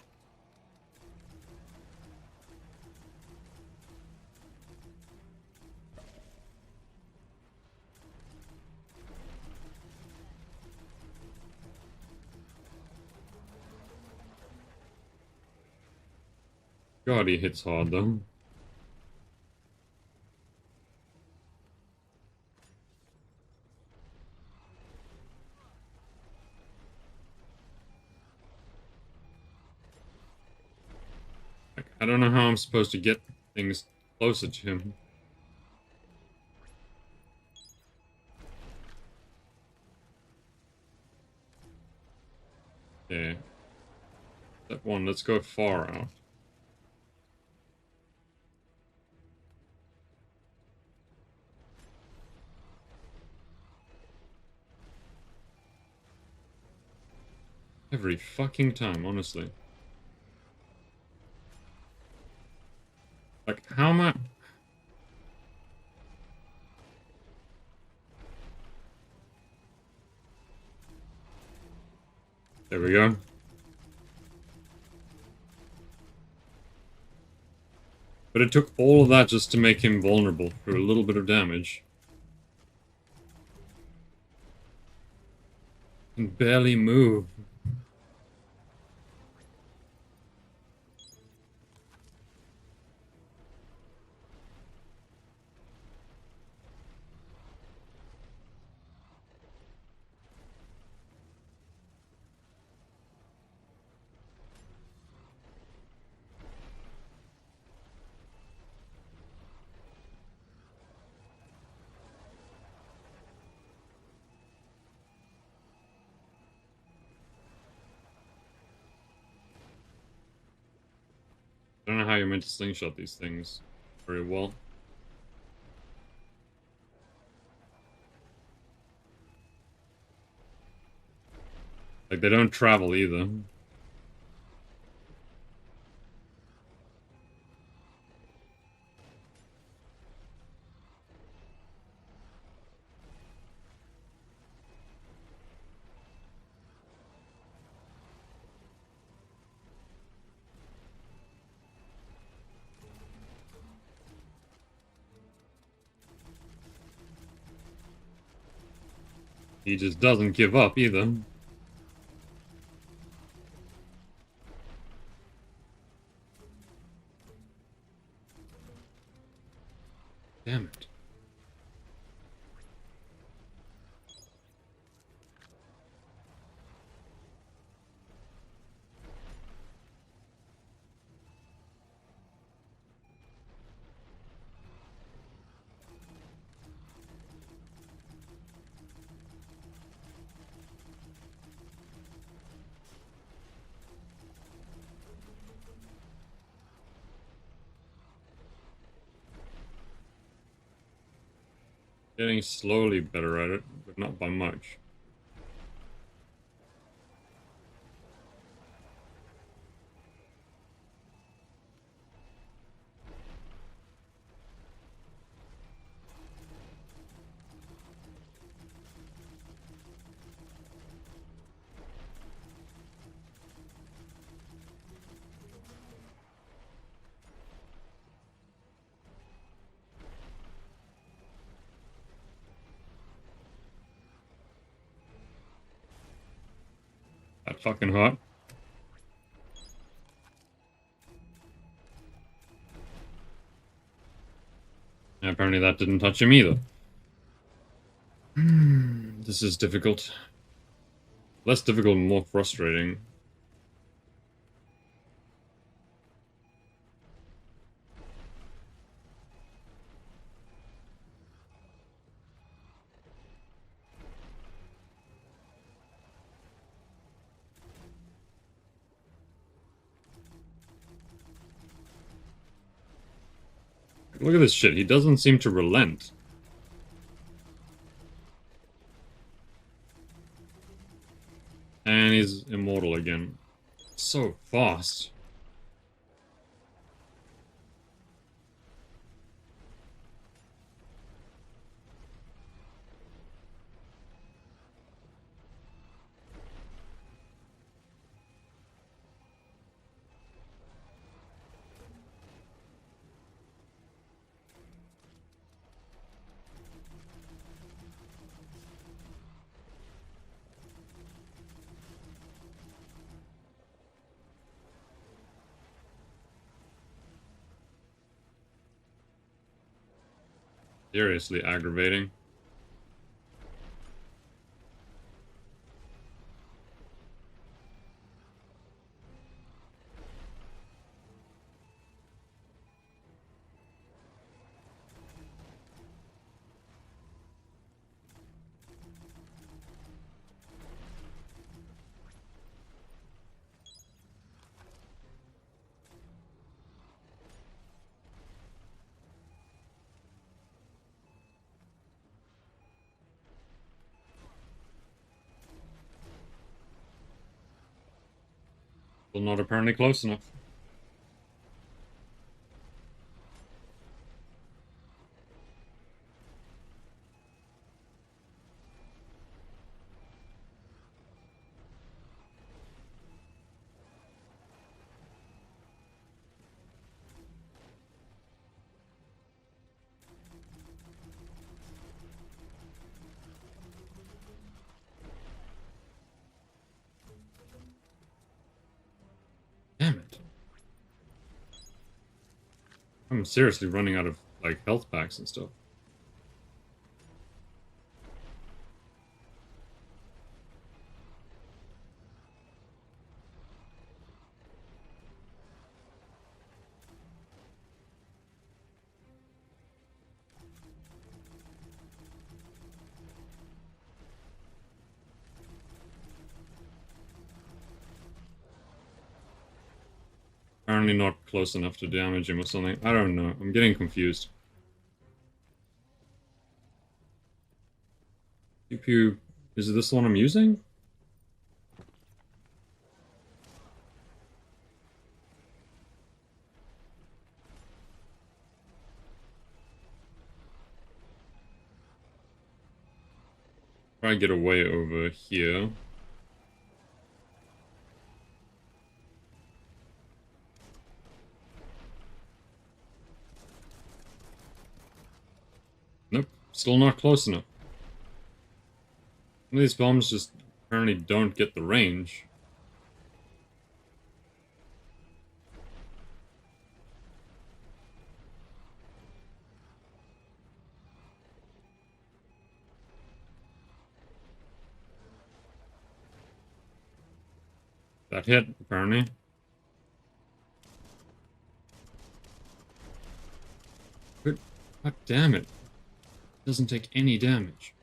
God, he hits hard, though. Like, I don't know how I'm supposed to get things closer to him. Okay. Step one, let's go far out. Every fucking time, honestly. Like, how am I... There we go. But it took all of that just to make him vulnerable for a little bit of damage. Can barely move. I don't know how you're meant to slingshot these things very well. Like, they don't travel either. He just doesn't give up either. Damn it. Getting slowly better at it, but not by much. That fucking hot. And apparently that didn't touch him either. This is difficult. Less difficult and more frustrating. Look at this shit. He doesn't seem to relent. And he's immortal again. So fast. Seriously aggravating. Still not apparently close enough. I'm seriously running out of, like, health packs and stuff. Apparently not close enough to damage him or something. I don't know. I'm getting confused. Pew pew. Is it this one I'm using? Try and get away over here. Nope. Still not close enough. Some of these bombs just apparently don't get the range. That hit, apparently. But, god damn it. Doesn't take any damage.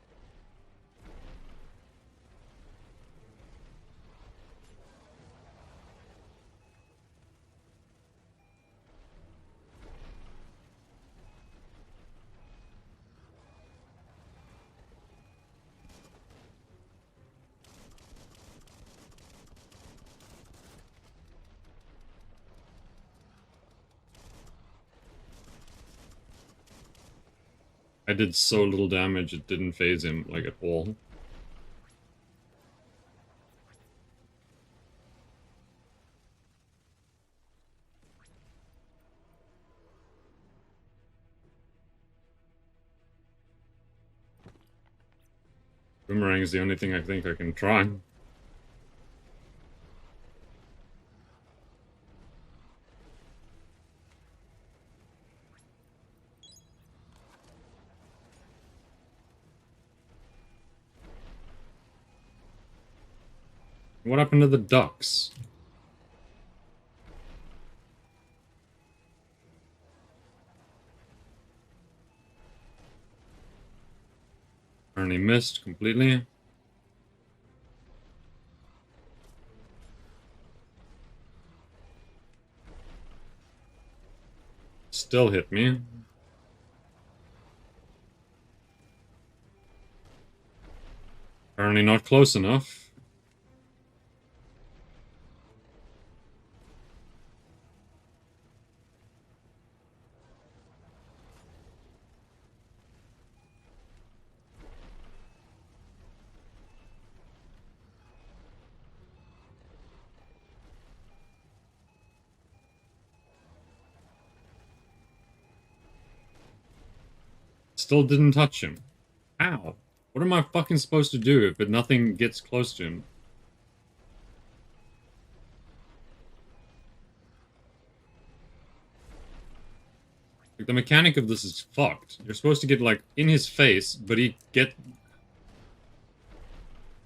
I did so little damage, it didn't phase him, like, at all. Boomerang is the only thing I think I can try. What happened to the ducks? Apparently missed completely. Still hit me. Apparently not close enough. Still didn't touch him. Ow. What am I fucking supposed to do if nothing gets close to him? Like, the mechanic of this is fucked. You're supposed to get, like, in his face, but he get...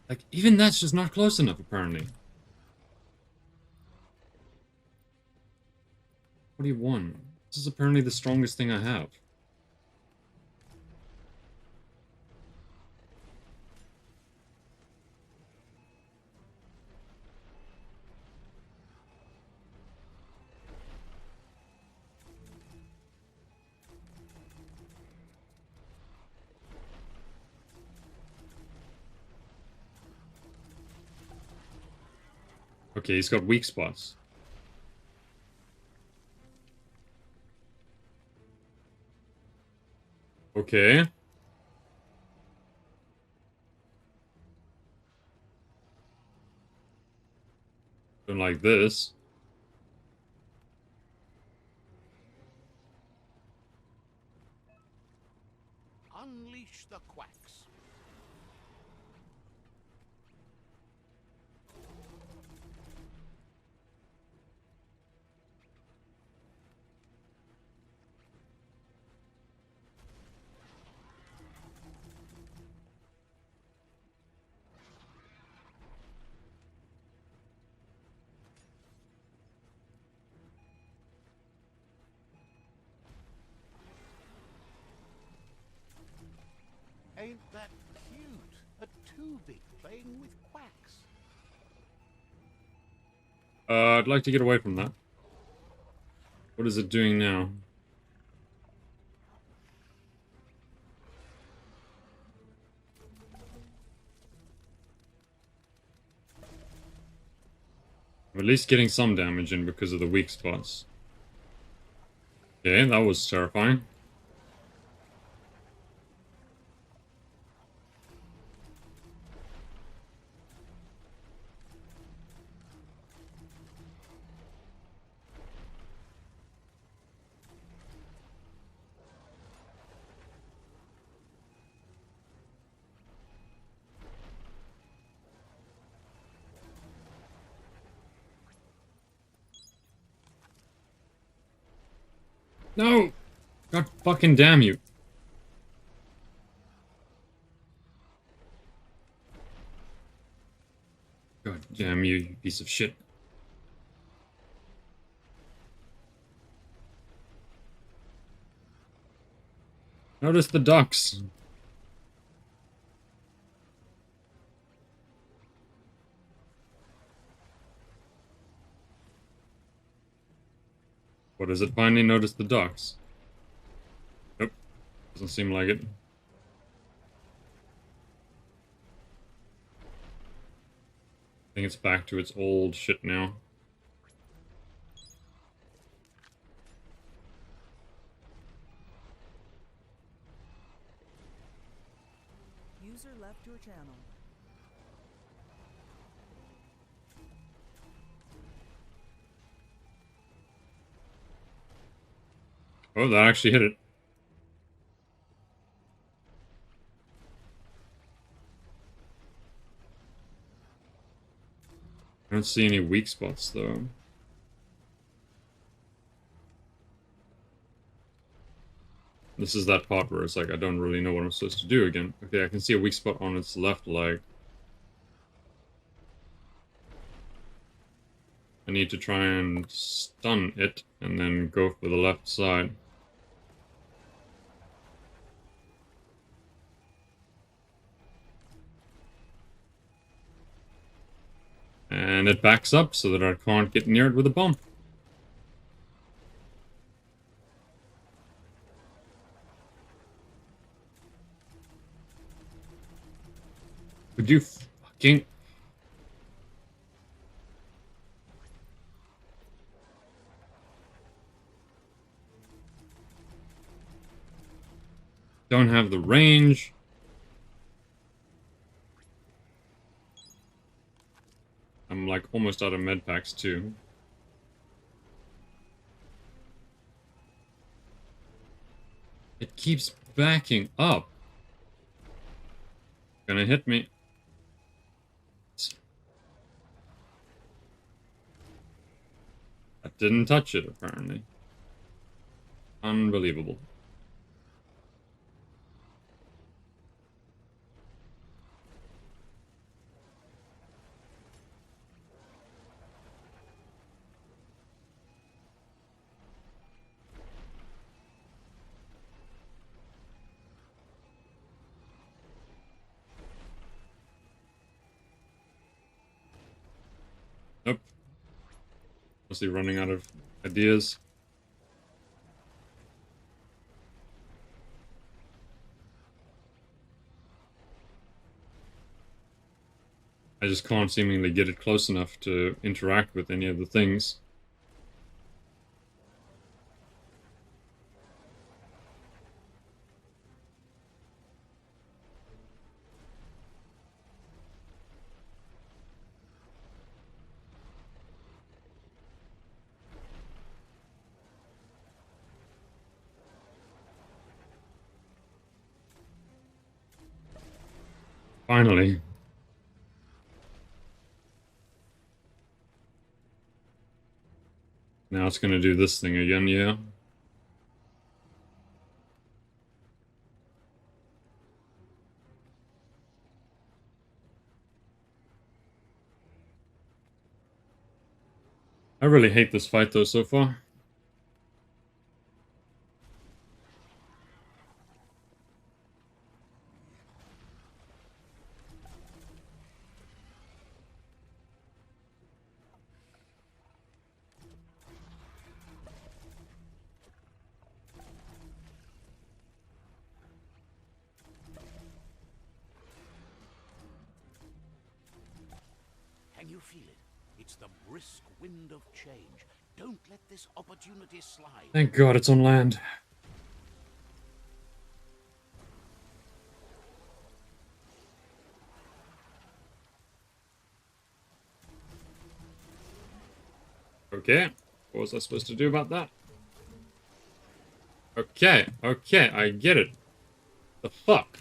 Like, even that's just not close enough, apparently. 41. This is apparently the strongest thing I have. Okay, he's got weak spots. Okay. Don't like this.
Unleash the quacks. movie playing with quacks.
I'd like to get away from that. What is it doing now? I'm at least getting some damage in because of the weak spots. Okay, that was terrifying. No! God fucking damn you. God damn you, you piece of shit. Notice the ducks. What does it finally notice the ducks? Nope. Doesn't seem like it. I think it's back to its old shit now.
User left your channel.
Oh, that actually hit it. I don't see any weak spots, though. This is that part where it's like, I don't really know what I'm supposed to do again. Okay, I can see a weak spot on its left leg. I need to try and stun it, and then go for the left side. And it backs up so that I can't get near it with a bomb. Would you fucking... Don't have the range. I'm like almost out of med packs too. It keeps backing up. Gonna hit me. That didn't touch it, apparently. Unbelievable. Nope. Mostly running out of ideas. I just can't seemingly get it close enough to interact with any of the things. Finally. Now it's gonna do this thing again, yeah. I really hate this fight though so far.
feel it. It's the brisk wind of change. Don't let this opportunity slide.
Thank God it's on land. Okay, what was I supposed to do about that? Okay, I get it. The fuck?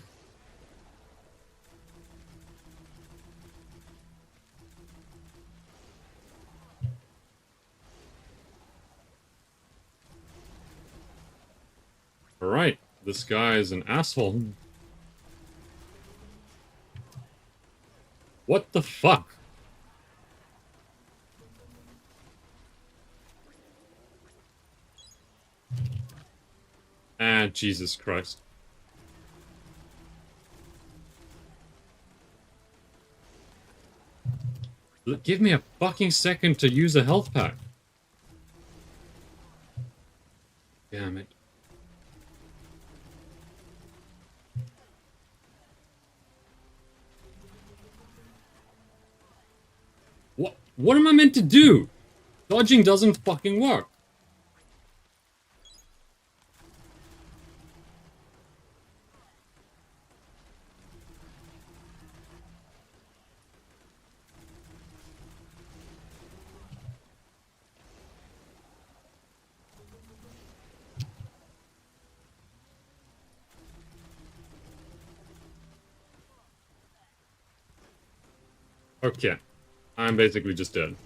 Alright, this guy is an asshole. What the fuck? Ah, Jesus Christ. Give me a fucking second to use a health pack. Damn it. What am I meant to do? Dodging doesn't fucking work. Okay. I'm basically just dead.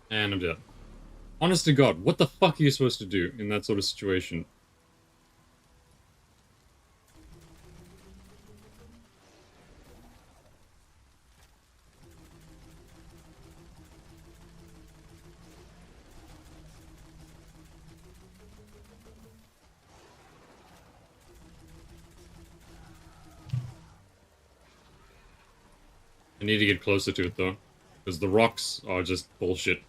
And I'm dead. Honest to God, what the fuck are you supposed to do in that sort of situation? I need to get closer to it though, because the rocks are just bullshit.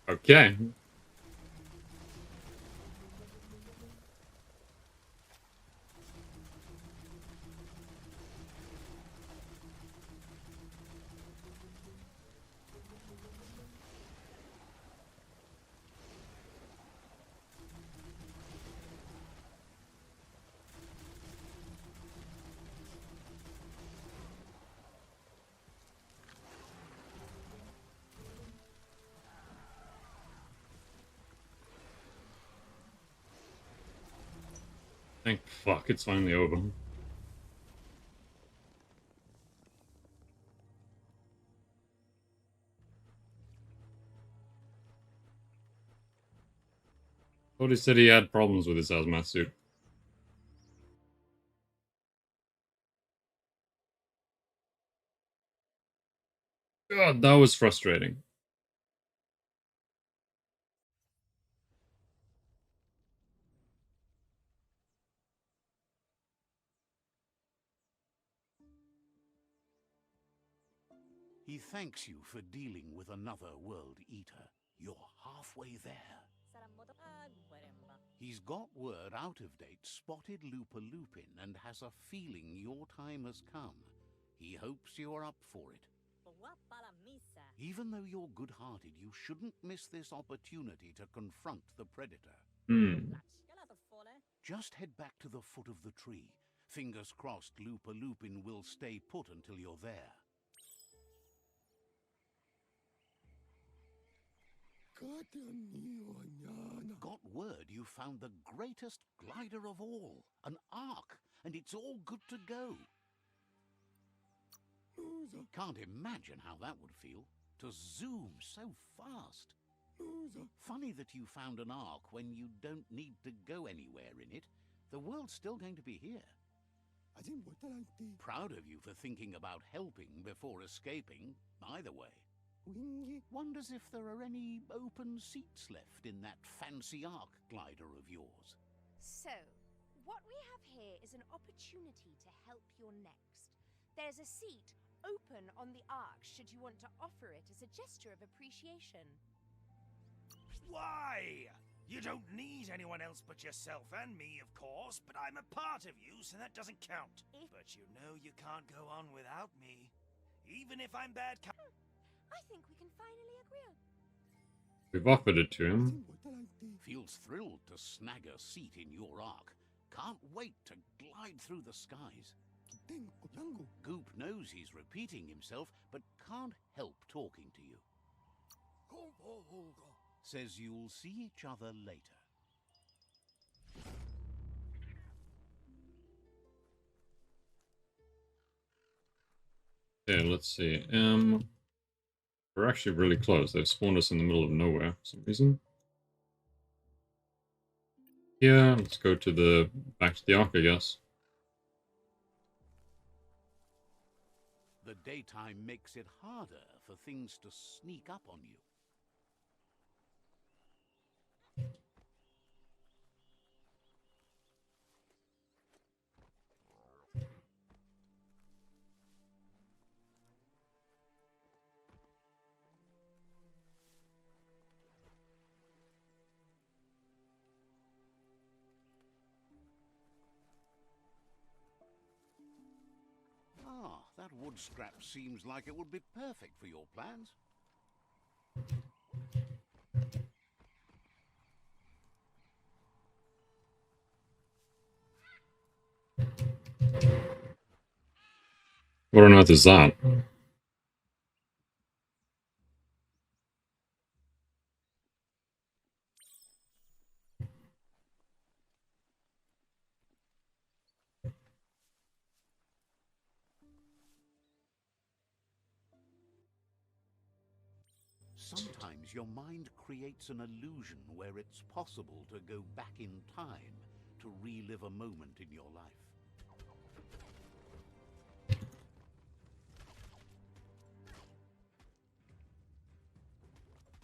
Okay. Thank fuck, it's finally over. Thought he said he had problems with his hazmat suit. God, that was frustrating.
He thanks you for dealing with another World Eater. You're halfway there. He's got word out of date spotted Lupa Lupin and has a feeling your time has come. He hopes you're up for it. Even though you're good-hearted, you shouldn't miss this opportunity to confront the Predator. Just head back to the foot of the tree. Fingers crossed Lupa Lupin will stay put until you're there. Got word you found the greatest glider of all, an Ark, and it's all good to go. Can't imagine how that would feel, to zoom so fast. Funny that you found an Ark when you don't need to go anywhere in it. The world's still going to be here. Proud of you for thinking about helping before escaping, either way. Wonders if there are any open seats left in that fancy Ark glider of yours.
So, what we have here is an opportunity to help your next. There's a seat open on the ark should you want to offer it as a gesture of appreciation.
Why? You don't need anyone else but yourself and me, of course, but I'm a part of you, so that doesn't count. But you know you can't go on without me. Even if I'm bad
I think we can finally agree.
We've offered it to him.
Feels thrilled to snag a seat in your ark. Can't wait to glide through the skies. Goop knows he's repeating himself, but can't help talking to you. Says you'll see each other later.
Okay, let's see. We're actually really close. They've spawned us in the middle of nowhere for some reason. Yeah, let's go to the back to the ark, I guess.
The daytime makes it harder for things to sneak up on you. Ah, that wood scrap seems like it would be perfect for your plans.
What on earth is that?
Sometimes your mind creates an illusion where it's possible to go back in time to relive a moment in your life.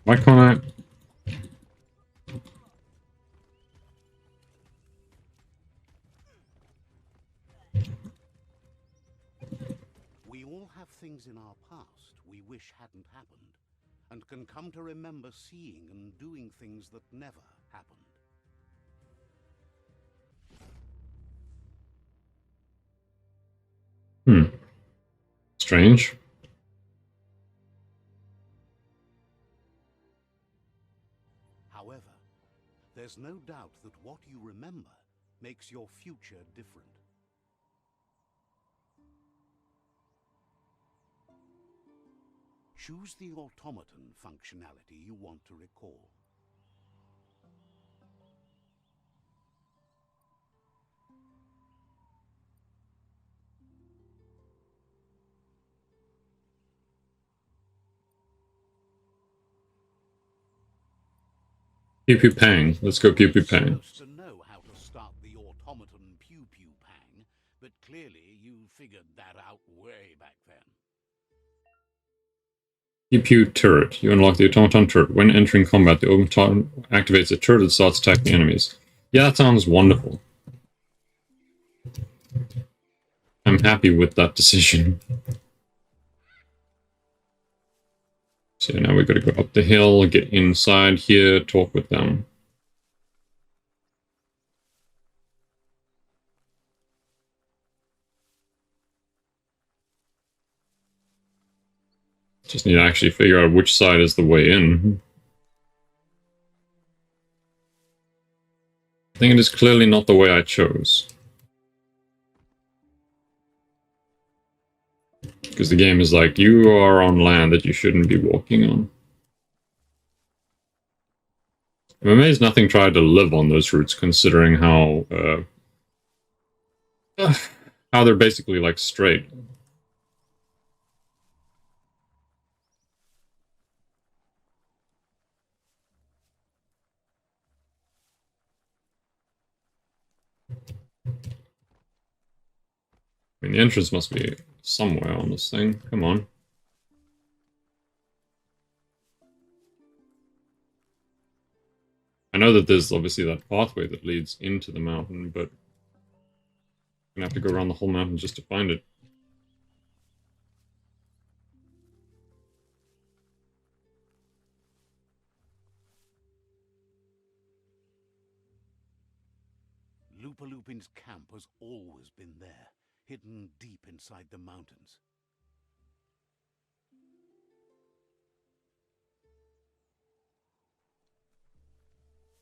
Why can't I?
We all have things in our past we wish hadn't happened, and can come to remember seeing and doing things that never happened.
Strange.
However, there's no doubt that what you remember makes your future different. Choose the automaton functionality you want to recall.
Pew Pew Pang. Let's go Pew Pew Pang.
Supposed to know how to start the automaton Pew Pew Pang, but clearly you figured that out way back then.
Pew Pew Turret. You unlock the automaton turret. When entering combat, the automaton activates a turret that starts attacking enemies. Yeah, that sounds wonderful. I'm happy with that decision. So now we've got to go up the hill, get inside here, talk with them. Just need to actually figure out which side is the way in. I think it is clearly not the way I chose. Because the game is like, you are on land that you shouldn't be walking on. I'm amazed nothing tried to live on those routes, considering how they're basically like straight. I mean, the entrance must be somewhere on this thing. Come on. I know that there's obviously that pathway that leads into the mountain, but I'm gonna have to go around the whole mountain just to find it.
Lupin's camp has always been there, hidden deep inside the mountains.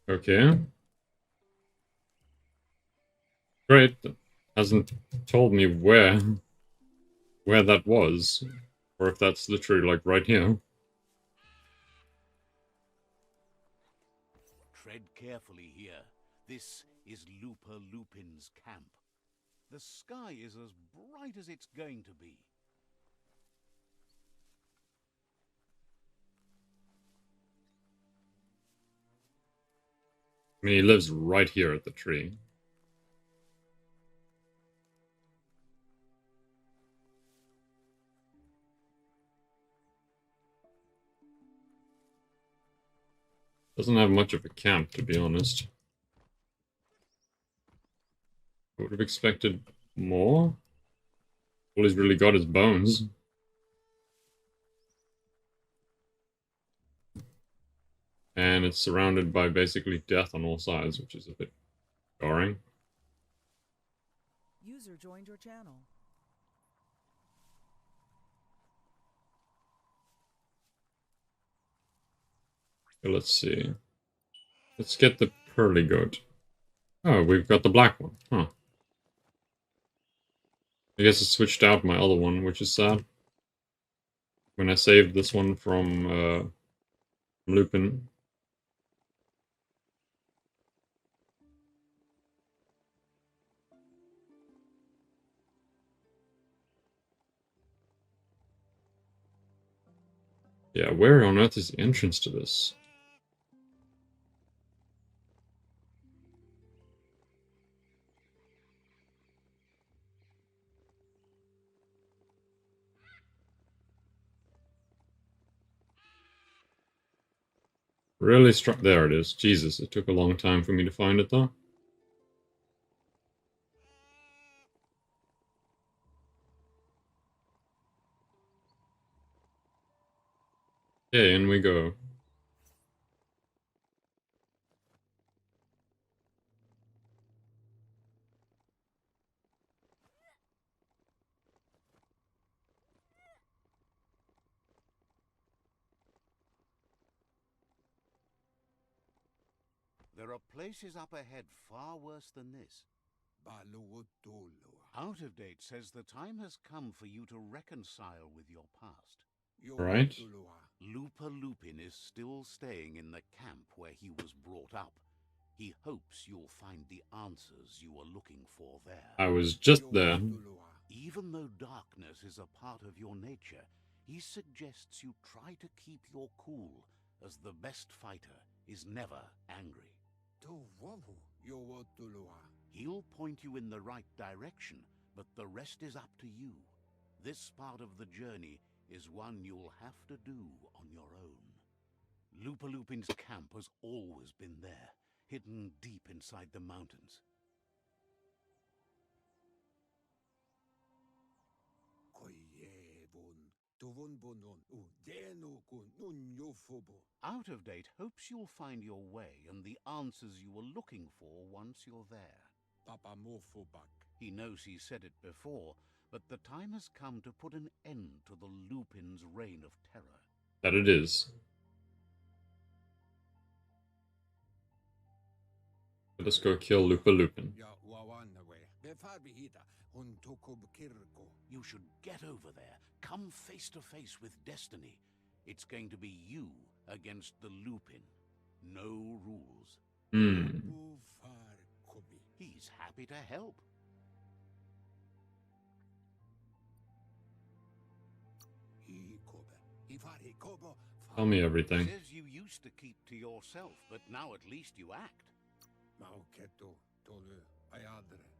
Okay. Great. Hasn't told me where that was. Or if that's literally like right here.
Tread carefully here. This is Lupin's camp. The sky is as bright as it's going to be.
I mean, he lives right here at the tree. Doesn't have much of a camp, to be honest. I would have expected more. All he's really got is bones. And it's surrounded by basically death on all sides, which is a bit jarring.
User joined your channel.
So let's see. Let's get the pearly goat. Oh, we've got the black one. Huh. I guess it switched out my other one, which is sad. When I saved this one from Lupin. Yeah, where on earth is the entrance to this? Really struck. There it is. Jesus, it took a long time for me to find it though. Okay, in we go.
There are places up ahead far worse than this. Out of Date says the time has come for you to reconcile with your past.
Right.
Lupin is still staying in the camp where he was brought up. He hopes you'll find the answers you are looking for there.
I was just there.
Even though darkness is a part of your nature, he suggests you try to keep your cool, as the best fighter is never angry. He'll point you in the right direction, but the rest is up to you. This part of the journey is one you'll have to do on your own. Lupin's camp has always been there, hidden deep inside the mountains. Out of Date hopes you'll find your way and the answers you were looking for once you're there. He knows he said it before, but the time has come to put an end to the Lupin's reign of terror.
That it is. Let us go kill Lupin.
You should get over there. Come face to face with destiny. It's going to be you against the Lupin. No rules. He's happy to help.
Tell me everything.
Says you used to keep to yourself, but now at least you act.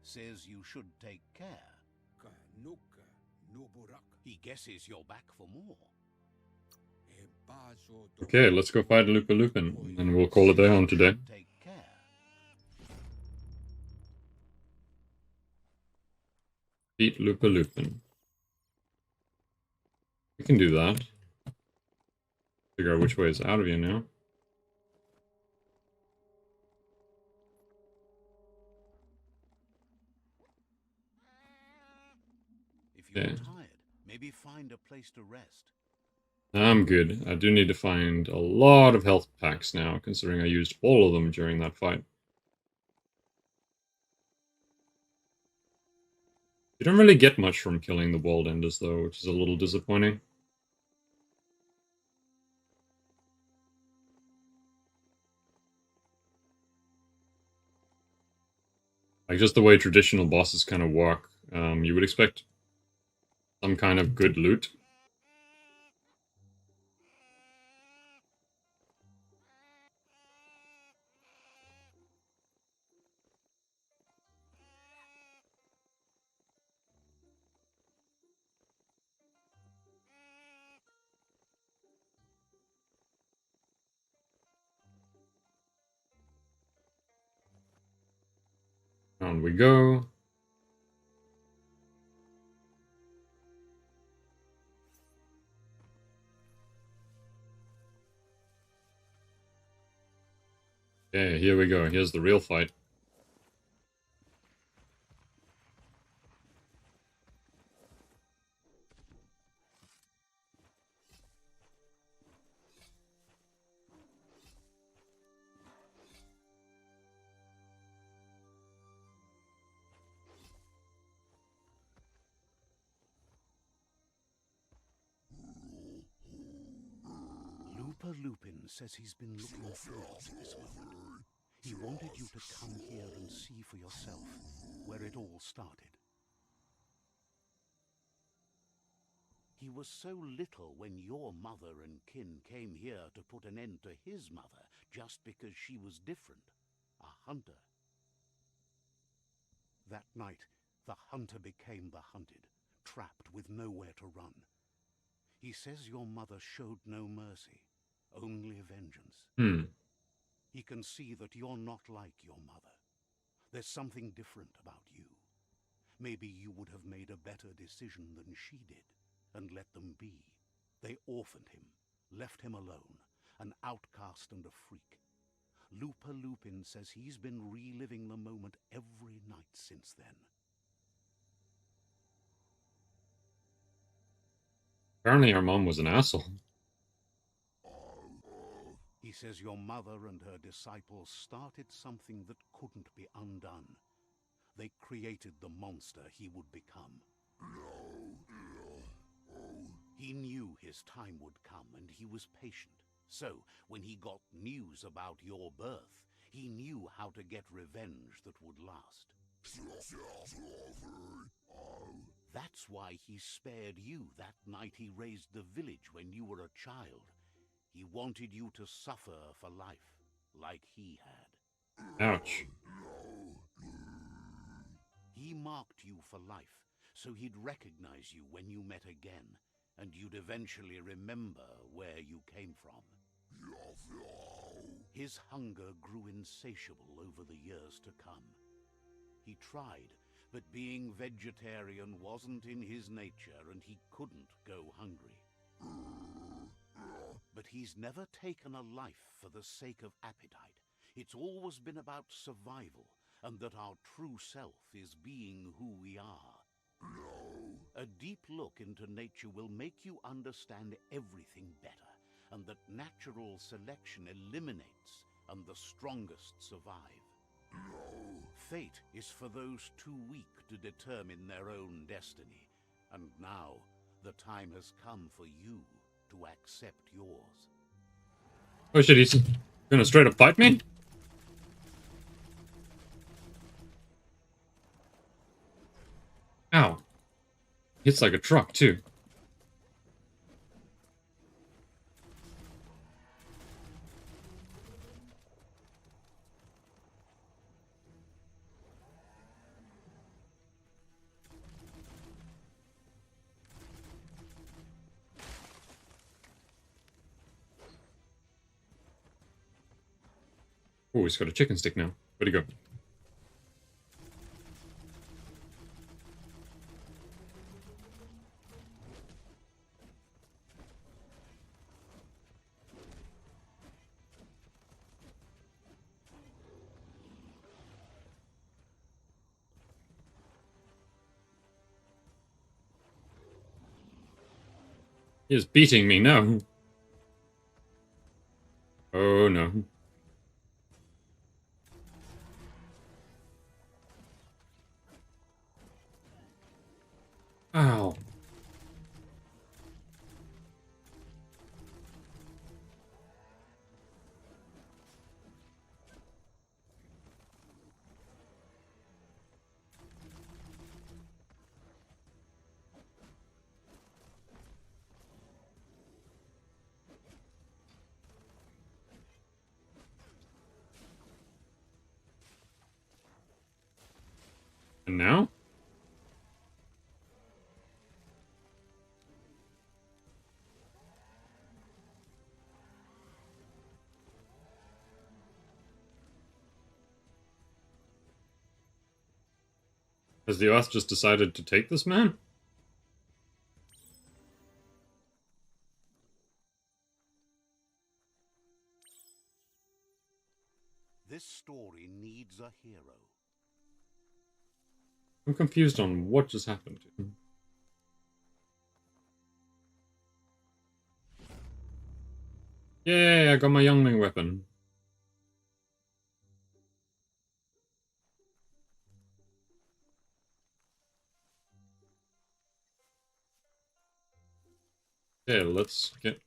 Says you should take care. He guesses you're back for more.
Okay, let's go fight Lupin, and we'll call it a day on today.
Take care.
Beat Lupin. We can do that. Figure out which way is out of here now.
If you're
Yeah.
tired, maybe find a place to rest.
I'm good. I do need to find a lot of health packs now, considering I used all of them during that fight. You don't really get much from killing the World Enders, though, which is a little disappointing. Like, just the way traditional bosses kind of work, you would expect some kind of good loot. On we go. Okay, here we go. Here's the real fight.
Looper Lupin says he's been looking forward to this moment. He wanted you to come here and see for yourself where it all started. He was so little when your mother and kin came here to put an end to his mother just because she was different, a hunter. That night, the hunter became the hunted, trapped with nowhere to run. He says your mother showed no mercy, only vengeance. He can see that you're not like your mother. There's something different about you. Maybe you would have made a better decision than she did, and let them be. They orphaned him, left him alone, an outcast and a freak. Looper Lupin says he's been reliving the moment every night since then.
Apparently our mom was an asshole.
He says your mother and her disciples started something that couldn't be undone. They created the monster he would become. He knew his time would come, and he was patient. So, when he got news about your birth, he knew how to get revenge that would last. That's why he spared you that night he raised the village when you were a child. He wanted you to suffer for life, like he had.
Ouch.
He marked you for life, so he'd recognize you when you met again, and you'd eventually remember where you came from. His hunger grew insatiable over the years to come. He tried, but being vegetarian wasn't in his nature, and he couldn't go hungry. But he's never taken a life for the sake of appetite. It's always been about survival, and that our true self is being who we are. A deep look into nature will make you understand everything better, and that natural selection eliminates, and the strongest survive. Fate is for those too weak to determine their own destiny, and now the time has come for you to accept yours.
Oh shit, he's gonna straight up fight me? Ow. Hits like a truck, too. Oh, he's got a chicken stick now. Where'd he go? He is beating me, no. Oh no. Ow. And now? Has the Earth just decided to take this man?
This story needs a hero.
I'm confused on what just happened. Yay, I got my youngling weapon. Okay, let's get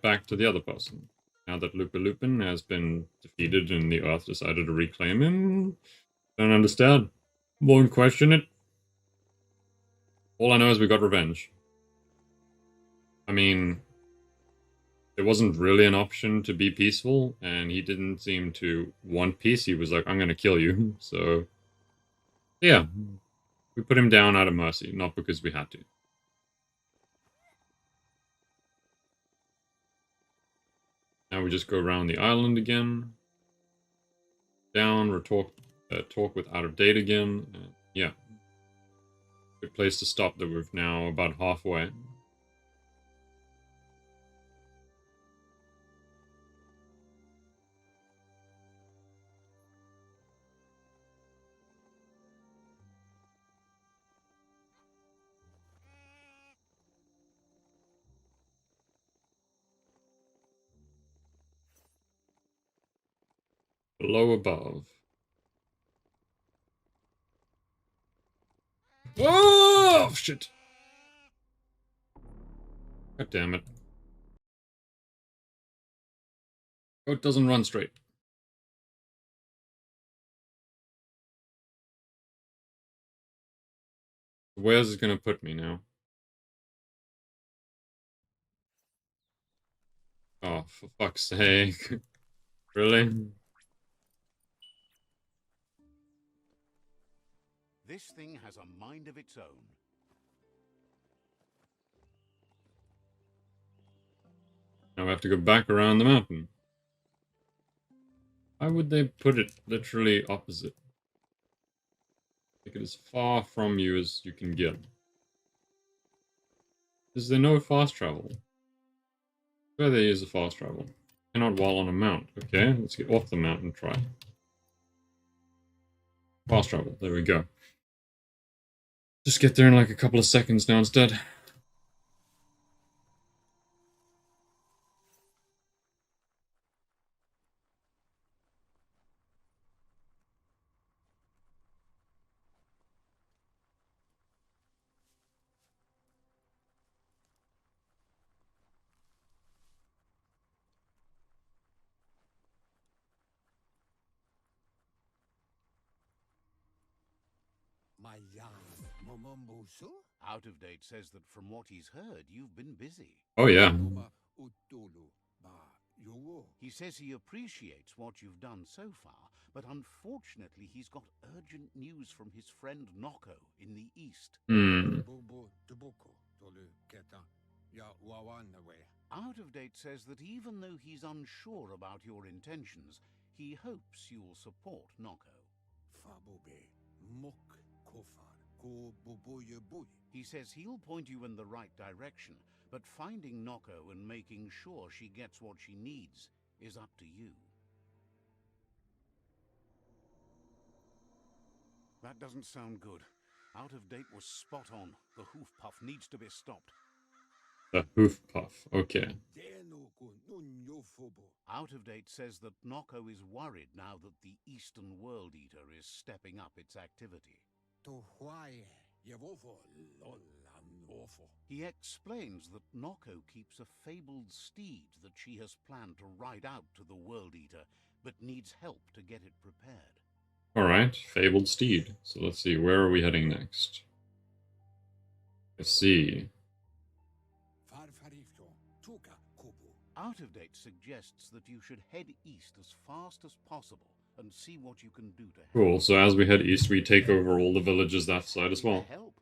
back to the other person. Now that Lupin has been defeated and the Earth decided to reclaim him, don't understand. Won't question it. All I know is we got revenge. I mean, there wasn't really an option to be peaceful, and he didn't seem to want peace. He was like, I'm gonna kill you. So, yeah. We put him down out of mercy, not because we had to. Now we just go around the island again. Down, talk with Out of Date again. And yeah. Good place to stop that we're now about halfway. Below above. Oh, shit. God damn it. Goat doesn't run straight. Where's it gonna put me now? Oh, for fuck's sake. Really?
This thing has a mind of its own.
Now we have to go back around the mountain. Why would they put it literally opposite? Make it as far from you as you can get. Is there no fast travel? Where there is a fast travel. Cannot while on a mount. Okay, let's get off the mount and try. Fast travel, there we go. Just get there in like a couple of seconds now instead.
Out of Date says that from what he's heard, you've been busy.
Oh yeah.
He says he appreciates what you've done so far, but unfortunately he's got urgent news from his friend Noko in the east. Out of Date says that even though he's unsure about your intentions, he hopes you'll support Noko. He says he'll point you in the right direction, but finding Noko and making sure she gets what she needs is up to you. That doesn't sound good. Out of date was spot on. The hoof puff needs to be stopped.
The hoof puff. Okay.
Out of date says that Noko is worried now that the Eastern World Eater is stepping up its activity. He explains that Noko keeps a fabled steed that she has planned to ride out to the World Eater, but needs help to get it prepared.
Alright, fabled steed. So let's see, where are we heading next? I see.
Out of date suggests that you should head east as fast as possible and see what you can do to help.
Cool, so as we head east, we take over all the villages that side as well.
Help.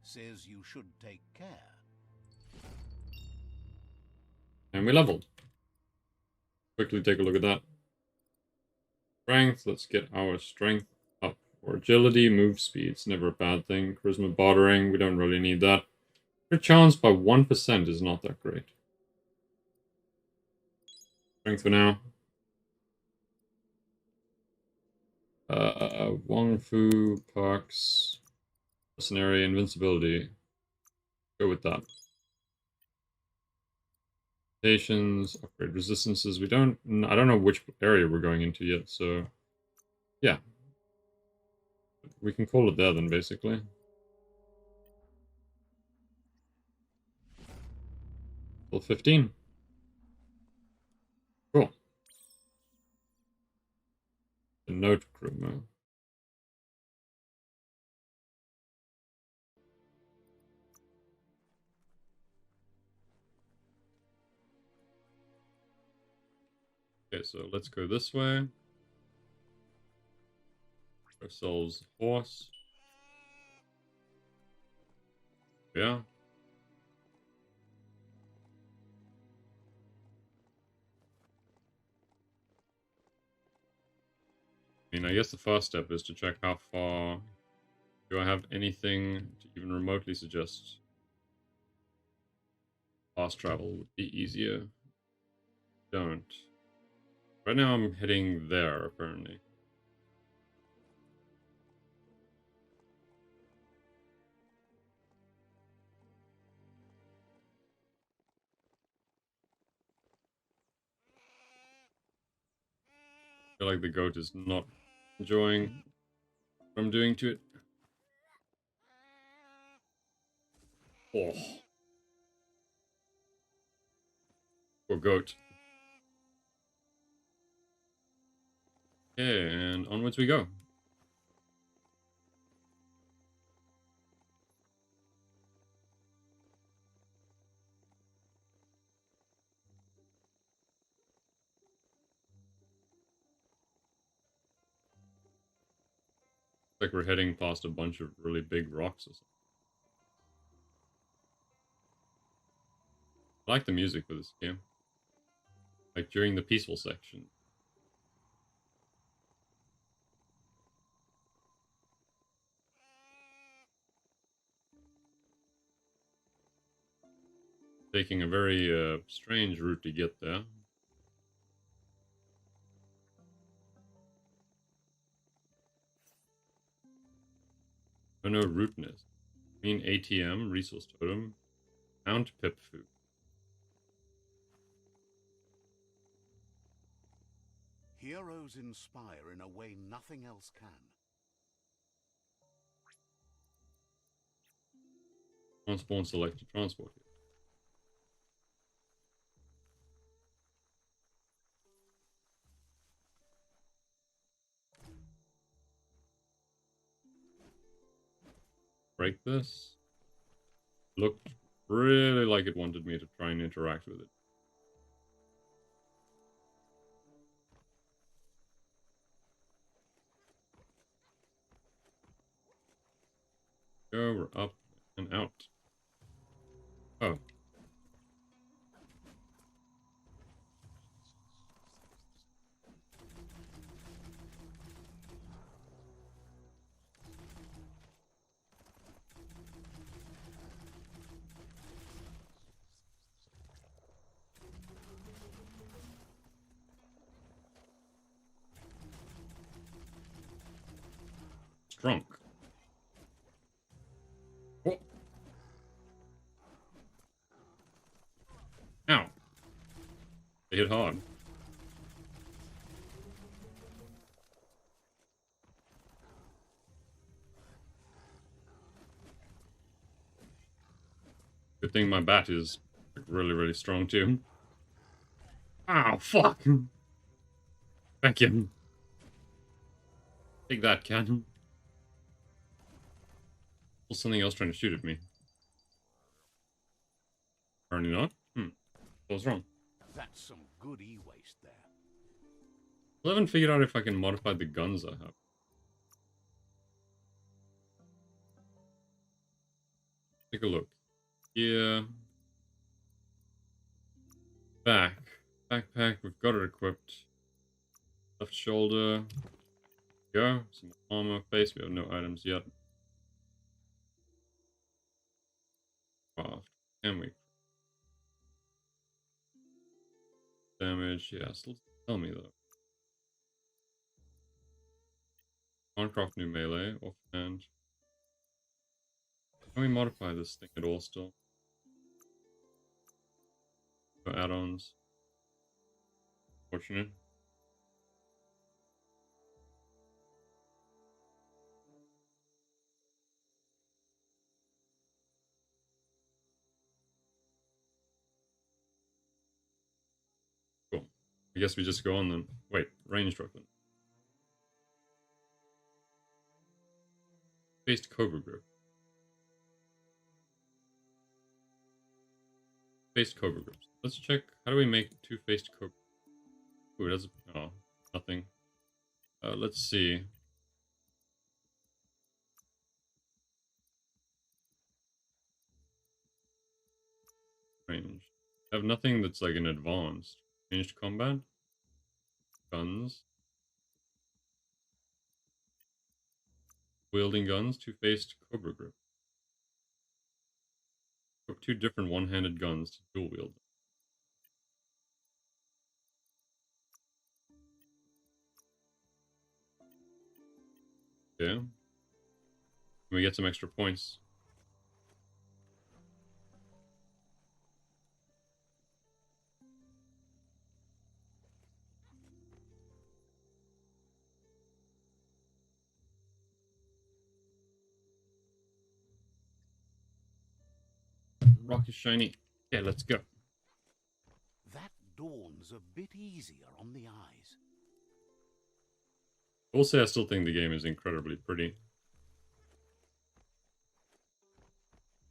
Says you should take care.
And we leveled. Quickly take a look at that. Strength, let's get our strength up. Or agility, move speed's never a bad thing. Charisma bartering, we don't really need that. Crit chance by 1% is not that great. Strength for now. Wong Fu, Parks, Mercenary, Invincibility. Go with that. Stations, upgrade resistances. I don't know which area we're going into yet, so yeah. We can call it there then, basically. Level 15. Cool. The note crew. Okay, so let's go this way. Ourselves a horse. Yeah. I mean, I guess the first step is to check how far. Do I have anything to even remotely suggest fast travel would be easier? Don't. Right now I'm heading there, apparently. I feel like the goat is not enjoying what I'm doing to it. Oh. Poor goat. Okay, and onwards we go. Like we're heading past a bunch of really big rocks or something. I like the music for this game. Like during the peaceful section. Taking a very strange route to get there. Oh no, rootness. Mean ATM, resource totem, Mount Pip food.
Heroes inspire in a way nothing else can.
Transport selected transport here. Break this. Looked really like it wanted me to try and interact with it. Go, we're up and out. Oh. drunk. Oh. Ow. They hit hard. Good thing my bat is like, really, really strong too. Ow, fuck! Thank you. Take that, cannon. There's something else trying to shoot at me. Apparently not. What was wrong?
That's some good e-waste there.
I haven't figured out if I can modify the guns I have. Take a look. Yeah. Backpack, we've got it equipped. Left shoulder. Go. Some armor. Face, we have no items yet. Craft. Can we? Damage, yeah, still tell me though. Can't craft new melee, offhand. Can we modify this thing at all still? No add-ons. Fortunate. Cool. I guess we just go on then. Wait, ranged weapon. Faced Cobra Grip. Faced Cobra Grips. Let's check. How do we make two-faced Cobra? Ooh, that's oh, nothing. Let's see. Ranged. I have nothing that's like an advanced. Ranged combat. Guns. Wielding guns, two-faced Cobra Grip. Two different one-handed guns to dual wield. Yeah. Can we get some extra points? Rock is shiny. Yeah, let's go.
That dawn's a bit easier on the eyes.
I will say I still think the game is incredibly pretty.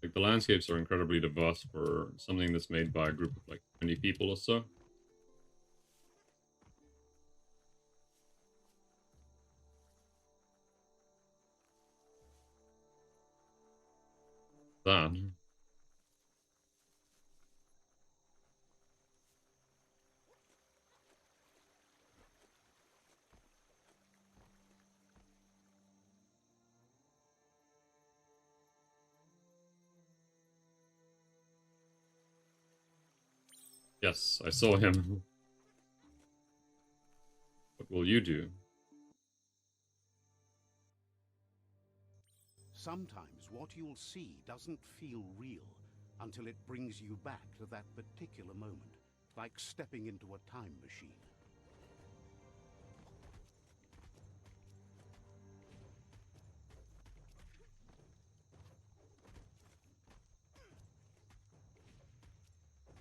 Like, the landscapes are incredibly diverse for something that's made by a group of like 20 people or so. That. Yes, I saw him. What will you do?
Sometimes what you'll see doesn't feel real until it brings you back to that particular moment, like stepping into a time machine.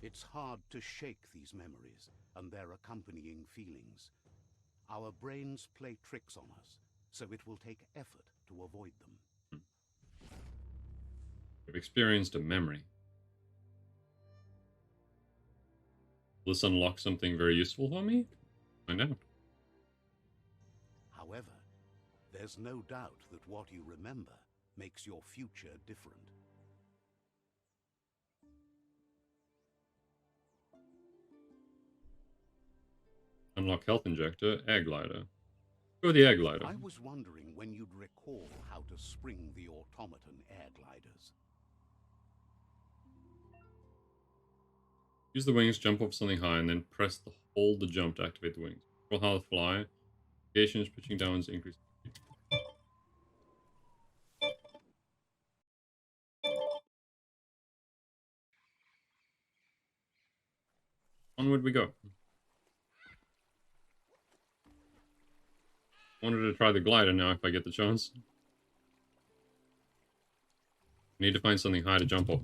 It's hard to shake these memories and their accompanying feelings. Our brains play tricks on us, so it will take effort to avoid them.
I've experienced a memory. Will this unlock something very useful for me? Find out.
However, there's no doubt that what you remember makes your future different.
Unlock health injector, air glider. Go with the air glider.
I was wondering when you'd recall how to spring the automaton air gliders.
Use the wings, jump off something high, and then hold the jump to activate the wings. Control how to fly. Locations, pitching downwards, increase. Onward we go. Wanted to try the glider now if I get the chance. Need to find something high to jump off.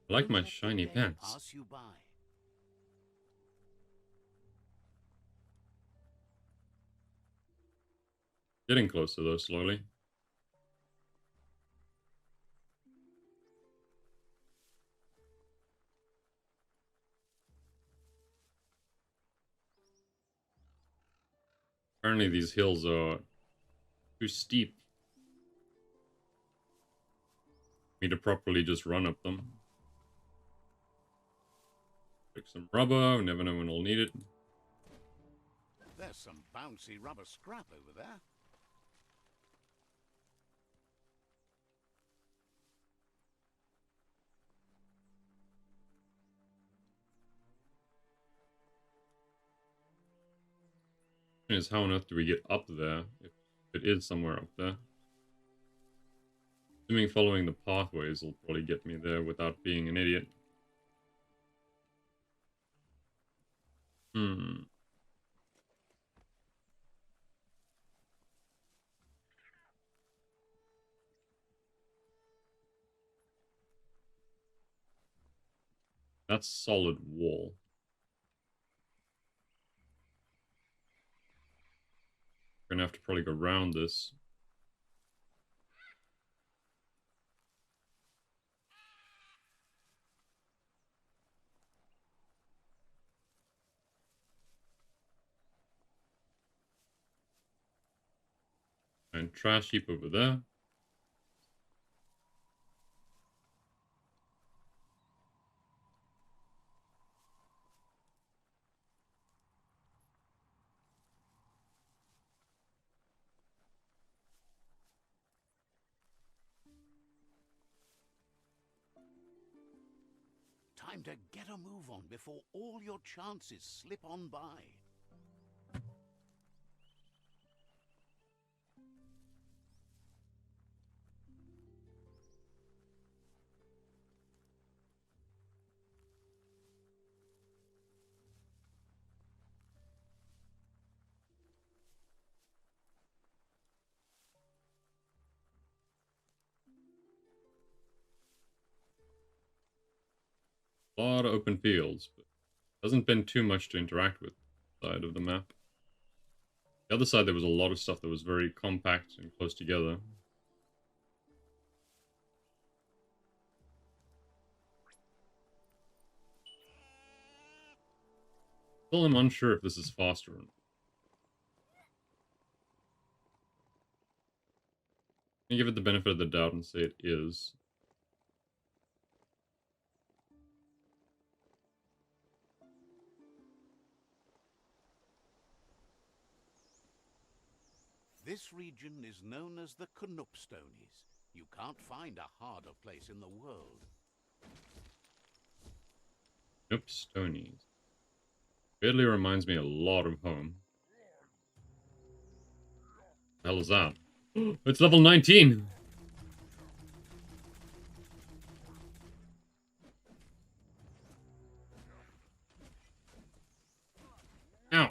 I like
Don't
my
let the
shiny
day
pants.
pass you by.
Getting closer though, slowly. Apparently these hills are too steep for me to properly just run up them. Pick some rubber, we never know when we'll need it.
There's some bouncy rubber scrap over there.
Is how on earth do we get up there if it is somewhere up there? Assuming following the pathways will probably get me there without being an idiot. That's solid wall. We're gonna have to probably go around this. And trash heap over there.
Time to get a move on before all your chances slip on by.
A lot of open fields, but hasn't been too much to interact with side of the map. The other side there was a lot of stuff that was very compact and close together. Still am unsure if this is faster. I give it the benefit of the doubt and say it is.
This region is known as the Canupstonies. You can't find a harder place in the world.
Nope, Stonies. Weirdly reminds me a lot of home. The hell is that? It's level 19! Ow!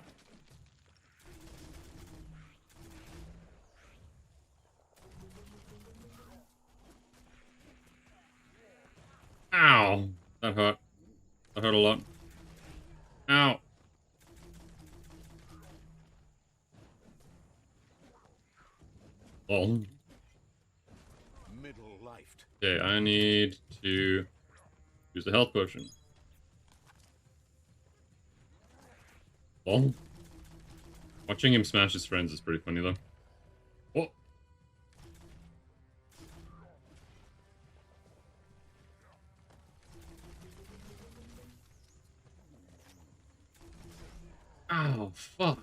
Ow! That hurt. That hurt a lot. Ow! Oh.
Middle-lifed.
Okay, I need to use the health potion. Oh. Watching him smash his friends is pretty funny, though. Oh. Ow, fuck.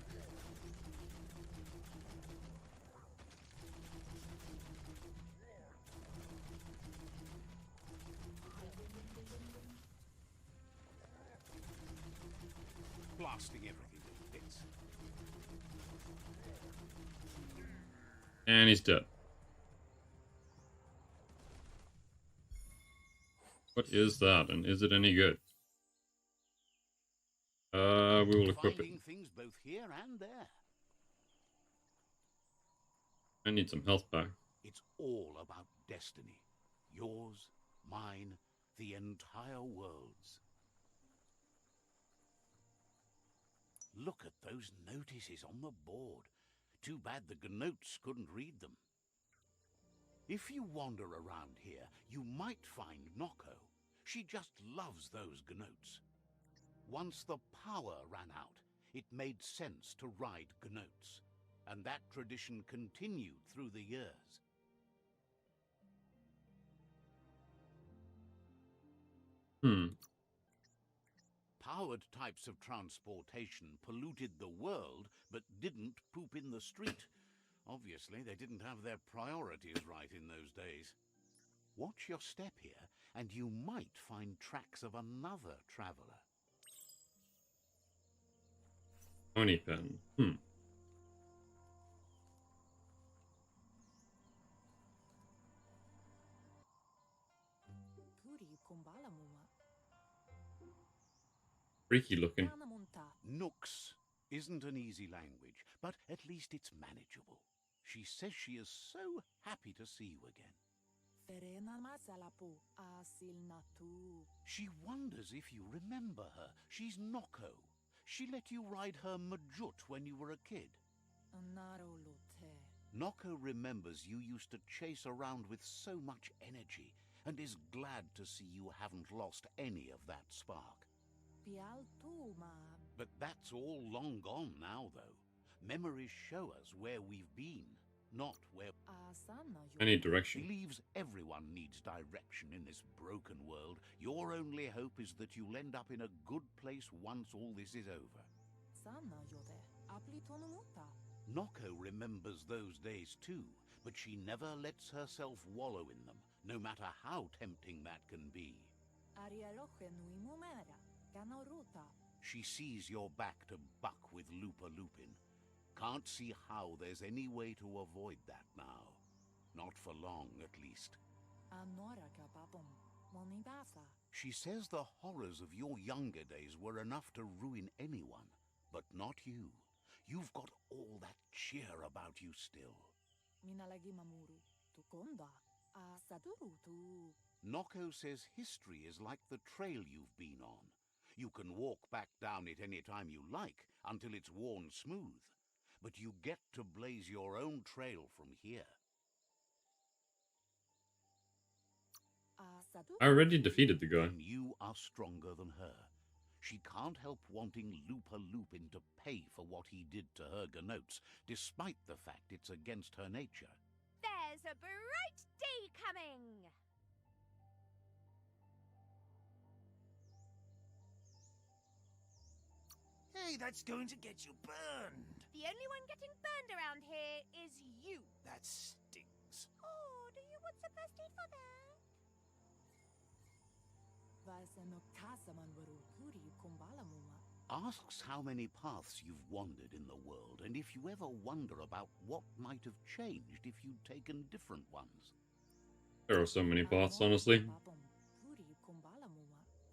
Blasting everything to bits.
And he's dead. What is that, and is it any good? We will equip it.
Finding things both here and there.
I need some health back.
It's all about destiny. Yours, mine, the entire world's. Look at those notices on the board. Too bad the Gnotes couldn't read them. If you wander around here, you might find Noko. She just loves those Gnotes. Once the power ran out, it made sense to ride Gnotes, and that tradition continued through the years. Powered types of transportation polluted the world, but didn't poop in the street. Obviously, they didn't have their priorities right in those days. Watch your step here, and you might find tracks of another traveler.
Honey pen. Freaky looking.
Nooks isn't an easy language, but at least it's manageable. She says she is so happy to see you again. She wonders if you remember her. She's Noko. She let you ride her Majut when you were a kid. Noko remembers you used to chase around with so much energy and is glad to see you haven't lost any of that spark. But that's all long gone now, though. Memories show us where we've been, not where...
I need direction.
Believes everyone needs direction in this broken world. Your only hope is that you'll end up in a good place once all this is over. Noko remembers those days too, but she never lets herself wallow in them, no matter how tempting that can be. She sees you're back to buck with Lupa Lupin. Can't see how there's any way to avoid that now. Not for long, at least. She says the horrors of your younger days were enough to ruin anyone, but not you. You've got all that cheer about you still. Noko says history is like the trail you've been on. You can walk back down it any time you like, until it's worn smooth. But you get to blaze your own trail from here.
I already defeated the guy.
And you are stronger than her. She can't help wanting Lupa Lupin to pay for what he did to her Gnotes, despite the fact it's against her nature.
There's a bright day coming!
Hey, that's going to get you burned.
The only one getting burned around here is you.
That stings.
Oh, do you want some first aid for that?
Asks how many paths you've wandered in the world, and if you ever wonder about what might have changed if you'd taken different ones.
There are so many paths, honestly.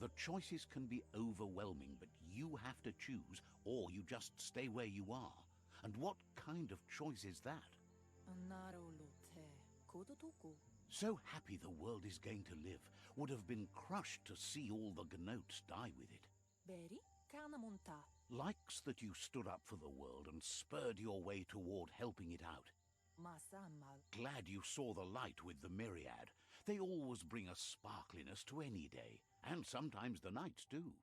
The choices can be overwhelming, but you have to choose, or you just stay where you are. And what kind of choice is that? So happy the world is going to live, would have been crushed to see all the Gnotes die with it. Likes that you stood up for the world and spurred your way toward helping it out. Glad you saw the light with the Myriad. They always bring a sparkliness to any day, and sometimes the nights too.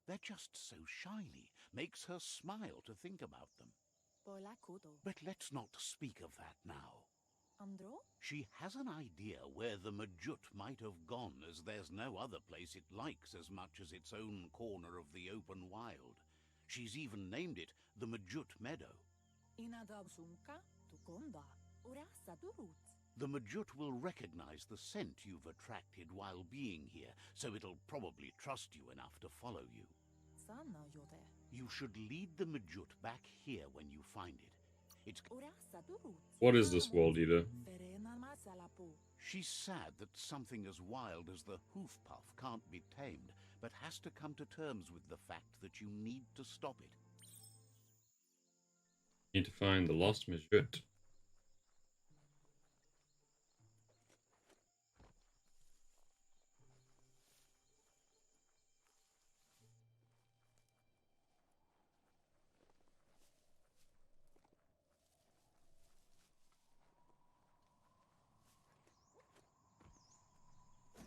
They're just so shiny, makes her smile to think about them. But let's not speak of that now. She has an idea where the Majut might have gone, as there's no other place it likes as much as its own corner of the open wild. She's even named it the Majut Meadow. The Majut will recognize the scent you've attracted while being here, so it'll probably trust you enough to follow you. You should lead the Majut back here when you find it. It's...
What is this, World Eater?
She's sad that something as wild as the hoof puff can't be tamed, but has to come to terms with the fact that you need to stop it.
Need to find the lost Majut.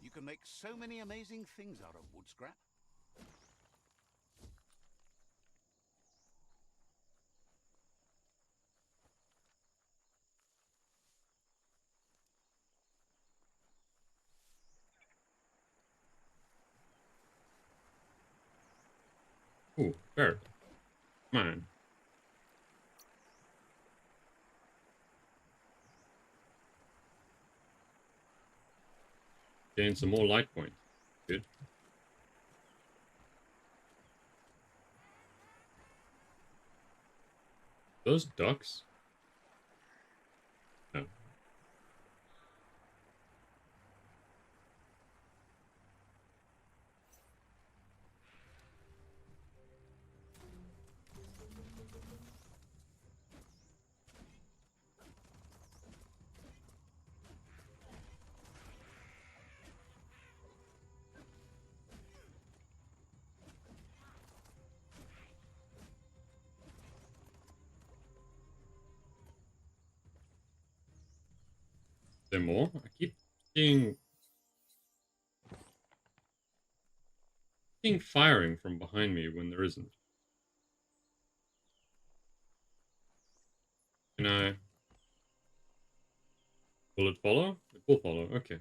You can make so many amazing things out of wood scrap.
Ooh, ferret. Come on. Gain some more light points. Good. Those ducks? No. Is there more? I keep seeing firing from behind me when there isn't. Can I... Will it follow? It will follow, okay.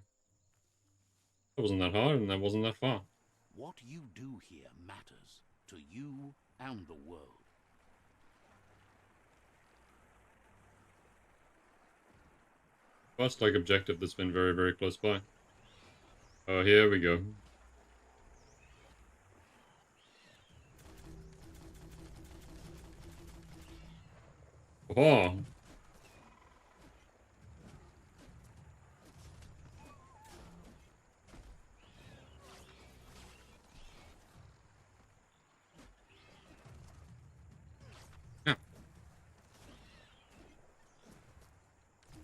That wasn't that hard and that wasn't that far.
What you do here matters to you and the world.
First, like, objective that's been very, very close by. Oh, here we go. Oh! Yeah.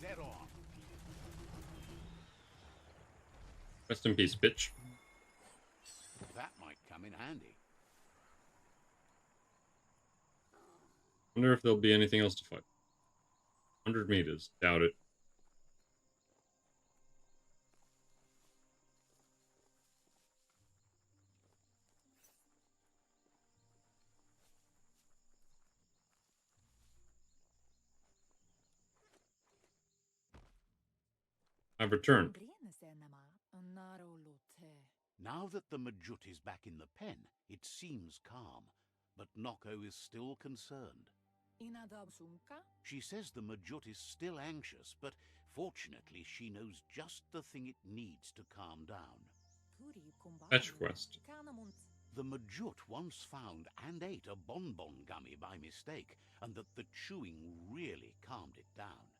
Dead on.
Rest in peace, bitch.
That might come in handy.
Wonder if there'll be anything else to fight. 100 meters. Doubt it. I've returned.
Now that the Majut is back in the pen, it seems calm, but Noko is still concerned. She says the Majut is still anxious, but fortunately she knows just the thing it needs to calm down.
Fetch quest.
The Majut once found and ate a bonbon gummy by mistake, and that the chewing really calmed it down.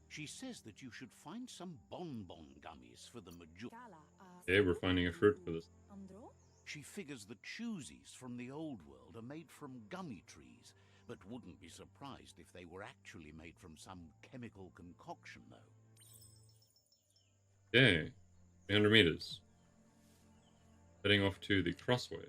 She says that you should find some bonbon gummies for the Majut.
Okay, we're finding a fruit for this.
She figures the choosies from the old world are made from gummy trees, but wouldn't be surprised if they were actually made from some chemical concoction, though.
Okay, 300 meters. Heading off to the crossway.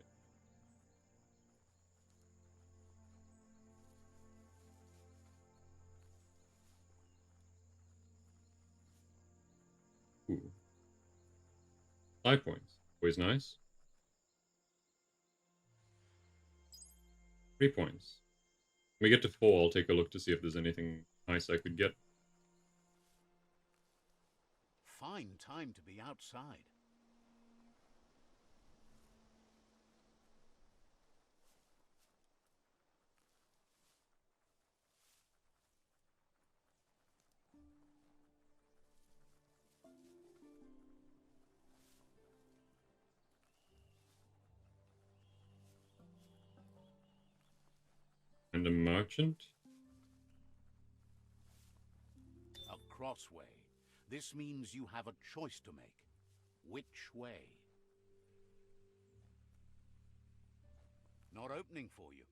Ooh. 5 points. Always nice. 3 points. When we get to 4, I'll take a look to see if there's anything nice I could get.
Fine time to be outside.
Random merchant.
A crossway. This means you have a choice to make. Which way? Not opening for you.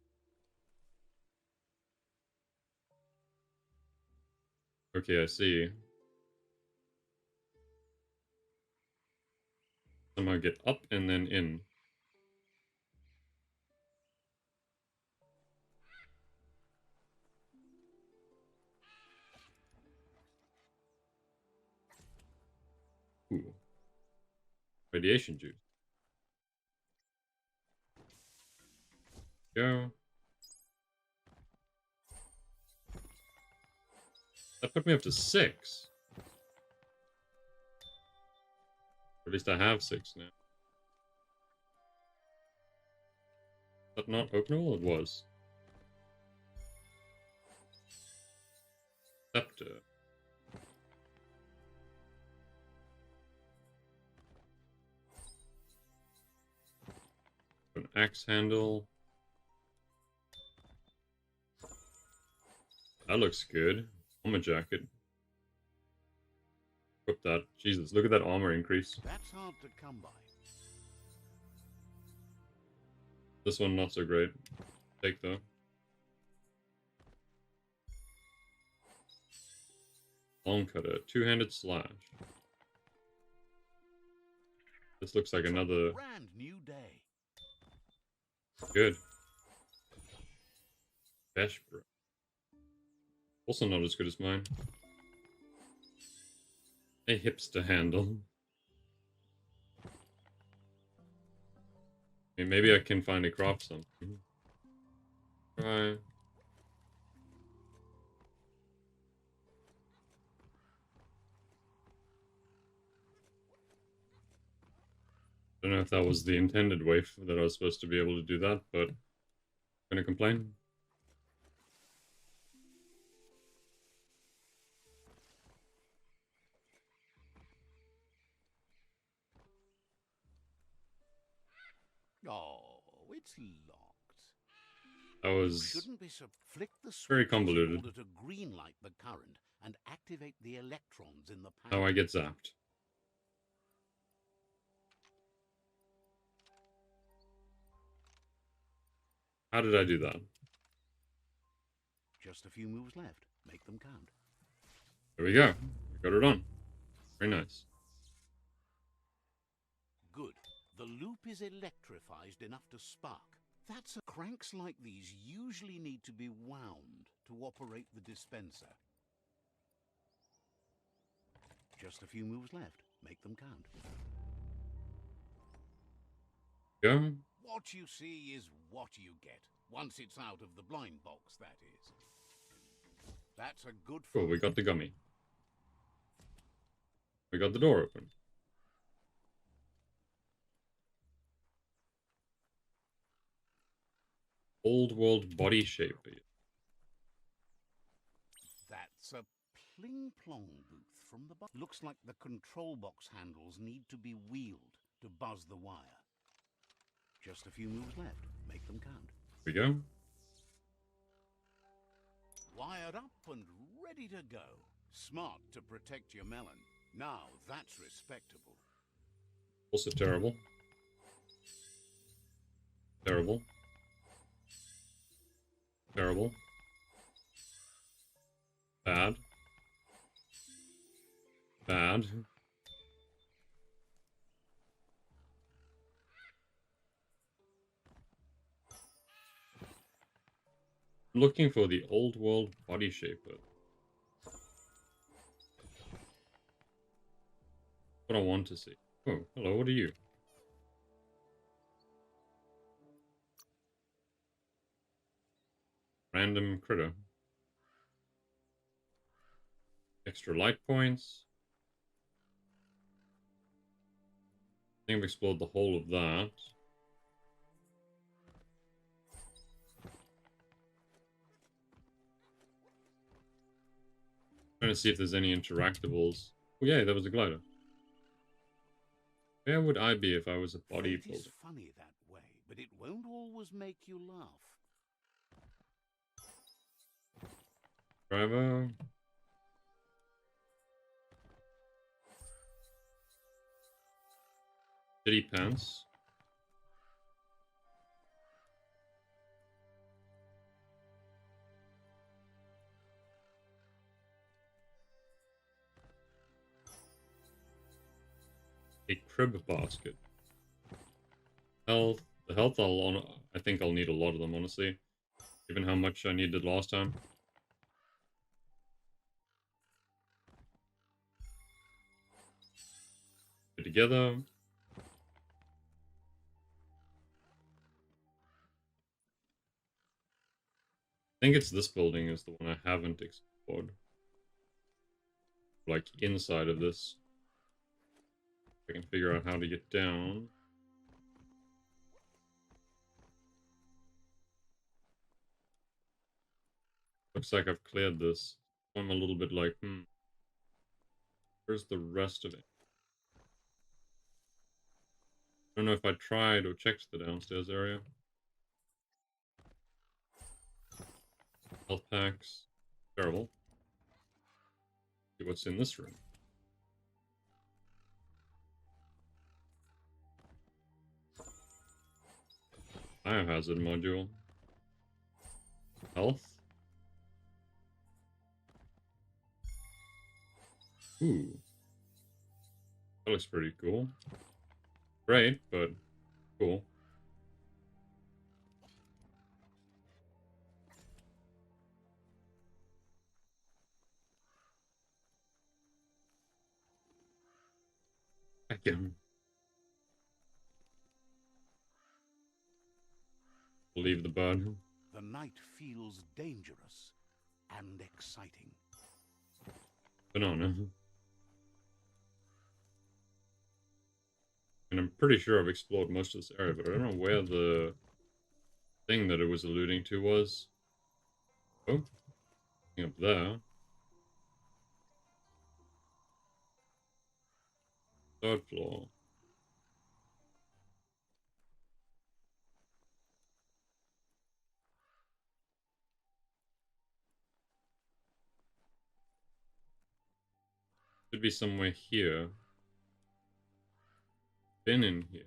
Okay, I see. Somehow get up and then in. Ooh. Radiation juice. Go. That put me up to 6. Or at least I have 6 now. Is that not openable? It was. Scepter. An axe handle. That looks good. Armor jacket. Equip that. Jesus, look at that armor increase.
That's hard to come by.
This one not so great. Take though. Long cutter. Two-handed slash. This looks like another...
Brand new day.
Good. Bash bro. Also not as good as mine. A hipster handle. Okay, maybe I can finally craft something. Try. Don't know if that was the intended way that I was supposed to be able to do that, but I'm gonna complain.
Oh, it's locked.
That was
Shouldn't be so. Flick the
very
switches
convoluted.
in order to greenlight the current and activate the electrons in the panel.
how I get zapped. How did I do that?
Just a few moves left. Make them count.
There we go. We got it on. Very nice.
Good. The loop is electrified enough to spark. That's a... Cranks like these usually need to be wound to operate the dispenser. Just a few moves left. Make them count.
Go.
What you see is what you get. Once it's out of the blind box, that is. That's a good...
Cool, we got the gummy. We got the door open. Old world body shape.
That's a pling-plong booth from the... Looks like the control box handles need to be wheeled to buzz the wire. Just a few moves left. Make them count.
Here we go.
Wired up and ready to go. Smart to protect your melon. Now that's respectable.
Also terrible. Terrible. Terrible. Bad. Bad. I'm looking for the old world body shaper. What I want to see. Oh, hello, what are you? Random critter. Extra light points. I think I've explored the whole of that. Trying to see if there's any interactables. Oh yeah, there was a glider. Where would I be if I was a
Fate is
bodybuilder?
funny that way, but it won't always make you laugh.
Driver. City pants. A crib basket. Health. The health I think I'll need a lot of them, honestly. Given how much I needed last time. Get together. I think it's this building is the one I haven't explored. Like inside of this. I can figure out how to get down. Looks like I've cleared this. I'm a little bit like, where's the rest of it? I don't know if I tried or checked the downstairs area. Health packs. Terrible. See what's in this room. Biohazard module. Health. Ooh. That looks pretty cool. Great, but cool. Again. Leave the bud.
The night feels dangerous and exciting.
Banana. And I'm pretty sure I've explored most of this area, but I don't know where the thing that it was alluding to was. Oh, up there. Third floor. Should be somewhere here. Been in here.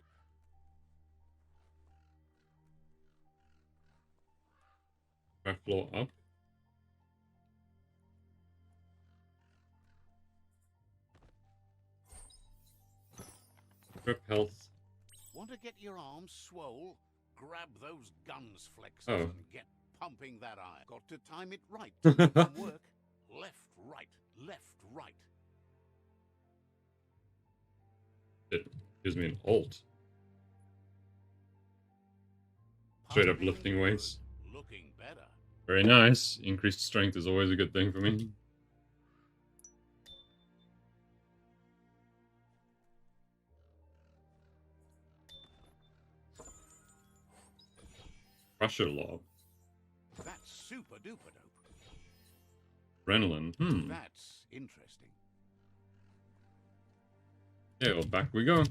Right floor up. Grip health.
Want to get your arms swole? Grab those guns flexes
Oh.
and get pumping that iron. Got to time it right to make them work. Left, right, left, right.
It gives me an alt. Straight up
Pumping
lifting
good.
weights.
Looking better.
Very nice. Increased strength is always a good thing for me. Crusher lob.
That's super duper dope.
Adrenaline.
That's interesting.
Yeah, well, back we go.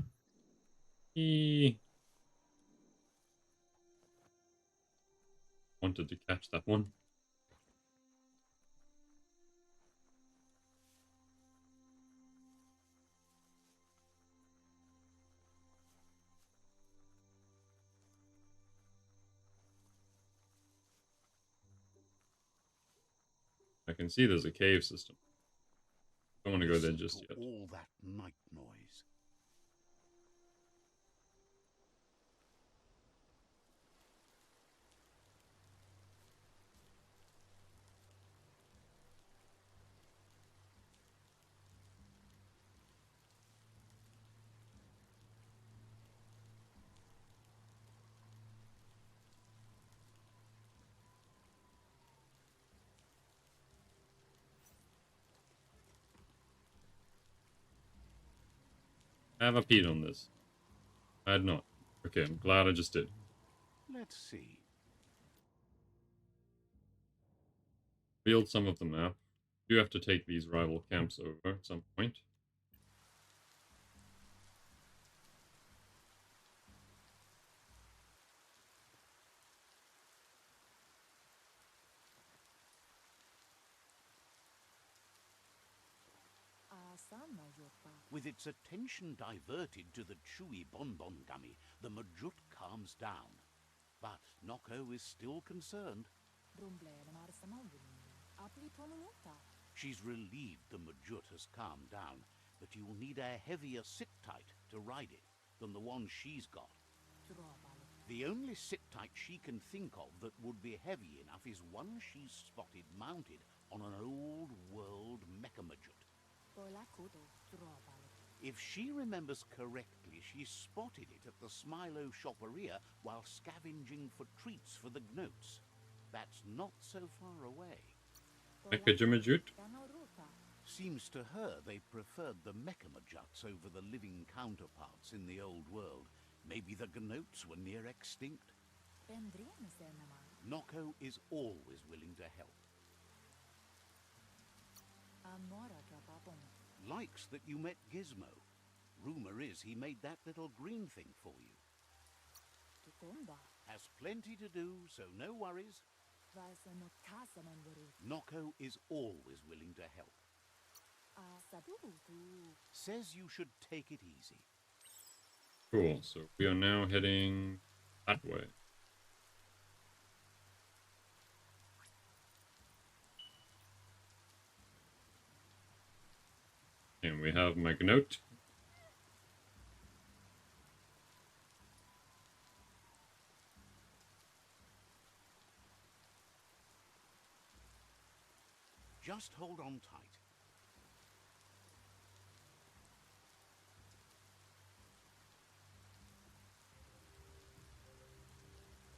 Wanted to catch that one. I can see there's a cave system. Don't want to go there
Listen
just
to
yet.
all that night noise.
Have I peed on this? I had not. Okay, I'm glad I just did.
Let's see.
Revealed some of the map. You have to take these rival camps over at some point.
With its attention diverted to the chewy bonbon gummy, the Majut calms down. But Noko is still concerned. She's relieved the Majut has calmed down, but you'll need a heavier sit-tight to ride it than the one she's got. The only sit-tight she can think of that would be heavy enough is one she's spotted mounted on an old-world mecha-Majut. If she remembers correctly, she spotted it at the Smilo Shopperia while scavenging for treats for the Gnotes. That's not so far away.
Mecha-Majut?
Seems to her they preferred the Mecha-Majuts over the living counterparts in the old world. Maybe the Gnotes were near extinct. Noko is always willing to help. Likes that you met Gizmo. Rumor is he made that little green thing for you. Has plenty to do, so no worries. Noko is always willing to help. Says you should take it easy.
Cool, so we are now heading that way. And we have my Gnote.
Just hold on tight.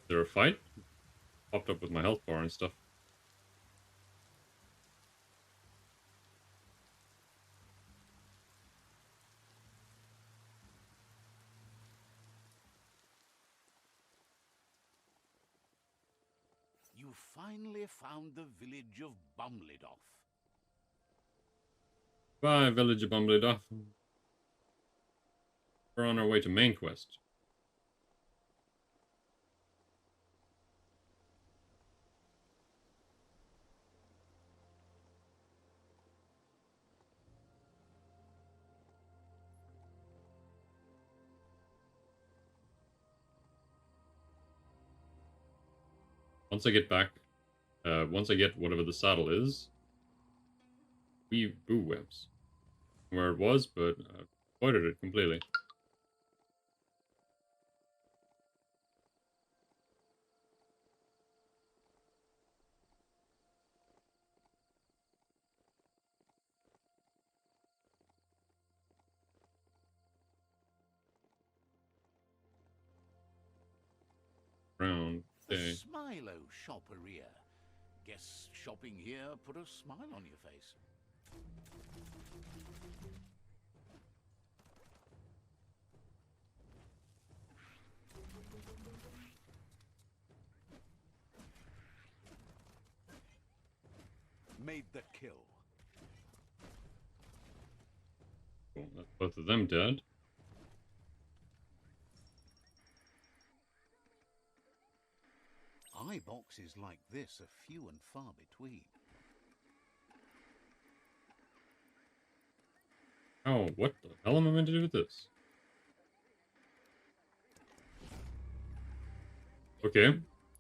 Is there a fight? Popped up with my health bar and stuff.
You finally found the village of Bumlidoff.
Bye, village of Bumbledoff. We're on our way to main quest. Once I get back, once I get whatever the saddle is, we boo webs. Where it was, but I avoided it completely. Round.
The
Okay.
Smilo Shopperia. Guess shopping here put a smile on your face. Made the kill.
Cool. That's both of them dead.
Eye boxes like this are few and far between.
Oh, what the hell am I meant to do with this? Okay.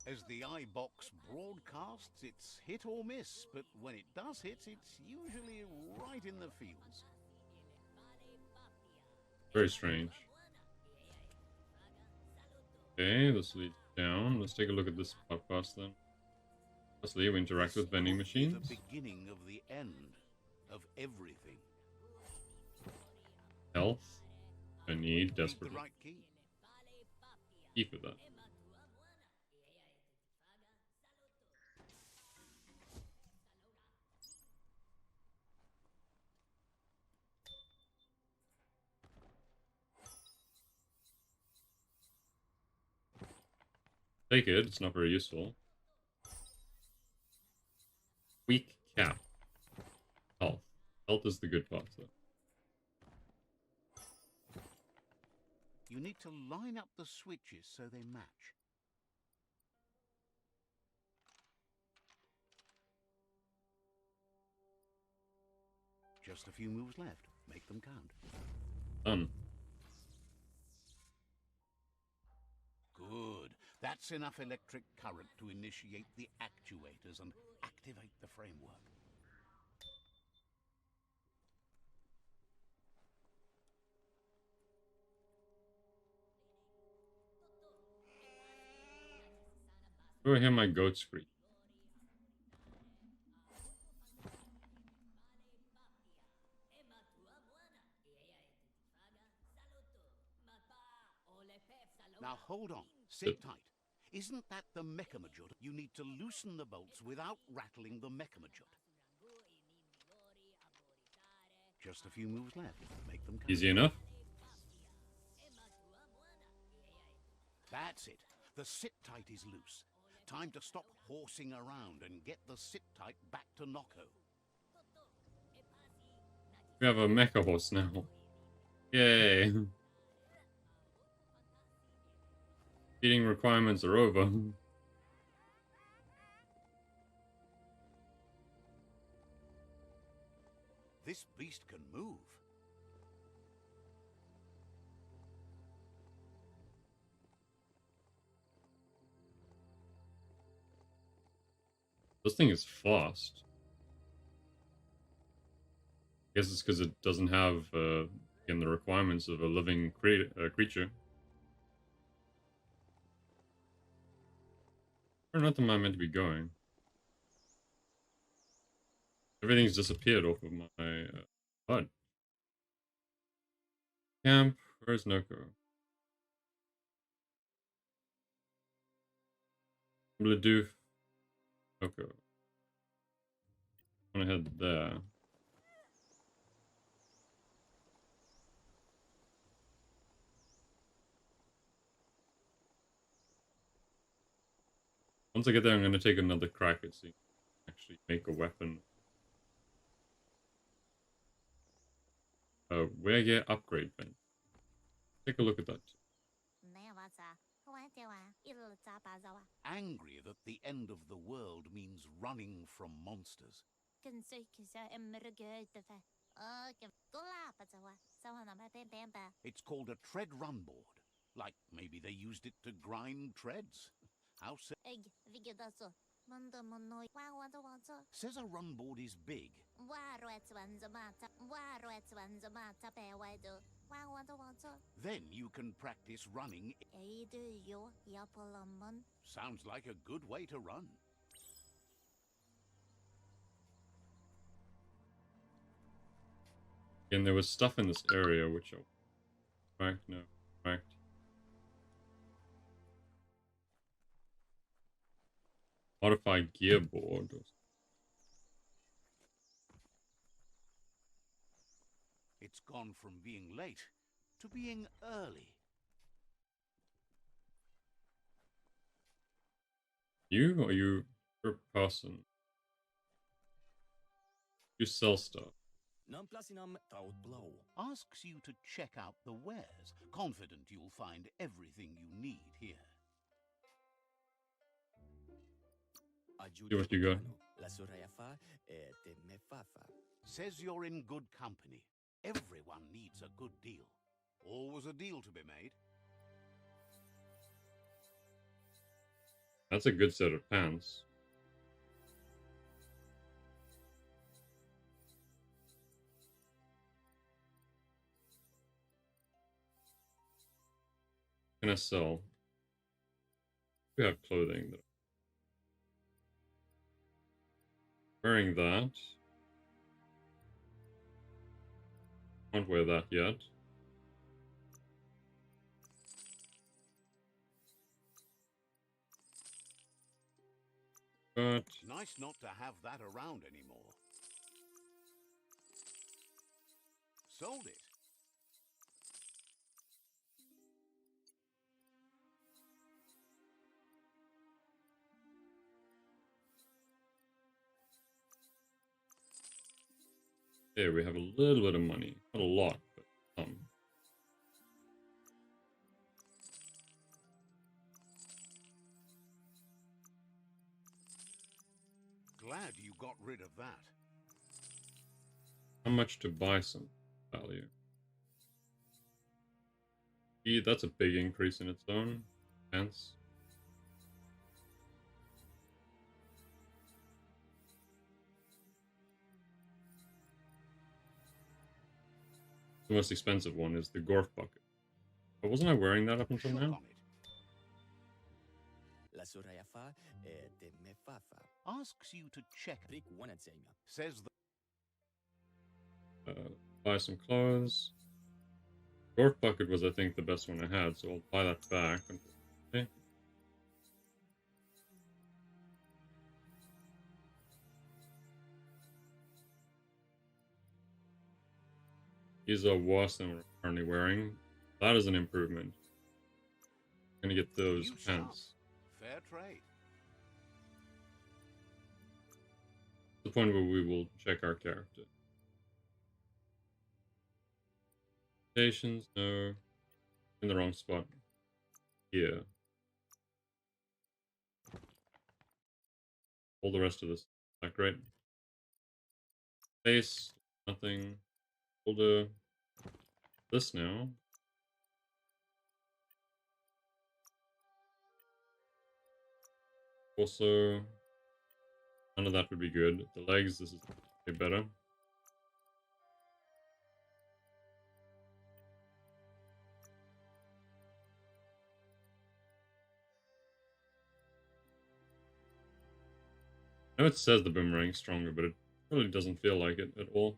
As the eye box broadcasts, it's hit or miss, but when it does hit, it's usually right in the fields.
Very strange. Okay, this leads down. Let's take a look at this podcast then. Firstly, we interact with vending
This could be
machines.
the beginning of the end of everything.
Health. I need
Need the
desperately.
right key.
Key for that. Take it, it's not very useful. Weak cap. Health. Health is the good part, though.
You need to line up the switches so they match. Just a few moves left. Make them count.
Done.
Good. That's enough electric current to initiate the actuators and activate the framework.
Do I hear my goat scream?
Now hold on. Sit tight. Isn't that the Mechamajut? You need to loosen the bolts without rattling the Mechamajut. Just a few moves left. Make them count.
Easy enough.
That's it. The sit tight is loose. Time to stop horsing around and get the sit tight back to Noko.
We have a mecha horse now. Yay. Feeding requirements are over.
This beast can move.
This thing is fast. I guess it's because it doesn't have again the requirements of a living creature. Where not am I meant to be going? Everything's disappeared off of my HUD. Camp, where's Noko? Bladoof, Noko. I'm gonna head there. Once I get there, I'm gonna take another crack at seeing actually make a weapon. Where get upgrade vent? Take a look at that.
Angry that the end of the world means running from monsters. It's called a tread run board. Like maybe they used it to grind treads. How says a run board is big. Then you can practice running. Sounds like a good way to run.
And there was stuff in this area which I cracked, no, cracked. Modified gearboard.
It's gone from being late to being early.
You or you a person? You sell stuff.
Asks you to check out the wares, confident you'll find everything you need here.
See what you got.
Says you're in good company. Everyone needs a good deal. Always a deal to be made.
That's a good set of pants. Can I sell? We have clothing that wearing that. Can't wear that yet. But
Nice not to have that around anymore. Sold it.
there we have a little bit of money. Not a lot, but some.
Glad you got rid of that.
How much to buy some? value. That's a big increase in its own. Hence. The most expensive one is the Gorf bucket. But wasn't I wearing that up until
Shook
now?
on it. Asks you to check. Says the
Buy some clothes. Gorf bucket was, I think, the best one I had, so I'll buy that back. Okay. These are worse than we're currently wearing. That is an improvement. I'm gonna get those
You sharp.
pants.
Fair trade.
The point where we will check our character. Stations, no. In the wrong spot. Here. All the rest of this. Not great. Face, nothing. We'll do this now. Also, none of that would be good. The legs, this is way better. I know it says the boomerang's stronger, but it really doesn't feel like it at all.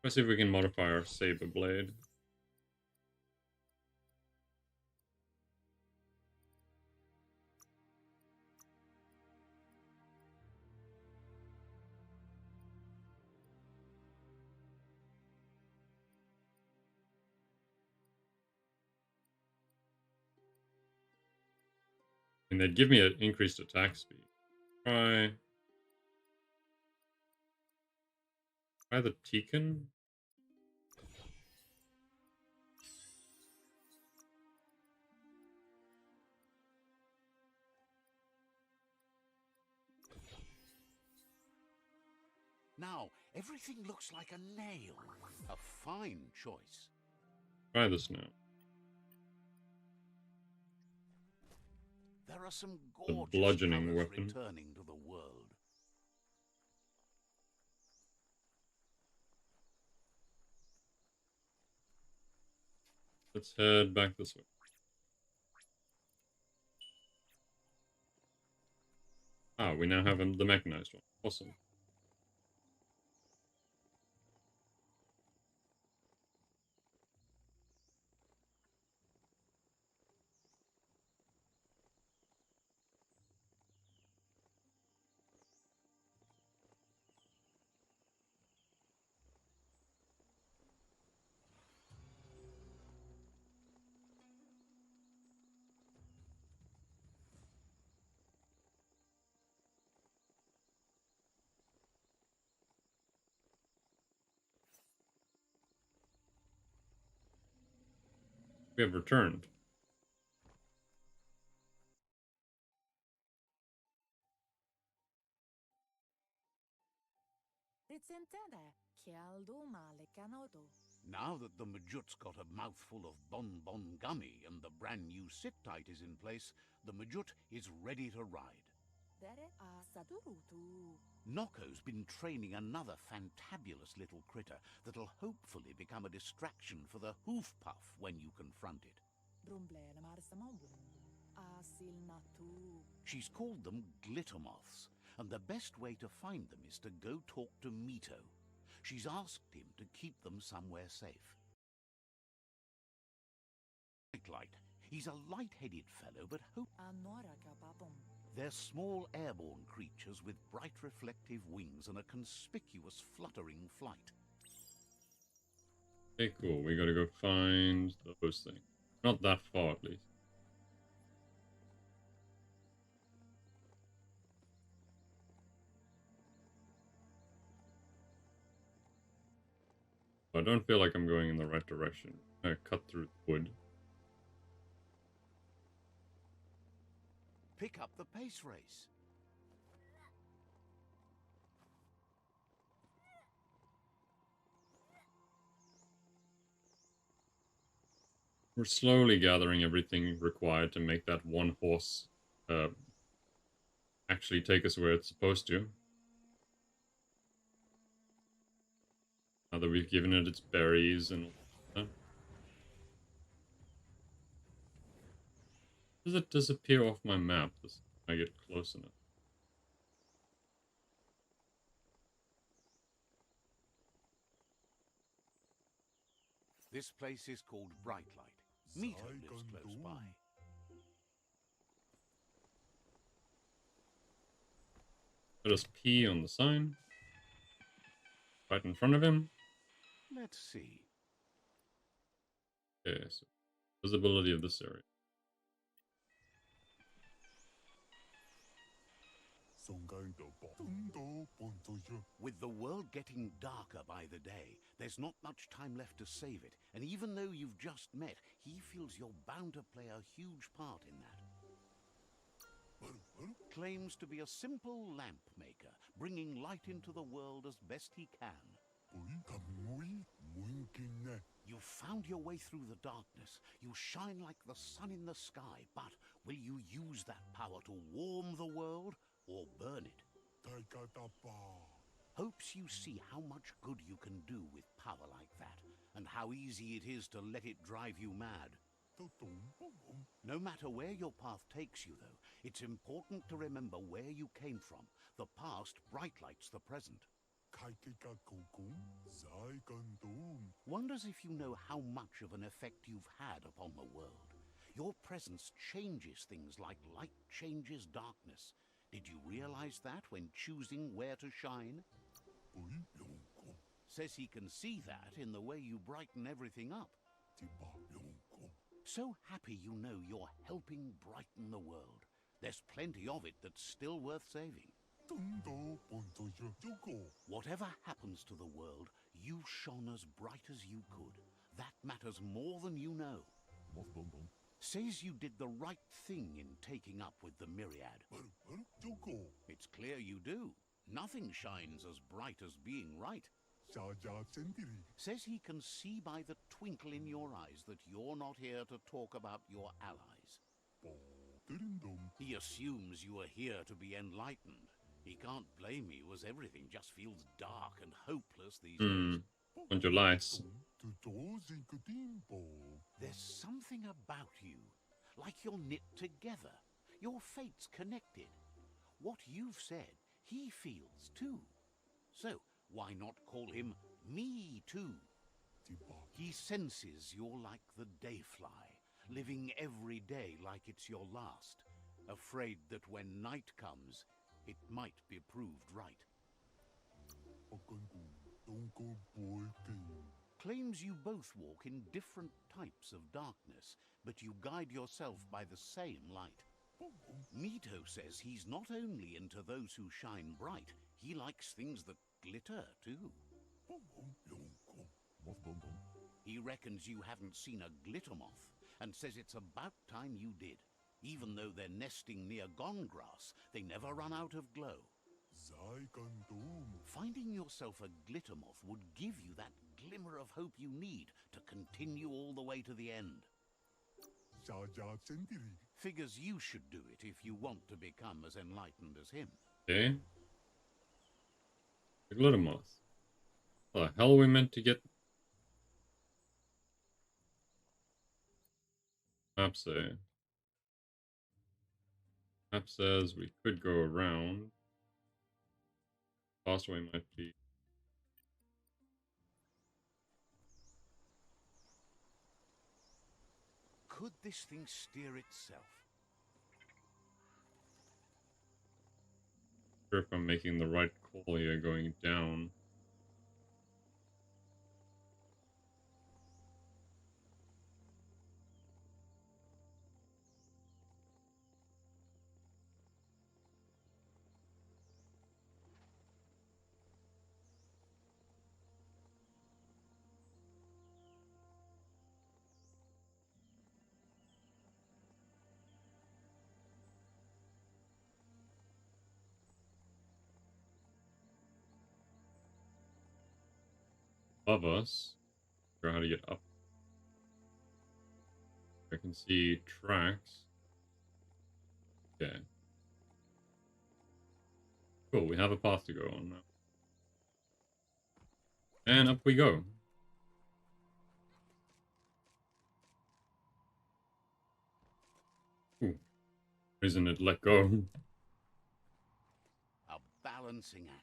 Let's see if we can modify our saber blade. And they'd give me an increased attack speed. Try the Tekken.
Now, everything looks like a nail. A fine choice.
Try this now.
There are some
The
gorgeous
bludgeoning
colors
weapon.
returning to the world.
Let's head back this way. Ah, we now have the mechanized one. Awesome. We have returned.
Now that the Majut's got a mouthful of bonbon gummy and the brand new sit-tight is in place, the Majut is ready to ride. Noko's been training another fantabulous little critter that'll hopefully become a distraction for the hoof puff when you confront it. She's called them glitter moths, and the best way to find them is to go talk to Mito. She's asked him to keep them somewhere safe. Light. He's a light-headed fellow, but they're small airborne creatures with bright reflective wings and a conspicuous fluttering flight.
Okay, cool. We gotta go find those things. Not that far, at least. I don't feel like I'm going in the right direction. I cut through wood.
Pick up the pace race.
We're slowly gathering everything required to make that one horse actually take us where it's supposed to. Now that we've given it its berries and all that. Does it disappear off my map as I get close enough?
This place is called Brightlight. Mito lives close by.
Let us pee on the sign. Right in front of him.
Let's see.
Okay, so visibility of this area.
With the world getting darker by the day, there's not much time left to save it. And even though you've just met, he feels you're bound to play a huge part in that. Claims to be a simple lamp maker, bringing light into the world as best he can. You found your way through the darkness. You shine like the sun in the sky, but will you use that power to warm the world or burn it? Hopes you see how much good you can do with power like that, and how easy it is to let it drive you mad. No matter where your path takes you, though, it's important to remember where you came from. The past brightlights the present. Wonders if you know how much of an effect you've had upon the world. Your presence changes things like light changes darkness. Did you realize that when choosing where to shine? Says he can see that in the way you brighten everything up. So happy you know you're helping brighten the world. There's plenty of it that's still worth saving. Whatever happens to the world, you shone as bright as you could. That matters more than you know. Says you did the right thing in taking up with the Myriad. It's clear you do. Nothing shines as bright as being right. Says he can see by the twinkle in your eyes that you're not here to talk about your allies. He assumes you are here to be enlightened. He can't blame you, as everything just feels dark and hopeless these days.
Und your lies.
There's something about you, like you're knit together. Your fate's connected. What you've said, he feels too. So, why not call him Me Too? He senses you're like the dayfly, living every day like it's your last, afraid that when night comes, it might be proved right. Claims you both walk in different types of darkness, but you guide yourself by the same light. Mito says he's not only into those who shine bright, he likes things that glitter too. He reckons you haven't seen a glitter moth, and says it's about time you did. Even though they're nesting near gone grass, they never run out of glow. Finding yourself a glitter moth would give you that glimmer of hope you need to continue all the way to the end. Figures you should do it if you want to become as enlightened as him.
Okay. The glitter moth. What the hell are we meant to get? Map say. Map says we could go around. Fast way might be.
Could this thing steer itself?
Sure if I'm making the right call here going down. Above us. Figure out how to get up. I can see tracks. Okay. Cool, we have a path to go on now. And up we go. Ooh. Isn't it let go?
A balancing act.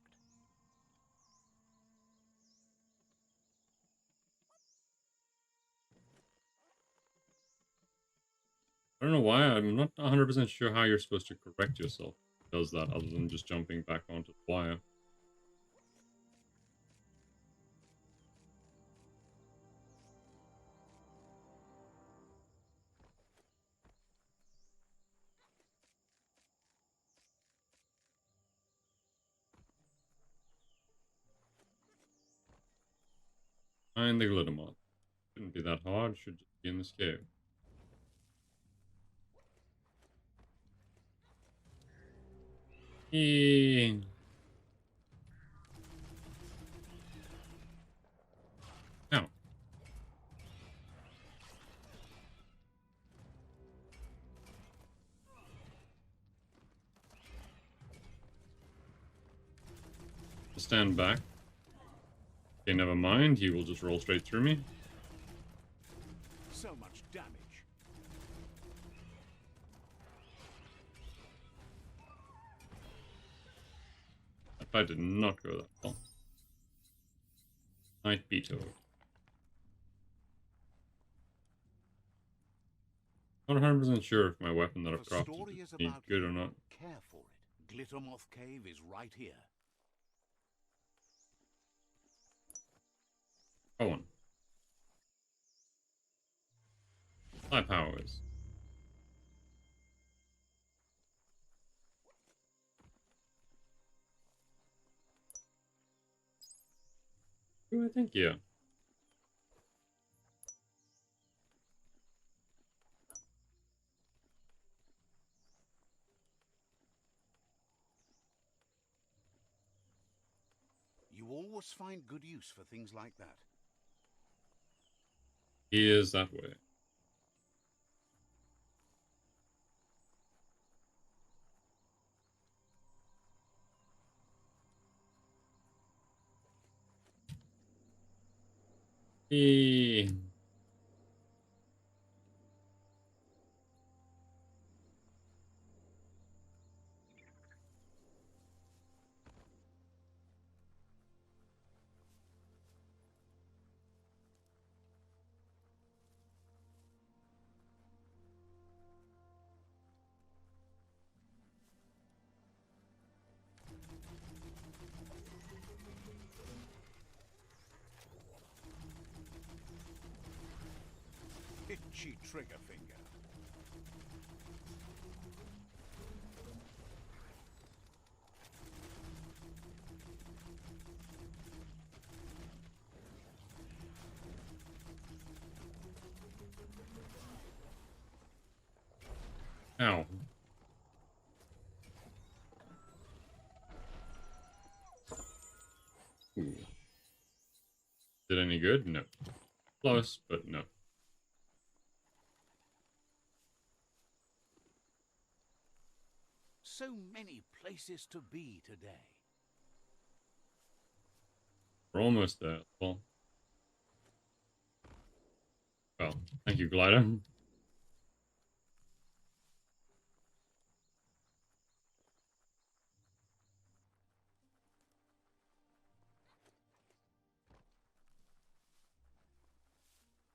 I don't know why, I'm not 100% sure how you're supposed to correct yourself. It does that other than just jumping back onto the wire. Find the glitter moth. Shouldn't be that hard, should just be in this cave. Eee. Ow. Stand back. Okay, never mind. He will just roll straight through me.
So much damage.
That fight did not go that well. Night Beetle. Not 100% sure if my weapon that I've
The
crafted
story
is
is
any
about
good
you.
or not.
Care for it. Glittermoth Cave is right here.
Go on. High powers. Ooh, I think, yeah.
You always find good use for things like that.
He is that way. Eee.
Itchy trigger finger.
Ow. Ooh. Did any good? No. Close, but no.
So many places to be today.
We're almost there. Well, thank you, Glider.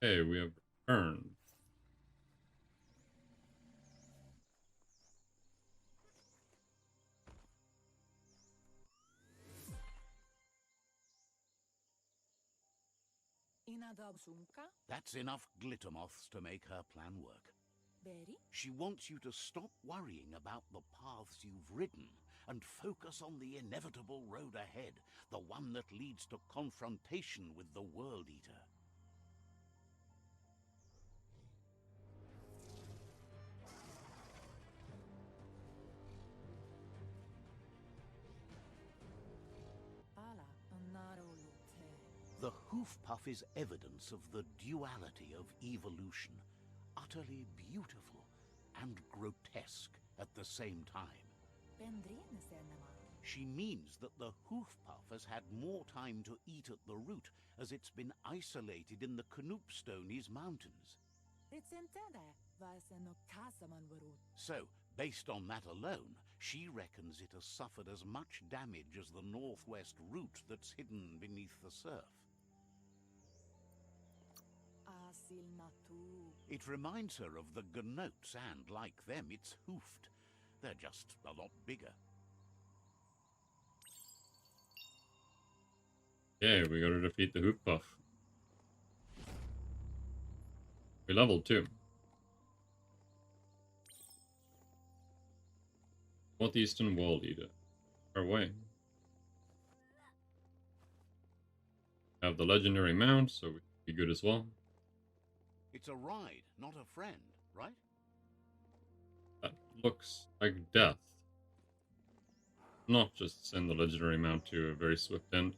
Hey, we have returned.
That's enough glittermoths to make her plan work. She wants you to stop worrying about the paths you've ridden and focus on the inevitable road ahead, the one that leads to confrontation with the World Eater. The hoof puff is evidence of the duality of evolution. utterly beautiful and grotesque at the same time. She means that the hoof puff has had more time to eat at the root, as it's been isolated in the Knoopstonies mountains. So, based on that alone, she reckons it has suffered as much damage as the northwest root that's hidden beneath the surf. It reminds her of the gnotes, and like them, it's hoofed. They're just a lot bigger.
Yeah, we gotta defeat the Hoop Puff. We leveled 2. Northeastern World Eater. Our way. Have the legendary mount, so we should be good as well.
It's a ride, not a friend, right?
That looks like death. Not just send the legendary mount to a very swift end.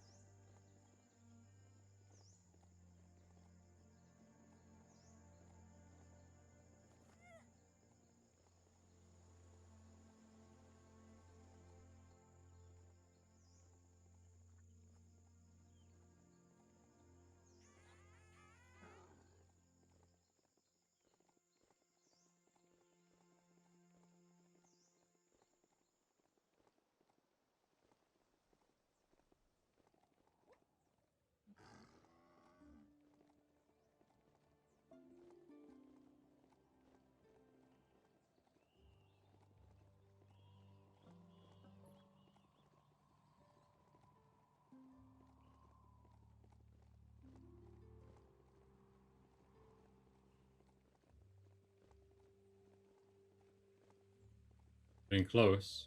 Getting close.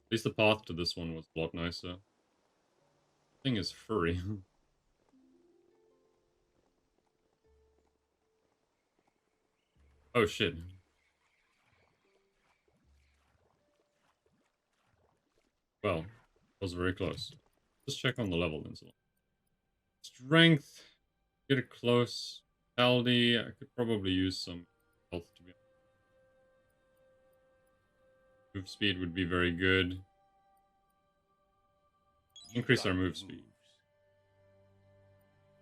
At least the path to this one was a lot nicer. Thing is furry. Oh shit. Well, was very close. Just check on the level then. Strength. Get it close. Vitality. I could probably use some health to be honest. Move speed would be very good. Increase our move speed.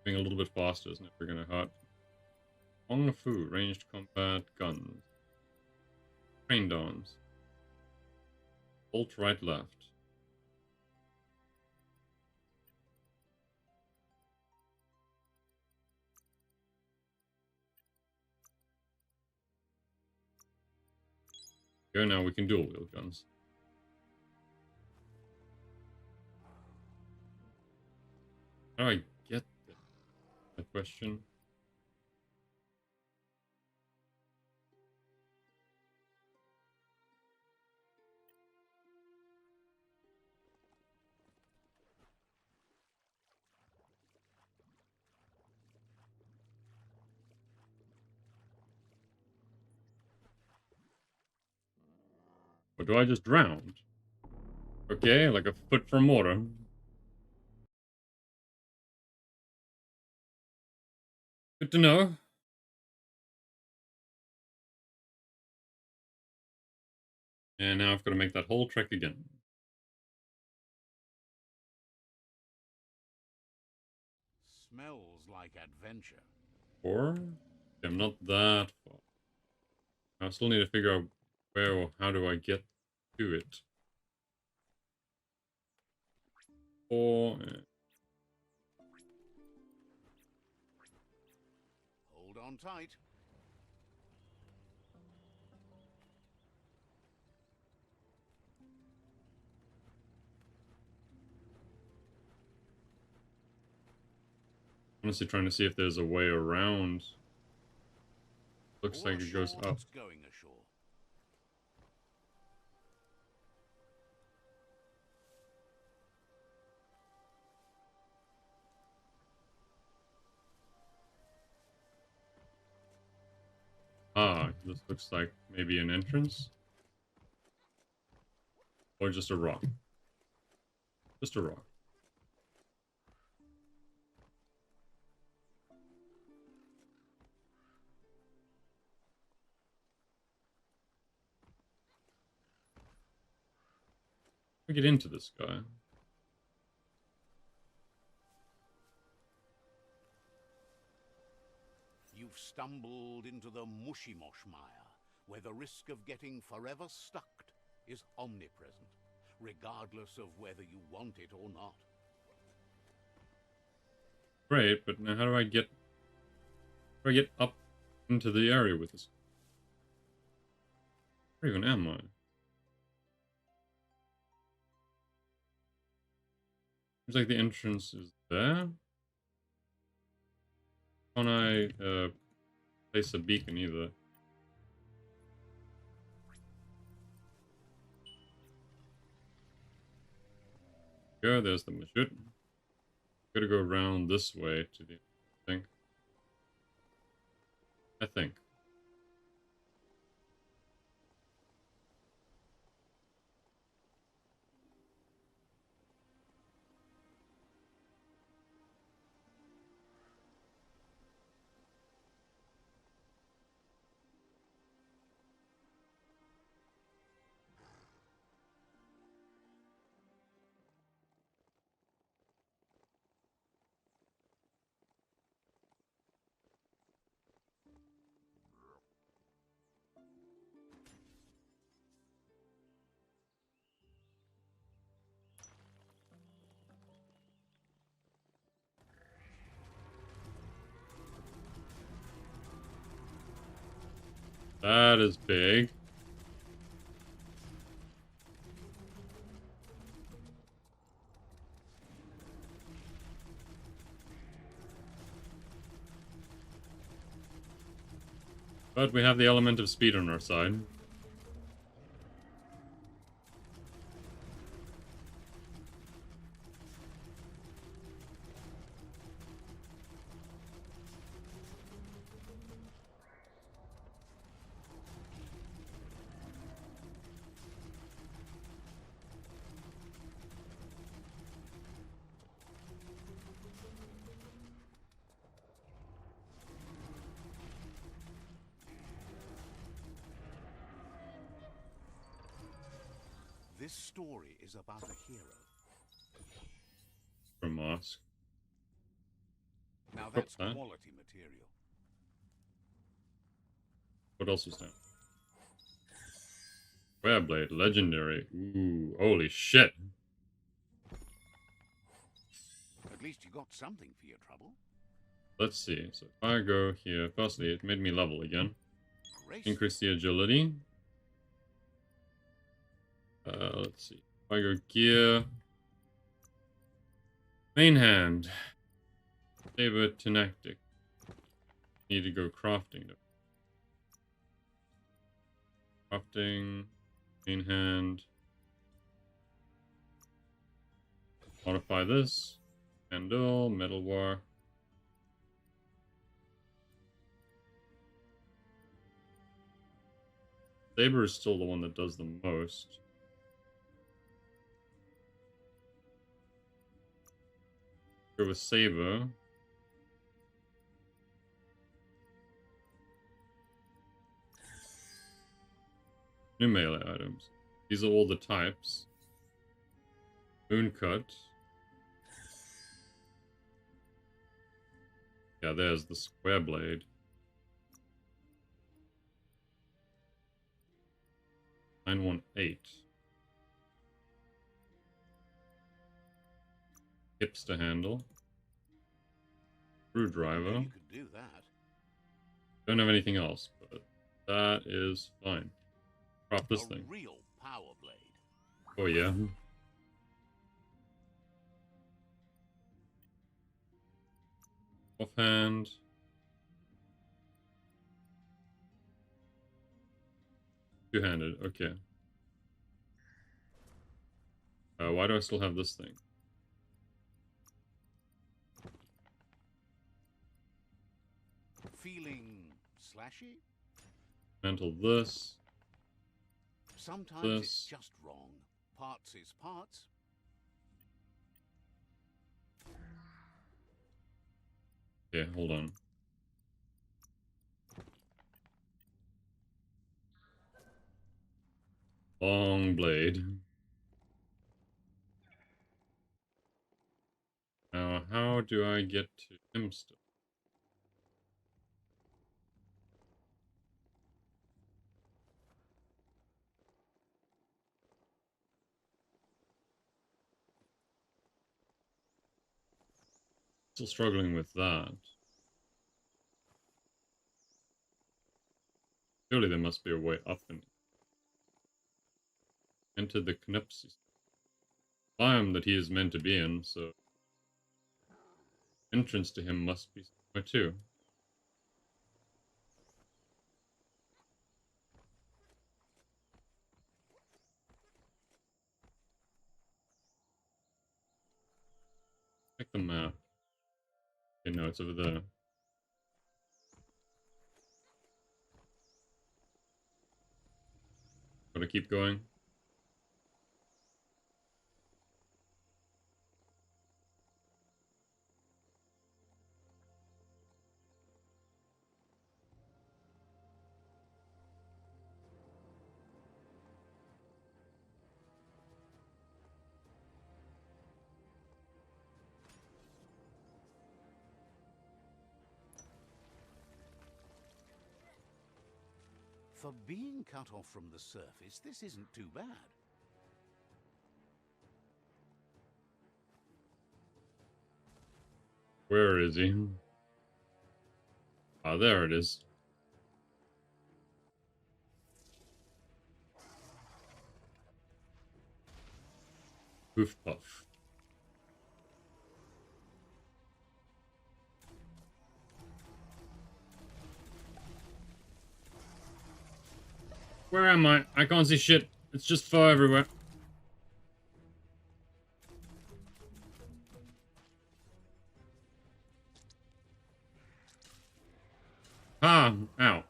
Being a little bit faster is never gonna hurt. Kung Fu, ranged combat, guns. Trained arms. Bolt right, left. Go now, we can dual wield guns. How do I get this? A question. Or do I just drown? Okay, like a foot from water. Good to know. And now I've got to make that whole trek again.
Smells like adventure.
Or I'm not that far. I still need to figure out where or how do I get to it. Or
Hold on tight.
honestly trying to see if there's a way around. Looks
All
like it goes
ashore
up.
that's going ashore.
Ah, this looks like maybe an entrance. Or just a rock. Just a rock. We get into this guy.
You've stumbled into the mushy-mosh mire, where the risk of getting forever stuck is omnipresent, regardless of whether you want it or not.
Great, but now how do I get up into the area with this? Where even am I? Seems like the entrance is there. Can't I place a beacon either? Go, there's the Majut. Gotta go around this way to the thing. I think. That is big. But we have the element of speed on our side.
This story is about a hero.
From Mosque.
Now that's
Huh?
quality material.
What else is down? Wereblade, legendary. Ooh, holy shit.
At least you got something for your trouble.
Let's see. So if I go here, firstly, it made me level again.
Grace.
Increase the agility. Let's see. If I go gear. Main hand. Saber Tenactic. Need to go crafting. Crafting. Main hand. Modify this. Handle. Metal war. Saber is still the one that does the most. Go with Saber. New melee items. These are all the types. Mooncut. Yeah, there's the square blade. 918. Hipster handle. Screwdriver.
You could do that.
Don't have anything else, but that is fine. Craft this
A
thing.
real power blade.
Oh yeah. Offhand. Two-handed, okay. Why do I still have this thing?
Feeling slashy?
Mantle this.
Sometimes it's
This.
just wrong. Parts is parts.
Okay, hold on. Long blade. do I get to him still? Still struggling with that. Surely there must be a way up and enter the Knepsis. Biome that he is meant to be in, so entrance to him must be somewhere too. Check the map. Okay, no, it's over there. Gotta keep going.
For being cut off from the surface, this isn't too bad.
Where is he? Ah, there it is. Poof puff. Where am I? I can't see shit. It's just fur everywhere. Ah, ow.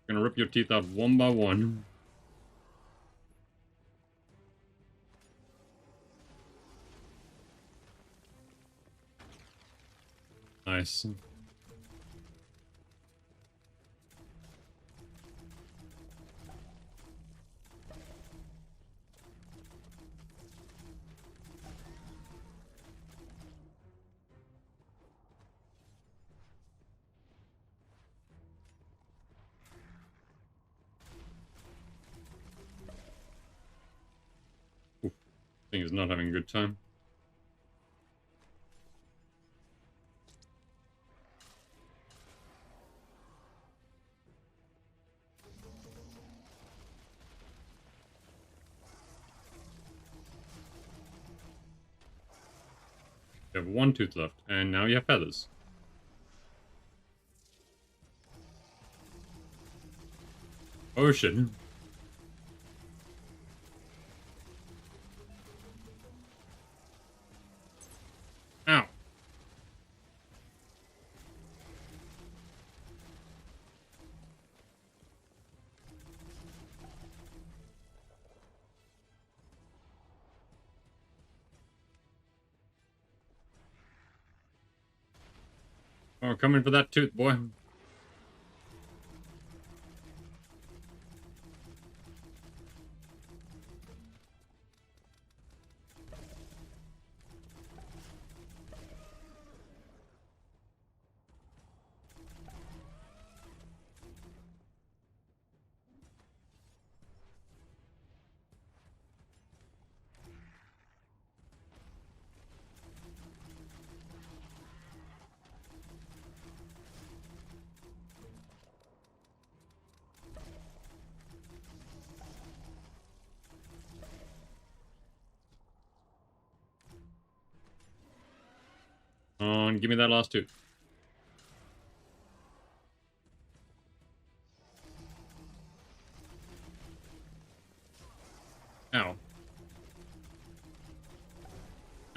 Gonna rip your teeth out one by one. Nice. Oof. Thing is not having a good time. You have one tooth left, and now you have feathers. Oh shit. Ow. Oh, coming for that tooth, boy. On, give me that last tooth. Ow.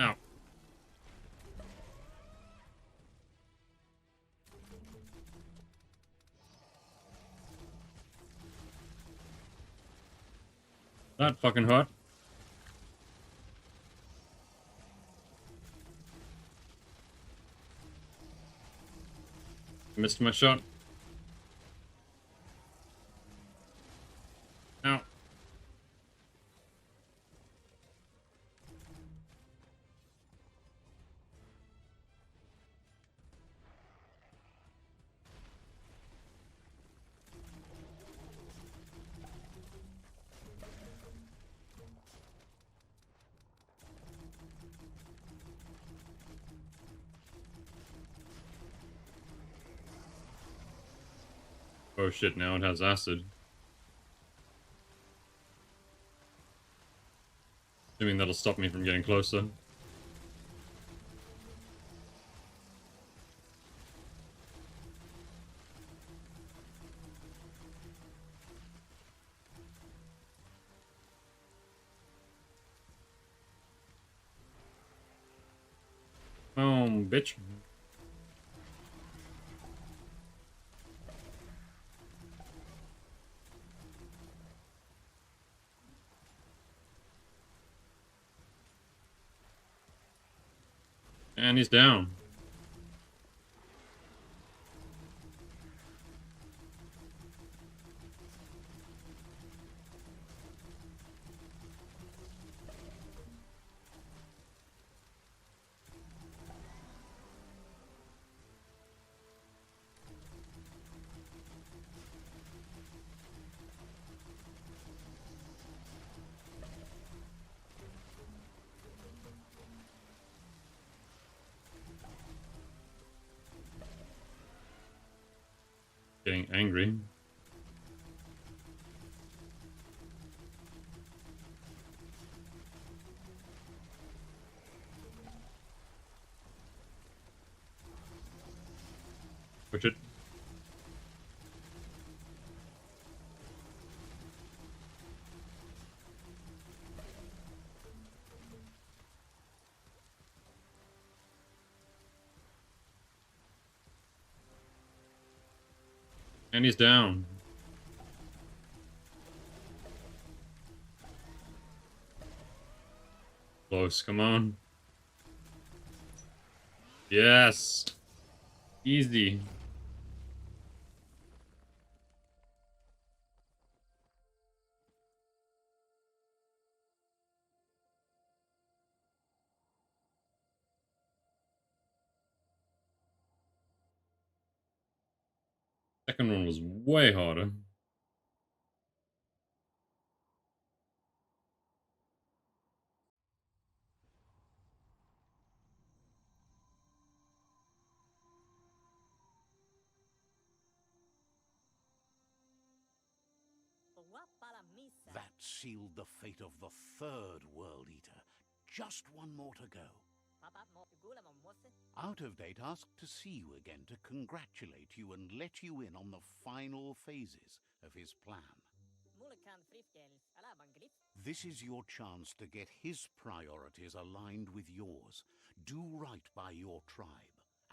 Ow. That fucking hurt. Missed my shot. Ow. Oh shit, now it has acid. Assuming that'll stop me from getting closer. Oh, bitch. And he's down. Getting angry. Push it. And he's down. Close, come on. Yes! Easy. Second one was way harder.
That sealed the fate of the third World Eater. Just one more to go. Out of Date asked to see you again to congratulate you and let you in on the final phases of his plan. This is your chance to get his priorities aligned with yours. Do right by your tribe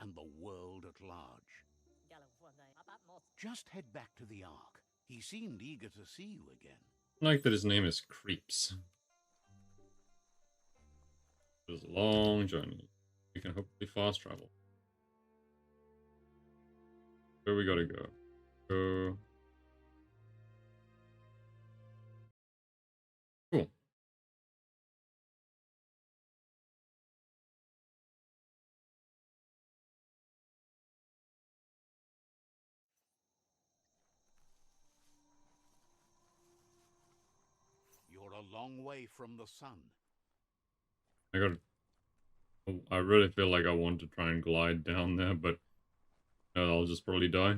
and the world at large. Just head back to the Ark. He seemed eager to see you again.
I like that his name is Creeps. It was a long journey. We can hopefully fast travel. Where we gotta go? Go. Cool.
You're a long way from the sun.
I gotta. I really feel like I want to try and glide down there, but no, I'll just probably die.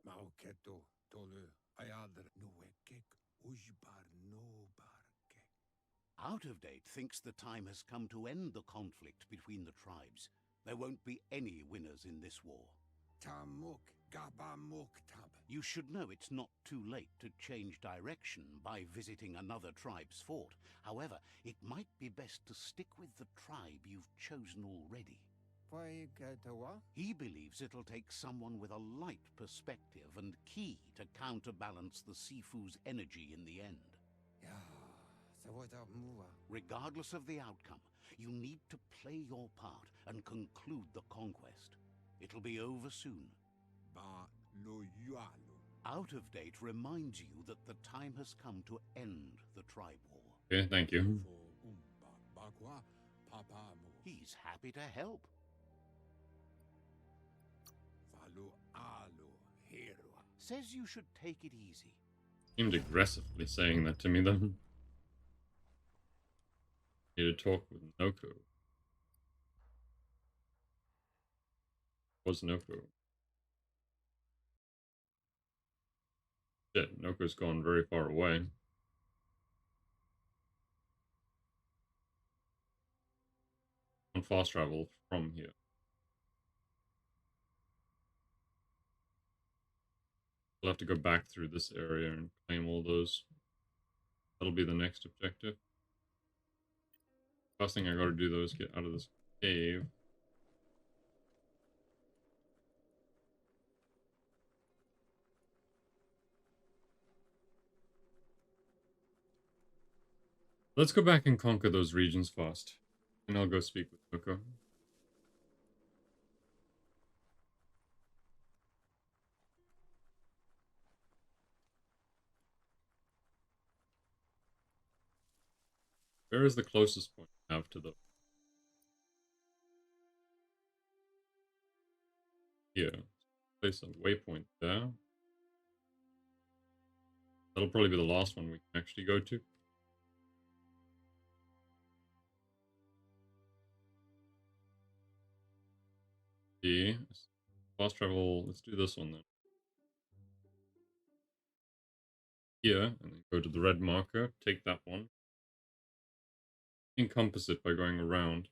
Mauketo tolu ayadr nuekek ujbar no barke.
Out of Date thinks the time has come to end the conflict between the tribes. There won't be any winners in this war.
Tamuk gabamuktab.
You should know it's not too late to change direction by visiting another tribe's fort. However, it might be best to stick with the tribe you've chosen already. He believes it'll take someone with a light perspective and key to counterbalance the Sifu's energy in the end. Regardless of the outcome, you need to play your part and conclude the conquest. It'll be over soon. Out of Date reminds you that the time has come to end the tribe war.
Okay, thank you.
He's happy to help. Says you should take it easy.
Seemed aggressively saying that to me then. Need to talk with Noko. What's Noko? Shit, Noko's gone very far away. On fast travel from here. We'll have to go back through this area and claim all those. That'll be the next objective. First thing I gotta do though is get out of this cave. Let's go back and conquer those regions fast. And I'll go speak with Noko. Where is the closest point I have to the... Here. Place a waypoint there. That'll probably be the last one we can actually go to. Yeah. Fast travel, let's do this one then. Here, and then go to the red marker, take that one. Encompass it by going around.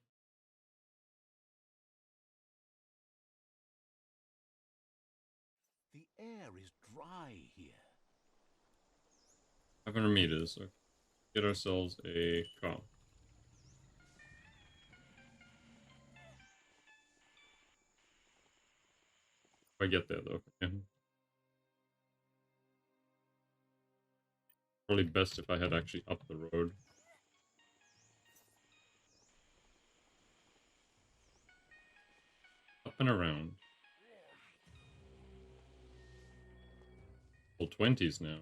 The air is dry here.
500 meters. So get ourselves a car. If I get there though. Yeah. Probably best if I head actually up the road. Up and around. Full 20s now.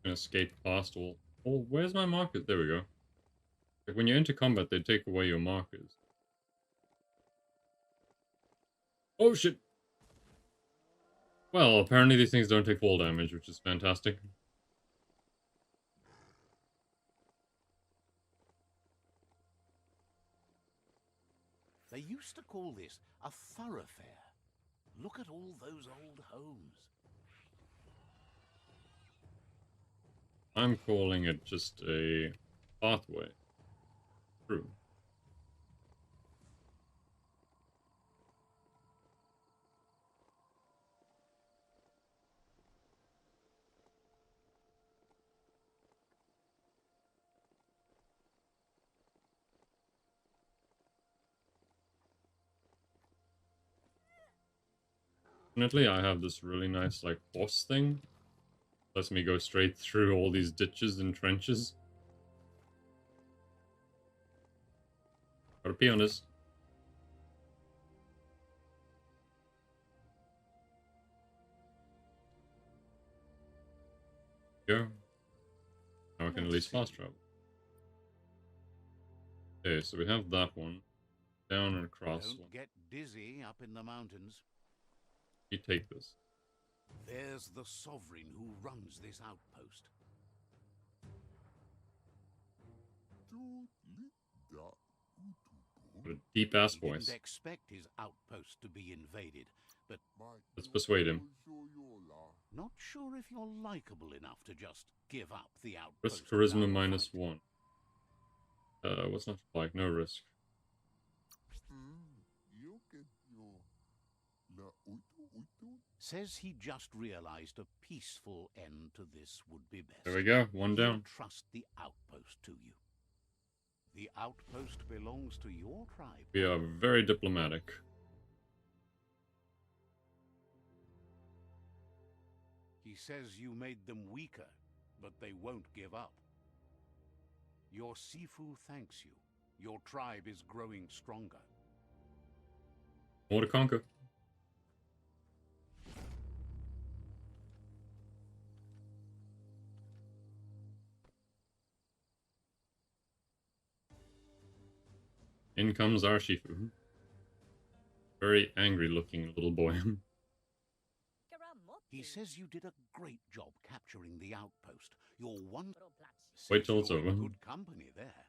Gonna skate past all. Oh, where's my markers? There we go. Like when you're into combat, they take away your markers. Oh shit! Well, apparently these things don't take fall damage, which is fantastic.
They used to call this a thoroughfare. Look at all those old homes.
I'm calling it just a pathway. True. Fortunately, I have this really nice, like, horse thing. Lets me go straight through all these ditches and trenches. Gotta be honest. Go. Now I can at least fast travel. Okay, so we have that one. Down and across
Don't
one.
get dizzy up in the mountains.
You take this.
There's the sovereign who runs this outpost.
What a deep ass
He
voice.
didn't expect his outpost to be invaded, but
Let's persuade him.
not sure if you're likable enough to just give up the outpost.
Risk charisma
without
minus
fight.
1. What's not like? No risk.
Says he just realized a peaceful end to this would be best.
There we go, one
He'll
down.
trust the outpost to you. The outpost belongs to your tribe.
We are very diplomatic.
He says you made them weaker, but they won't give up. Your Sifu thanks you. Your tribe is growing stronger.
More to conquer. In comes our Shifu. Very angry looking little boy.
He says you did a great job capturing the outpost. You're one.
Wait till it's
Says you're in
over.
good company there.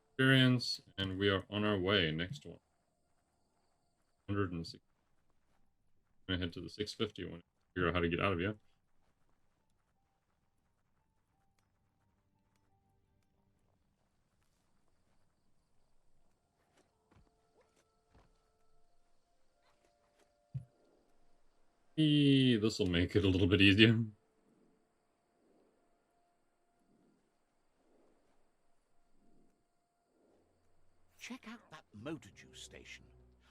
Experience, and we are on our way. Next one. 106. I'm gonna head to the 650 one. Figure out how to get out of here. This will make it a little bit easier.
Check out that motor juice station.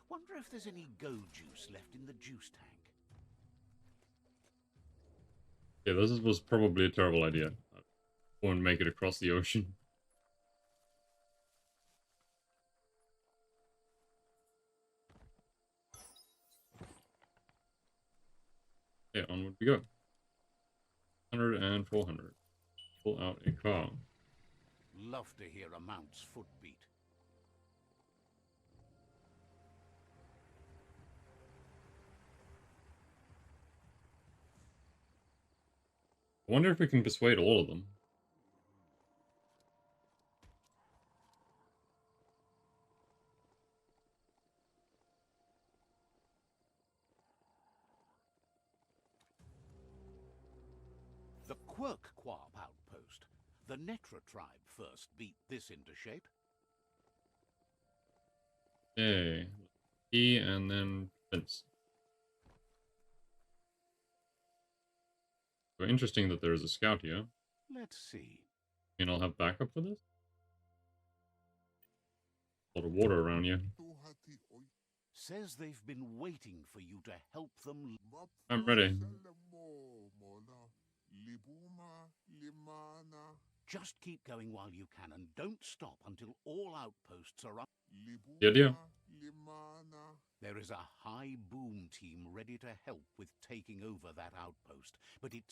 Wonder if there's any go juice left in the juice tank.
Yeah, was probably a terrible idea. I won't make it across the ocean. Okay, onward we go. 100 and 400. Pull out a car.
Love to hear a mount's footbeat.
I wonder if we can persuade all of them.
The Quirk Quab outpost. The Netra tribe first beat this into shape.
Okay. E and then Vince. So interesting that there is a scout here.
Let's see.
And I'll have backup for this? A lot of water around here.
Says they've been waiting for you to help them.
I'm ready.
Just keep going while you can and don't stop until all outposts are up.
The idea.
There is a high boom team ready to help with taking over that outpost, but it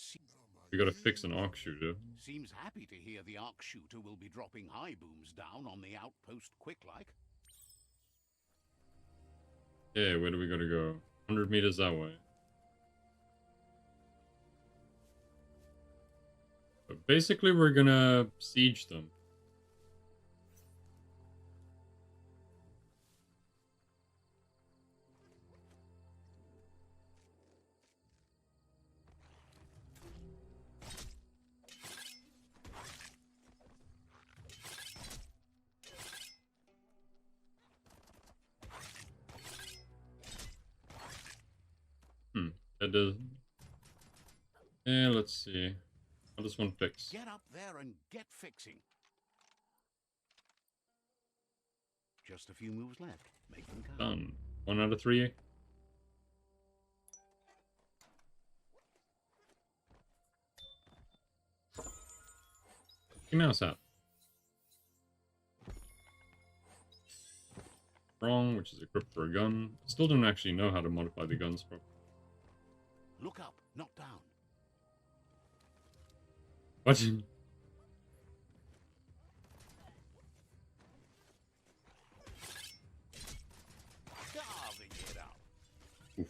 We gotta fix an arc shooter.
seems happy to hear the arc shooter will be dropping high booms down on the outpost quick like.
Okay, where do we gotta go? 100 meters that way. But basically, we're gonna siege them. That does. Yeah, let's see. How does one fix?
Get up there and get fixing. Just a few moves left. Make them count.
Done. 1 out of 3. Mouse hat. Wrong, which is equipped for a gun. Still don't actually know how to modify the guns properly.
Look up, not down.
What?
Carving it out.
Oof.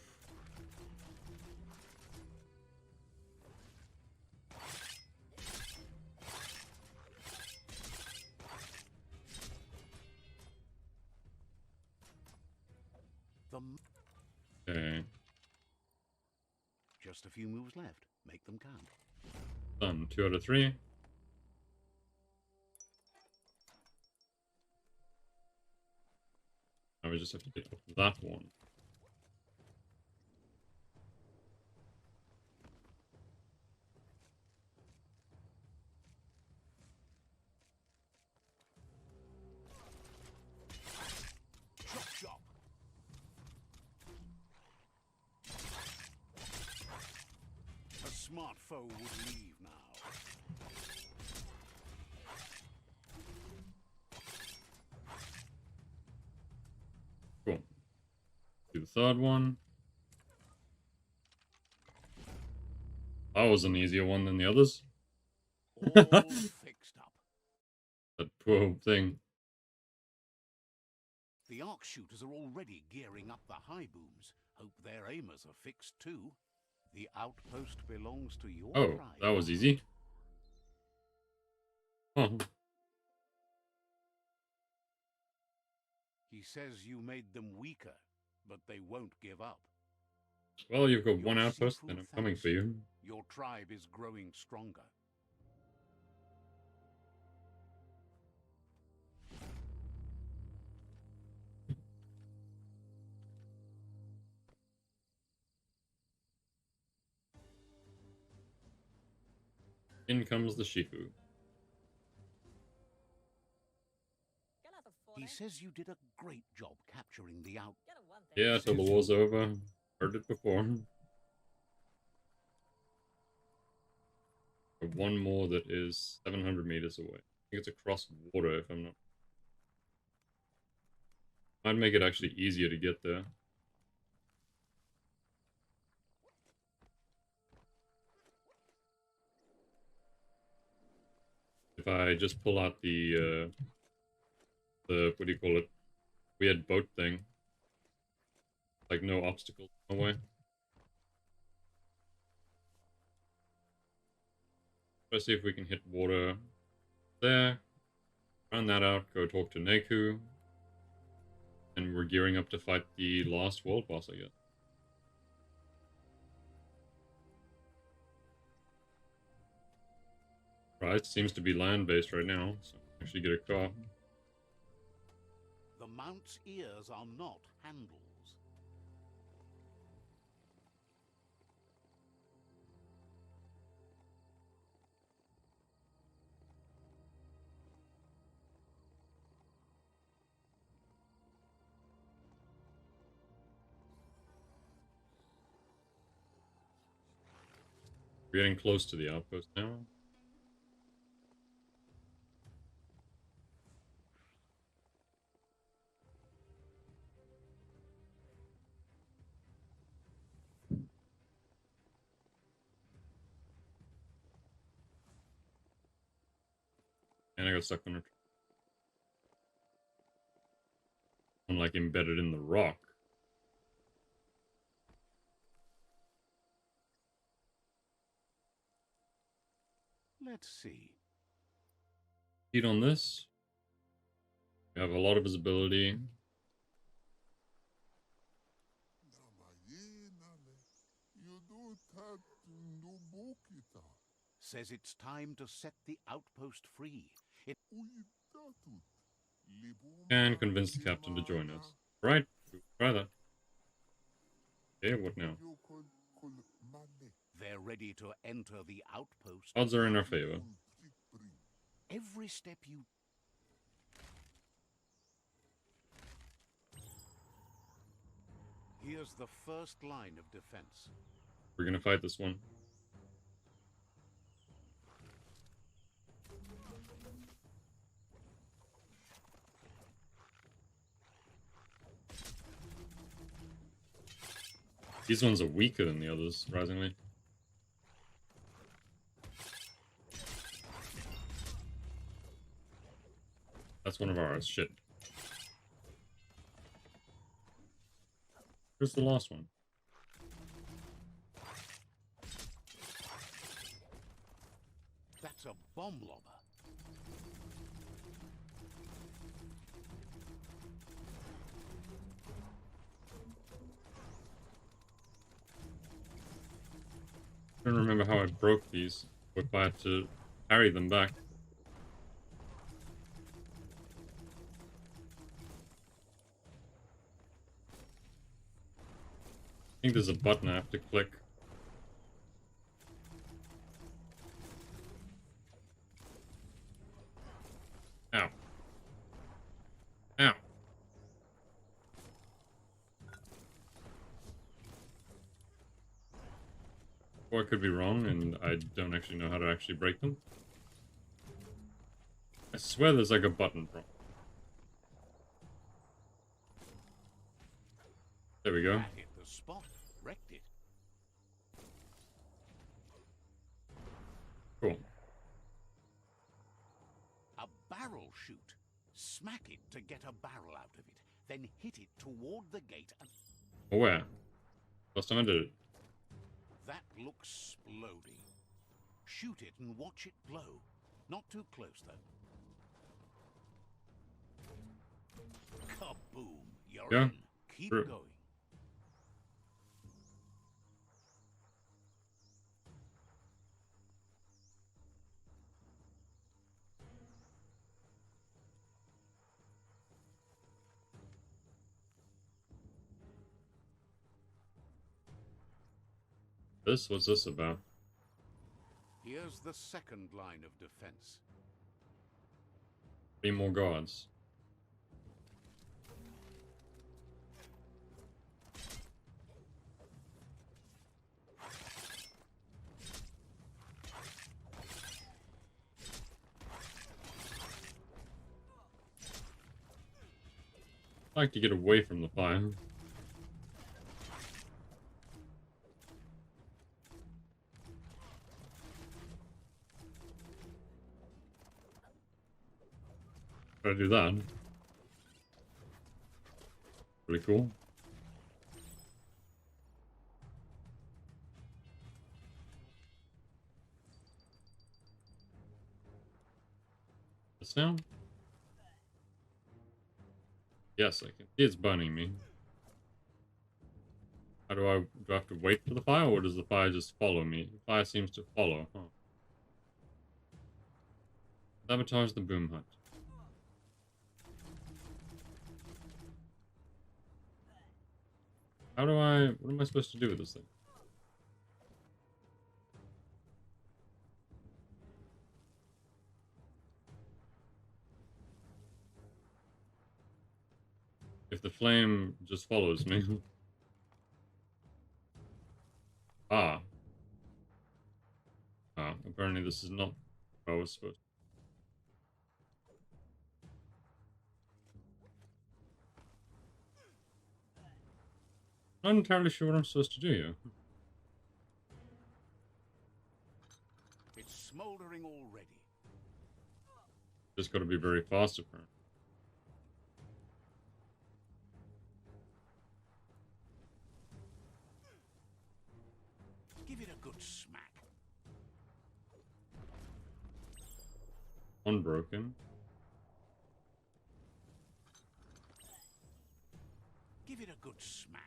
Okay.
Just a few moves left. Make them count.
Done. 2 out of 3. Now we just have to get up that one.
foe would leave now.
Cool. Do the third one. That was an easier one than the others.
All fixed up.
That poor thing.
The arc shooters are already gearing up the high booms. Hope their aimers are fixed too. The outpost belongs to your
Oh,
tribe.
that was easy. Oh,
He says you made them weaker, but they won't give up.
well, you've got
Your
one outpost,
Sifu
then I'm coming
thanks
for you.
Your tribe is growing stronger.
In comes the Shifu.
He says you did a great job capturing the out.
Yeah, till the war's over. Heard it before. But one more that is 700 meters away. I think it's across water, if I'm not. Might make it actually easier to get there. If I just pull out the what do you call it? Weird boat thing. Like no obstacles in the way. Let's see if we can hit water there. Round that out, go talk to Neku. And we're gearing up to fight the last world boss, I guess. Right, seems to be land-based right now, so actually get a car.
The mount's ears are not handles.
We're getting close to the outpost now. And I got stuck on it. I'm like embedded in the rock.
Let's see.
Heat on this. We have a lot of visibility.
Says it's time to set the outpost free.
And convince the captain to join us. Right, try that. Okay, what now?
They're ready to enter the outpost.
Odds are in our favor.
Every step you... Here's the first line of defense.
We're gonna fight this one. These ones are weaker than the others, surprisingly. That's one of ours. Shit. Where's the last one?
That's a bomb lobber.
I don't remember how I broke these, or if I had to carry them back. I think there's a button I have to click. Ow. Ow. Or I could be wrong, and I don't actually know how to actually break them. I swear there's like a button wrong. There we go.
That hit the spot. Wrecked it.
Cool.
A barrel shoot. Smack it to get a barrel out of it. Then hit it toward the gate and...
Oh, where? Last time I did it.
That looks splody. Shoot it and watch it blow. Not too close, though. Kaboom! You're
Yeah,
in. Keep
true.
going.
What's this about?
Here's the second line of defense.
3 more guards. I like to get away from the fire. Try to do that. Pretty cool. This now? Yes, I can see it's burning me. How do I have to wait for the fire, or does the fire just follow me? The fire seems to follow, huh? Sabotage the boom hut. What am I supposed to do with this thing? If the flame just follows me. Ah. Ah, apparently this is not what I was supposed to. I'm not entirely sure what I'm supposed to do here.
It's smoldering already.
Just gotta be very fast, apparently.
Give it a good smack.
Unbroken.
Give it a good smack.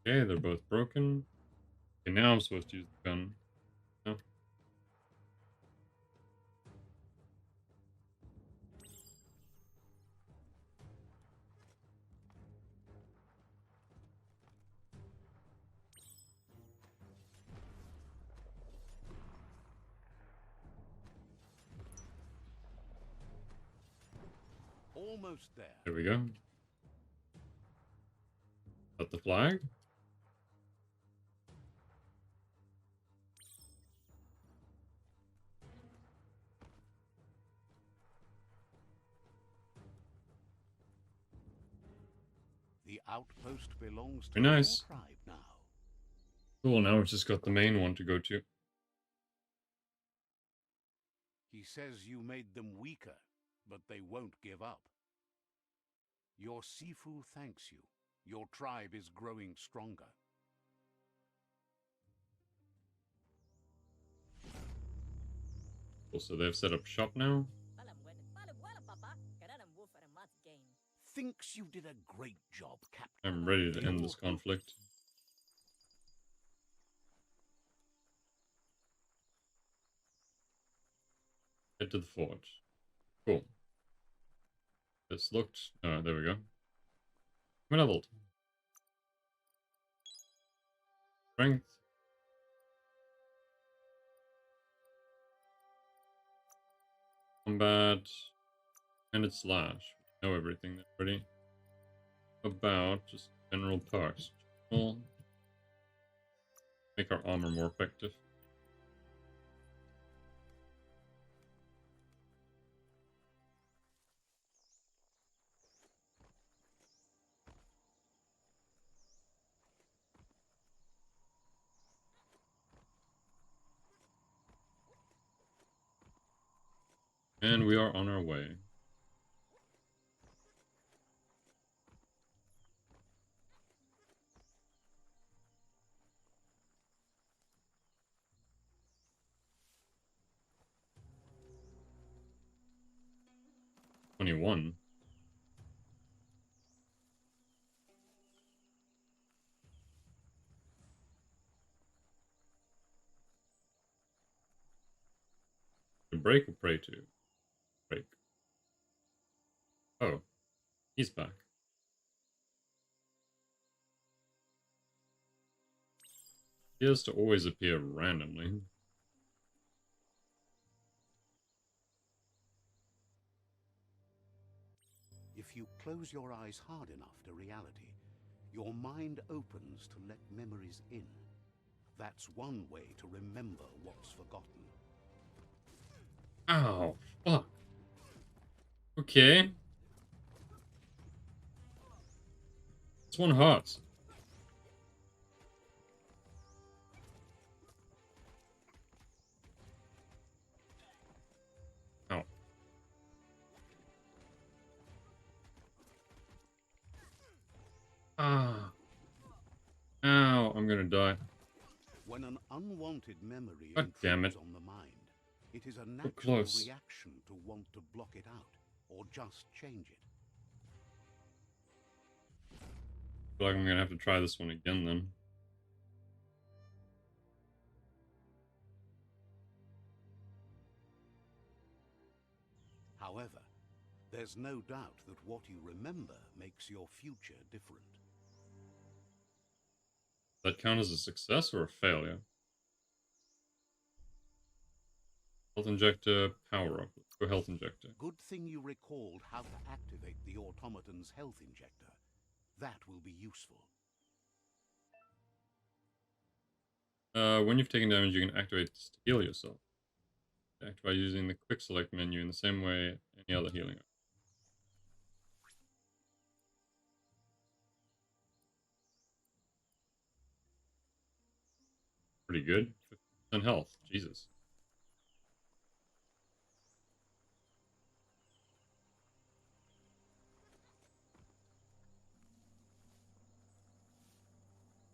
Okay, they're both broken. Okay, now I'm supposed to use the gun. No.
Almost there.
There we go. Got the flag?
The outpost belongs to
Very nice.
your tribe now.
Cool, now we've just got the main one to go to.
He says you made them weaker, but they won't give up. Your Sifu thanks you. Your tribe is growing stronger.
Cool, so they've set up shop now.
Thinks you did a great job, Captain.
I'm ready to end this conflict. Head to the fort. Cool. This looked... Oh, there we go. Leveled. Strength. Combat. And its slash. Know everything already. About just general perks. We'll make our armor more effective. And we are on our way. "21? To break or pray to? Break. Oh, he's back. He has to always appear randomly.
If you close your eyes hard enough to reality, your mind opens to let memories in. That's one way to remember what's forgotten.
Ow, fuck. Okay. This one hurts. Ow. Ah. Ow, I'm gonna die.
When an unwanted memory
God damn
intrudes
it.
on the mind, it is a
So
natural
close.
reaction to want to block it out, or just change it.
I feel like I'm gonna have to try this one again then.
However, there's no doubt that what you remember makes your future different.
Does that count as a success or a failure? Health injector, power up. Let's go health injector.
Good thing you recalled how to activate the automaton's health injector. That will be useful.
When you've taken damage, you can activate this to heal yourself. Act by using the quick select menu in the same way any other healing. Pretty good. 50% health. Jesus.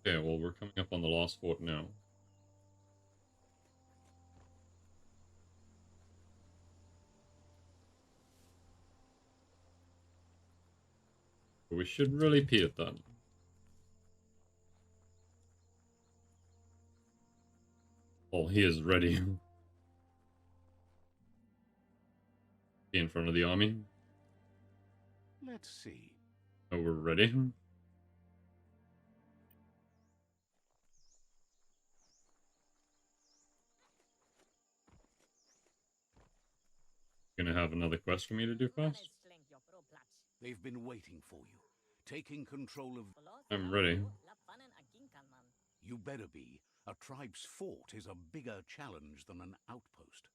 Okay, well, we're coming up on the last fort now. But we should really pee at that. Oh, he is ready. Be in front of the army.
Let's see.
Oh, we're ready. Gonna have another quest for me to do first?
They've been waiting for you, taking control of...
I'm ready.
You better be. A tribe's fort is a bigger challenge than an outpost.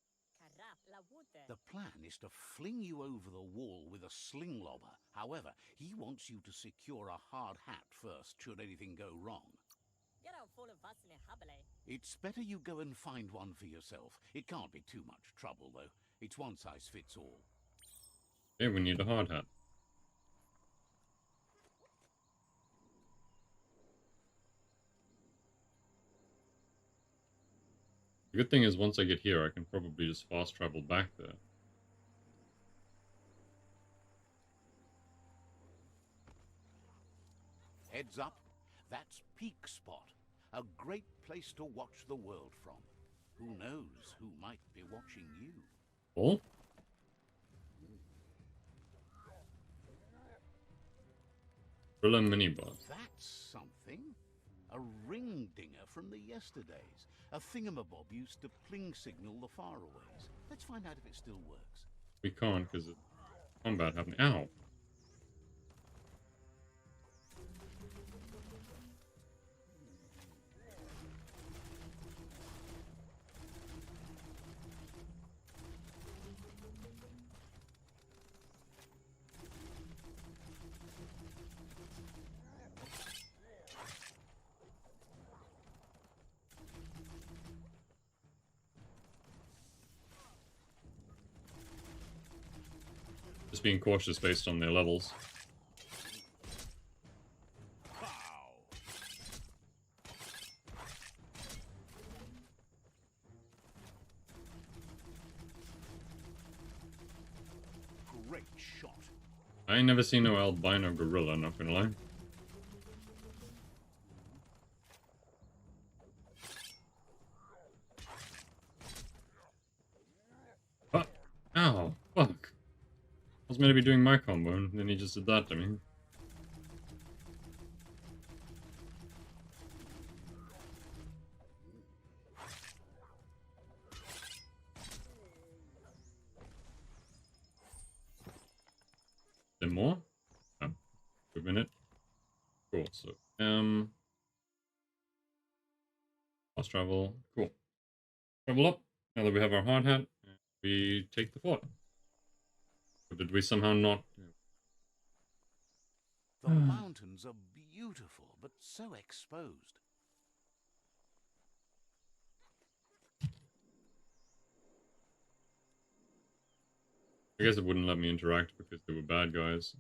The plan is to fling you over the wall with a sling lobber. However, he wants you to secure a hard hat first, should anything go wrong. It's better you go and find one for yourself. It can't be too much trouble, though. It's one size fits all.
Okay, we need a hard hat. The good thing is once I get here, I can probably just fast travel back there.
Heads up, that's Peak Spot. A great place to watch the world from. Who knows who might be watching you?
Oh? Thriller minibot.
That's something. A ring dinger from the yesterdays. A thingamabob used to pling signal the faraways. Let's find out if it still works.
We can't because it's combat happening. Ow! Just being cautious based on their levels.
Great shot.
I ain't never seen no albino gorilla, not gonna lie. Oh, ow, fuck. I was meant to be doing my combo, and then he just did that to me. There more? Oh, a minute. Cool, so, fast travel, cool. Travel up, now that we have our hard hat, we take the fort. Or did we somehow not...
The mountains are beautiful, but so exposed.
I guess it wouldn't let me interact because they were bad guys.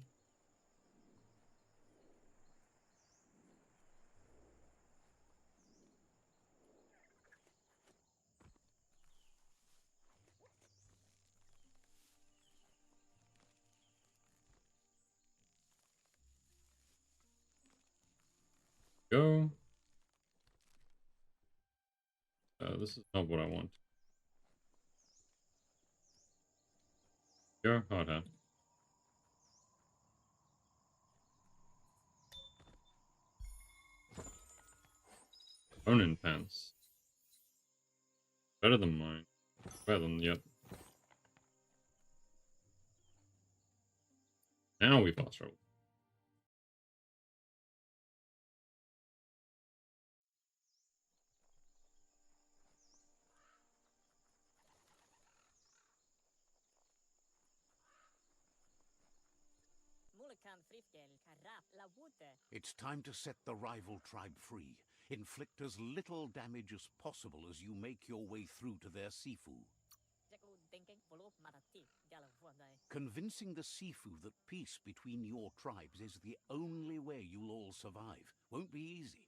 Go. This is not what I want. Go, hard hat. Onin pants. Better than mine. Better than, yep. Now we fast travel.
It's time to set the rival tribe free. Inflict as little damage as possible as you make your way through to their Sifu. Convincing the Sifu that peace between your tribes is the only way you'll all survive won't be easy.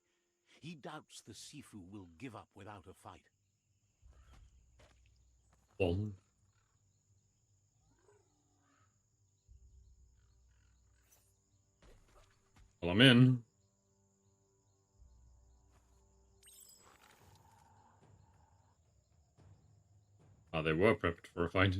He doubts the Sifu will give up without a fight.
Well, I'm in. Ah, they were prepped for a fight.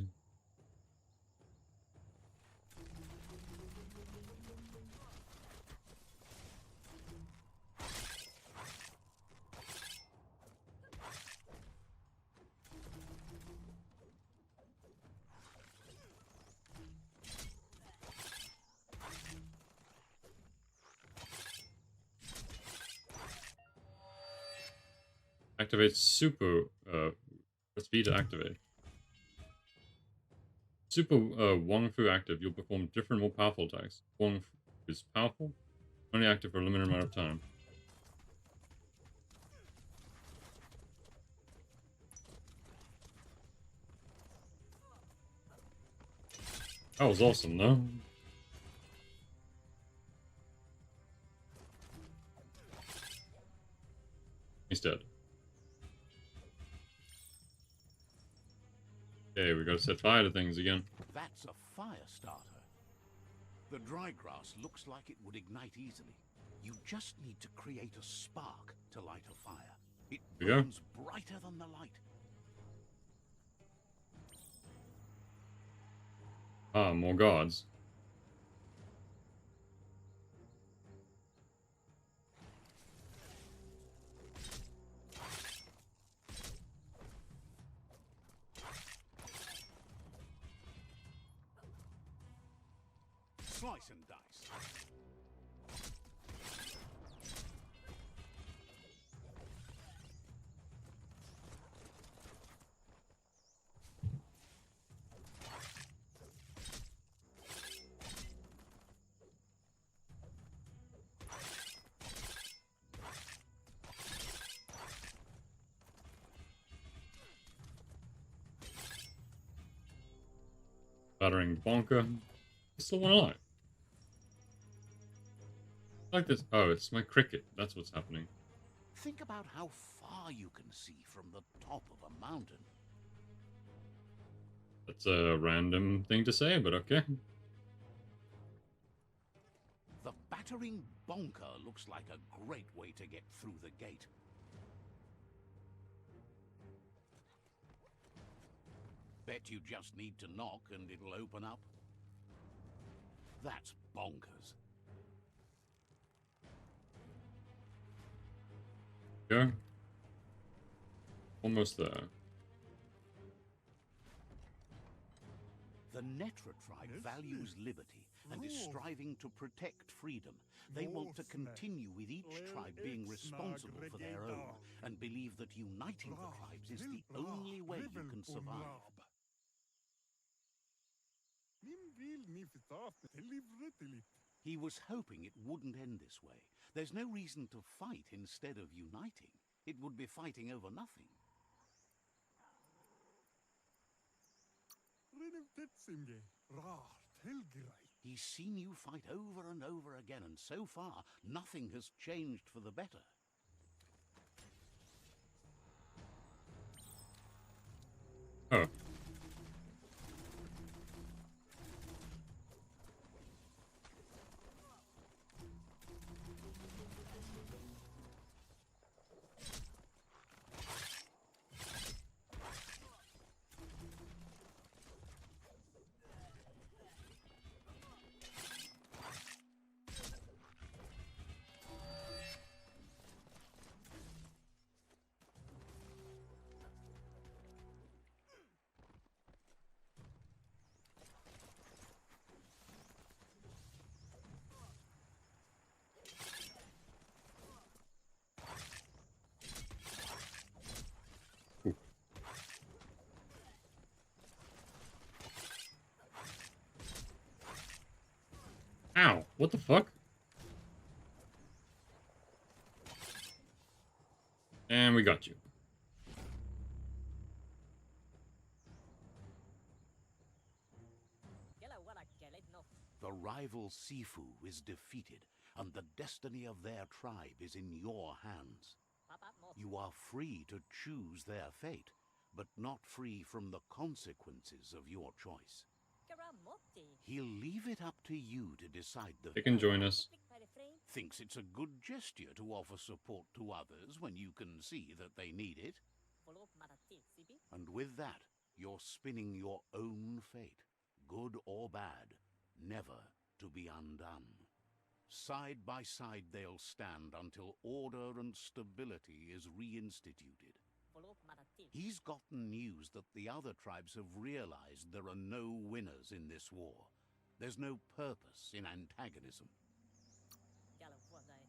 Activate super, press B to activate. Super Wong Fu active, you'll perform different, more powerful attacks. Wong Fu is powerful, only active for a limited amount of time. That was awesome, though. He's dead. Okay, we gotta set fire to things again.
That's a fire starter. The dry grass looks like it would ignite easily. You just need to create a spark to light a fire. It burns brighter than the light.
Ah, more guards.
Slice and dice.
Battering Bonker. It's the one eye. Like this. Oh, it's my cricket. That's what's happening.
Think about how far you can see from the top of a mountain.
That's a random thing to say, but okay.
The battering bonker looks like a great way to get through the gate. Bet you just need to knock and it'll open up. That's bonkers.
Go. Almost there.
The Netra tribe values liberty and is striving to protect freedom. They want to continue with each tribe being responsible for their own and believe that uniting the tribes is the only way you can survive. He was hoping it wouldn't end this way. There's no reason to fight instead of uniting. It would be fighting over nothing. He's seen you fight over and over again, and so far, nothing has changed for the better.
Oh. Ow! What the fuck? And we got you.
The rival Sifu is defeated, and the destiny of their tribe is in your hands. You are free to choose their fate, but not free from the consequences of your choice. He'll leave it up to you to decide the
They can join us.
Thinks it's a good gesture to offer support to others when you can see that they need it. And with that, you're spinning your own fate, good or bad, never to be undone. Side by side they'll stand until order and stability is reinstituted. He's gotten news that the other tribes have realized there are no winners in this war. There's no purpose in antagonism.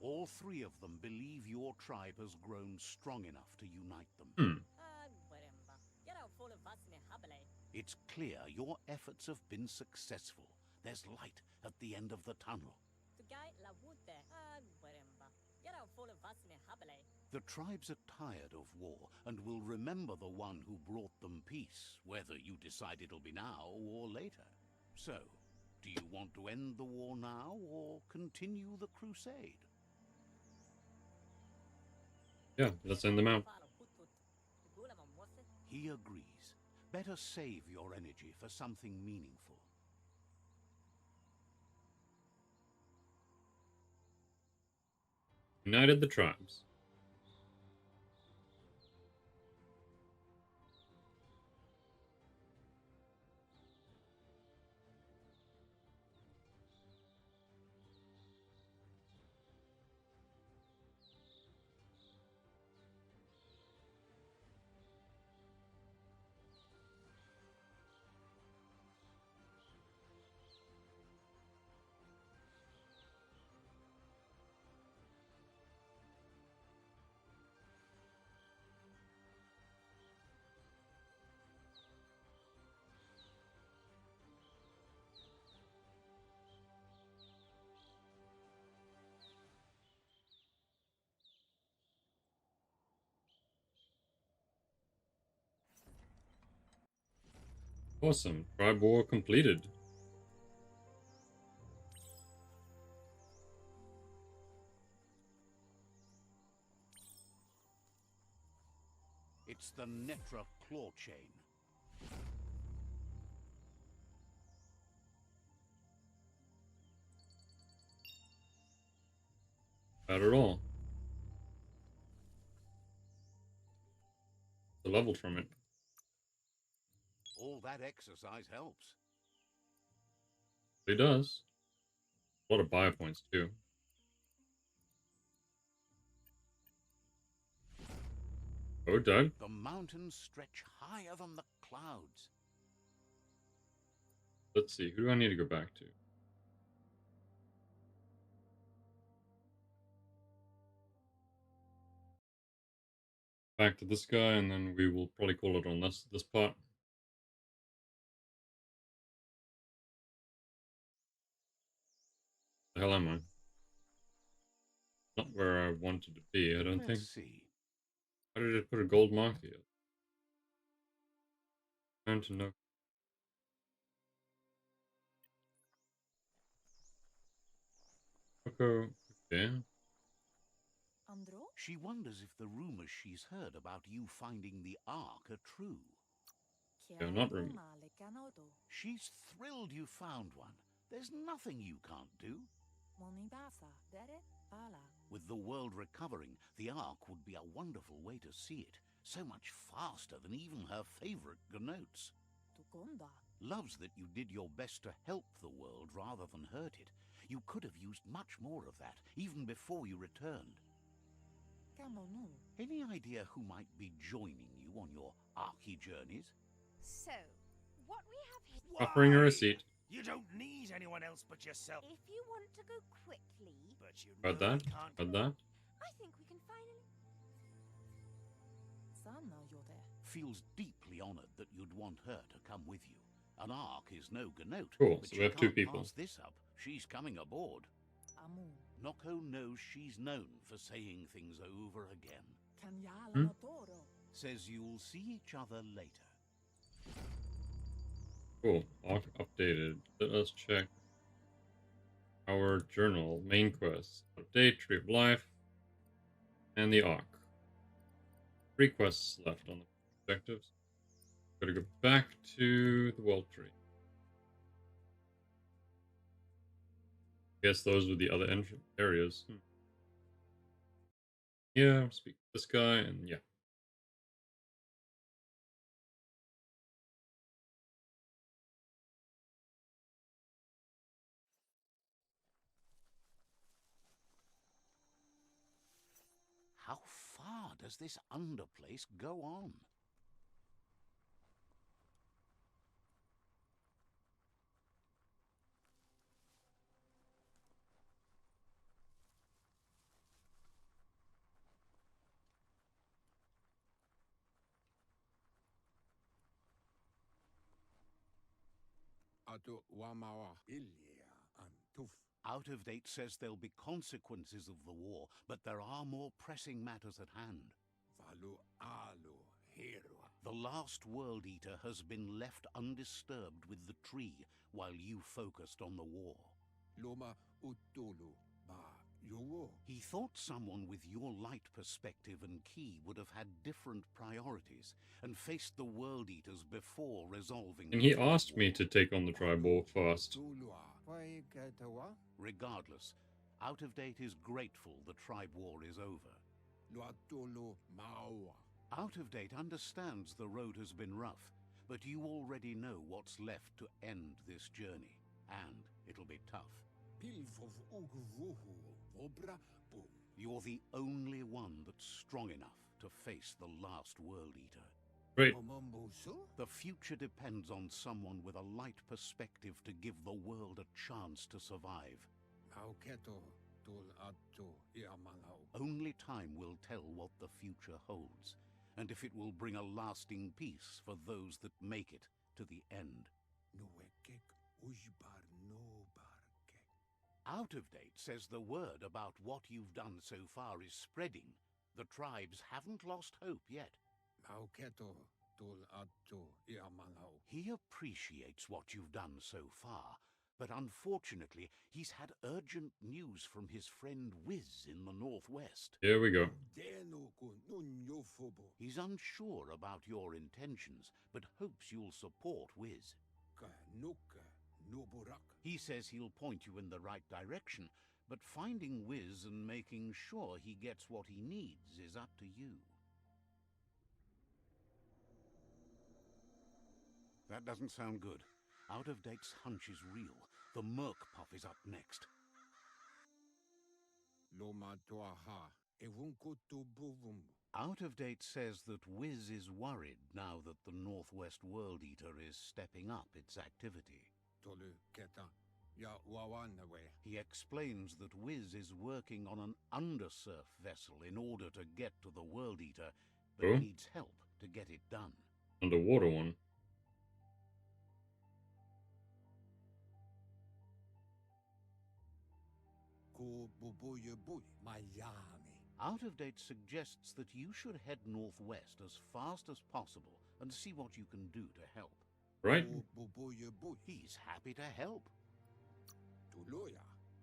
All three of them believe your tribe has grown strong enough to unite them. It's clear your efforts have been successful. There's light at the end of the tunnel. The tribes are tired of war and will remember the one who brought them peace, whether you decide it'll be now or later. So, do you want to end the war now or continue the crusade?
Yeah, let's send them out.
He agrees. Better save your energy for something meaningful.
United the tribes. Awesome. Tribe war completed.
It's the Netra claw chain.
Not at all. The level from it.
All that exercise helps.
It does. A lot of biopoints too. Oh, Doug.
The mountains stretch higher than the clouds.
Let's see. Who do I need to go back to? Back to this guy, and then we will probably call it on this part. The hell am I? Not where I wanted to be, I don't think.
Let's see.
How did it put a gold mark here? Trying to know. Okay.
Andro?
She wonders if the rumors she's heard about you finding the Ark are true.
Yeah, not rumors.
She's thrilled you found one. There's nothing you can't do. With the world recovering, the Ark would be a wonderful way to see it. So much faster than even her favorite Gnotes. Loves that you did your best to help the world rather than hurt it. You could have used much more of that, even before you returned. Any idea who might be joining you on your Arky journeys?
So, what we have here...
Offering a
Why?
receipt.
You don't need anyone else but yourself.
If you want to go quickly,
But you
About
know I
that?
can't.
About that?
I think we can finally...
Feels deeply honored that you'd want her to come with you. An Ark is no Gnote.
Cool,
but
so
you
we have 2
can't
people.
pass this up. She's coming aboard. Noko knows she's known for saying things over again.
Hmm?
Says you'll see each other later.
Cool. Updated. Let us check our journal. Main quests. Update, Tree of Life, and the Ark. 3 quests left on the objectives. Gotta go back to the World Tree. Guess those were the other areas. Yeah, speak to this guy, and yeah.
How far does this underplace go on?
Ato wamawa ilia antuf.
Out of Date says there'll be consequences of the war, but there are more pressing matters at hand.
Valu alu hero.
The last World Eater has been left undisturbed with the tree while you focused on the war.
Loma utulu ba yowo.
He thought someone with your light perspective and key would have had different priorities and faced the World Eaters before resolving.
And he asked me to take on the tribe war first.
Tulua. Wai katawa.
Regardless, Out of Date is grateful the tribe war is over.
Luatulu mawa.
Out of Date understands the road has been rough, but you already know what's left to end this journey, and it'll be tough.
Pilfov ugvuhu. Obra boom.
You're the only one that's strong enough to face the last World Eater.
Great.
Momombusu.
The future depends on someone with a light perspective to give the world a chance to survive.
Mauketo tul atu iamanau.
Only time will tell what the future holds, and if it will bring a lasting peace for those that make it to the end.
Nuekek ujbar no barke.
Out of Date says the word about what you've done so far is spreading. The tribes haven't lost hope yet.
Mauketo tul atu iamanau.
He appreciates what you've done so far, But unfortunately, he's had urgent news from his friend Wiz in the northwest.
Here we go.
He's unsure about your intentions, but hopes you'll support Wiz. He says he'll point you in the right direction, but finding Wiz and making sure he gets what he needs is up to you. That doesn't sound good. Out of Date's hunch is real. The Merc Puff is up next. Out of Date says that Wiz is worried now that the Northwest World Eater is stepping up its activity. He explains that Wiz is working on an undersurf vessel in order to get to the World Eater, but needs help to get it done.
Underwater one. Out of Date suggests that you should head northwest as fast as possible and see what you can do to help. Right?
He's happy to help.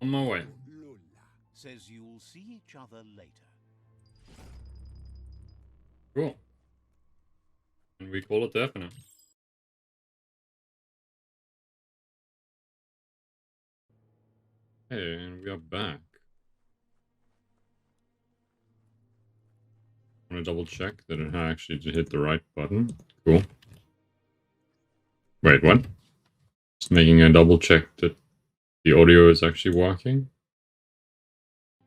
On my way.
Says you'll see each other later.
Cool. And we call it there for now. Hey, and we are back. I want to double check that it actually hit the right button. Cool. Wait, what? Just making a double check that the audio is actually working.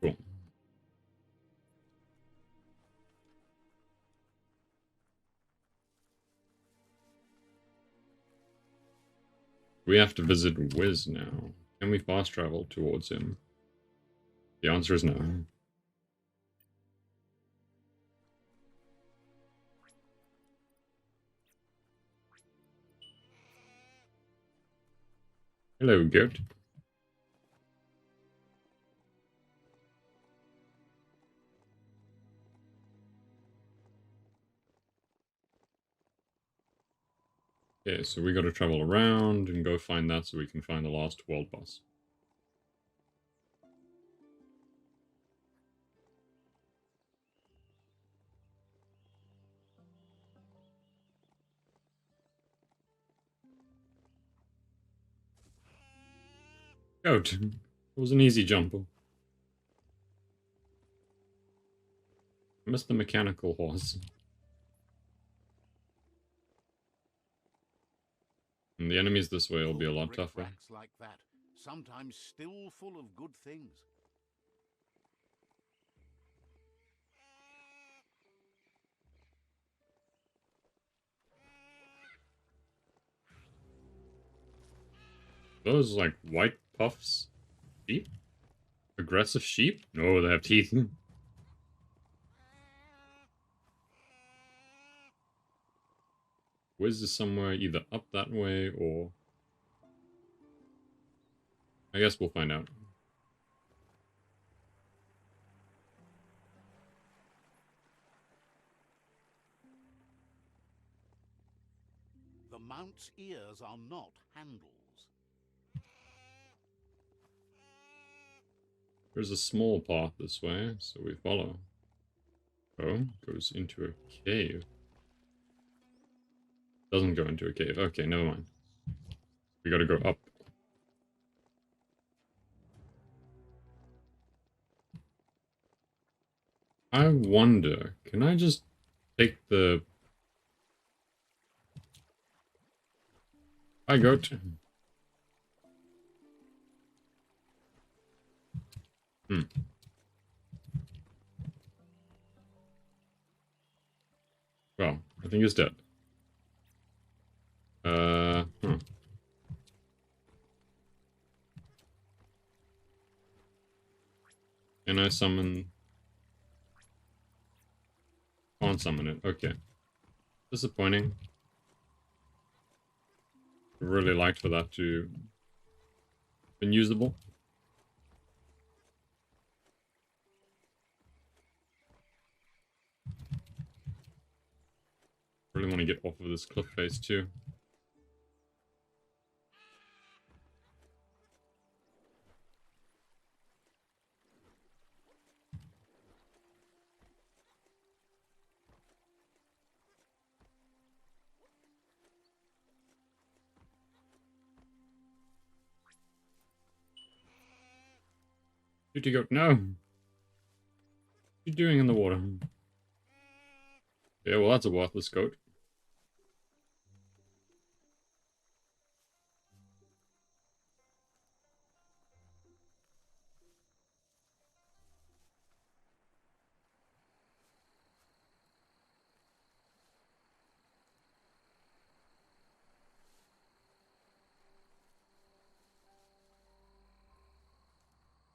Cool. We have to visit Wiz now. Can we fast travel towards him? The answer is no. Hello, goat. Okay, so we gotta travel around and go find that so we can find the last world boss. Goat. It was an easy jump. I missed the mechanical horse. And the enemies this way will be a lot tougher.
Like that, sometimes still full of good things.
Those like white puffs? Sheep? Aggressive sheep? No, they have teeth. Wiz is somewhere either up that way or... I guess we'll find out.
The mount's ears are not handles.
There's a small path this way, so we follow. Oh, goes into a cave. Doesn't go into a cave. Okay, never mind. We gotta go up. I wonder, can I just take the... Hi, goat. Well, I think he's dead. Can I summon... Can't summon it. Okay. Disappointing. Really liked for that to been usable. Really want to get off of this cliff face too. Duty goat, no! What are you doing in the water? Yeah, well, that's a worthless goat.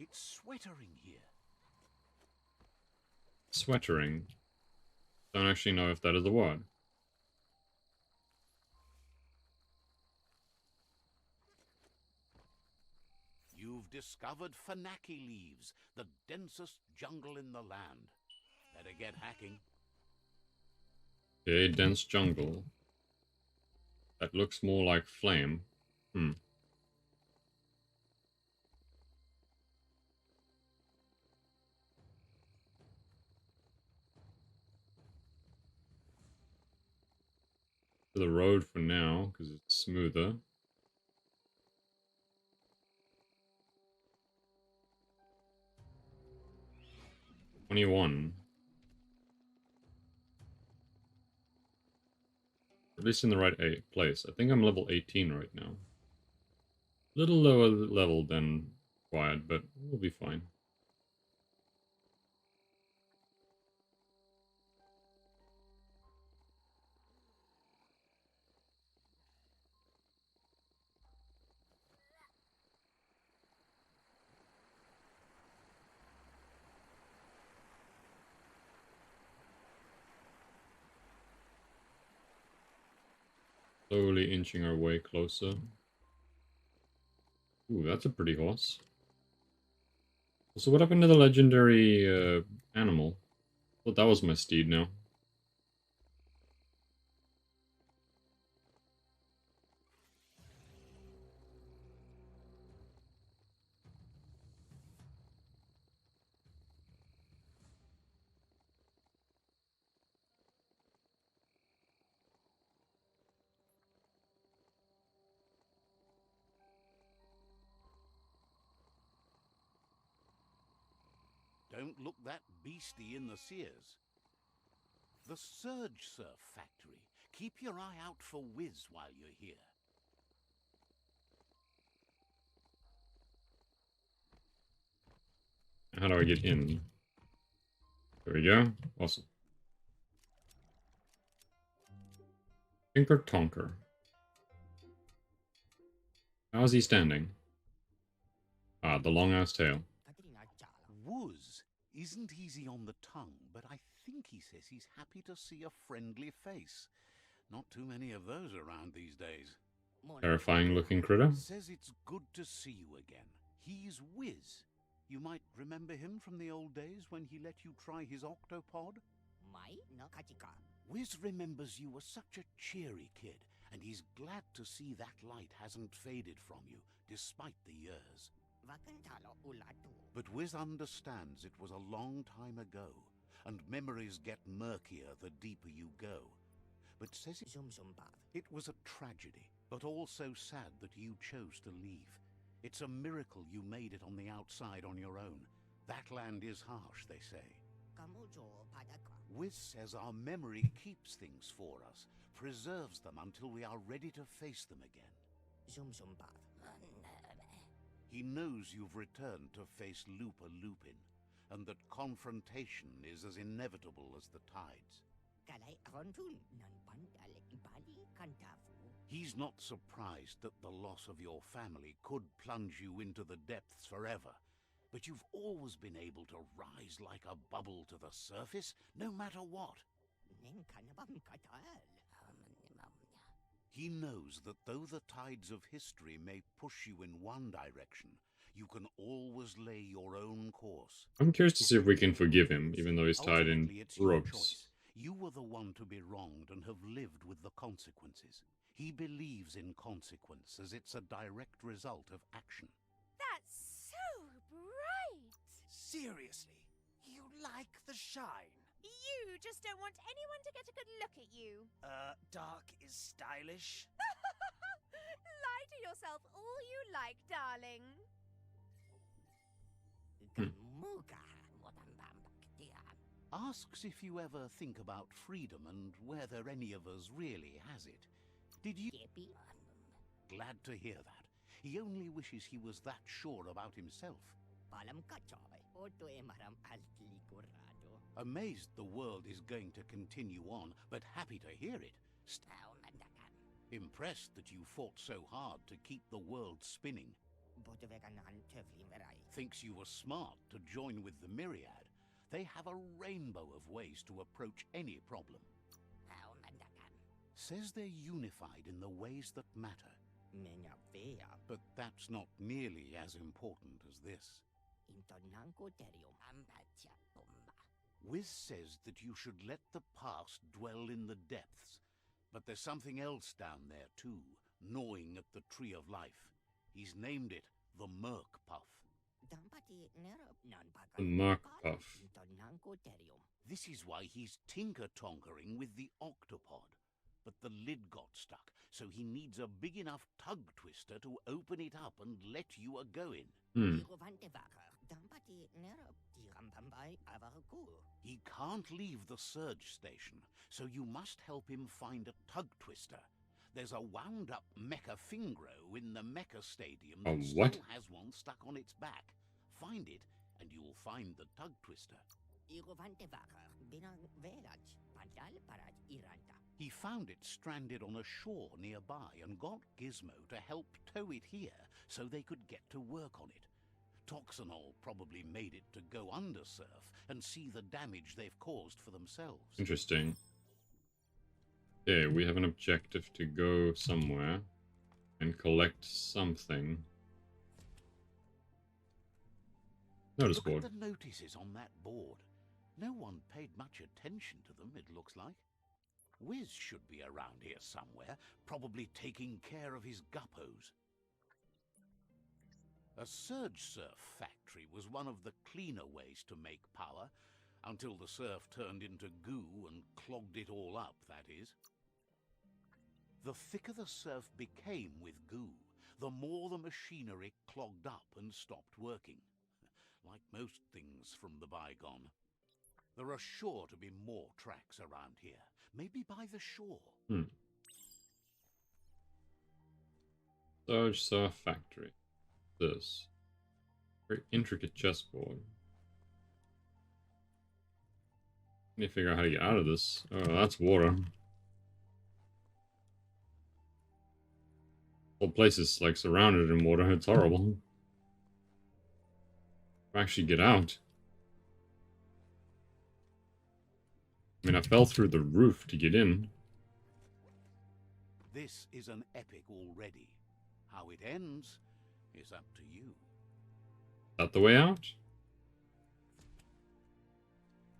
It's sweatering here.
Sweatering. Don't actually know if that is a word.
You've discovered Fanaki leaves, the densest jungle in the land. Better get hacking.
A dense jungle. That looks more like flame. Hmm. To the road for now, because it's smoother. "21. At least in the right place. I think I'm level 18 right now. Little lower level than required, but we'll be fine. Slowly inching our way closer. Ooh, that's a pretty horse. So what happened to the legendary animal? I thought that was my steed now.
Don't look that beastie in the sears. The Surge Surf Factory. Keep your eye out for Wiz while you're here.
How do I get in? There we go. Awesome. Tinker Tonker. How is he standing? Ah, the long-ass tail.
Wuz isn't easy on the tongue, but I think he says he's happy to see a friendly face. Not too many of those around these days.
Terrifying-looking critter.
Says it's good to see you again. He's Wiz. You might remember him from the old days when he let you try his octopod. Wiz remembers you were such a cheery kid, and he's glad to see that light hasn't faded from you, despite the years. But Wiz understands it was a long time ago, and memories get murkier the deeper you go. But says it was a tragedy, but also sad that you chose to leave. It's a miracle you made it on the outside on your own. That land is harsh, they say. Wiz says our memory keeps things for us, preserves them until we are ready to face them again. He knows you've returned to face Lupa Lupin, and that confrontation is as inevitable as the tides. He's not surprised that the loss of your family could plunge you into the depths forever, but you've always been able to rise like a bubble to the surface, no matter what. He knows that though the tides of history may push you in one direction, you can always lay your own course.
I'm curious to see if we can forgive him, even though he's tied in
Ultimately, it's your
ropes.
choice. You were the one to be wronged and have lived with the consequences. He believes in consequence as it's a direct result of action.
That's so bright.
Seriously, you like the shine.
You just don't want anyone to get a good look at you.
Dark is stylish.
Lie to yourself all you like, darling.
Asks if you ever think about freedom and whether any of us really has it. Did you? Glad to hear that. He only wishes he was that sure about himself. Amazed the world is going to continue on, but happy to hear it. Impressed that you fought so hard to keep the world spinning. Thinks you were smart to join with the Myriad. They have a rainbow of ways to approach any problem. Says they're unified in the ways that matter. But that's not nearly as important as this. Wiz says that you should let the past dwell in the depths. But there's something else down there too, gnawing at the Tree of Life. He's named it the Merc Puff.
The Merc Puff.
This is why he's tinker-tonkering with the octopod. But the lid got stuck, so he needs a big enough tug twister to open it up and let you a-go-in. He can't leave the surge station, so you must help him find a tug twister. There's a wound-up Mecha Fingro in the Mecha Stadium that still has one stuck on its back. Find it, and you'll find the tug twister. He found it stranded on a shore nearby and got Gizmo to help tow it here so they could get to work on it. Toxanol probably made it to go under surf and see the damage they've caused for themselves.
Interesting. Okay, we have an objective to go somewhere and collect something. Notice board.
Look at the notices on that board. No one paid much attention to them, it looks like. Wiz should be around here somewhere, probably taking care of his guppos. A surge surf factory was one of the cleaner ways to make power, until the surf turned into goo and clogged it all up, that is. The thicker the surf became with goo, the more the machinery clogged up and stopped working. Like most things from the bygone. There are sure to be more tracks around here, maybe by the shore.
Surge Surf Factory. This. Very intricate chessboard. Need to figure out how to get out of this. Oh, that's water. The whole place is like surrounded in water. It's horrible. Actually get out. I mean, I fell through the roof to get in.
This is an epic already. How it ends is up to you.
Is that the way out?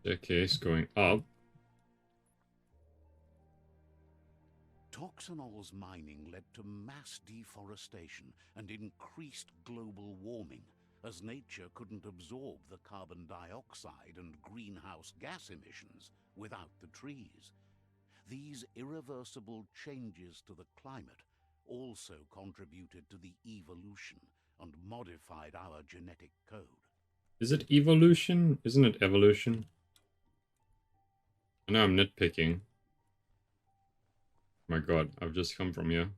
Staircase going up.
Toxanol's mining led to mass deforestation and increased global warming, as nature couldn't absorb the carbon dioxide and greenhouse gas emissions without the trees. These irreversible changes to the climate also contributed to the evolution and modified our genetic code.
Is it evolution? Isn't it evolution? I know I'm nitpicking. My god, I've just come from here.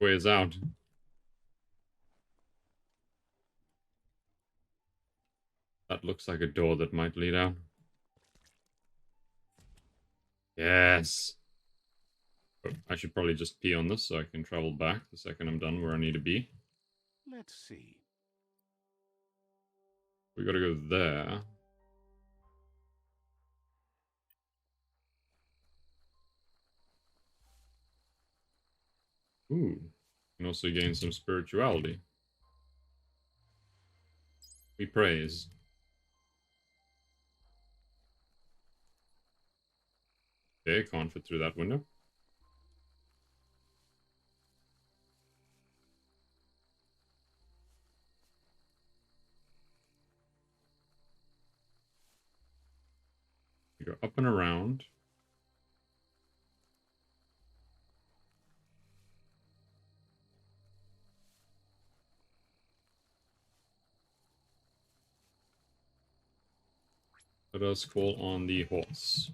Way is out. That looks like a door that might lead out. Yes! Oh, I should probably just pee on this so I can travel back the second I'm done where I need to be.
Let's see.
We gotta go there. Ooh. Can also gain some spirituality. We praise. Okay, can't fit through that window. We go up and around. Let us call on the horse.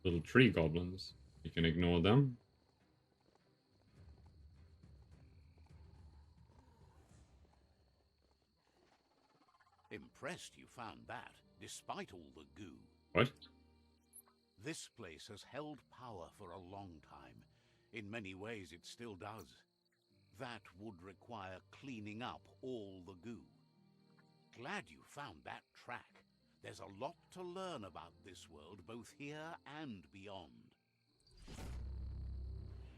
Little tree goblins. You can ignore them.
Impressed you found that, despite all the goo.
What?
This place has held power for a long time. In many ways it still does. That would require cleaning up all the goo. Glad you found that track. There's a lot to learn about this world, both here and beyond.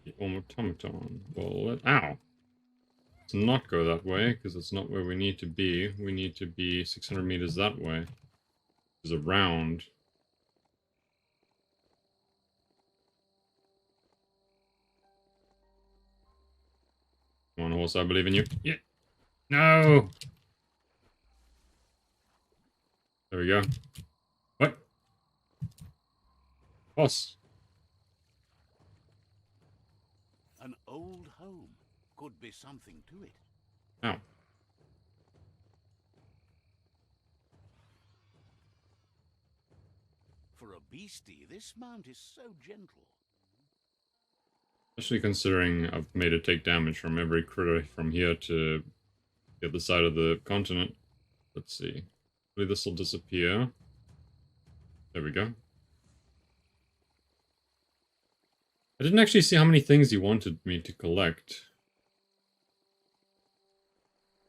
The automaton. Well, ow! Let's not go that way, because it's not where we need to be. We need to be 600 meters that way. There's a round. Come on, horse, I believe in you. Yeah. No! There we go. What? Horse.
An old home. Could be something to it.
Ow.
For a beastie, this mount is so gentle.
Especially considering I've made it take damage from every critter from here to the other side of the continent. Let's see. Hopefully this will disappear. There we go. I didn't actually see how many things he wanted me to collect.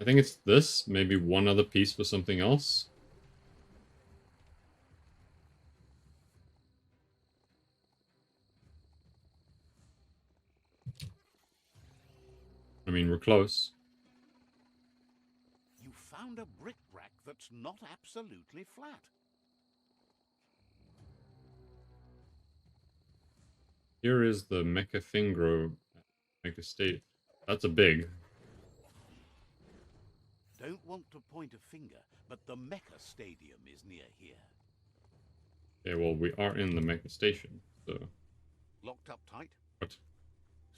I think it's this, maybe one other piece for something else. I mean, we're close.
You found a bric-brac that's not absolutely flat.
Here is the Mecha Fingro Mecha State. That's a big.
Don't want to point a finger, but the Mecha Stadium is near here.
Okay, well, we are in the Mecha Station, so...
Locked up tight?
What?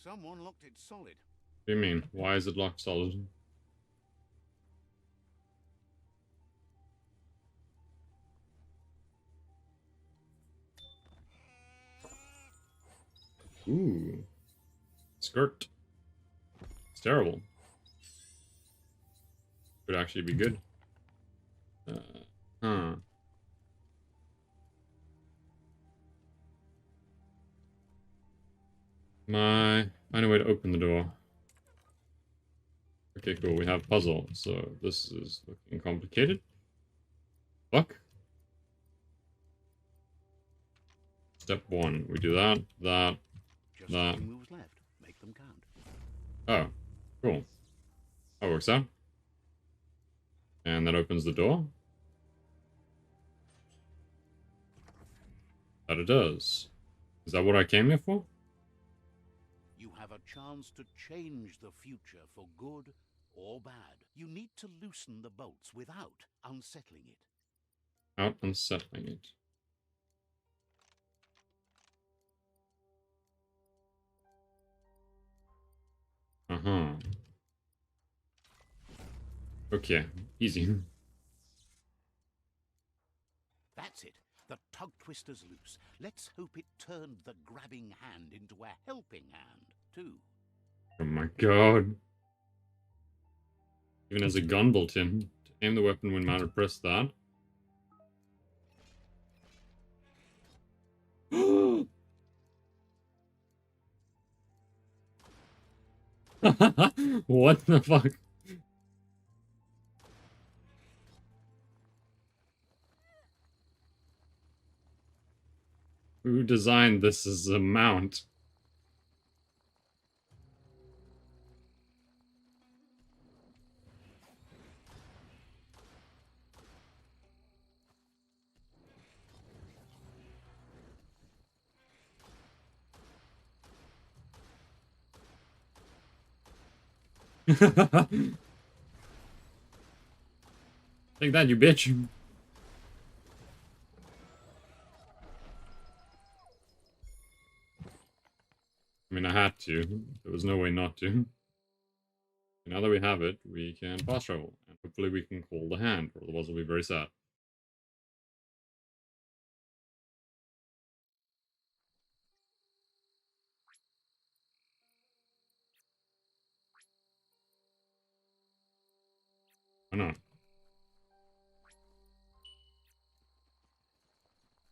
Someone locked it solid.
What do you mean? Why is it locked solid? Ooh. Skirt. It's terrible. Could actually be good. Huh. Find a way to open the door. Okay, cool. We have puzzle, so this is looking complicated. Fuck. Step 1. We do that,
Just
that.
3 moves left. Make them count.
Oh, cool. That works out. And that opens the door. That it does. Is that what I came here for?
You have a chance to change the future for good or bad. You need to loosen the bolts without unsettling it.
Out unsettling it. Uh-huh. Okay, easy.
That's it. The tug twister's loose. Let's hope it turned the grabbing hand into a helping hand, too.
Oh my god. Even as a gun built in. To aim the weapon when mounted, press that. What the fuck? Who designed this as a mount? Take that, you bitch. I mean, I had had to. There was no way not to. Now that we have it, we can fast travel. And hopefully we can call the hand, or otherwise we'll be very sad. Why not?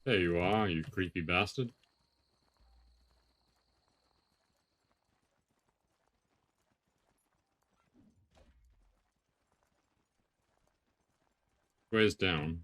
There you are, you creepy bastard. Where's down?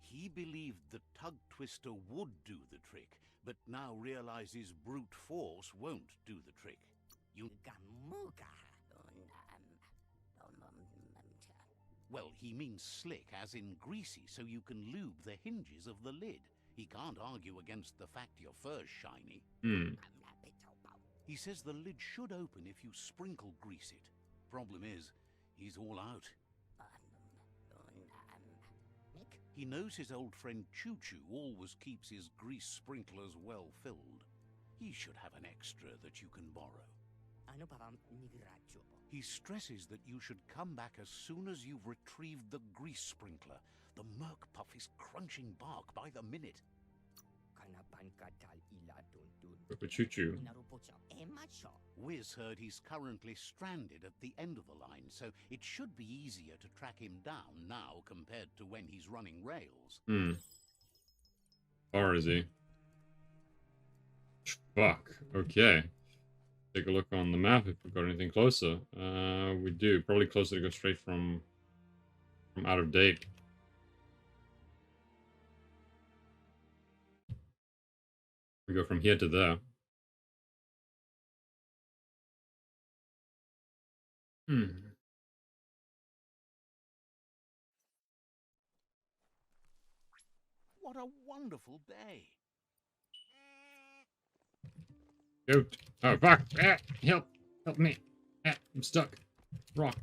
He believed the tug twister would do the trick, but now realizes brute force won't do the trick. Well, he means slick, as in greasy, so you can lube the hinges of the lid. He can't argue against the fact your fur's shiny. He says the lid should open if you sprinkle grease it. Problem is, he's all out. He knows his old friend Choo Choo always keeps his grease sprinklers well filled. He should have an extra that you can borrow. He stresses that you should come back as soon as you've retrieved the grease sprinkler. The Merc Puff is crunching bark by the minute.
Choo-choo.
Wiz heard he's currently stranded at the end of the line, so it should be easier to track him down now compared to when he's running rails.
Far is he? Fuck. Okay. Take a look on the map if we've got anything closer. We do. Probably closer to go straight from out of date. We go from here to there.
What a wonderful day.
Goat. Oh, fuck. Ah, help. Help me. Ah, I'm stuck. Rock.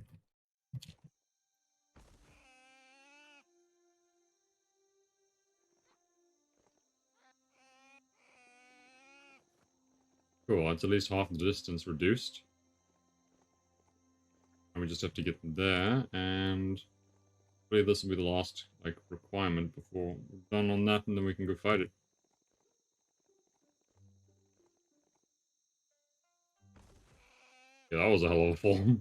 Cool, that's at least half the distance reduced. And we just have to get there, and hopefully this will be the last, like, requirement before we're done on that, and then we can go fight it. Yeah, that was a hell of a fall.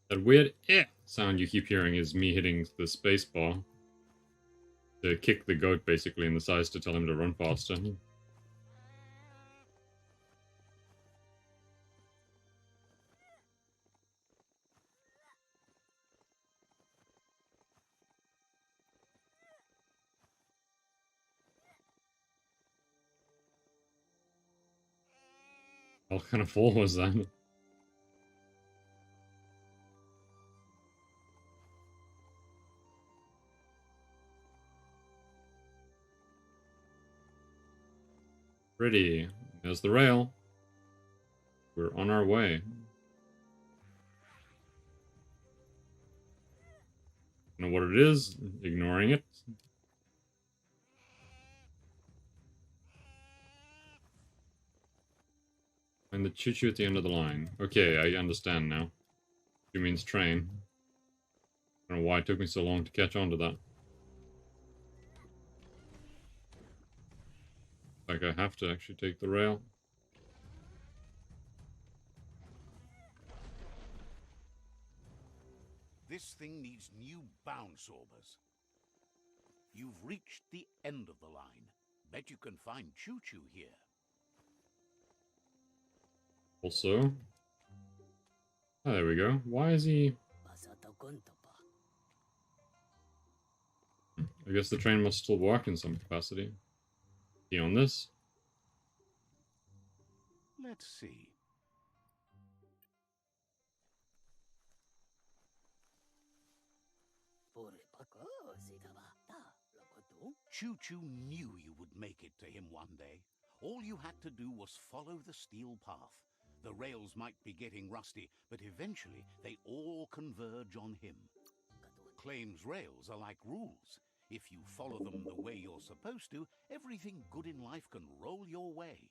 That weird sound you keep hearing is me hitting the space bar to kick the goat basically in the sides to tell him to run faster. What kind of fall was that? Pretty. There's the rail. We're on our way. Know what it is, ignoring it. And the choo-choo at the end of the line. Okay, I understand now. It means train. I don't know why it took me so long to catch on to that. Like I have to actually take the rail.
This thing needs new bounce orbers. You've reached the end of the line. Bet you can find Choo Choo here.
Also... Oh, there we go. Why is he... I guess the train must still work in some capacity. Be on this?
Let's see. Choo-Choo knew you would make it to him one day. All you had to do was follow the steel path. The rails might be getting rusty, but eventually they all converge on him. Claims rails are like rules. If you follow them the way you're supposed to, everything good in life can roll your way.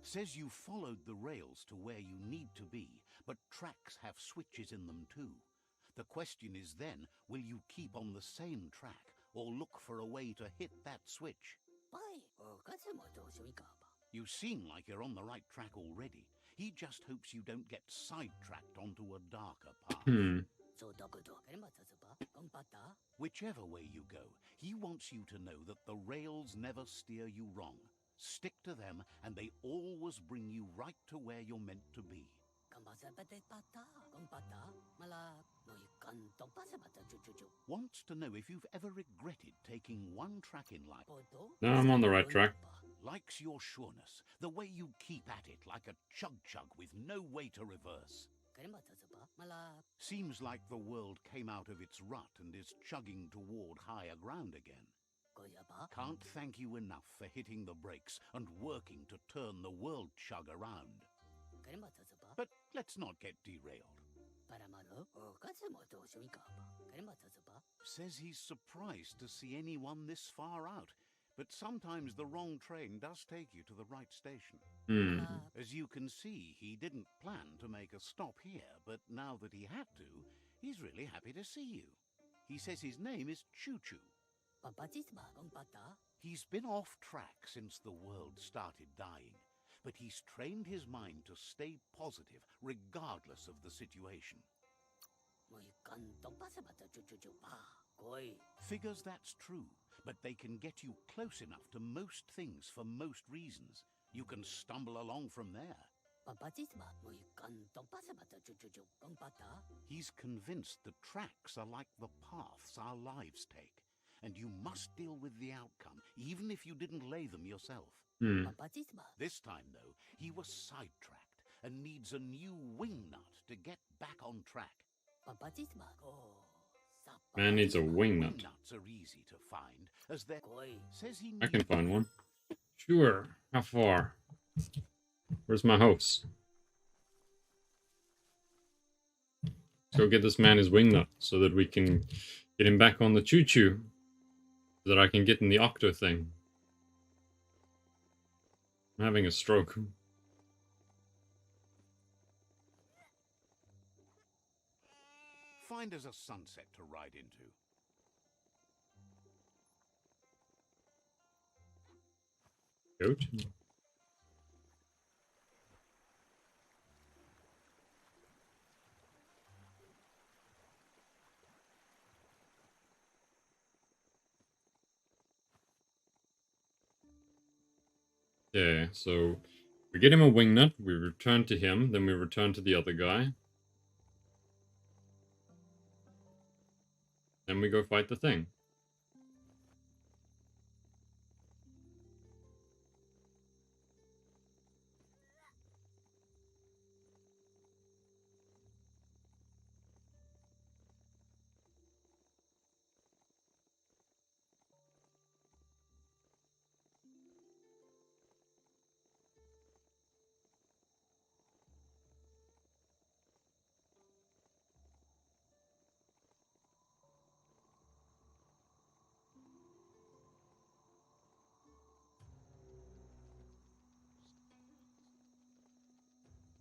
Says you followed the rails to where you need to be, but tracks have switches in them too. The question is then, will you keep on the same track or look for a way to hit that switch? You seem like you're on the right track already. He just hopes you don't get sidetracked onto a darker path. Whichever way you go, he wants you to know that the rails never steer you wrong. Stick to them and they always bring you right to where you're meant to be. Wants to know if you've ever regretted taking one track in life.
No, I'm on the right track.
Likes your sureness, the way you keep at it like a chug-chug with no way to reverse. Seems like the world came out of its rut and is chugging toward higher ground again. Can't thank you enough for hitting the brakes and working to turn the world chug around. But let's not get derailed. Says he's surprised to see anyone this far out, but sometimes the wrong train does take you to the right station. As you can see, he didn't plan to make a stop here, but now that he had to, he's really happy to see you. He says his name is Choo-Choo. He's been off track since the world started dying, but he's trained his mind to stay positive regardless of the situation. Figures that's true, but they can get you close enough to most things for most reasons. You can stumble along from there. He's convinced the tracks are like the paths our lives take, and you must deal with the outcome, even if you didn't lay them yourself. This time, though, he was sidetracked and needs a new wing nut to get back on track.
Man needs a wing nut.
Wing nuts are easy to find, as they says he
I can
needs
find one. Sure. How far? Where's my house? Let's go get this man his wing nut so that we can get him back on the choo-choo. So that I can get in the octo thing. I'm having a stroke.
Find us a sunset to ride into.
Goat? Okay, so we get him a wing nut, we return to him, then we return to the other guy. Then we go fight the thing.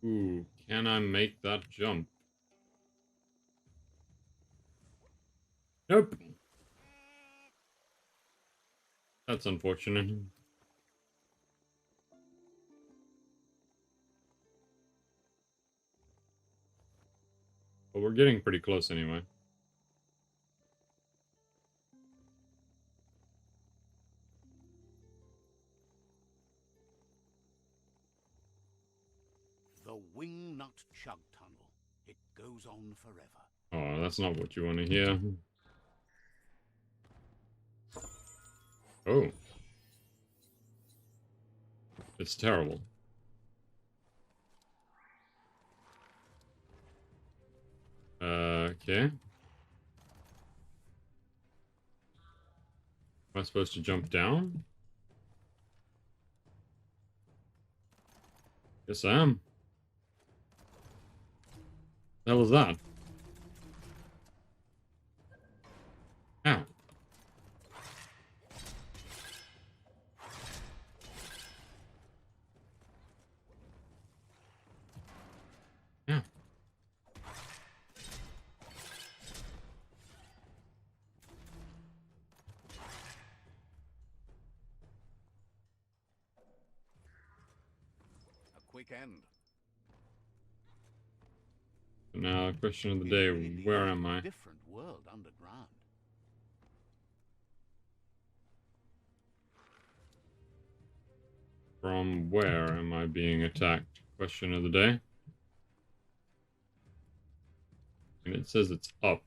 Ooh, can I make that jump? Nope. That's unfortunate. But we're getting pretty close anyway.
The Wing Nut Chug Tunnel. It goes on forever.
Oh, that's not what you want to hear. Oh. It's terrible. Okay. Am I supposed to jump down? Yes, I am. The hell is that? Ow. Ow.
A quick end.
Now, question of the
It
day,
really
where
is
am
a
I?
different world underground.
From where am I being attacked? Question of the day. And it says it's up.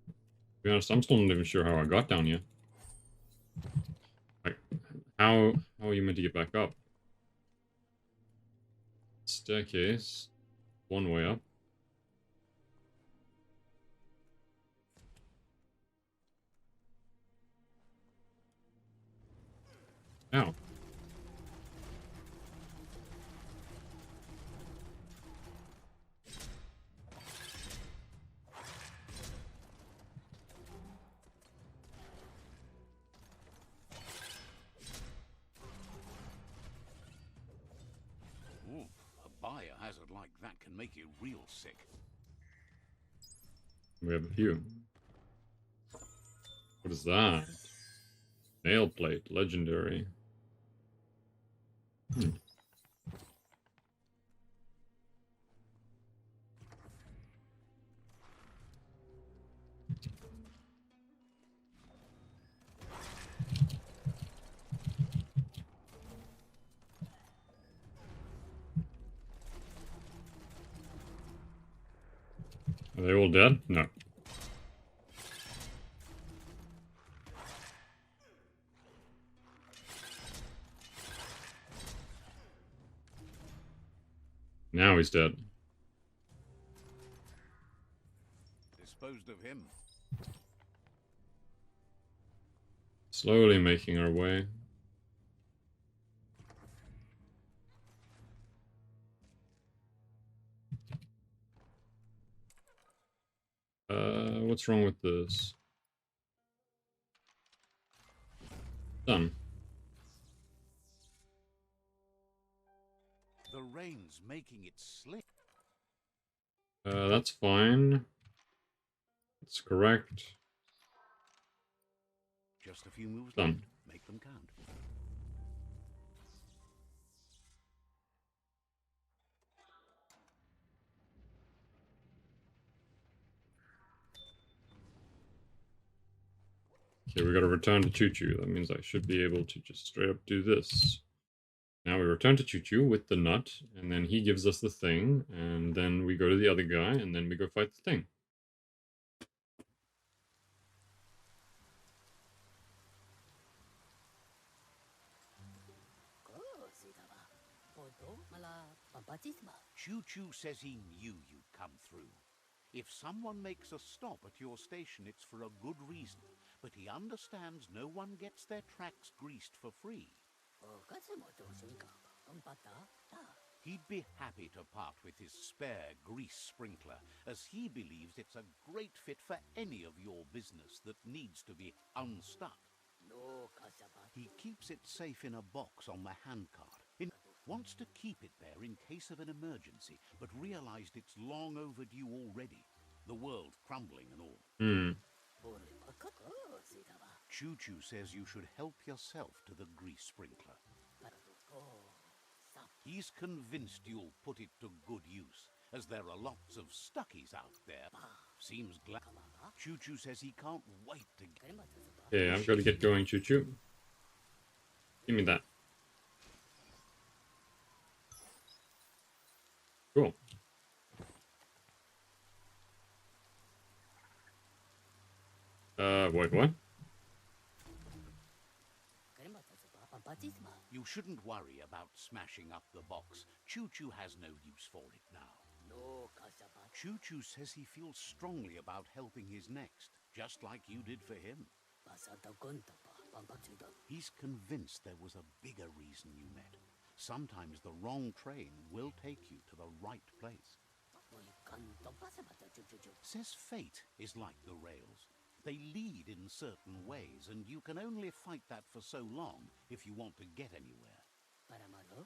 To be honest, I'm still not even sure how I got down here. Like, how are you meant to get back up? Staircase. One way up. Ow.
Ooh, a biohazard like that can make you real sick.
We have a few. What is that? Nail plate. Legendary. Hmm. Are they all dead? No. Now he's dead.
Disposed of him.
Slowly making our way. What's wrong with this? Done.
The rain's making it slick.
That's fine. That's correct.
Just a few moves
Done.
left. Make them count.
Okay, we gotta return to Choo Choo. That means I should be able to just straight up do this. Now we return to Choo Choo with the nut, and then he gives us the thing, and then we go to the other guy, and then we go fight the thing.
Choo Choo says he knew you'd come through. If someone makes a stop at your station, it's for a good reason. But he understands no one gets their tracks greased for free. He'd be happy to part with his spare grease sprinkler, as he believes it's a great fit for any of your business that needs to be unstuck. He keeps it safe in a box on the handcart. Wants to keep it there in case of an emergency, but realized it's long overdue already. The world crumbling and all. Choo Choo says you should help yourself to the grease sprinkler. He's convinced you'll put it to good use, as there are lots of stuckies out there. Seems glad. Choo Choo says he can't wait to get...
Okay, I've got to get going, Choo Choo. Give me that. Cool. Wait, what?
You shouldn't worry about smashing up the box. Choo-Choo has no use for it now. Choo-Choo says he feels strongly about helping his next, just like you did for him. He's convinced there was a bigger reason you met. Sometimes the wrong train will take you to the right place. Says fate is like the rails. They lead in certain ways, and you can only fight that for so long if you want to get anywhere.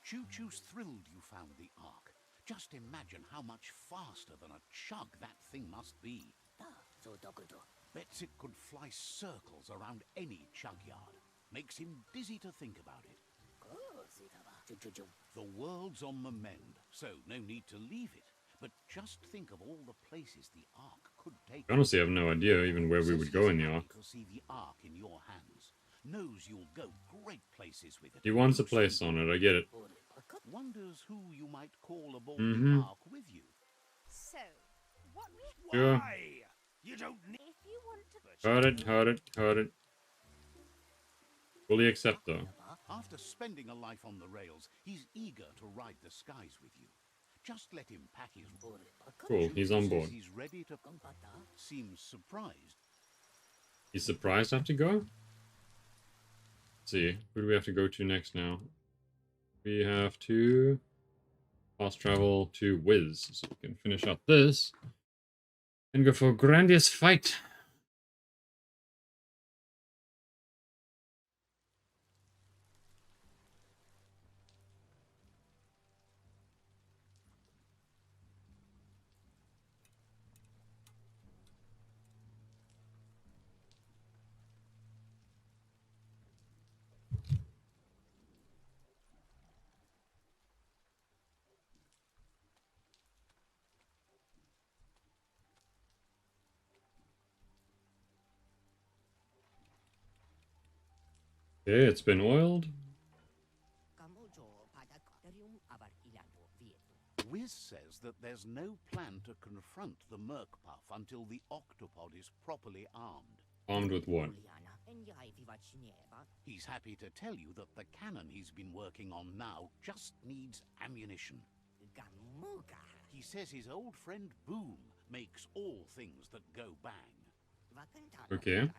Choo-Choo's thrilled you found the Ark. Just imagine how much faster than a chug that thing must be. Bets it could fly circles around any chug yard. Makes him dizzy to think about it. The world's on the mend, so no need to leave it. But just think of all the places the Ark could take.
I honestly have no idea even where we would go in the Ark.
To see the Ark in your hands. Knows you'll go great places with it.
He wants a place on it, I get it.
Wonders who you might call aboard the Ark with you.
So, what we...
Sure.
Why? You don't need...
If you want to...
Heard it. Fully accept, though.
After spending a life on the rails, he's eager to ride the skies with you. Just let him pack his...
Cool, he's on board.
He's ready to... Seems surprised.
He's surprised I have to go? Let's see, who do we have to go to next now? We have to fast travel to Wiz, so we can finish up this and go for a grandiose fight. Okay, it's been oiled.
Wiz says that there's no plan to confront the Merkpuff until the octopod is properly armed.
Armed with what?
He's happy to tell you that the cannon he's been working on now just needs ammunition. He says his old friend Boom makes all things that go bang.
Okay.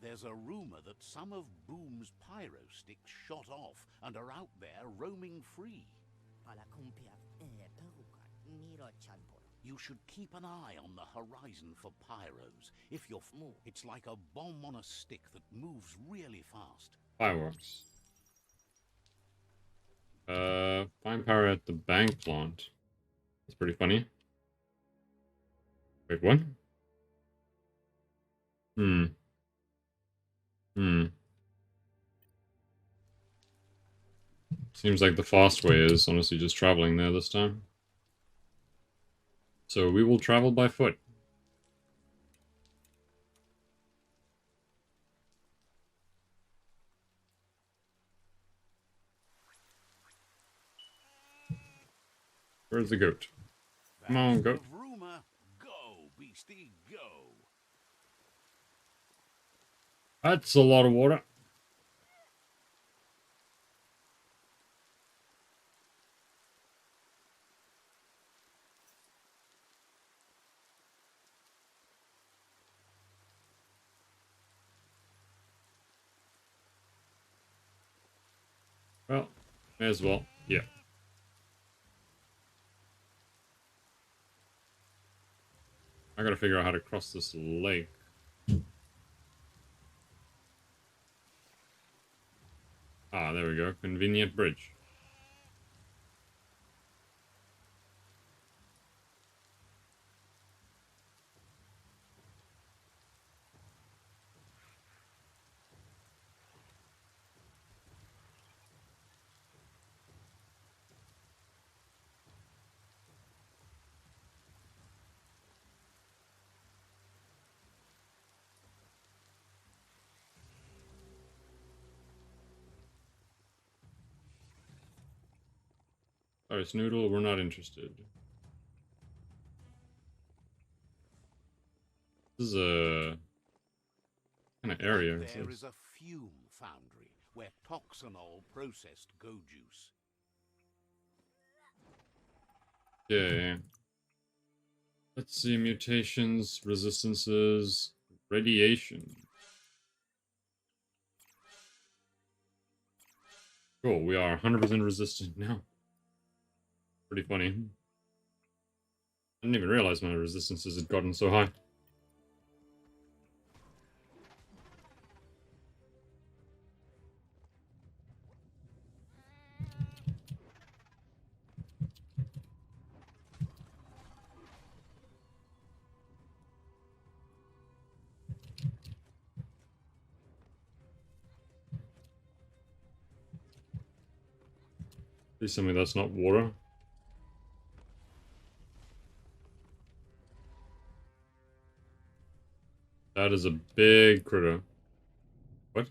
There's a rumor that some of Boom's pyro sticks shot off and are out there roaming free. You should keep an eye on the horizon for pyros. If you're it's like a bomb on a stick that moves really fast.
Fireworks. Find power at the bank plant. That's pretty funny. Wait, what? Seems like the fast way is honestly just traveling there this time. So we will travel by foot. Where's the goat? Come on, goat.
Rumor. Go, beastie, go.
That's a lot of water. Well, may as well. Yeah. I gotta figure out how to cross this lake. Ah, there we go. Convenient bridge. Sorry, Snoodle, we're not interested. This is a kind of area
Back
is
there
this?
is a fume foundry where toxanol processed go juice.
Yeah. Let's see, mutations, resistances, radiation. Cool, we are 100% resistant now. Pretty funny. I didn't even realize my resistances had gotten so high. Please tell me that's not water. That is a big critter. What?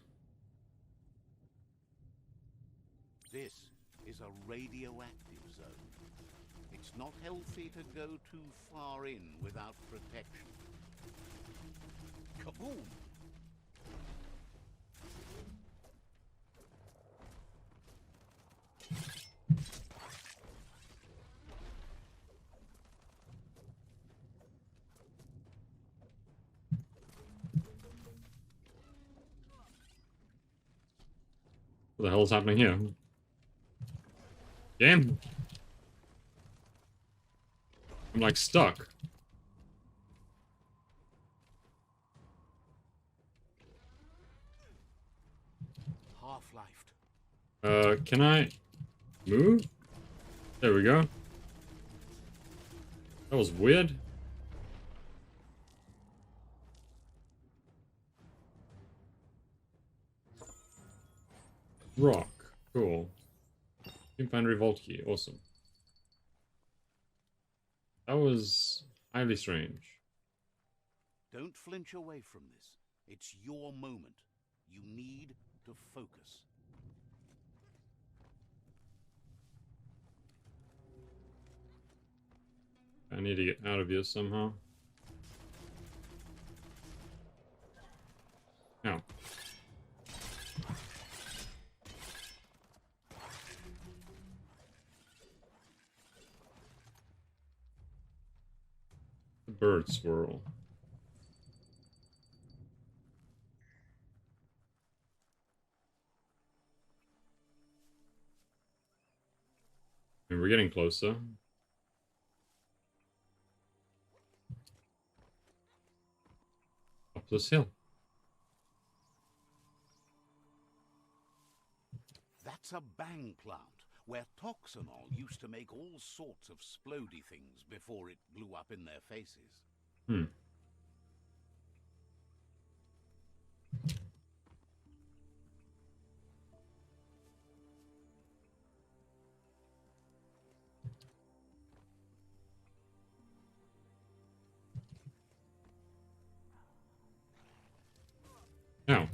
This is a radioactive zone. It's not healthy to go too far in without protection. Kaboom!
What the hell is happening here? Game? I'm like stuck.
Half-lifed.
Can I move? There we go. That was weird. Rock. Cool. You can find revolt key. Awesome. That was highly strange.
Don't flinch away from this. It's your moment. You need to focus.
I need to get out of here somehow. Now. The bird swirl. And we're getting closer. Up this hill.
That's a bang plant, where toxanol used to make all sorts of splody things before it blew up in their faces.
Hmm. Now.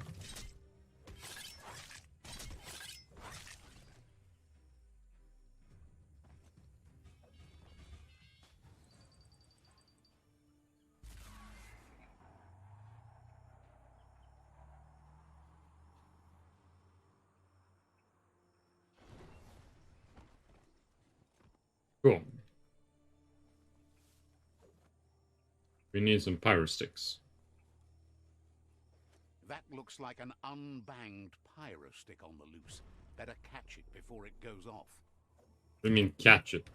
Cool. We need some pyro sticks.
That looks like an unbanged pyro stick on the loose. Better catch it before it goes off.
What do you mean catch it?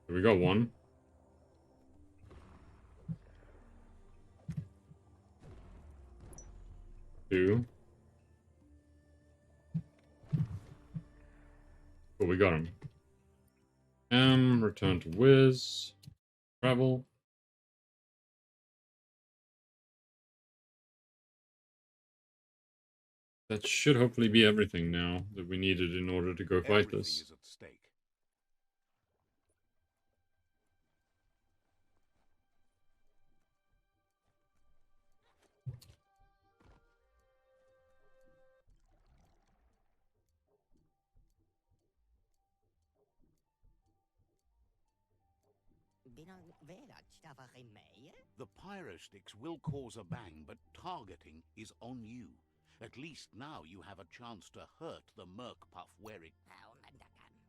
Here we go, one. Two. Cool, we got him. Return to Wiz. Travel. That should hopefully be everything now that we needed in order to go fight
Everything
this.
is at stake. The pyrosticks will cause a bang, but targeting is on you. At least now you have a chance to hurt the Merkpuff where it...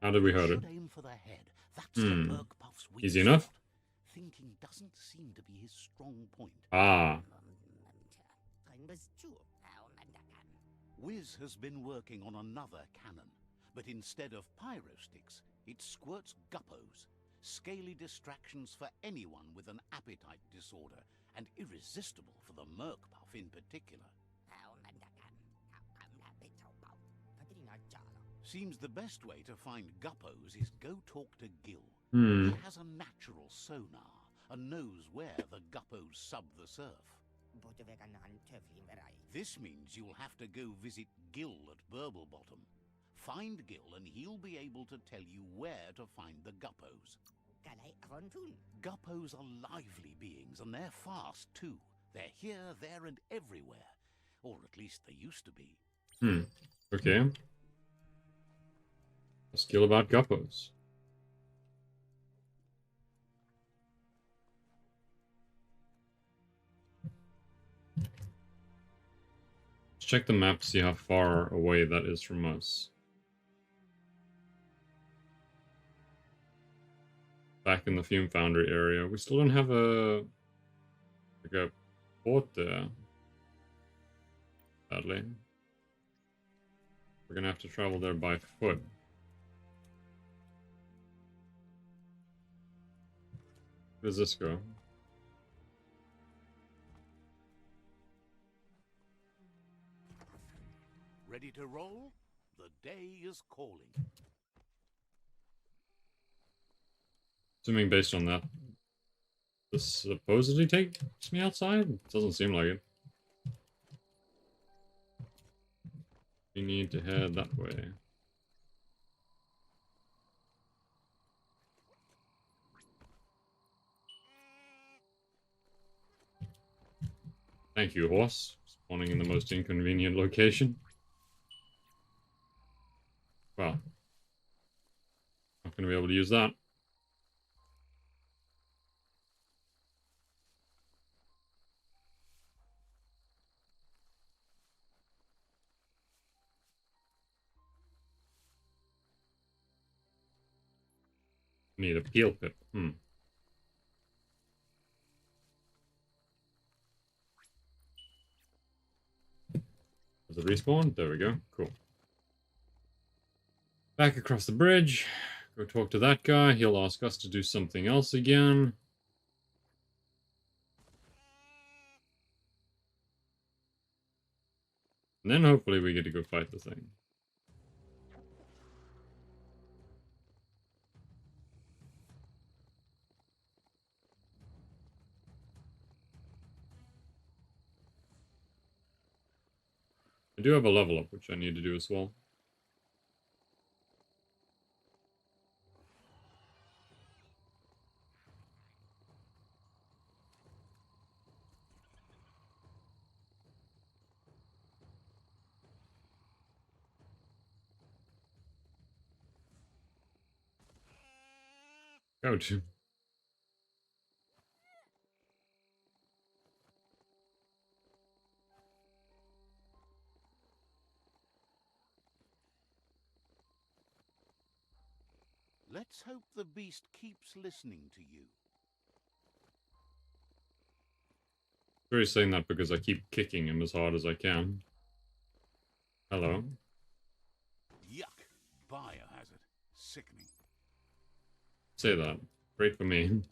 How did we hurt it?
Should aim for the head. That's the Merkpuff's weak
Easy enough?
spot. Thinking doesn't seem to be his strong point.
Ah.
Wiz has been working on another cannon, but instead of pyrosticks, it squirts guppos, scaly distractions for anyone with an appetite disorder, and irresistible for the Merkpuff in particular. Seems the best way to find guppos is go talk to Gil. He has a natural sonar and knows where the guppos sub the surf. This means you'll have to go visit Gil at Burblebottom. Find Gil and he'll be able to tell you where to find the guppos. Guppos are lively beings and they're fast too. They're here, there and everywhere. Or at least they used to be.
Okay. A skill about guppos. Let's check the map, see how far away that is from us. Back in the Fume Foundry area. We still don't have a port there. Sadly. We're gonna have to travel there by foot. Where does this go?
Ready to roll? The day is calling.
Assuming based on that, this supposedly takes me outside? Doesn't seem like it. We need to head that way. Thank you, horse. Spawning in the most inconvenient location. Well, not going to be able to use that. Need a peel pip. Does it respawn? There we go. Cool. Back across the bridge. Go talk to that guy. He'll ask us to do something else again. And then hopefully we get to go fight the thing. I do have a level up, which I need to do as well. Go to.
Let's hope the beast keeps listening to you.
Very saying that because I keep kicking him as hard as I can. Hello.
Yuck. Biohazard. Sickening.
Say that. Great for me.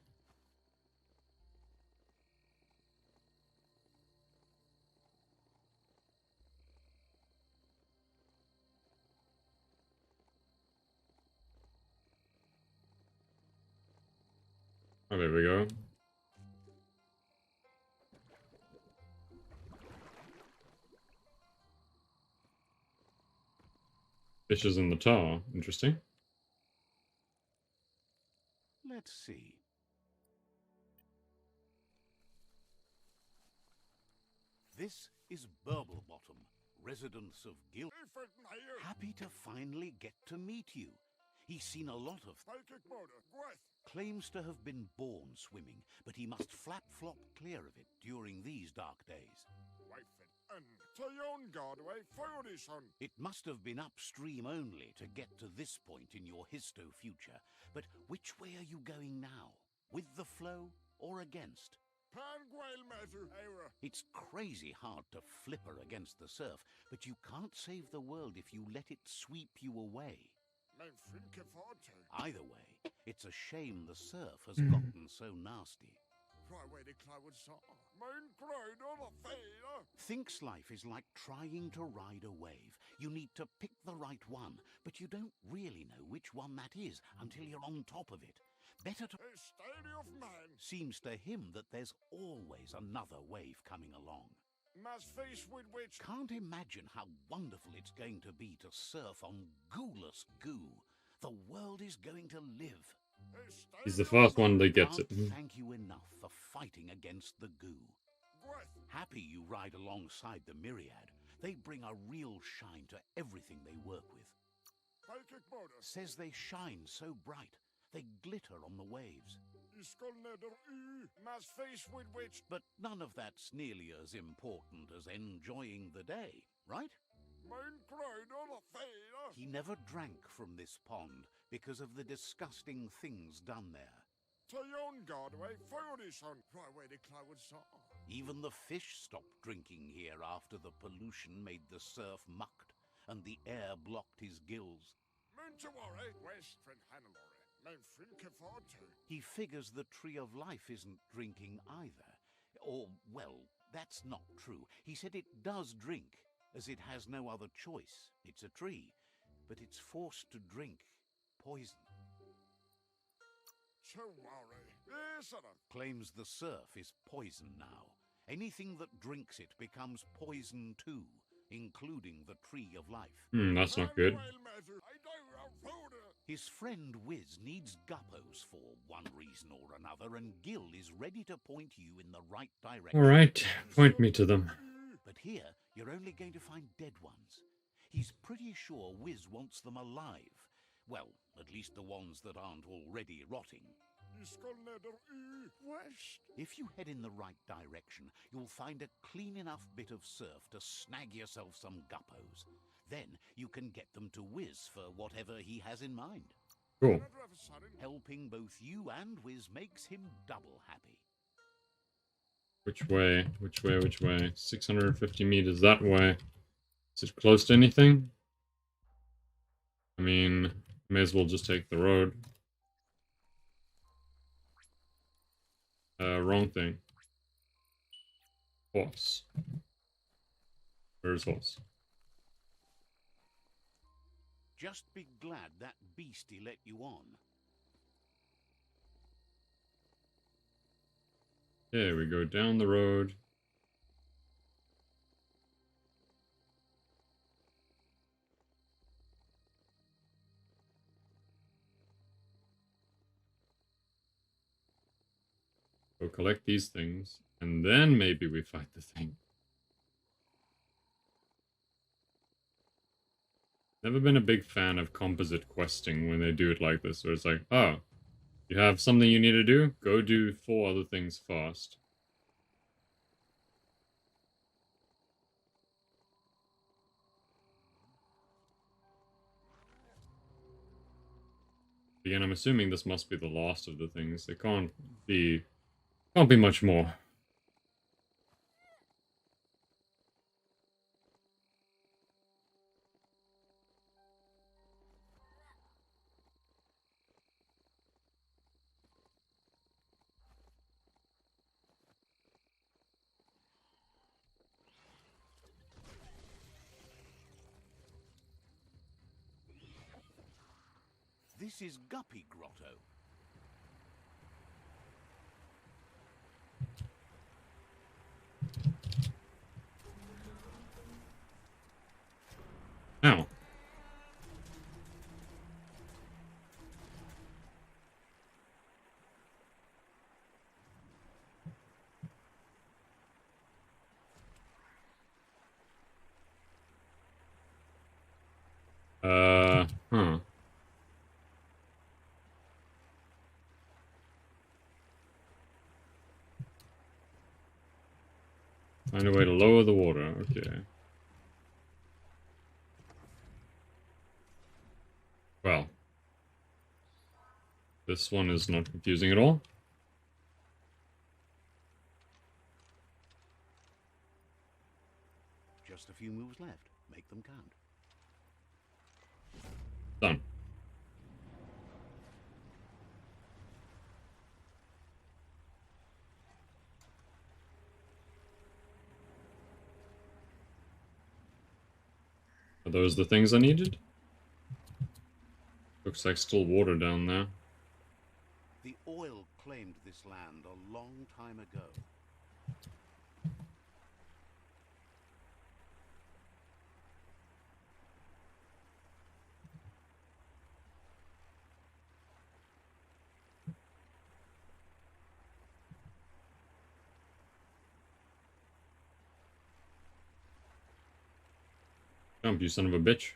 Oh, there we go. Fishes in the tar. Interesting.
Let's see. This is Burblebottom, residence of Gil. Happy to finally get to meet you. He's seen a lot of... Claims to have been born swimming, but he must flap-flop clear of it during these dark days. It must have been upstream only to get to this point in your histo-future. But which way are you going now? With the flow or against? It's crazy hard to flipper against the surf, but you can't save the world if you let it sweep you away. Either way, it's a shame the surf has gotten so nasty. Thinks life is like trying to ride a wave. You need to pick the right one, but you don't really know which one that is until you're on top of it. Better to... Seems to him that there's always another wave coming along. Can't imagine how wonderful it's going to be to surf on gooless goo. The world is going to live.
He's the first one that gets it.
Can't thank you enough for fighting against the goo. Happy you ride alongside the Myriad. They bring a real shine to everything they work with. Says they shine so bright, they glitter on the waves. But none of that's nearly as important as enjoying the day, right? He never drank from this pond because of the disgusting things done there. Even the fish stopped drinking here after the pollution made the surf mucked and the air blocked his gills. He figures the Tree of Life isn't drinking either. Or, well, that's not true. He said it does drink, as it has no other choice. It's a tree, but it's forced to drink poison. Claims the surf is poison now. Anything that drinks it becomes poison too, including the Tree of Life.
That's not good.
His friend Wiz needs guppos for one reason or another, and Gil is ready to point you in the right direction.
Alright, point me to them.
But here, you're only going to find dead ones. He's pretty sure Wiz wants them alive. Well, at least the ones that aren't already rotting. If you head in the right direction, you'll find a clean enough bit of surf to snag yourself some guppos. Then you can get them to Wiz for whatever he has in mind.
Cool.
Helping both you and Wiz makes him double happy.
Which way? Which way? Which way? 650 meters that way. Is it close to anything? I mean, may as well just take the road. Wrong thing. Horse. Where's horse?
Just be glad that beastie let you on.
Okay, we go down the road. Go collect these things, and then maybe we fight the thing. Never been a big fan of composite questing when they do it like this, where it's like, oh, you have something you need to do? Go do 4 other things fast. Again, I'm assuming this must be the last of the things. There can't be much more.
This is Guppy Grotto.
Ow. Huh. Find a way to lower the water. Okay. Well. This one is not confusing at all.
Just a few moves left. Make them count.
Done. Are those the things I needed? Looks like still water down there.
The oil claimed this land a long time ago.
Jump, you son of a bitch.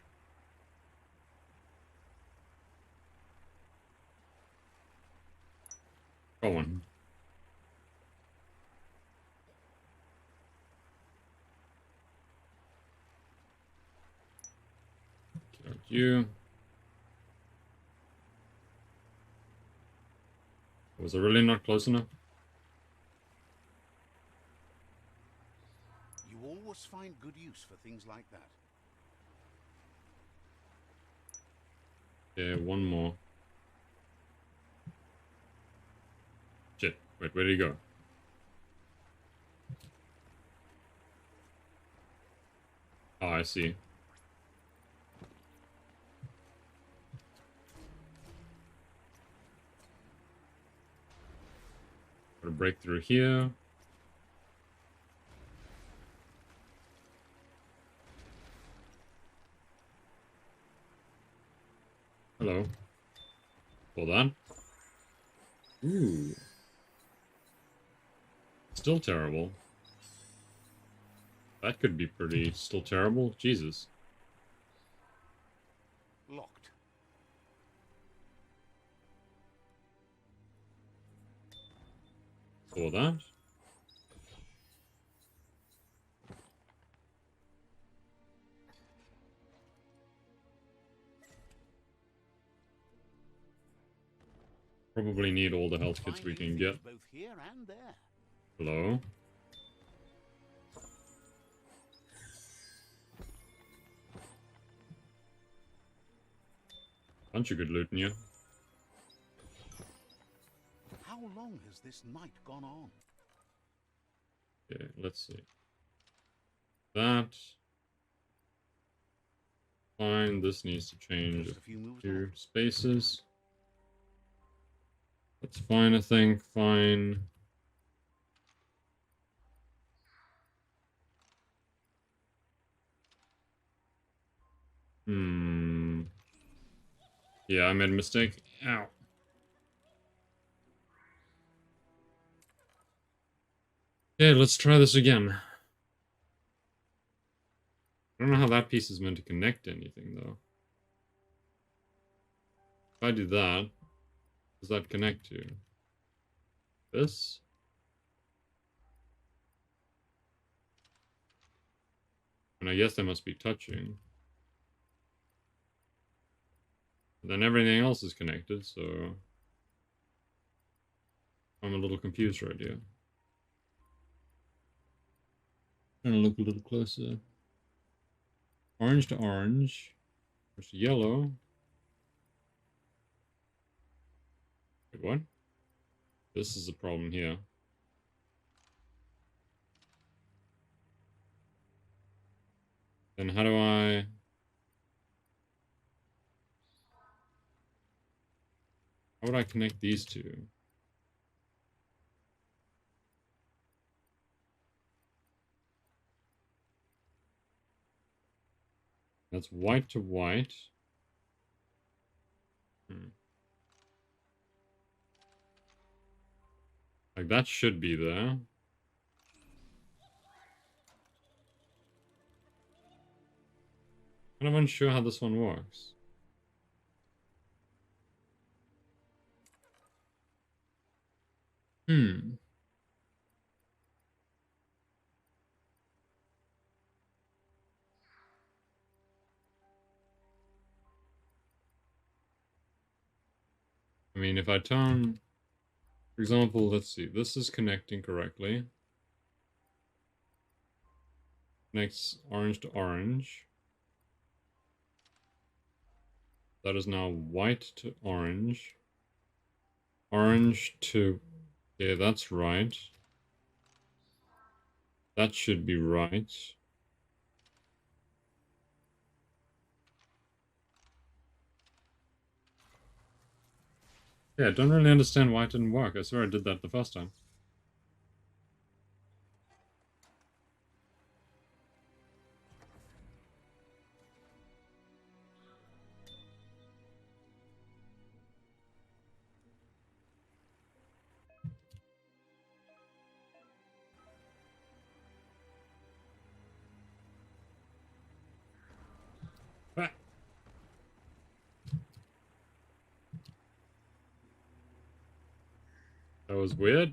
Go on. Got you. Was it really not close enough?
You always find good use for things like that.
Okay, one more. Shit. Wait, where did he go? Oh, I see. Got a break through here. Hello. Hold on. Ooh. Still terrible. That could be pretty still terrible. Jesus.
Locked.
For that. Probably need all the health kits we can get.
Both here and there.
Hello. Bunch of good loot in you.
How long has this night gone on?
Okay, let's see. That. Fine, this needs to change
Just a few moves
two
left.
spaces. That's fine, I think. Fine. Yeah, I made a mistake. Ow. Okay, let's try this again. I don't know how that piece is meant to connect to anything, though. If I do that, does that connect to this? And I guess they must be touching. Then everything else is connected, so I'm a little confused right here. Trying to look a little closer. Orange to orange. There's yellow. Wait, what? This is the problem here. Then how do I... How would I connect these two? That's white to white. Like, that should be there. Kind of unsure how this one works. mean, if I turn, for example, let's see, this is connecting correctly. Connects orange to orange. That is now white to orange. Orange to... Yeah, that's right. That should be right. Yeah, I don't really understand why it didn't work. I swear I did that the first time. Ah, that was weird.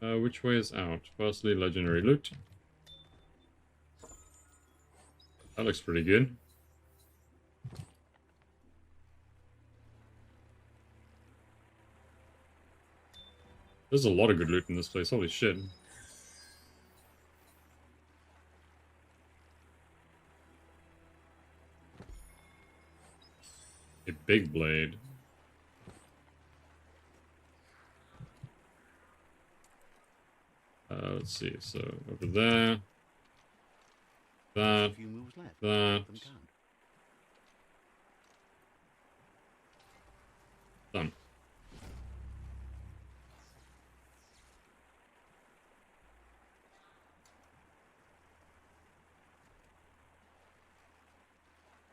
Which way is out? Firstly, legendary loot. That looks pretty good. There's a lot of good loot in this place, holy shit. A big blade. Let's see, so over there. That.
A few moves left.
That.
Let them count.
Done.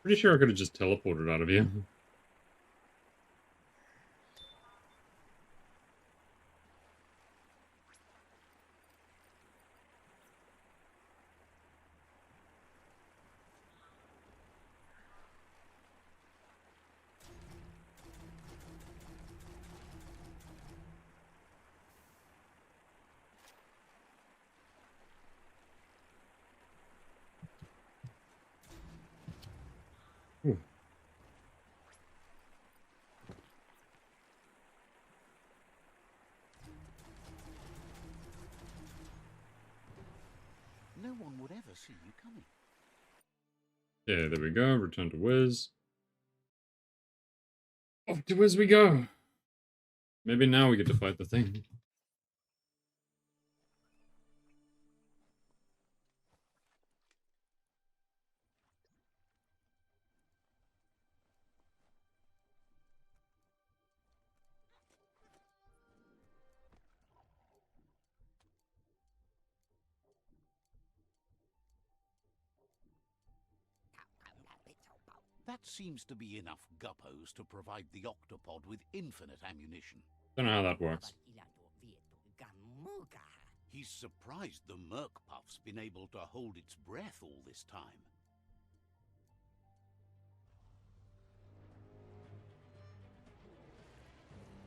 Pretty sure I could have just teleported out of here. Ooh.
No one would ever see you coming.
Yeah, there we go. Return to Wiz. Off to Wiz we go. Maybe now we get to fight the thing.
That seems to be enough guppos to provide the octopod with infinite ammunition.
Don't know how that works.
He's surprised the Merc Puff's been able to hold its breath all this time.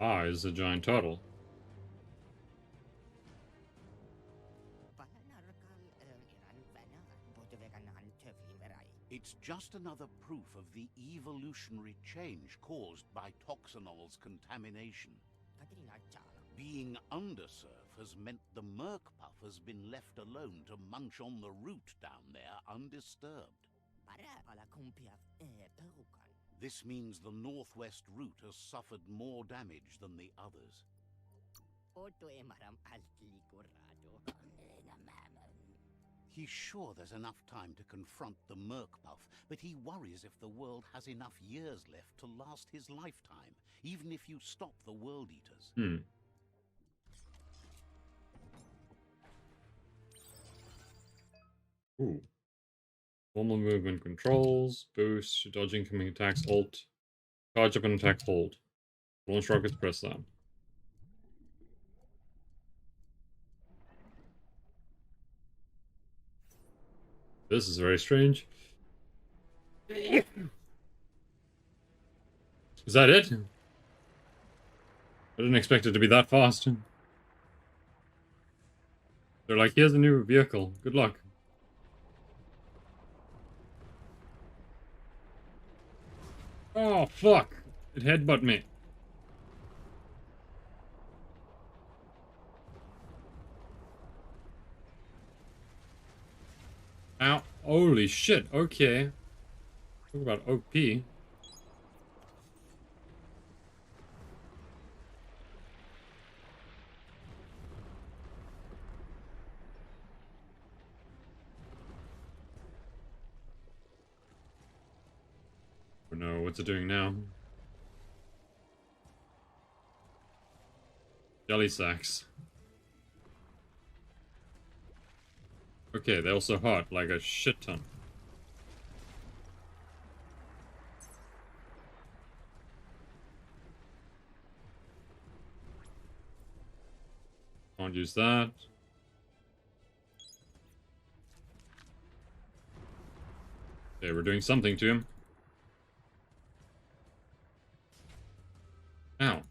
Ah, is a giant turtle.
It's just another proof of the evolutionary change caused by Toxanol's contamination. Being undersurf has meant the Merc Puff has been left alone to munch on the root down there undisturbed. This means the northwest route has suffered more damage than the others. He's sure there's enough time to confront the Merc Puff, but he worries if the world has enough years left to last his lifetime, even if you stop the World Eaters.
Ooh. Normal movement controls, boost, dodge incoming attacks, alt, charge up and attack, hold. Launch rockets, press that. This is very strange. Is that it? I didn't expect it to be that fast. They're like, here's a new vehicle. Good luck. Oh, fuck! It headbutt me. Ow. Holy shit, okay. Talk about OP. Oh no, what's it doing now? Jelly sacks. Okay, they're also hot, like a shit ton. Can't use that. Okay, we're doing something to him. Ow.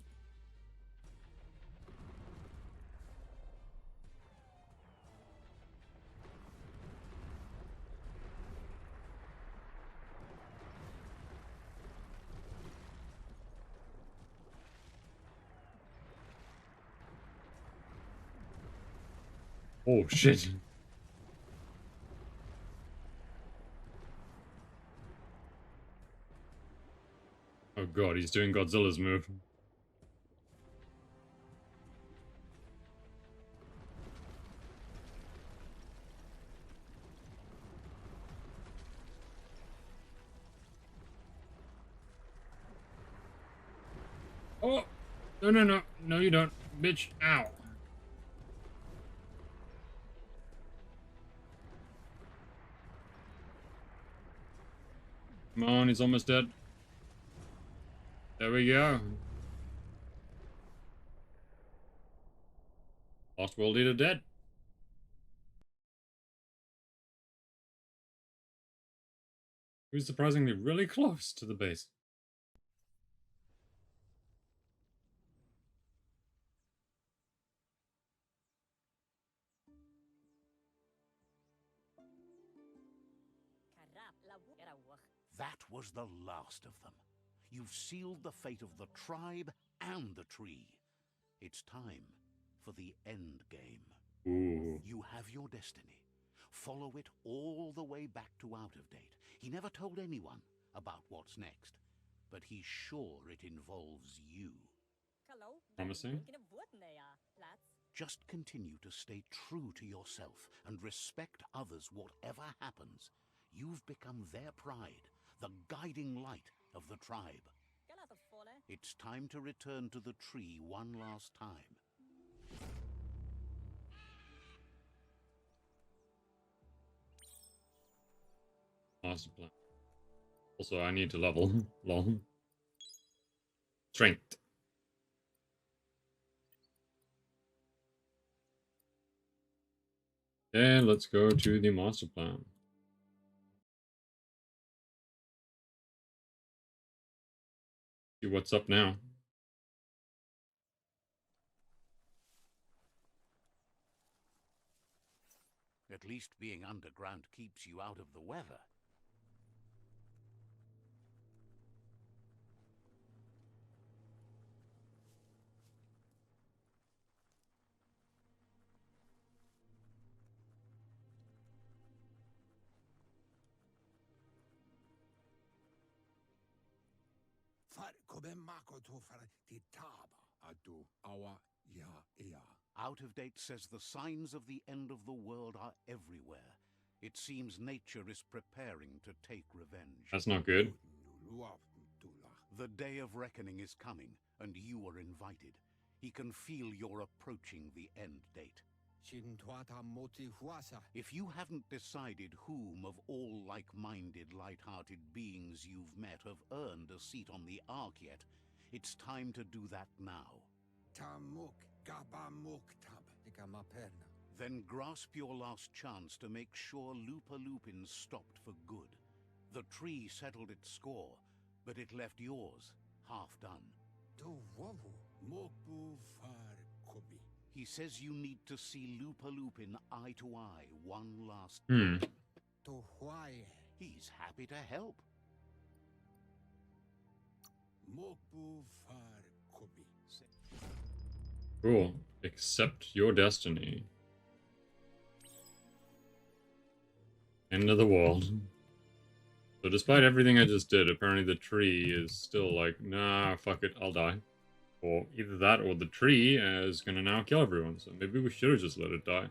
Oh shit. Oh god, he's doing Godzilla's move. Oh! No, no, no. No, you don't. Bitch. Ow. Come on, he's almost dead. There we go. Lost World Eater dead. He was surprisingly really close to the base.
That was the last of them. You've sealed the fate of the tribe and the tree. It's time for the end game.
Ooh.
You have your destiny. Follow it all the way back to Out of Date. He never told anyone about what's next, but he's sure it involves you.
Promising?
Just continue to stay true to yourself and respect others whatever happens. You've become their pride, the guiding light of the tribe. It's time to return to the tree one last time.
Master plan. Also, I need to level. Lol. Strength. And let's go to the master plan. See what's up now.
At least being underground keeps you out of the weather.
Far come makoto far titaba atu awa ya ea.
Out of Date says the signs of the end of the world are everywhere. It seems nature is preparing to take revenge.
That's not good.
The day of reckoning is coming, and you are invited. He can feel you're approaching the end date. If you haven't decided whom of all like-minded, light-hearted beings you've met have earned a seat on the Ark yet, it's time to do that now. Then grasp your last chance to make sure Lupa Lupin's stopped for good. The tree settled its score, but it left yours half done. He says you need to see Lupa Lupin eye to eye one last time. He's happy to help.
Mokbu far kobi.
Cool. Accept your destiny. End of the world. So despite everything I just did, apparently the tree is still like, nah, fuck it, I'll die. Or either that or the tree is gonna now kill everyone, so maybe we should have just let it die.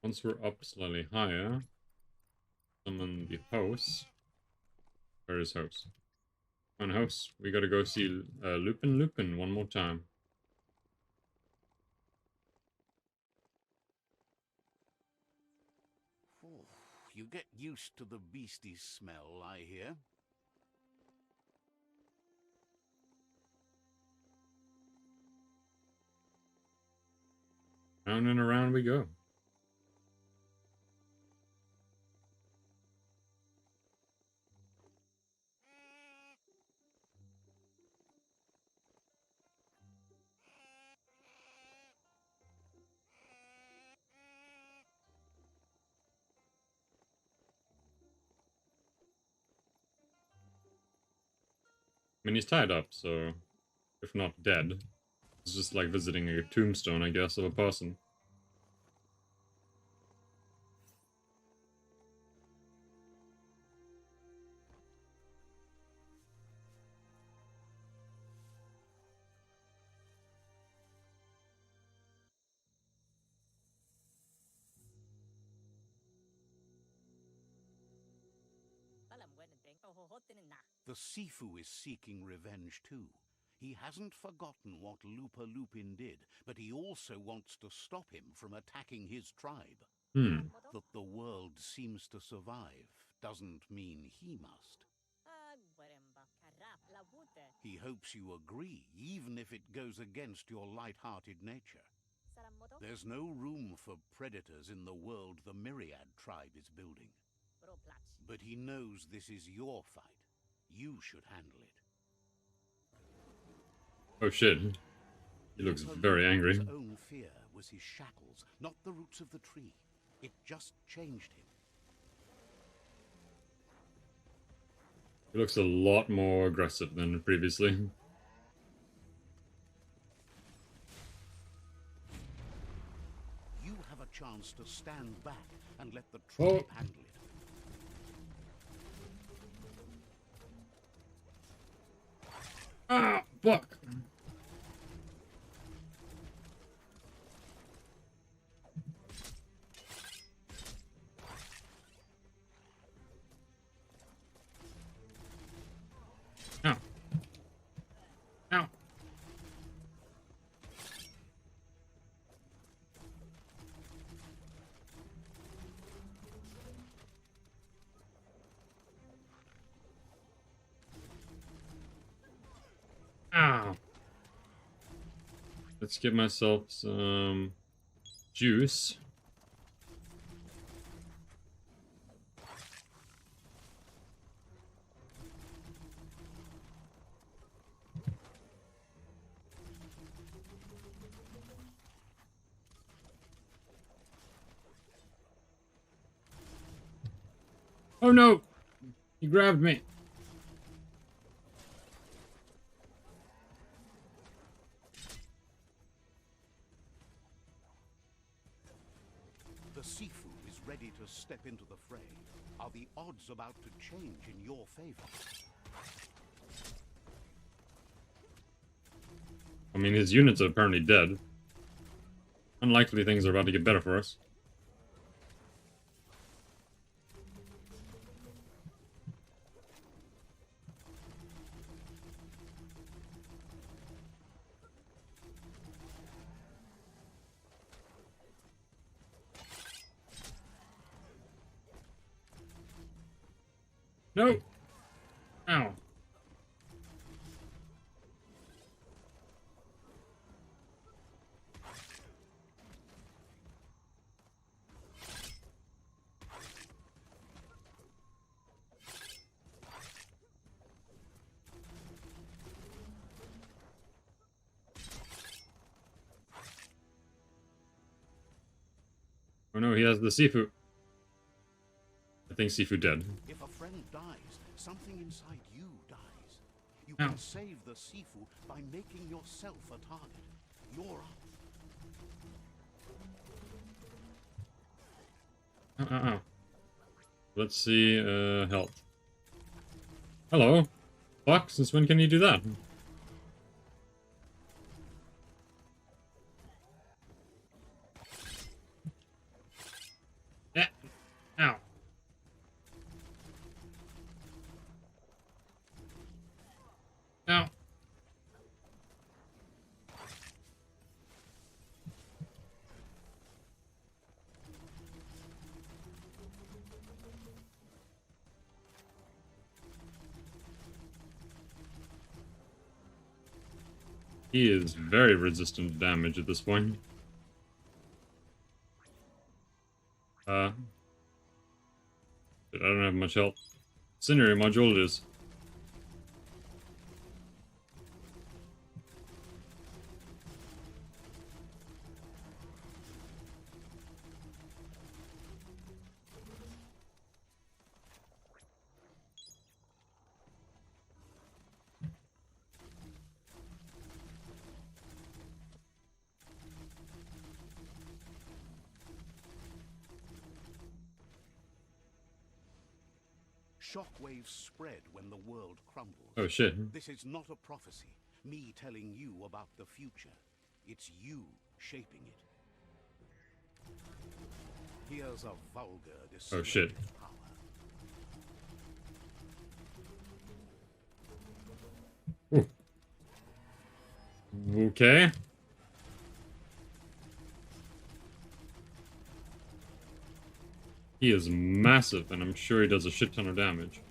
Once we're up slightly higher, summon the host. Where is host? On host, we gotta go see Lupin one more time.
Oh, you get used to the beastly smell, I hear.
Round and around we go. I mean, he's tied up, so if not dead, it's just like visiting a tombstone, I guess, of a person.
The Sifu is seeking revenge too. He hasn't forgotten what Lupa Lupin did, but he also wants to stop him from attacking his tribe. That the world seems to survive doesn't mean he must. He hopes you agree, even if it goes against your light-hearted nature. There's no room for predators in the world the Myriad tribe is building. But he knows this is your fight. You should handle it.
Oh shit. He looks very angry.
His own fear was his shackles, not the roots of the tree. It just changed him.
He looks a lot more aggressive than previously.
You have a chance to stand back and let the tribe handle it.
Ah, fuck! Ow. Ow. Ow. Let's get myself some juice. Oh no! He grabbed me.
The Sifu is ready to step into the fray. Are the odds about to change in your favor?
I mean, his units are apparently dead. Unlikely things are about to get better for us. No! Ow. Oh no, he has the Sifu. I think Sifu dead.
If a friend dies, something inside you dies. You
Ow.
can save the Sifu by making yourself a target. You're up.
Ow. Let's see, health. Hello. Fuck, since when can you do that? Yeah. Ow. Ow. He is very resistant to damage at this point. I don't have much health. Incendiary module it is.
Shockwaves spread when the world crumbles.
Oh shit.
This is not a prophecy, me telling you about the future. It's you shaping it. Here's a vulgar display
Oh shit.
of power.
Okay. He is massive, and I'm sure he does a shit ton of damage.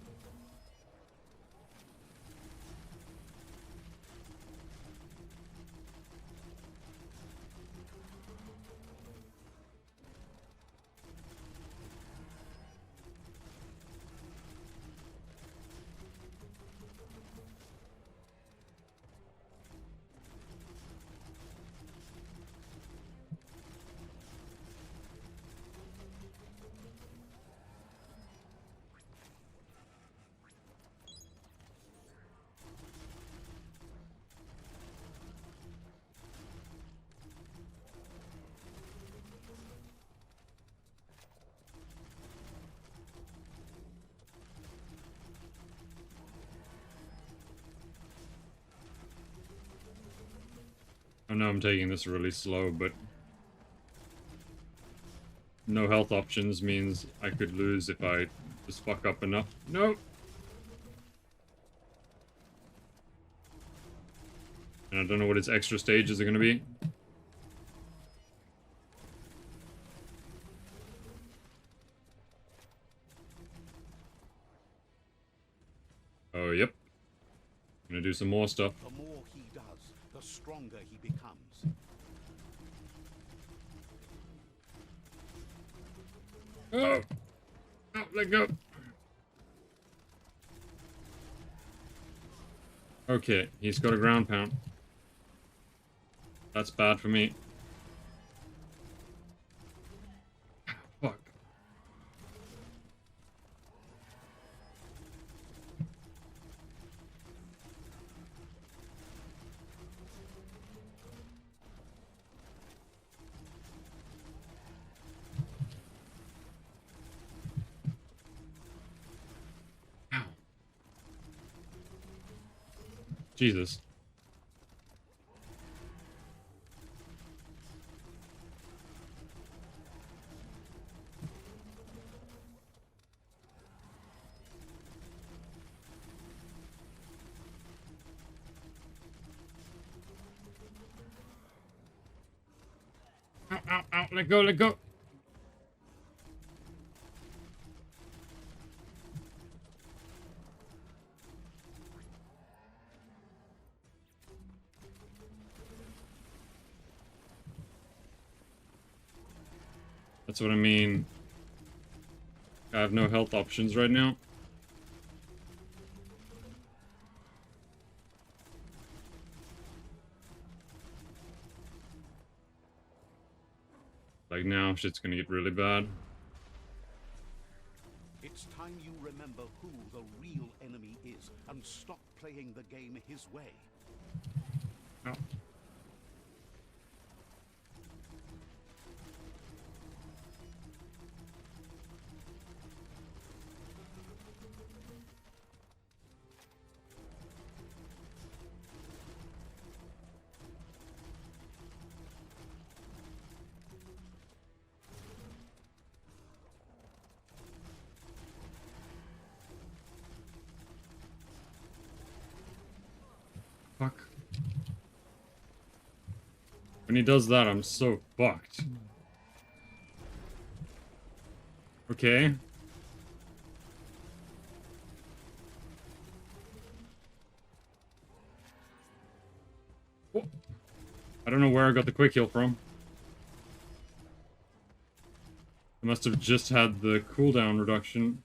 I know I'm taking this really slow, but no health options means I could lose if I just fuck up enough. No! And I don't know what its extra stages are gonna be. Oh, yep. Gonna do some more stuff.
The more he does, the stronger he becomes.
Oh! Oh, let go! Okay, he's got a ground pound. That's bad for me. Fuck. Ow. Jesus. Ow, ow, ow, let go, let go. That's what I mean. I have no health options right now. Like, like now shit's gonna get really bad.
It's time you remember who the real enemy is and stop playing the game his way.
Oh. Fuck. When he does that, I'm so fucked. Okay. Oh. I don't know where I got the quick heal from. I must have just had the cooldown reduction.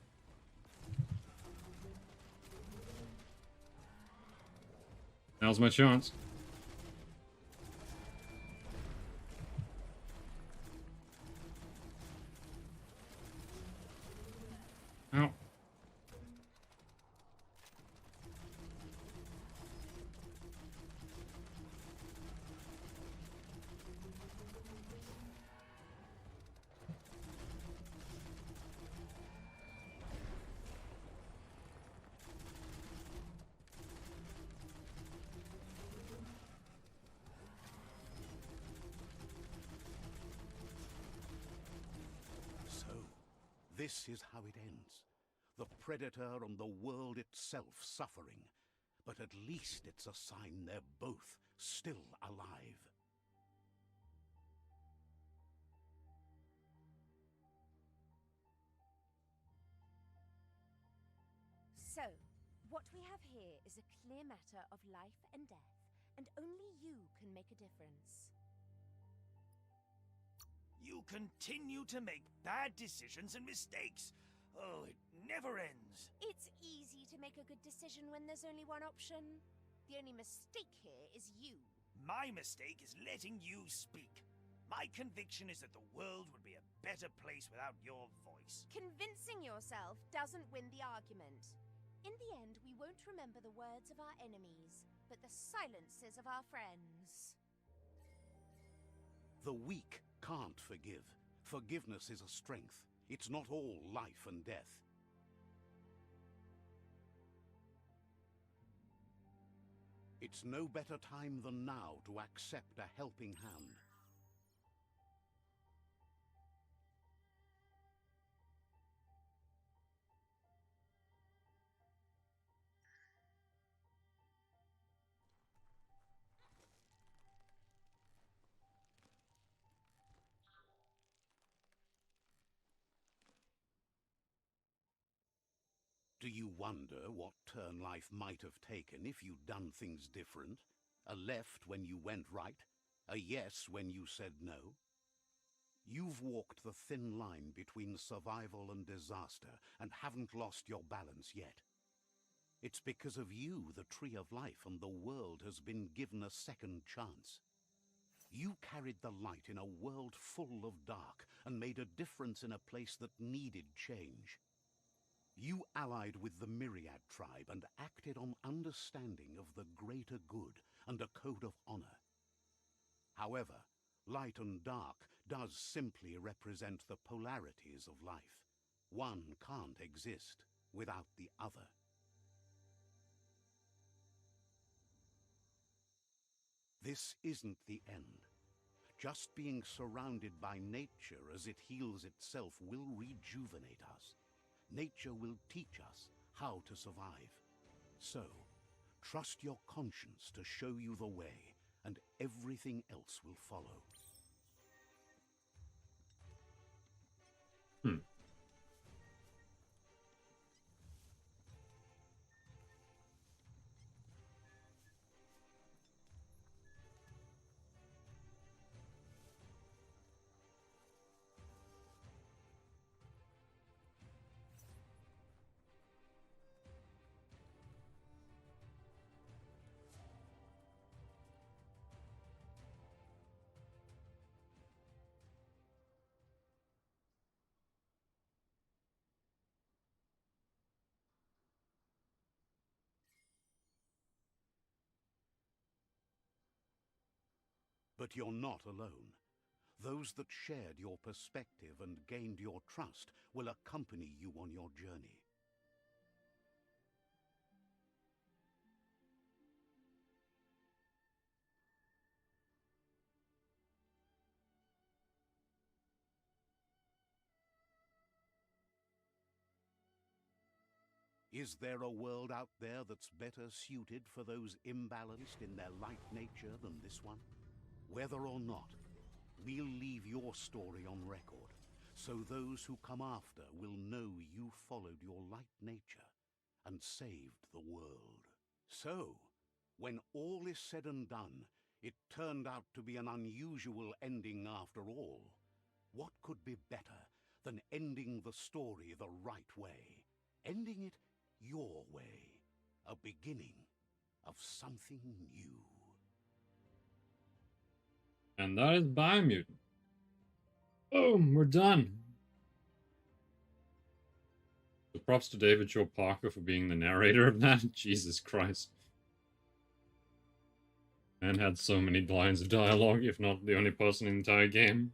Now's my chance. Ow.
So, this is how it ends. The Predator and the world itself suffering. But at least it's a sign they're both still alive.
So, what we have here is a clear matter of life and death, and only you can make a difference.
You continue to make bad decisions and mistakes. Oh, it never ends.
It's easy to make a good decision when there's only one option. The only mistake here is you.
My mistake is letting you speak. My conviction is that the world would be a better place without your voice.
Convincing yourself doesn't win the argument. In the end, we won't remember the words of our enemies, but the silences of our friends.
The weak can't forgive. Forgiveness is a strength. It's not all life and death. It's no better time than now to accept a helping hand. Do you wonder what turn life might have taken if you'd done things different? A left when you went right? A yes when you said no? You've walked the thin line between survival and disaster and haven't lost your balance yet. It's because of you the Tree of Life and the world has been given a second chance. You carried the light in a world full of dark and made a difference in a place that needed change. You allied with the Myriad tribe and acted on understanding of the greater good and a code of honor. However, light and dark does simply represent the polarities of life. One can't exist without the other. This isn't the end. Just being surrounded by nature as it heals itself will rejuvenate us. Nature will teach us how to survive. So, trust your conscience to show you the way, and everything else will follow. But you're not alone. Those that shared your perspective and gained your trust will accompany you on your journey. Is there a world out there that's better suited for those imbalanced in their light nature than this one? Whether or not, we'll leave your story on record, so those who come after will know you followed your light nature and saved the world. So, when all is said and done, it turned out to be an unusual ending after all. What could be better than ending the story the right way? Ending it your way. A beginning of something new.
And that is Biomutant. Boom, we're done. So props to David Shaw Parker for being the narrator of that. Jesus Christ. Man had so many lines of dialogue, if not the only person in the entire game.